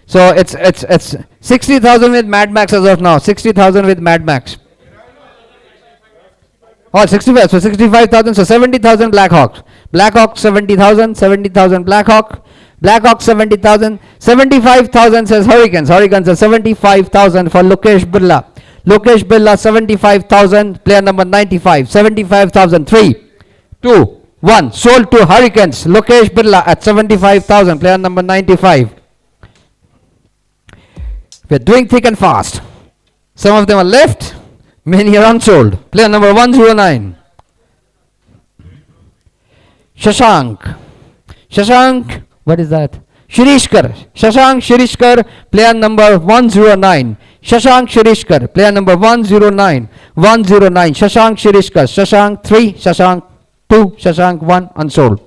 So it's 60,000 with Mad Max as of now. 60,000 with Mad Max. Oh, 65. So 65,000. So 70,000 Blackhawks. Blackhawk 70,000. 70,000 Blackhawk. Blackhawk 70,000. 75,000 says Hurricanes. Hurricanes says 75,000 for Lokesh Birla. 75,000. Player number 95. 75,000. 3, 2, 1. Sold to Hurricanes. Lokesh Birla at 75,000. Player number 95. We're doing thick and fast. Some of them are left. Many are unsold. Player number 109. Shashank. What is that? Shashank Shirishkar. Player number 109. Shashank Shirishkar. Player number 109. 109. Shashank Shirishkar. Shashank 3. Shashank 2. Shashank 1. Unsold.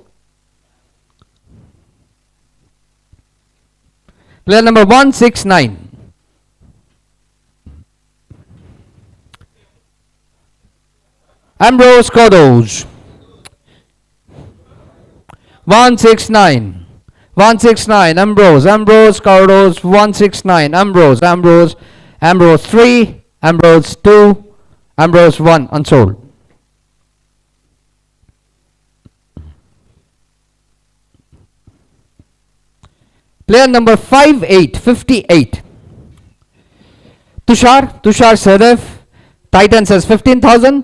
Player number 169. Ambrose Cordos. 169. 169. Ambrose Cordos. 169. Ambrose 3. Ambrose 2. Ambrose 1. Unsold. Player number 58. 58. Tushar Sadev. Titan says 15,000.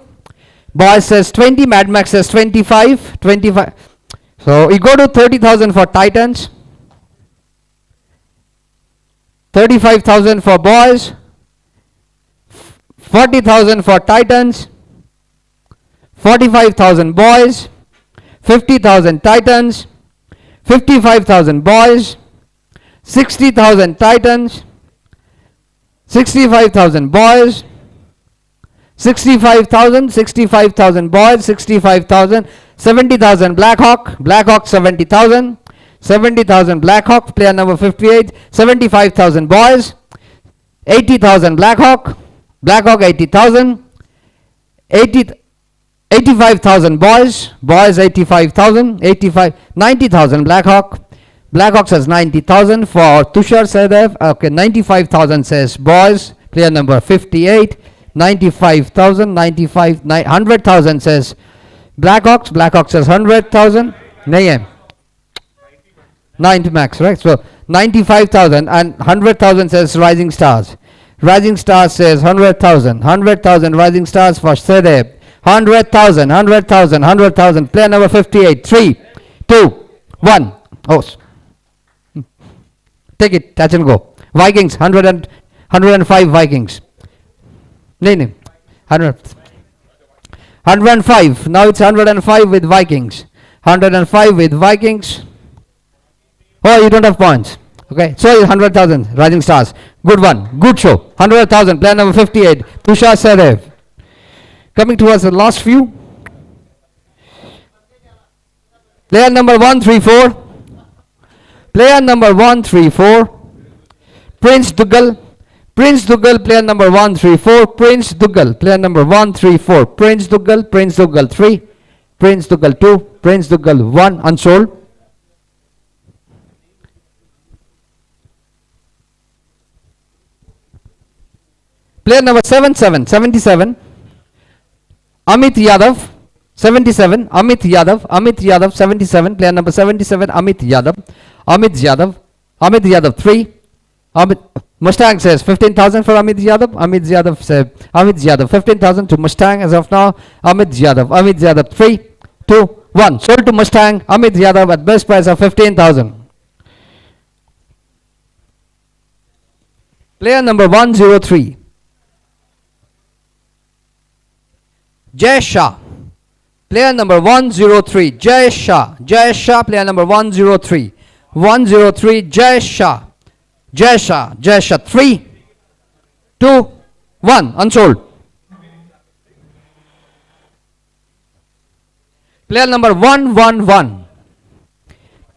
Boy says 20. Mad Max says 25. So we go to 30,000 for Titans. 35,000 for boys. 40,000 for Titans. 45,000 boys. 50,000 Titans. 55,000 boys. 60,000 Titans. 65,000 boys. 65,000 boys. 65,000. 70,000 Blackhawk 70,000. 70,000 Blackhawk. Player number 58. 75,000 boys. 80,000 Blackhawk 80,000. 85,000 boys 85,000. 90,000 Blackhawk says 90,000 for Tushar Sadev. Okay, 95,000 says boys. Player number 58. 95,000. 100,000 says Blackhawk says 100,000. 90 max, right? So 95,000 and 100,000 says Rising Stars. Rising Stars says 100,000. 100,000 Rising Stars for Sadev. 100,000. Player number 58. 3, 2, 1. Oh, take it. Touch and go. Vikings 105 Vikings. 105. Now it's 105 with Vikings. 105 with Vikings. Oh, you don't have points. Okay, so it's 100,000 Rising Stars. Good one. Good show. 100,000. Player number 58. Tushar Sadev. Coming towards the last few. Player number 134. Player number 134. Prince Dougal. Player number 134. Prince Dougal. Player number 134. Prince Dougal. 3, Prince Duggal 2, Prince Duggal 1, unsold. Player number 77, Amit Yadav, 77, Amit Yadav, 77, player number 77, Amit Yadav 3, Mustang says 15,000 for Amit Yadav 15,000 to Mustang as of now. Amit Yadav 3, 2, 1, sold to Mustang, Amit Yadav at best price of 15,000. Player number 103, Jay Shah. Player number 103, Jay Shah, player number 103, Jay Shah, 3, 2, 1, unsold. Player number 111,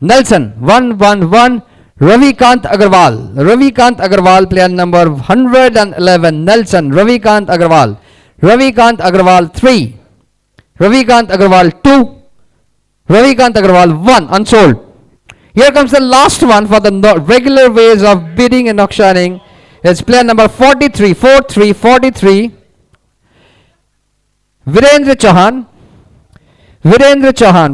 Nelson, 111, Ravikant Agarwal, player number 111, Nelson, Ravikant Agarwal 3, Ravikant Agarwal 2, Ravikant Agarwal 1, unsold. Here comes the last one for the regular ways of bidding and auctioning. It's player number 43, Virendra Chauhan,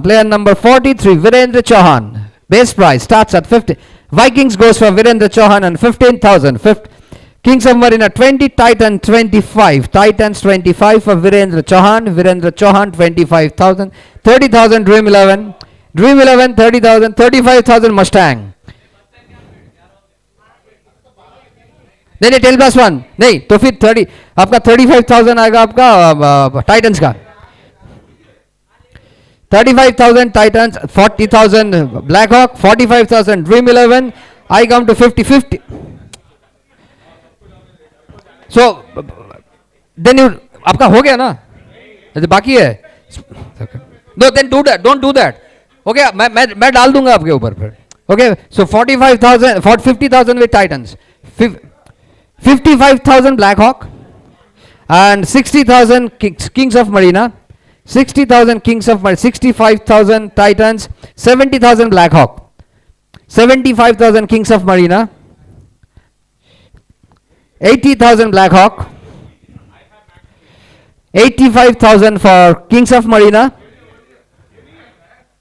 player number 43, Virendra Chauhan. Base price starts at 50. Vikings goes for Virendra Chauhan and 15,000. Kings of Marina 20, Titan 25. Titans 25 for Virendra Chauhan 25,000. 30,000 Dream 11, 30,000, 35,000 Mustang. नहीं tell plus one नहीं तो फिर 30 आपका 35,000 आएगा आपका titans का 35,000 Titans, 40,000 Blackhawk, 45,000 Dream 11. I come to 50. So then you आपका हो गया ना बाकी है no then do that, don't do that. Okay, मैं डाल दूंगा आपके ऊपर फिर. Okay, so 45,000 for 50,000 with Titans, 55,000 Blackhawk and 60,000 Kings of Marina, 60,000 Kings of Marina, 65,000 Titans, 70,000 Blackhawk, 75,000 Kings of Marina, 80,000 Blackhawk, 85,000 for Kings of Marina,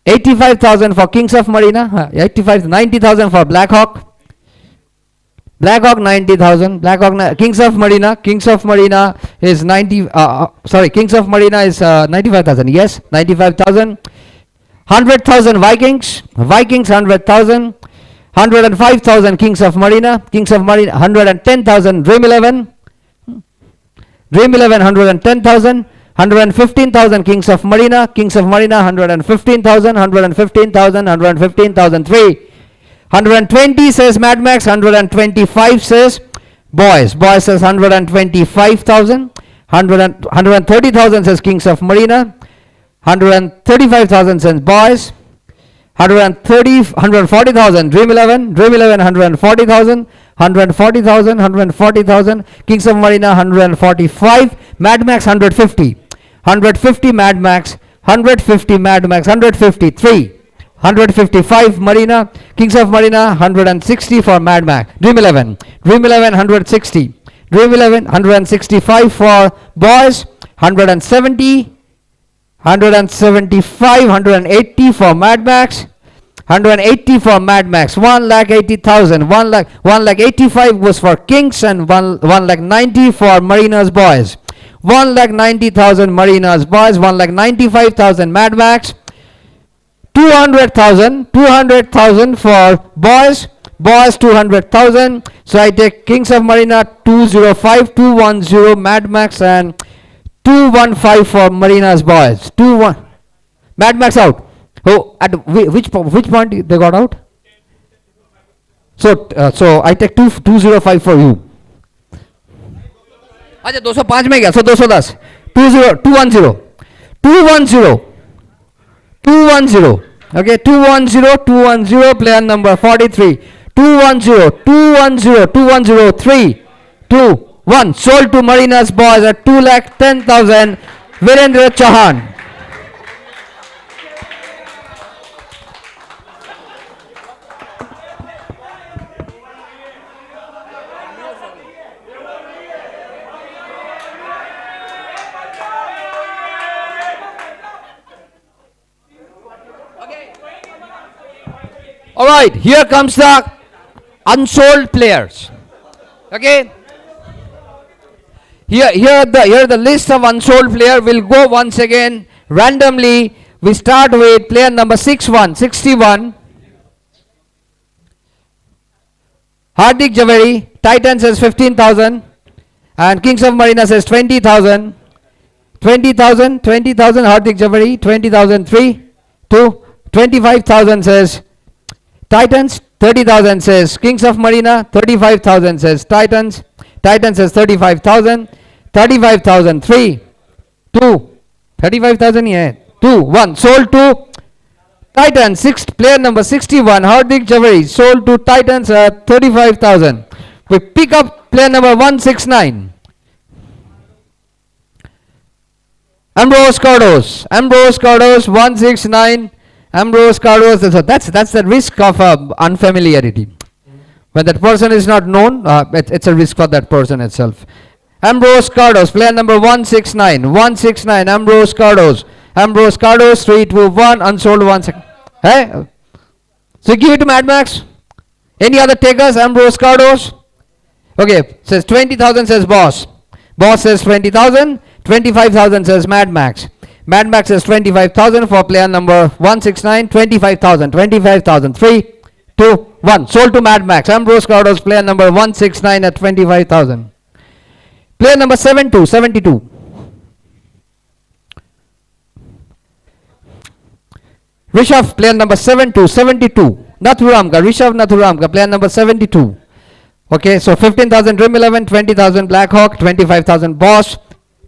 85,000 for Kings of Marina, 90,000 for Blackhawk, 90,000, Kings of Marina is 90, Kings of Marina is 95,000, yes, 95,000, 100,000 Vikings 100,000, 105,000 Kings of Marina, 110,000 Dream 11, 110,000, 115,000 Kings of Marina, 115,000, 3. 120 says Mad Max, 125 says Boys says 125,000, 130,000 says Kings of Marina, 135,000 says Boys, 140,000 Dream 11, 140,000, 140,000 Kings of Marina, 145, Mad Max 150 Mad Max, 153, 155 Marina, Kings of Marina, 160 for Mad Max, Dream 11 160, Dream 11 165 for Boys, 170, 175, 180 for Mad Max, 180 for Mad Max, 1,80,000, 1,85 was for Kings and 1,90 for Marina's Boys, 1,90,000 Marina's Boys, 1,95,000 Mad Max, 200,000 for Boys 200,000. So I take Kings of Marina 205, 210 Mad Max and 215 for Marina's Boys. 2-1. Mad Max out. Oh, at which point they got out? So I take 205 for you. अच्छा 205 में गया, so 210, 210, okay, 210, player number 43, 210, 3, 2, 1, sold to Marina's Boys at 2,10,000, Virendra Chauhan. All right, here comes the unsold players. Okay. Here the list of unsold player will go once again randomly. We start with player number 61. Hardik Javeri, Titan says 15,000 and Kings of Marina says 20,000. 20,000 Hardik Javeri, 20,000 3 2 25,000 says Titans, 30,000 says Kings of Marina, 35,000 says Titans. Titan says 35,000. 35,000 3 2 35,000 yeah 2 1 sold to Titan. Player number 61 Hardik Javeri sold to Titans at 35,000. We pick up player number 169 Ambrose Cardos 169. Ambrose Cardos. So that's the risk of unfamiliarity. When that person is not known, it's a risk for that person itself. Ambrose Cardos, player number 169. Ambrose Cardos. 3 2 1 unsold 1 second. Hey? So give it to Mad Max. Any other takers? Ambrose Cardos. Okay, says 20,000 says Boss. Boss says 20,000. 25,000 says Mad Max. Mad Max says 25,000 for player number 169. 25,000. 3 2 1 sold to Mad Max. Ambrose Cardos, player number 169 at 25,000. Player number 72. Rishabh, player number 72. Rishabh Nathuramka, player number 72. Okay, so 15,000 Dream 11, 20,000 Black Hawk, 25,000 Boss,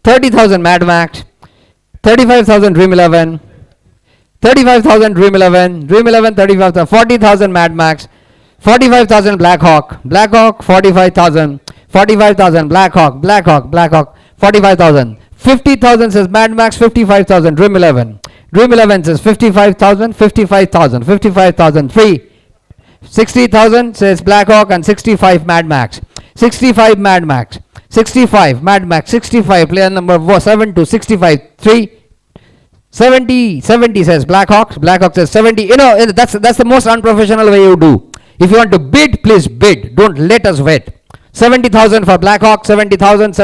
30,000 Mad Max, 35,000 Dream 11, 35,000 Dream 11, 35,000, 40,000 Mad Max, 45,000 Black Hawk, 45,000, 45,000 Black Hawk, 45,000, 50,000 says Mad Max, 55,000 Dream 11 says 55,000, 3, 60,000 says Black Hawk and 65 Mad Max, 65 Mad Max, 65 player number 7 to 65, 3, 70 says Black Hawk says 70. You know, that's the most unprofessional way you do. If you want to bid, please bid. Don't let us wait. 70,000 for Black Hawk, 70,000,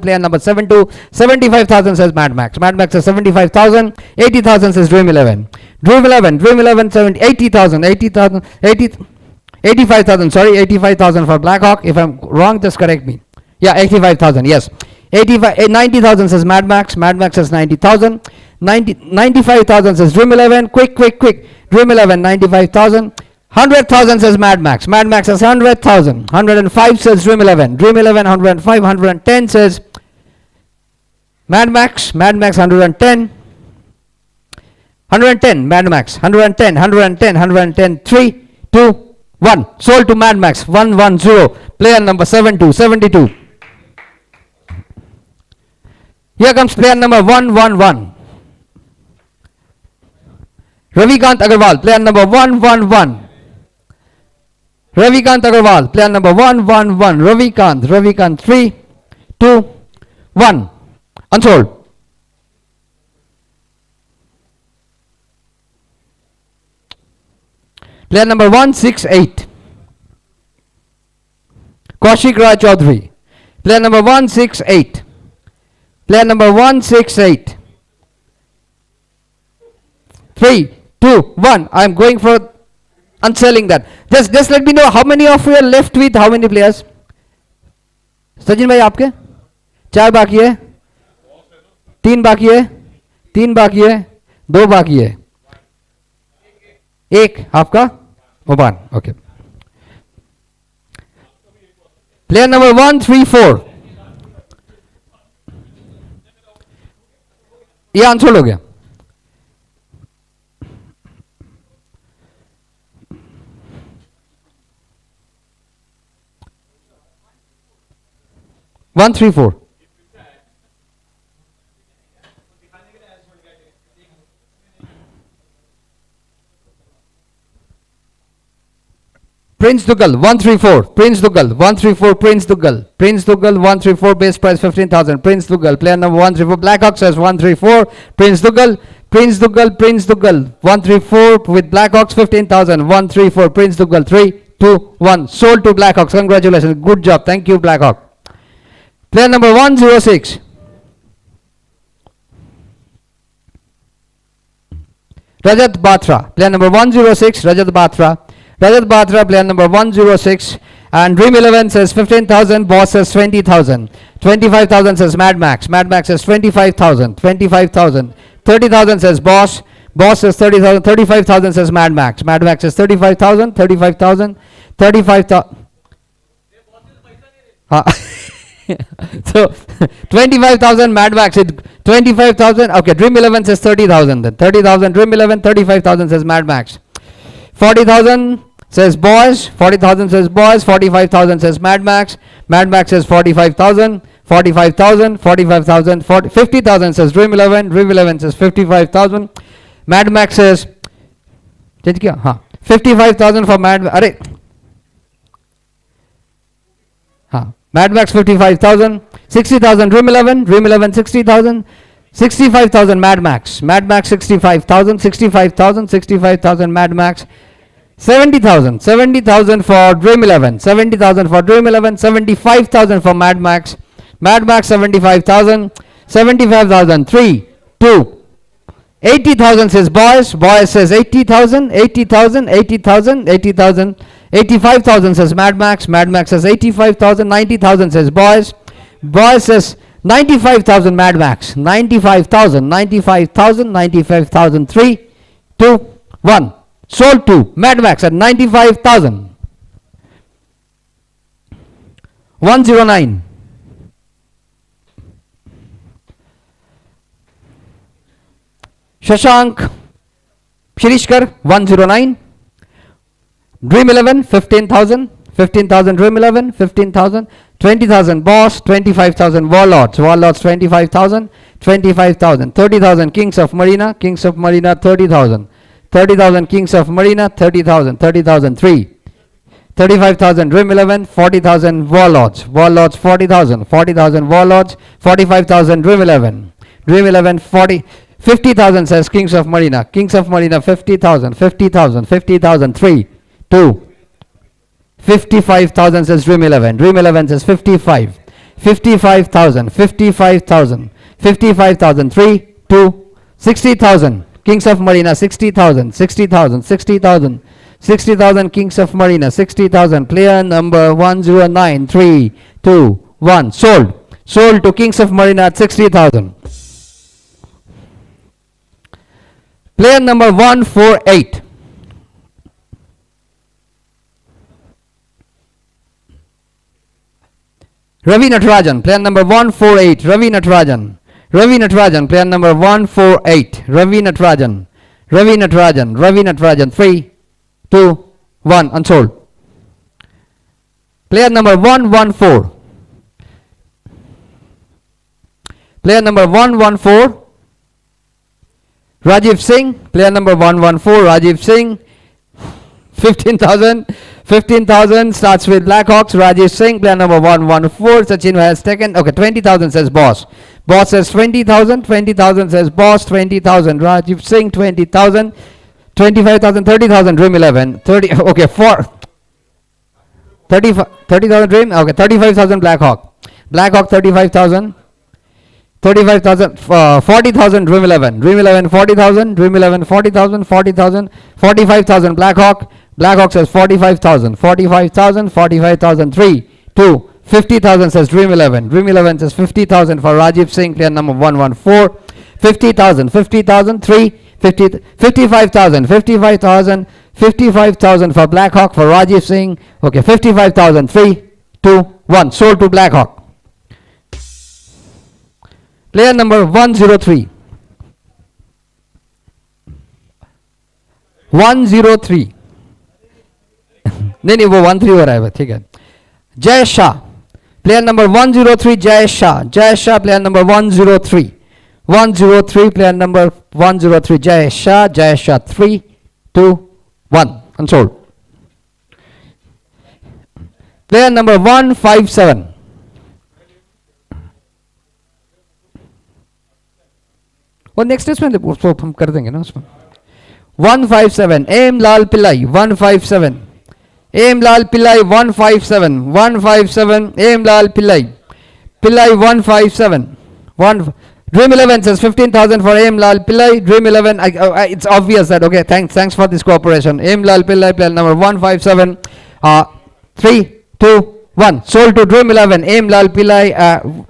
player number 7 to 75,000 says Mad Max says 75,000, 80,000 says Dream 11, 70, 80,000, 85,000, sorry, 85,000 for Black Hawk. If I'm wrong, just correct me. Yeah, 85,000, yes. 90,000 says Mad Max says 90,000, 95,000 says Dream 11, quick, Dream 11, 95,000, 100,000 says Mad Max says 100,000, 105 says Dream 11, 105, 110 says Mad Max 110, Mad Max, 110, 3, 2, 1, sold to Mad Max, 110, player number 72. Here comes player number 111. Ravikant Agarwal, player number 111. Ravikant Agarwal, player number 111. Ravikant, 3, 2, 1. Unsold. Player number 168. Kaushik Raj Chaudhary. Player number 168. Player number 168. 3, 2, 1. I am going for unselling that. Just let me know how many of you are left with how many players. Sachin भाई आपके 4 बाकी है, 3 बाकी है, 3 बाकी है, 2 बाकी है, 1 आपका मोबान. ओके. Player number 134. ये आंसर हो गया. One, 3, 4. Prince Dugal 134. Prince Dugal 134. Prince Dugal 134. Base price 15,000. Prince Dugal, player number 134. Blackhawk says 134. Prince Dugal Prince Dugal, 134 with Blackhawks 15,000, 134, Prince Dugal, 3, 2, 1, sold to Blackhawks. Congratulations, good job, thank you, Blackhawk. Player number 106. Rajat Batra, player number 106, Rajat Batra. Rajat Batra, player number 106. And Dream 11 says 15,000, Boss says 20,000. 25,000 says Mad Max. Mad Max says 25,000. 25,000. 30,000 says Boss. Boss says 30,000. 35,000 says Mad Max. Mad Max says 35,000. 35,000. 35,000. So 25,000 Mad Max. 25,000. Okay, Dream 11 says 30,000. Then 30,000 Dream 11. 35,000 says Mad Max. 40,000 says Boys. 40,000 says Boys. 45,000 says Mad Max. Mad Max says 45,000. 45,000. 45,000. 50,000 says Dream 11. Dream 11 says 55,000. Mad Max says 55,000 for Mad Max. Mad Max 55,000. 60,000 Dream 11. Dream 11 60,000. 65,000 Mad Max. Mad Max 65,000. 65,000. 65,000 Mad Max. 70,000. 70,000 for Dream 11. 70,000 for Dream 11. 75,000 for Mad Max. Mad Max 75,000. 75,000. 3, 2. 80,000 says Boys. Boys says 80,000. 80,000. 80,000. 80,000. 85,000 says Mad Max. Mad Max says 85,000. 90,000 says Boys. Boys says 95,000 Mad Max. 95,000. 95,000. 95,000. 3, 2, 1. Sold to Mad Max at 95,000. 109. Shashank Shirishkar 109. Dream 11 15,000. 15,000 Dream 11. 15,000. 20,000 Boss. 25,000 Warlords. Warlords 25,000. 25,000. 30,000 Kings of Marina. Kings of Marina 30,000. 30,000 Kings of Marina. 30,000. 30,000 3. 35,000 Dream 11. 40,000 Warlords. Warlords 40,000. 40,000 Warlords. 45,000 Dream 11. Dream 11 40. 50,000 says Kings of Marina. Kings of Marina 50,000. 50,000. 50,000 3, 2. 55,000 says Dream 11. Dream 11 says 55. 55,000. 55,000. 55,000 3, 2. 60,000 Kings of Marina. 60,000. 60,000. 60,000. 60,000 Kings of Marina. 60,000. Player number 109. 3, 2, 1. Sold. Sold to Kings of Marina at 60,000. Player number 148. Ravi Natarajan, player number 148. Ravi Natarajan. Ravi Natarajan, player number 148. Ravi Natarajan. Ravi Natarajan. Ravi Natarajan. 3, 2, 1. Unsold. Player number 114. Player number 114. Rajiv Singh, player number 114, Rajiv Singh, 15,000, 15,000 starts with Blackhawks, Rajiv Singh, player number 114, Sachin has taken, okay, 20,000 says Boss. Boss says 20,000, 20,000 says Boss, 20,000, Rajiv Singh, 20,000, 25,000, 30,000, Dream 11, 30, okay, 30,000 Dream, okay, 35,000 Blackhawk. Blackhawk 35,000. 35,000, 40,000 Dream 11. Dream 11 40,000. Dream 11 40,000. 40,000. 45,000 Blackhawk. Blackhawk says 45,000. 45,000. 45,000 3, 2. 50,000 says Dream 11. Dream 11 says 50,000 for Rajiv Singh, player number 114. 50,000. 50,000 3, 55,000. 55,000. 55,000 for Blackhawk for Rajiv Singh. Okay, 55,000 3, 2, 1. Sold to Blackhawk. Player number 103. 103. नहीं वो 13 हो रहा है, ठीक है. Jay Shah, player number 103. Jay Shah. Jay Shah, player number 103. 103, player number 103. Jay Shah. Jay Shah. 3, 2, 1. Unsold. Player number 157. और next इसमें उसको हम कर देंगे ना उसमें. 157 M Lal Pillai 157 M Lal Pillai 157 157 M Lal Pillai Pillai 157 1 Dream 11 says 15,000 for Aim Lal Pillai. Dream 11, it's obvious that, okay, thanks for this cooperation. Aim Lal Pillai, player number 157, 3, 2, 1. Sold to Dream 11, Aim Lal Pillai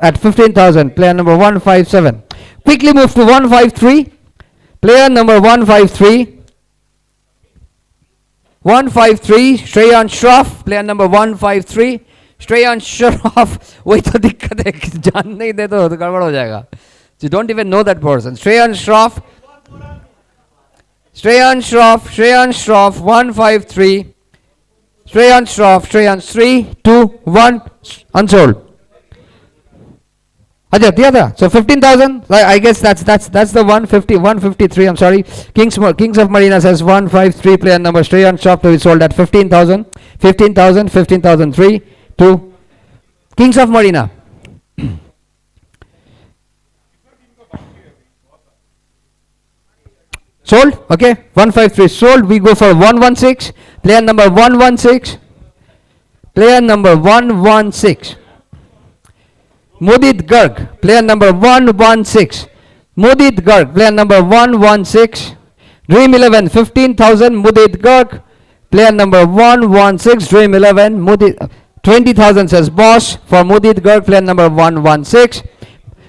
at 15,000, player number 157. Quickly move to 153, player number 153. 153, Shreyan Shroff, player number 153. Shreyan Shroff, वही तो दिक्कत है, जान नहीं दे तो गड़बड़ हो जाएगा. You don't even know that person. Shreyan Shroff, 153. Shreyan Shroff, 3, 2, 1, unsold. Ajay, diya tha. So 15,000. I guess that's the 153. I'm sorry. Kings of Marina says 153. Player number Shreyan Shroff to be sold at 15,000. 15,003, 2. Kings of Marina. Sold. Okay, 153 sold. We go for 116. Player number 116. Player number 116. Mudit Garg. Player number 116. Mudit Garg. Player number 116. Dream 11. 15,000. Mudit Garg. Player number 116. Dream 11. Mudit. 20,000 says Boss for Mudit Garg. Player number 116.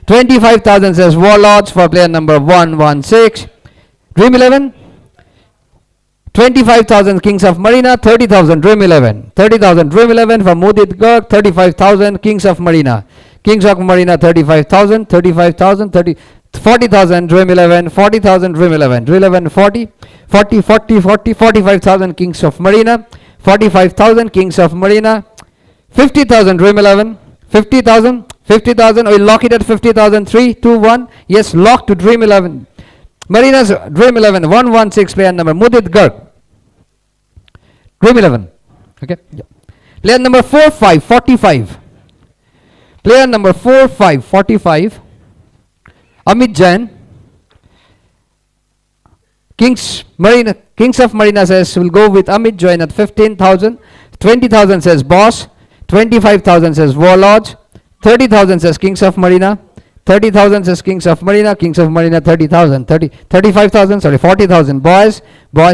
25,000 says Warlords for player number 116. Dream 11, 25,000 Kings of Marina, 30,000 Dream 11, 30,000 Dream 11 for Mudit Garg, 35,000 Kings of Marina, Kings of Marina 35,000, 35,000, 40,000 Dream 11, 40,000 Dream 11, Dream 11 40, 45,000 Kings of Marina, 45,000 Kings of Marina, 50,000 Dream 11, 50,000, we'll lock it at 50,000, 3, 2, 1, yes, lock to Dream 11. Marina's Dream 11, 116 player number Mudit Garg. Dream 11. Okay. Yeah. Player number 45, 45. Player number 45, 45. Amit Jain. Kings of Marina says we'll go with Amit Jain at 15,000. 20,000 says Boss. 25,000 says Warlords. 30,000 says Kings of Marina. 30,000 says Kings of Marina 30,000, 35,000, sorry, 40,000 Boys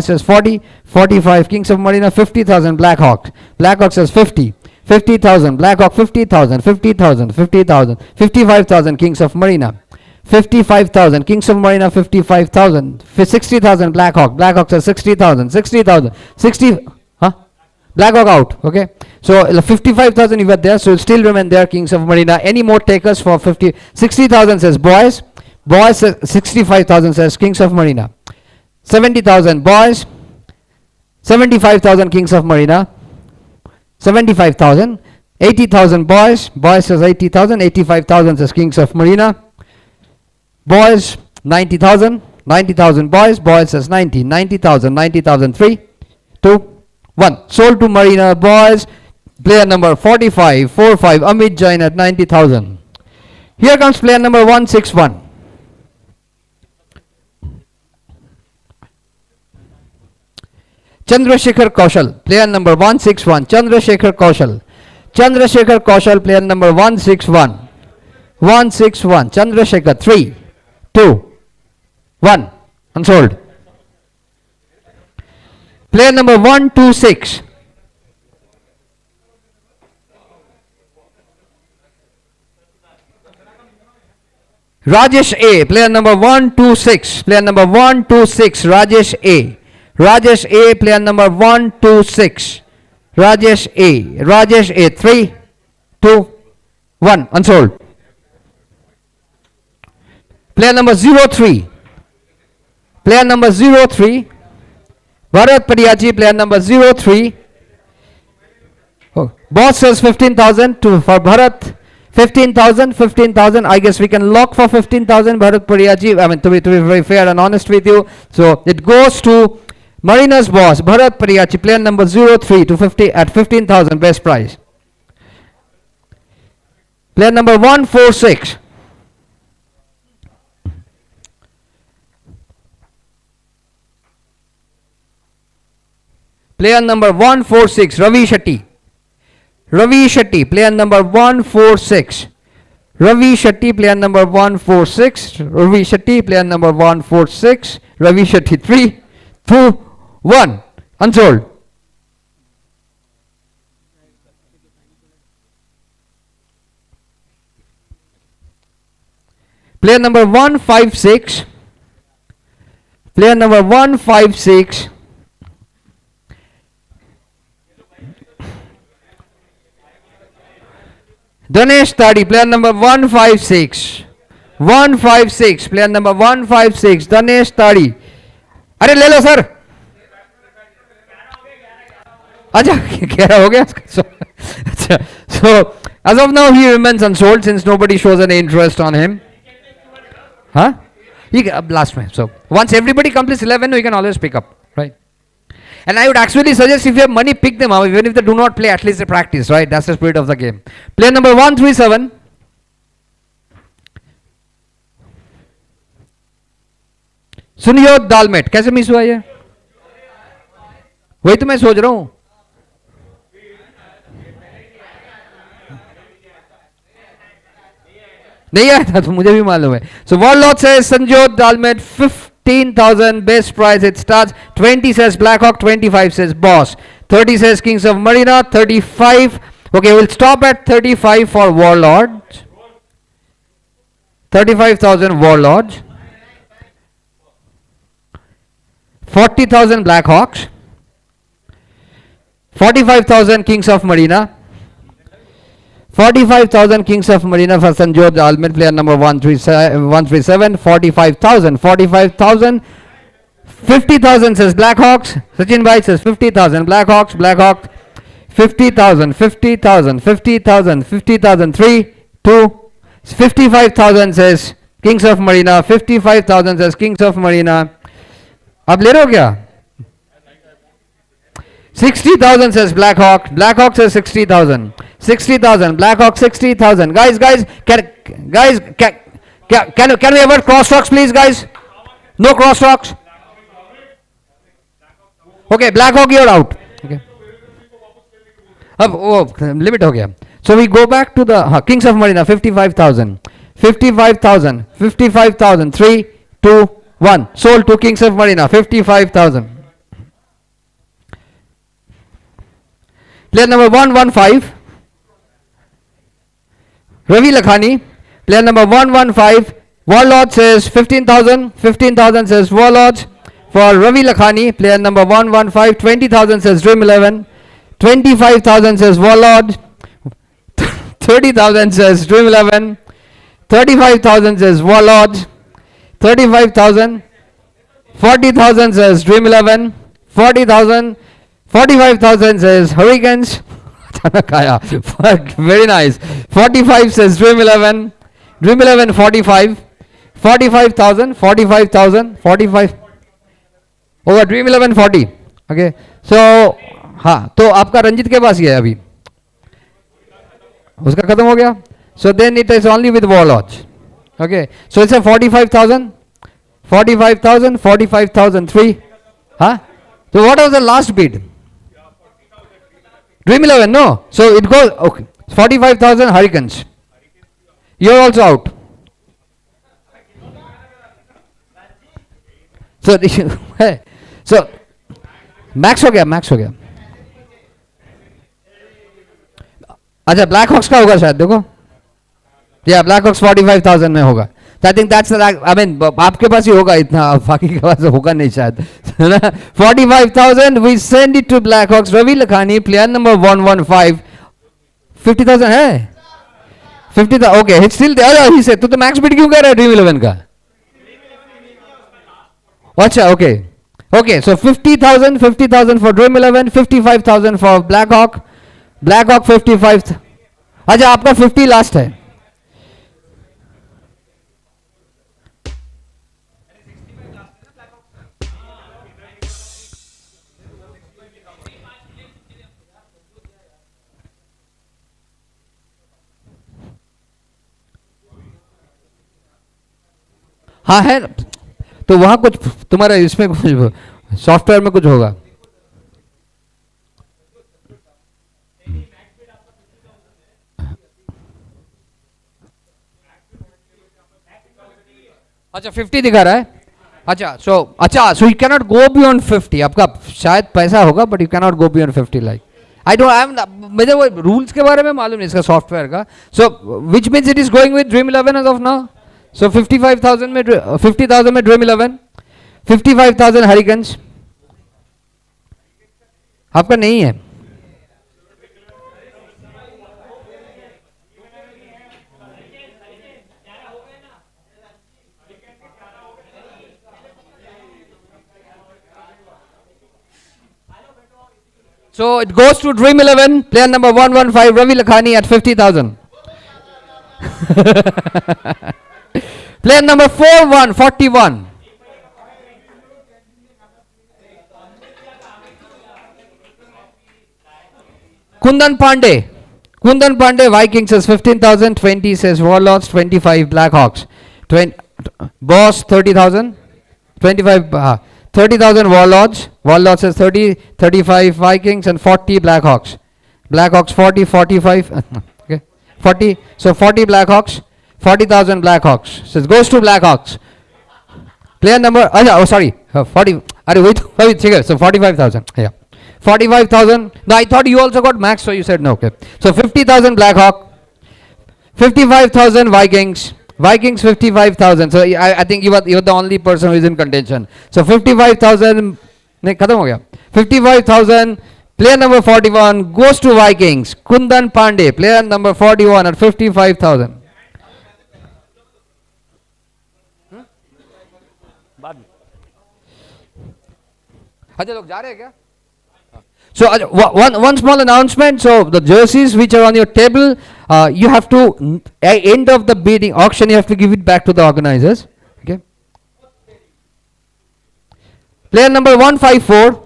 says 40, 45 Kings of Marina, 50,000 Blackhawk says 50, 50,000 Blackhawk, 50,000, 50,000, 50,000, 55,000 Kings of Marina, 55,000 Kings of Marina, 55,000, 60,000 Blackhawk says 60,000, 60,000, 60, Blackhawk out, okay. So 55,000 you were there, so still remain there, Kings of Marina. Any more takers for 60,000 says Boys says 65,000 says Kings of Marina. 70,000 Boys, 75,000 Kings of Marina, 75,000, 80,000 Boys says 80,000, 85,000 says Kings of Marina. Boys 90,000, 90,000 Boys says 90,000, 3, 2, 1. Sold to Marina Boys. Player number 45, 45, Amit Jain at 90,000. Here comes player number 161. Chandrasekhar Kaushal, player number 161. Chandrasekhar Kaushal, player number 161. 161. Chandrasekhar, 3, 2, 1. Unsold. Player number 126. Rajesh A, player number 126. Player number 126. Rajesh A. Rajesh A, player number 126. Rajesh A, 3, 2, 1. Unsold. Player number 03. Player number 03. Bharat Padiyachi, player number 03. Oh, Boss says 15,000 for Bharat. 15,000. I guess we can lock for 15,000. Bharat Padiyachi. I mean, to be very fair and honest with you. So it goes to Marina's boss, Bharat Padiyachi, player number 03 to 50 at 15,000 best price. Player number 146. Player number 146, Ravi Shetty. Ravi Shetty, player number 146. Ravi Shetty, player number 146. Ravi Shetty, player number 146. Ravi Shetty, 3, 2, 1. Unsold. Player number 156. Player number 156. Danesh Tadi, player number 156. 156, player number 156, Danesh Tadi. अरे ले लो sir. अच्छा क्या हो गया अच्छा. So as of now he remains unsold since nobody shows any interest on him. Huh? Last man. So once everybody completes 11, we can always pick up, right? And I would actually suggest if you have money, pick them up. Even if they do not play, at least they practice, right? That's the spirit of the game. Player number 137. सुनियो दालमेट कैसे miss हुआ ये? वही तो मैं सोच रहा हूं. नहीं आया था तो मुझे भी मालूम है. So Warlord says Sanjot Dalmet 15,000 best price it starts. 20 says Blackhawk, 25 says Boss, 30 says Kings of Marina, 35. Okay, we'll stop at 35 for Warlord. 35,000 Warlord. 40,000 Blackhawks. 45,000 Kings of Marina. 45,000 Kings of Marina for Sanjot Dalmet, player number 137. 45,000. 45,000. 50,000 says Blackhawks. Sachin Bhai says 50,000 Blackhawks. Blackhawks. 50,000. 50,000. 50,000. 50,000. 3, 2. 55,000 says Kings of Marina. 55,000 says Kings of Marina. अब ले रहे हो क्या? 60,000 says Blackhawk. Blackhawk says 60,000. 60,000. Blackhawk 60,000. Guys, can we avoid cross talks, please, guys? No cross talks. Okay, Blackhawk, you're out. Okay. अब limit हो गया. So we go back to the Kings of Marina. 55,000. 55,000. 55,000. 3, 2, 1. Sold to Kings of Marina. 55,000. Player number 115. Ravi Lakhani. Player number 115. Warlord says 15,000. 15,000 says Warlords. For Ravi Lakhani, player number 115. 20,000 says Dream 11. 25,000 says Warlord. 30,000 says Dream 11. 35,000 says Warlord. 35,000. 40,000 says Dream 11. 40,000. 45,000 says Hurricanes. Very nice. 45 says Dream 11. Dream 11 45. 45,000. 45,000. 45. Over Dream 11 40. Okay. So हाँ तो आपका रंजित के पास ही है अभी. उसका खत्म हो गया. So then it is only with Warlords. Okay. So it's a 45,000. 45,000. 45,000. 3. Huh? So what was the last bid? Dream 11, no. So it goes, okay. 45,000 Hurricanes. You're also out. So, so max हो गया, max हो गया. अच्छा Blackhawks का होगा शायद देखो. Yeah, Blackhawks 45,000 में होगा. So I think that's the, I mean आपके पास ही होगा इतना, बाकी के पास होगा नहीं शायद. 45,000 we send it to Blackhawks. Ravi Lakhani, player number 115. 50,000 है? 50,000. Okay, it's still there. He said तो max bid क्यों कर रहा है Dream 11 का? अच्छा, okay. Okay, so 50,000. 50,000 for Dream 11. 55,000 for Blackhawk. Blackhawk 55. अच्छा आपका 50 लास्ट है. हाँ है तो वहाँ कुछ तुम्हारा इसमें कुछ सॉफ्टवेयर में कुछ होगा. अच्छा 50 दिखा रहा है. अच्छा so you cannot go beyond 50. आपका शायद पैसा होगा but you cannot go beyond 50 like. I am मुझे वो रूल्स के बारे में मालूम नहीं इसका सॉफ्टवेयर का. So which means it is going with dream 11 as of now. So 55,000 में 50,000 में ड्रीम 11, 55,000 हरिकेन्स. आपका नहीं है. So it goes to Dream 11, player number 115, Ravi Lakhani at 50,000. Player number 41, 41. Kundan Pandey, Vikings says 15,000, 20 says Warlords, 25 Blackhawks. 20, Boss 30,000, 25, 30,000 Warlords. Warlords says 30, 35 Vikings and 40 Blackhawks. Blackhawks 40, 45, okay, 40, so 40 Blackhawks, 40,000 Blackhawks. So it goes to Blackhawks. Player number, 40, wait, so 45,000, yeah. 45,000. No, I thought you also got max, so you said no. Okay. So 50,000 Blackhawk, 55,000 Vikings, Vikings 55,000. So I think you are the only person who is in contention. So 55,000. नहीं खत्म हो गया. 55,000. Player number 41 goes to Vikings. Kundan Pandey, player number 41 at 55,000. बाद में. अच्छा लोग जा रहे हैं क्या? So one small announcement. So the jerseys which are on your table, you have to end of the bidding auction. You have to give it back to the organizers. Okay. Player number 154.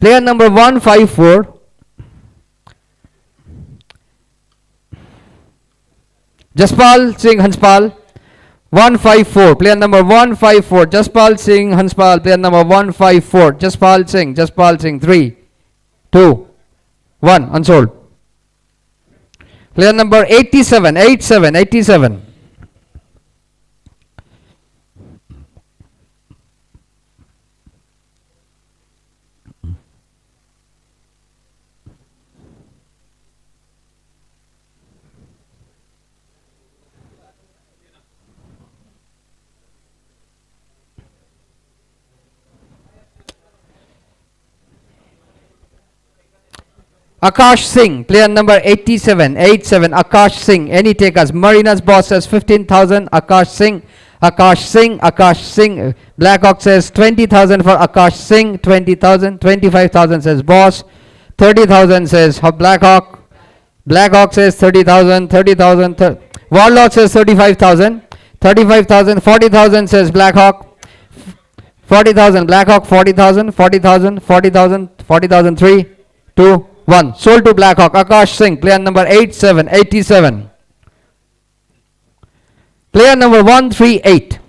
Player number 154. Jaspal Singh Hanspal. 154, player number 154, Jaspal Singh Hanspal, player number 154, Jaspal Singh, 3, 2, 1, unsold. Player number 87. Akash Singh, player number 87, Akash Singh, any takers? Marina's boss says 15,000, Akash Singh, Blackhawk says 20,000 for Akash Singh, 20,000, 25,000 says boss, 30,000 says Blackhawk says 30,000, Warlord says 35,000, 40,000 says Blackhawk, 40,000 Blackhawk, 40,000, 3, 2, 1. Sold to Blackhawk. Akash Singh, player number 87. Player number 138.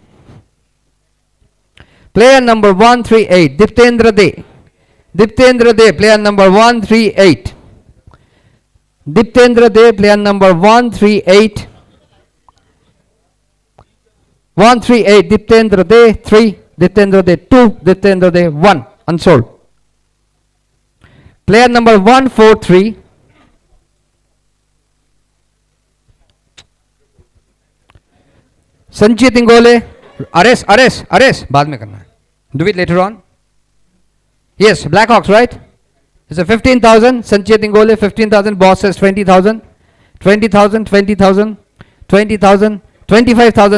Diptendra De, player number 138. Diptendra De, player number 138. 138, Diptendra De, 3, Diptendra De, 2, Diptendra De, 1. Unsold. Player number 143. Sanchit Ingole. Arrest. बाद में करना है. Do it later on. Yes, Blackhawks, right? It's a 15,000. Sanchit Ingole, 15,000. Boss says 20,000. 20,000. 25,000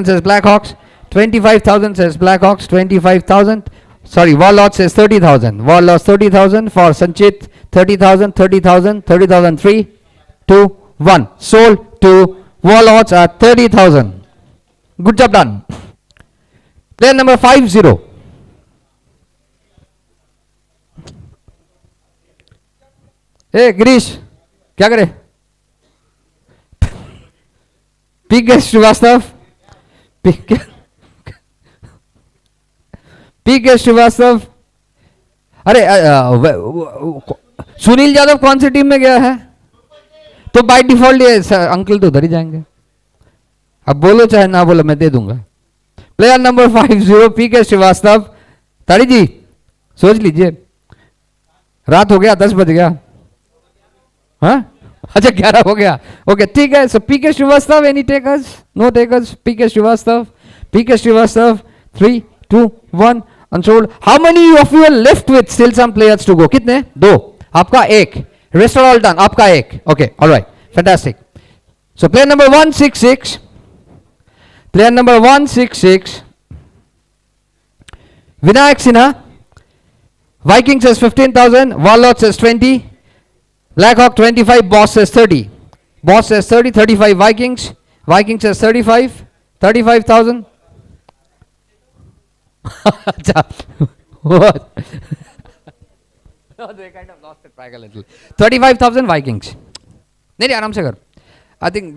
says Blackhawks. 25,000 says Blackhawks. 25,000. Sorry, Warlord says 30,000. Warlord 30,000 for Sanchit. 30,000, 3, 2, 1. Sold to Warlords at 30,000. Good job done. Player number 50. Hey Girish, क्या करे? PK Srivastava. अरे सुनील यादव कौन सी team में गया है? तो by default ये uncle तो उधर ही जाएंगे. अब बोलो चाहे ना बोलो, मैं दे दूंगा। प्लेयर नंबर 50 पीके श्रीवास्तव। ताड़ी जी सोच लीजिए, रात हो गया, 10 बज गया। हाँ अच्छा 11 हो गया। ओके ठीक है, so PK Srivastava, any takers? No takers. PK Srivastava, PK Srivastava, 3 2 1 unsold. How many of you are left with still some players to go? कितने? 2। आपका 1, रेस्ट ऑल डन। आपका 1। Okay alright fantastic. So player number 166, player number 166, Vinayak Sinha. Vikings says 15,000, Warlord says 20, Blackhawk 25, Boss says 30. Boss says 30, 35 Vikings. Vikings says 35, 35,000. What? No, they kind of lost the track a little. 35,000 Vikings. नहीं आराम से कर. I think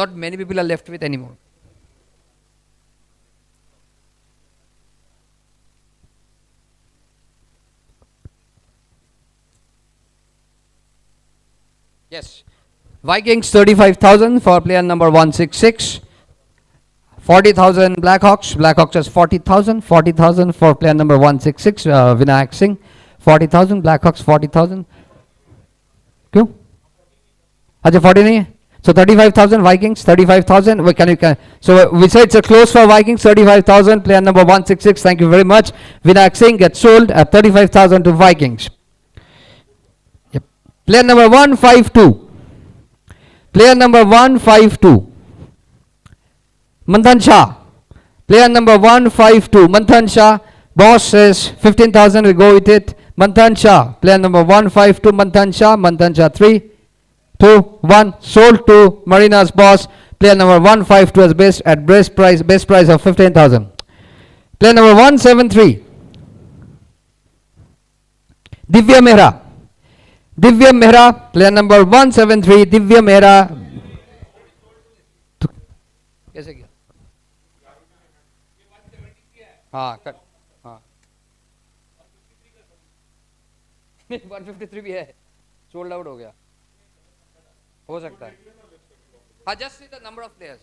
not many people are left with anymore. Yes. Vikings 35,000 for player number 166. 40,000 Blackhawks. Blackhawks has 40,000. 40,000 for player number 166. Vinayak Singh. 40,000. Blackhawks 40,000. क्यों? अच्छा 40 नहीं है? So 35,000 Vikings. 35,000. So we say it's a close for Vikings. 35,000. Player number 166. Thank you very much. Vinayak Singh gets sold at 35,000 to Vikings. Player number 152. Player number 152. Manthan Shah. Player number 152. Manthan Shah. Boss says 15,000. We go with it. Manthan Shah. Player number 152. Manthan Shah. Manthan Shah 3, 2, 1. Sold to Marina's boss. Player number 152 is best price of 15,000. Player number 173. Divya Mehra. Divya Mehra, player number 173, Divya Mehra. कैसे किया? हाँ cut, हाँ 153 भी है, sold out हो गया, हो सकता है। हाँ just see the number of players.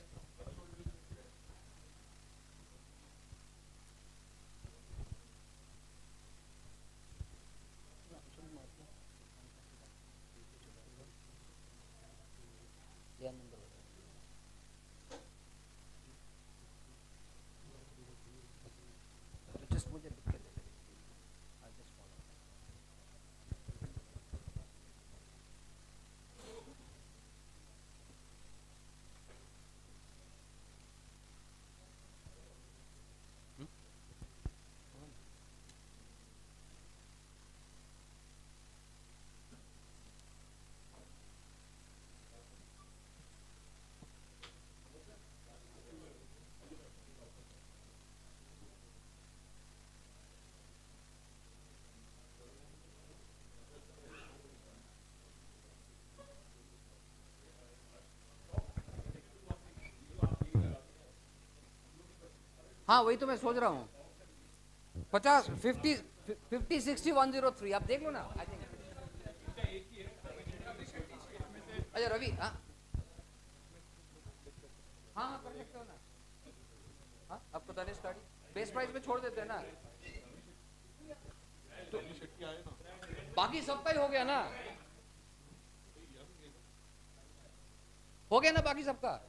हाँ वही तो मैं सोच रहा हूँ, 50 50 50 60 103 आप देख लो ना। आई थिंक अच्छा रवि, हाँ हाँ हाँ कर सकते हो ना। हाँ अब तो दानिश स्टार्ट बेस प्राइस में छोड़ देते हैं ना, तो बाकी सबका ही हो गया ना, हो गया ना बाकी सबका।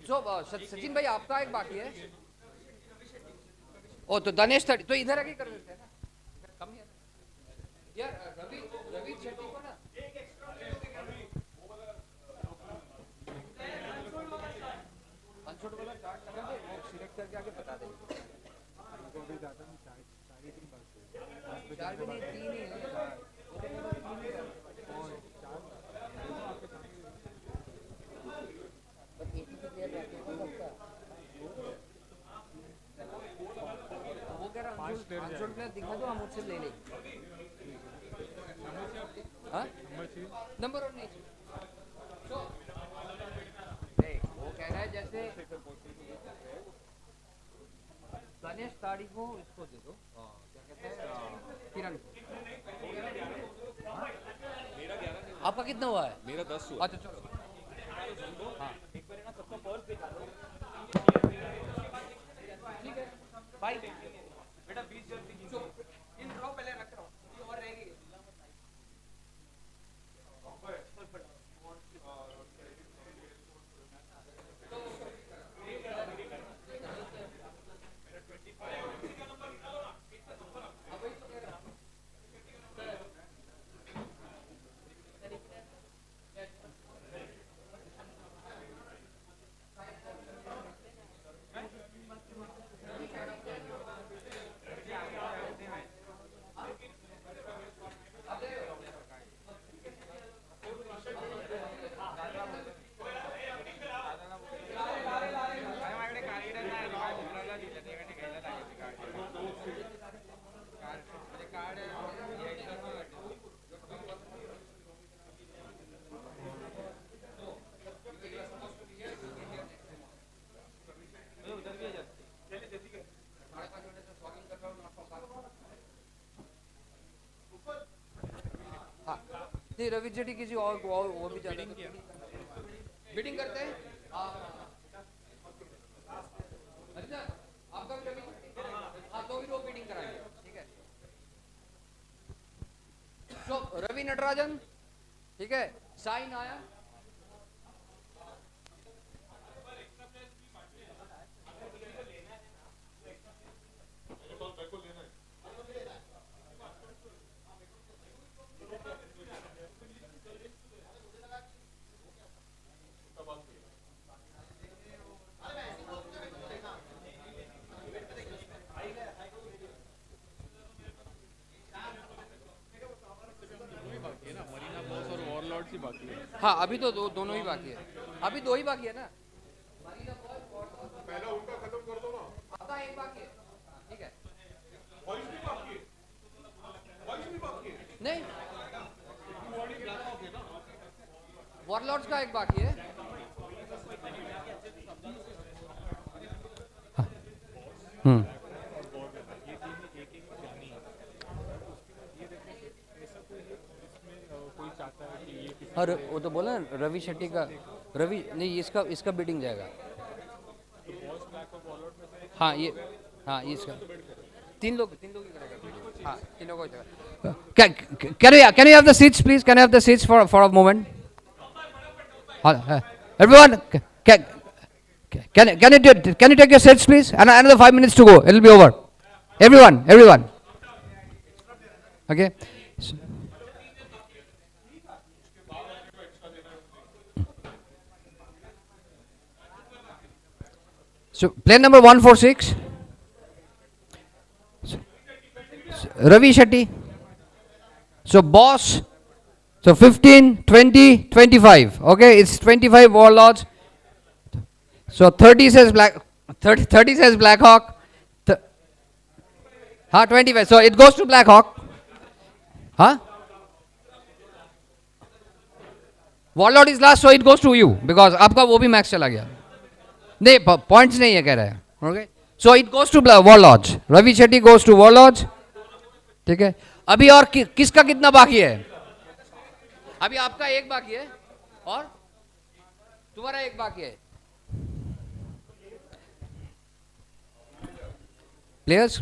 जो सचिन भाई आपका एक बाकी है, ओ तो दानिश तो इधर आके कर देते हैं ना, कम ही है यार। रवि रवि शेट्टी को ना अनशॉट वाला चार्ट लगा दे, वो सिलेक्ट करके आगे बता देंगे। चार भी नहीं, 3 ही है। वो कह रहा है दिखा दो, हम मुझसे ले लेंगे। हाँ नंबर और नहीं, तो वो कह रहा है जैसे गणेश ताड़ी को इसको दे दो, क्या कहते हैं किरण को। आपका कितना हुआ है? मेरा 10 हुआ। अच्छा चलो हाँ नहीं रवि जेटी किसी और वो भी जाता है। बीटिंग करते हैं। अच्छा आपका भी रवि हाँ तो भी वो बीटिंग कराएंगे ठीक है। तो रवि नटराजन ठीक है साइन आया। मरीना बॉस और वॉरलॉर्ड्स ही बाकी है। हाँ अभी तो दोनों ही बाकी है। अभी दो ही बाकी है ना। पहला उनका खत्म कर दो ना। आता एक बाकी है ठीक है। वॉइस भी बाकी है। वॉइस भी बाकी है। नहीं वॉरलॉर्ड्स का एक बाकी है। हम्म और वो तो बोला ना रवि शेट्टी का रवि नहीं इसका इसका बीटिंग जाएगा। हाँ ये इसका तीन लोग ही करेगा। हाँ तीनों को can you have the seats please can you have the seats for a moment everyone can you take your seats please and another 5 minutes to go it will be over everyone okay so player number 146 Ravi Shetty. So boss. So 15, 20, 25. Okay, it's 25 warlords. So 30 says black. 30 says Black Hawk. 25. So it goes to Black Hawk. Huh? Warlord is last, so it goes to you because आपका वो भी max चला गया. नहीं points नहीं है कह रहे हैं. Okay. So it goes to warlords. Ravi Shetty goes to warlords. ठीक है अभी और किसका कितना बाकी है अभी आपका एक बाकी है और तुम्हारा एक बाकी है प्लेयर्स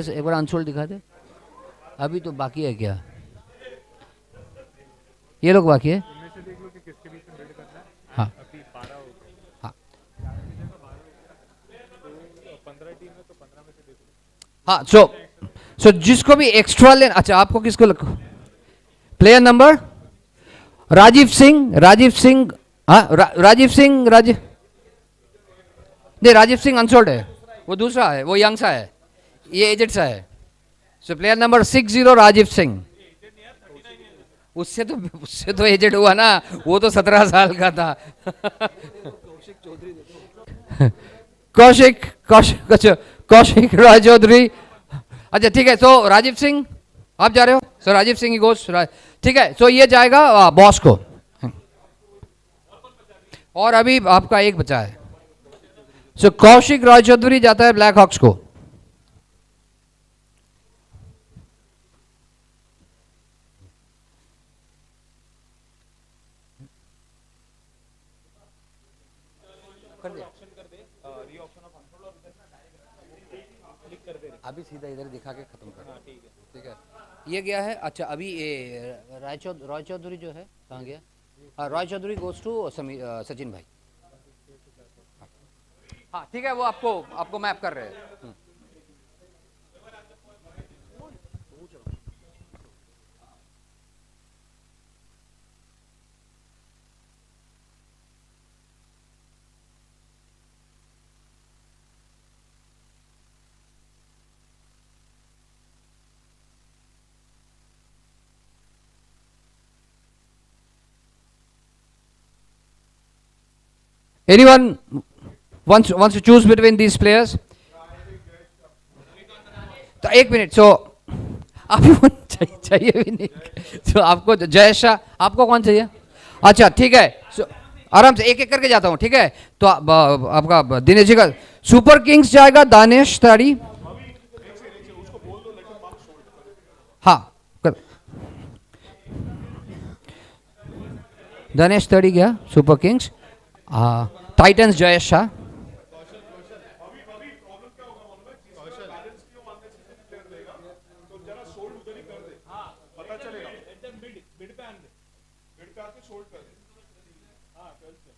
एक बार आंसर दिखा दे अभी तो बाकी है क्या ये लोग बाकी है हाँ हाँ हाँ सो जिसको भी एक्स्ट्रा लेना अच्छा आपको किसको प्लेयर नंबर राजीव सिंह हाँ राजीव सिंह अनसोल्ड है वो दूसरा है वो यंग सा है ये एजेड सा है so player number 60 Rajeev Singh उससे तो एजेड हुआ ना वो तो 17 साल का था कौशिक राय चौधरी अच्छा ठीक है तो राजीव सिंह आप जा रहे हो सर राजीव सिंह ही गोस ठीक है सो ये जाएगा बॉस को और अभी आपका एक बचा है सो कौशिक राय चौधरी जाता है ब्लैक हॉक्स को अभी सीधा इधर दिखा के खत्म कर ठीक है ये गया है अच्छा अभी ये रॉय चौधरी जो है कहाँ गया रॉय चौधरी गोज टू सचिन भाई हाँ ठीक है वो आपको मैप कर रहे हैं Anyone wants to choose between these players? तो एक मिनट सो आपको चाहिए भी नहीं तो आपको जयेश शाह आपको कौन चाहिए अच्छा ठीक है so, आराम से एक एक करके जाता हूँ ठीक है तो आपका दिनेश जी का सुपर किंग्स जाएगा दानिश ताड़ी हाँ Danesh 30 गया super Kings. Titans Jayesh Shah. पता चलेगा एकदम मिड पे आने मिड पे आके शोल्ड कर दे. हाँ 12 पे.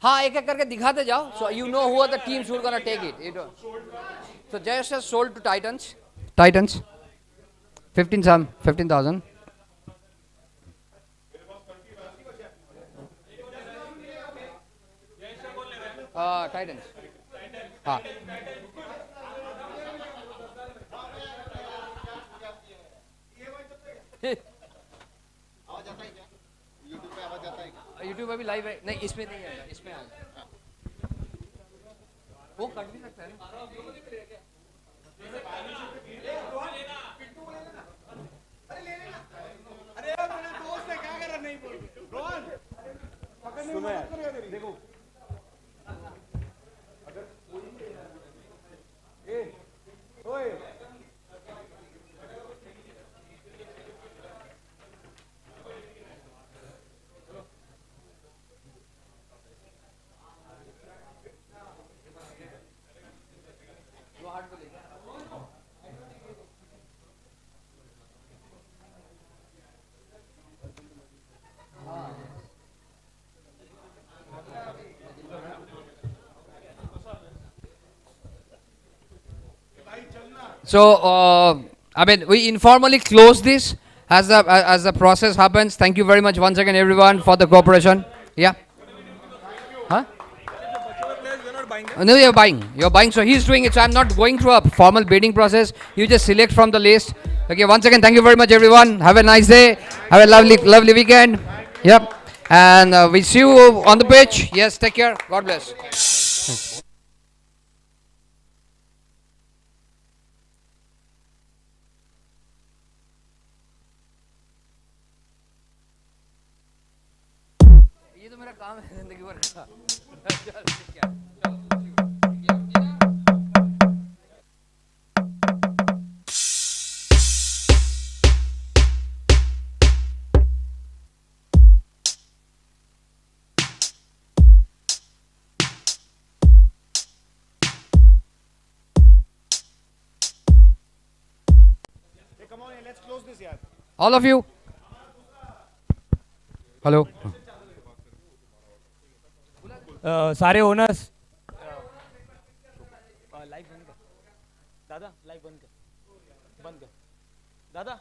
हाँ एक एक करके दिखाते जाओ. So you know who are the teams who are gonna take it. So Jayesh has sold to Titans. Titans. 15,000. Titans. हाँ. यूट्यूब पे भी लाइव है. नहीं इसमें नहीं आएगा. इसमें आएगा. वो कट भी सकता है ना. देखो So, I mean, we informally close this as the process happens. Thank you very much once again, everyone, for the cooperation. Yeah. Huh? No, you're buying. You're buying. So he's doing it. So I'm not going through a formal bidding process. You just select from the list. Okay. Once again, thank you very much, everyone. Have a nice day. Have a lovely weekend. Yep. And we see you on the pitch. Yes. Take care. God bless. ये तो मेरा काम है जिंदगी भर का. चल, ठीक है. come on let's close this यार. All of you. Hello. सारे ओनर्स लाइव बंद कर दादा. लाइव बंद कर दादा.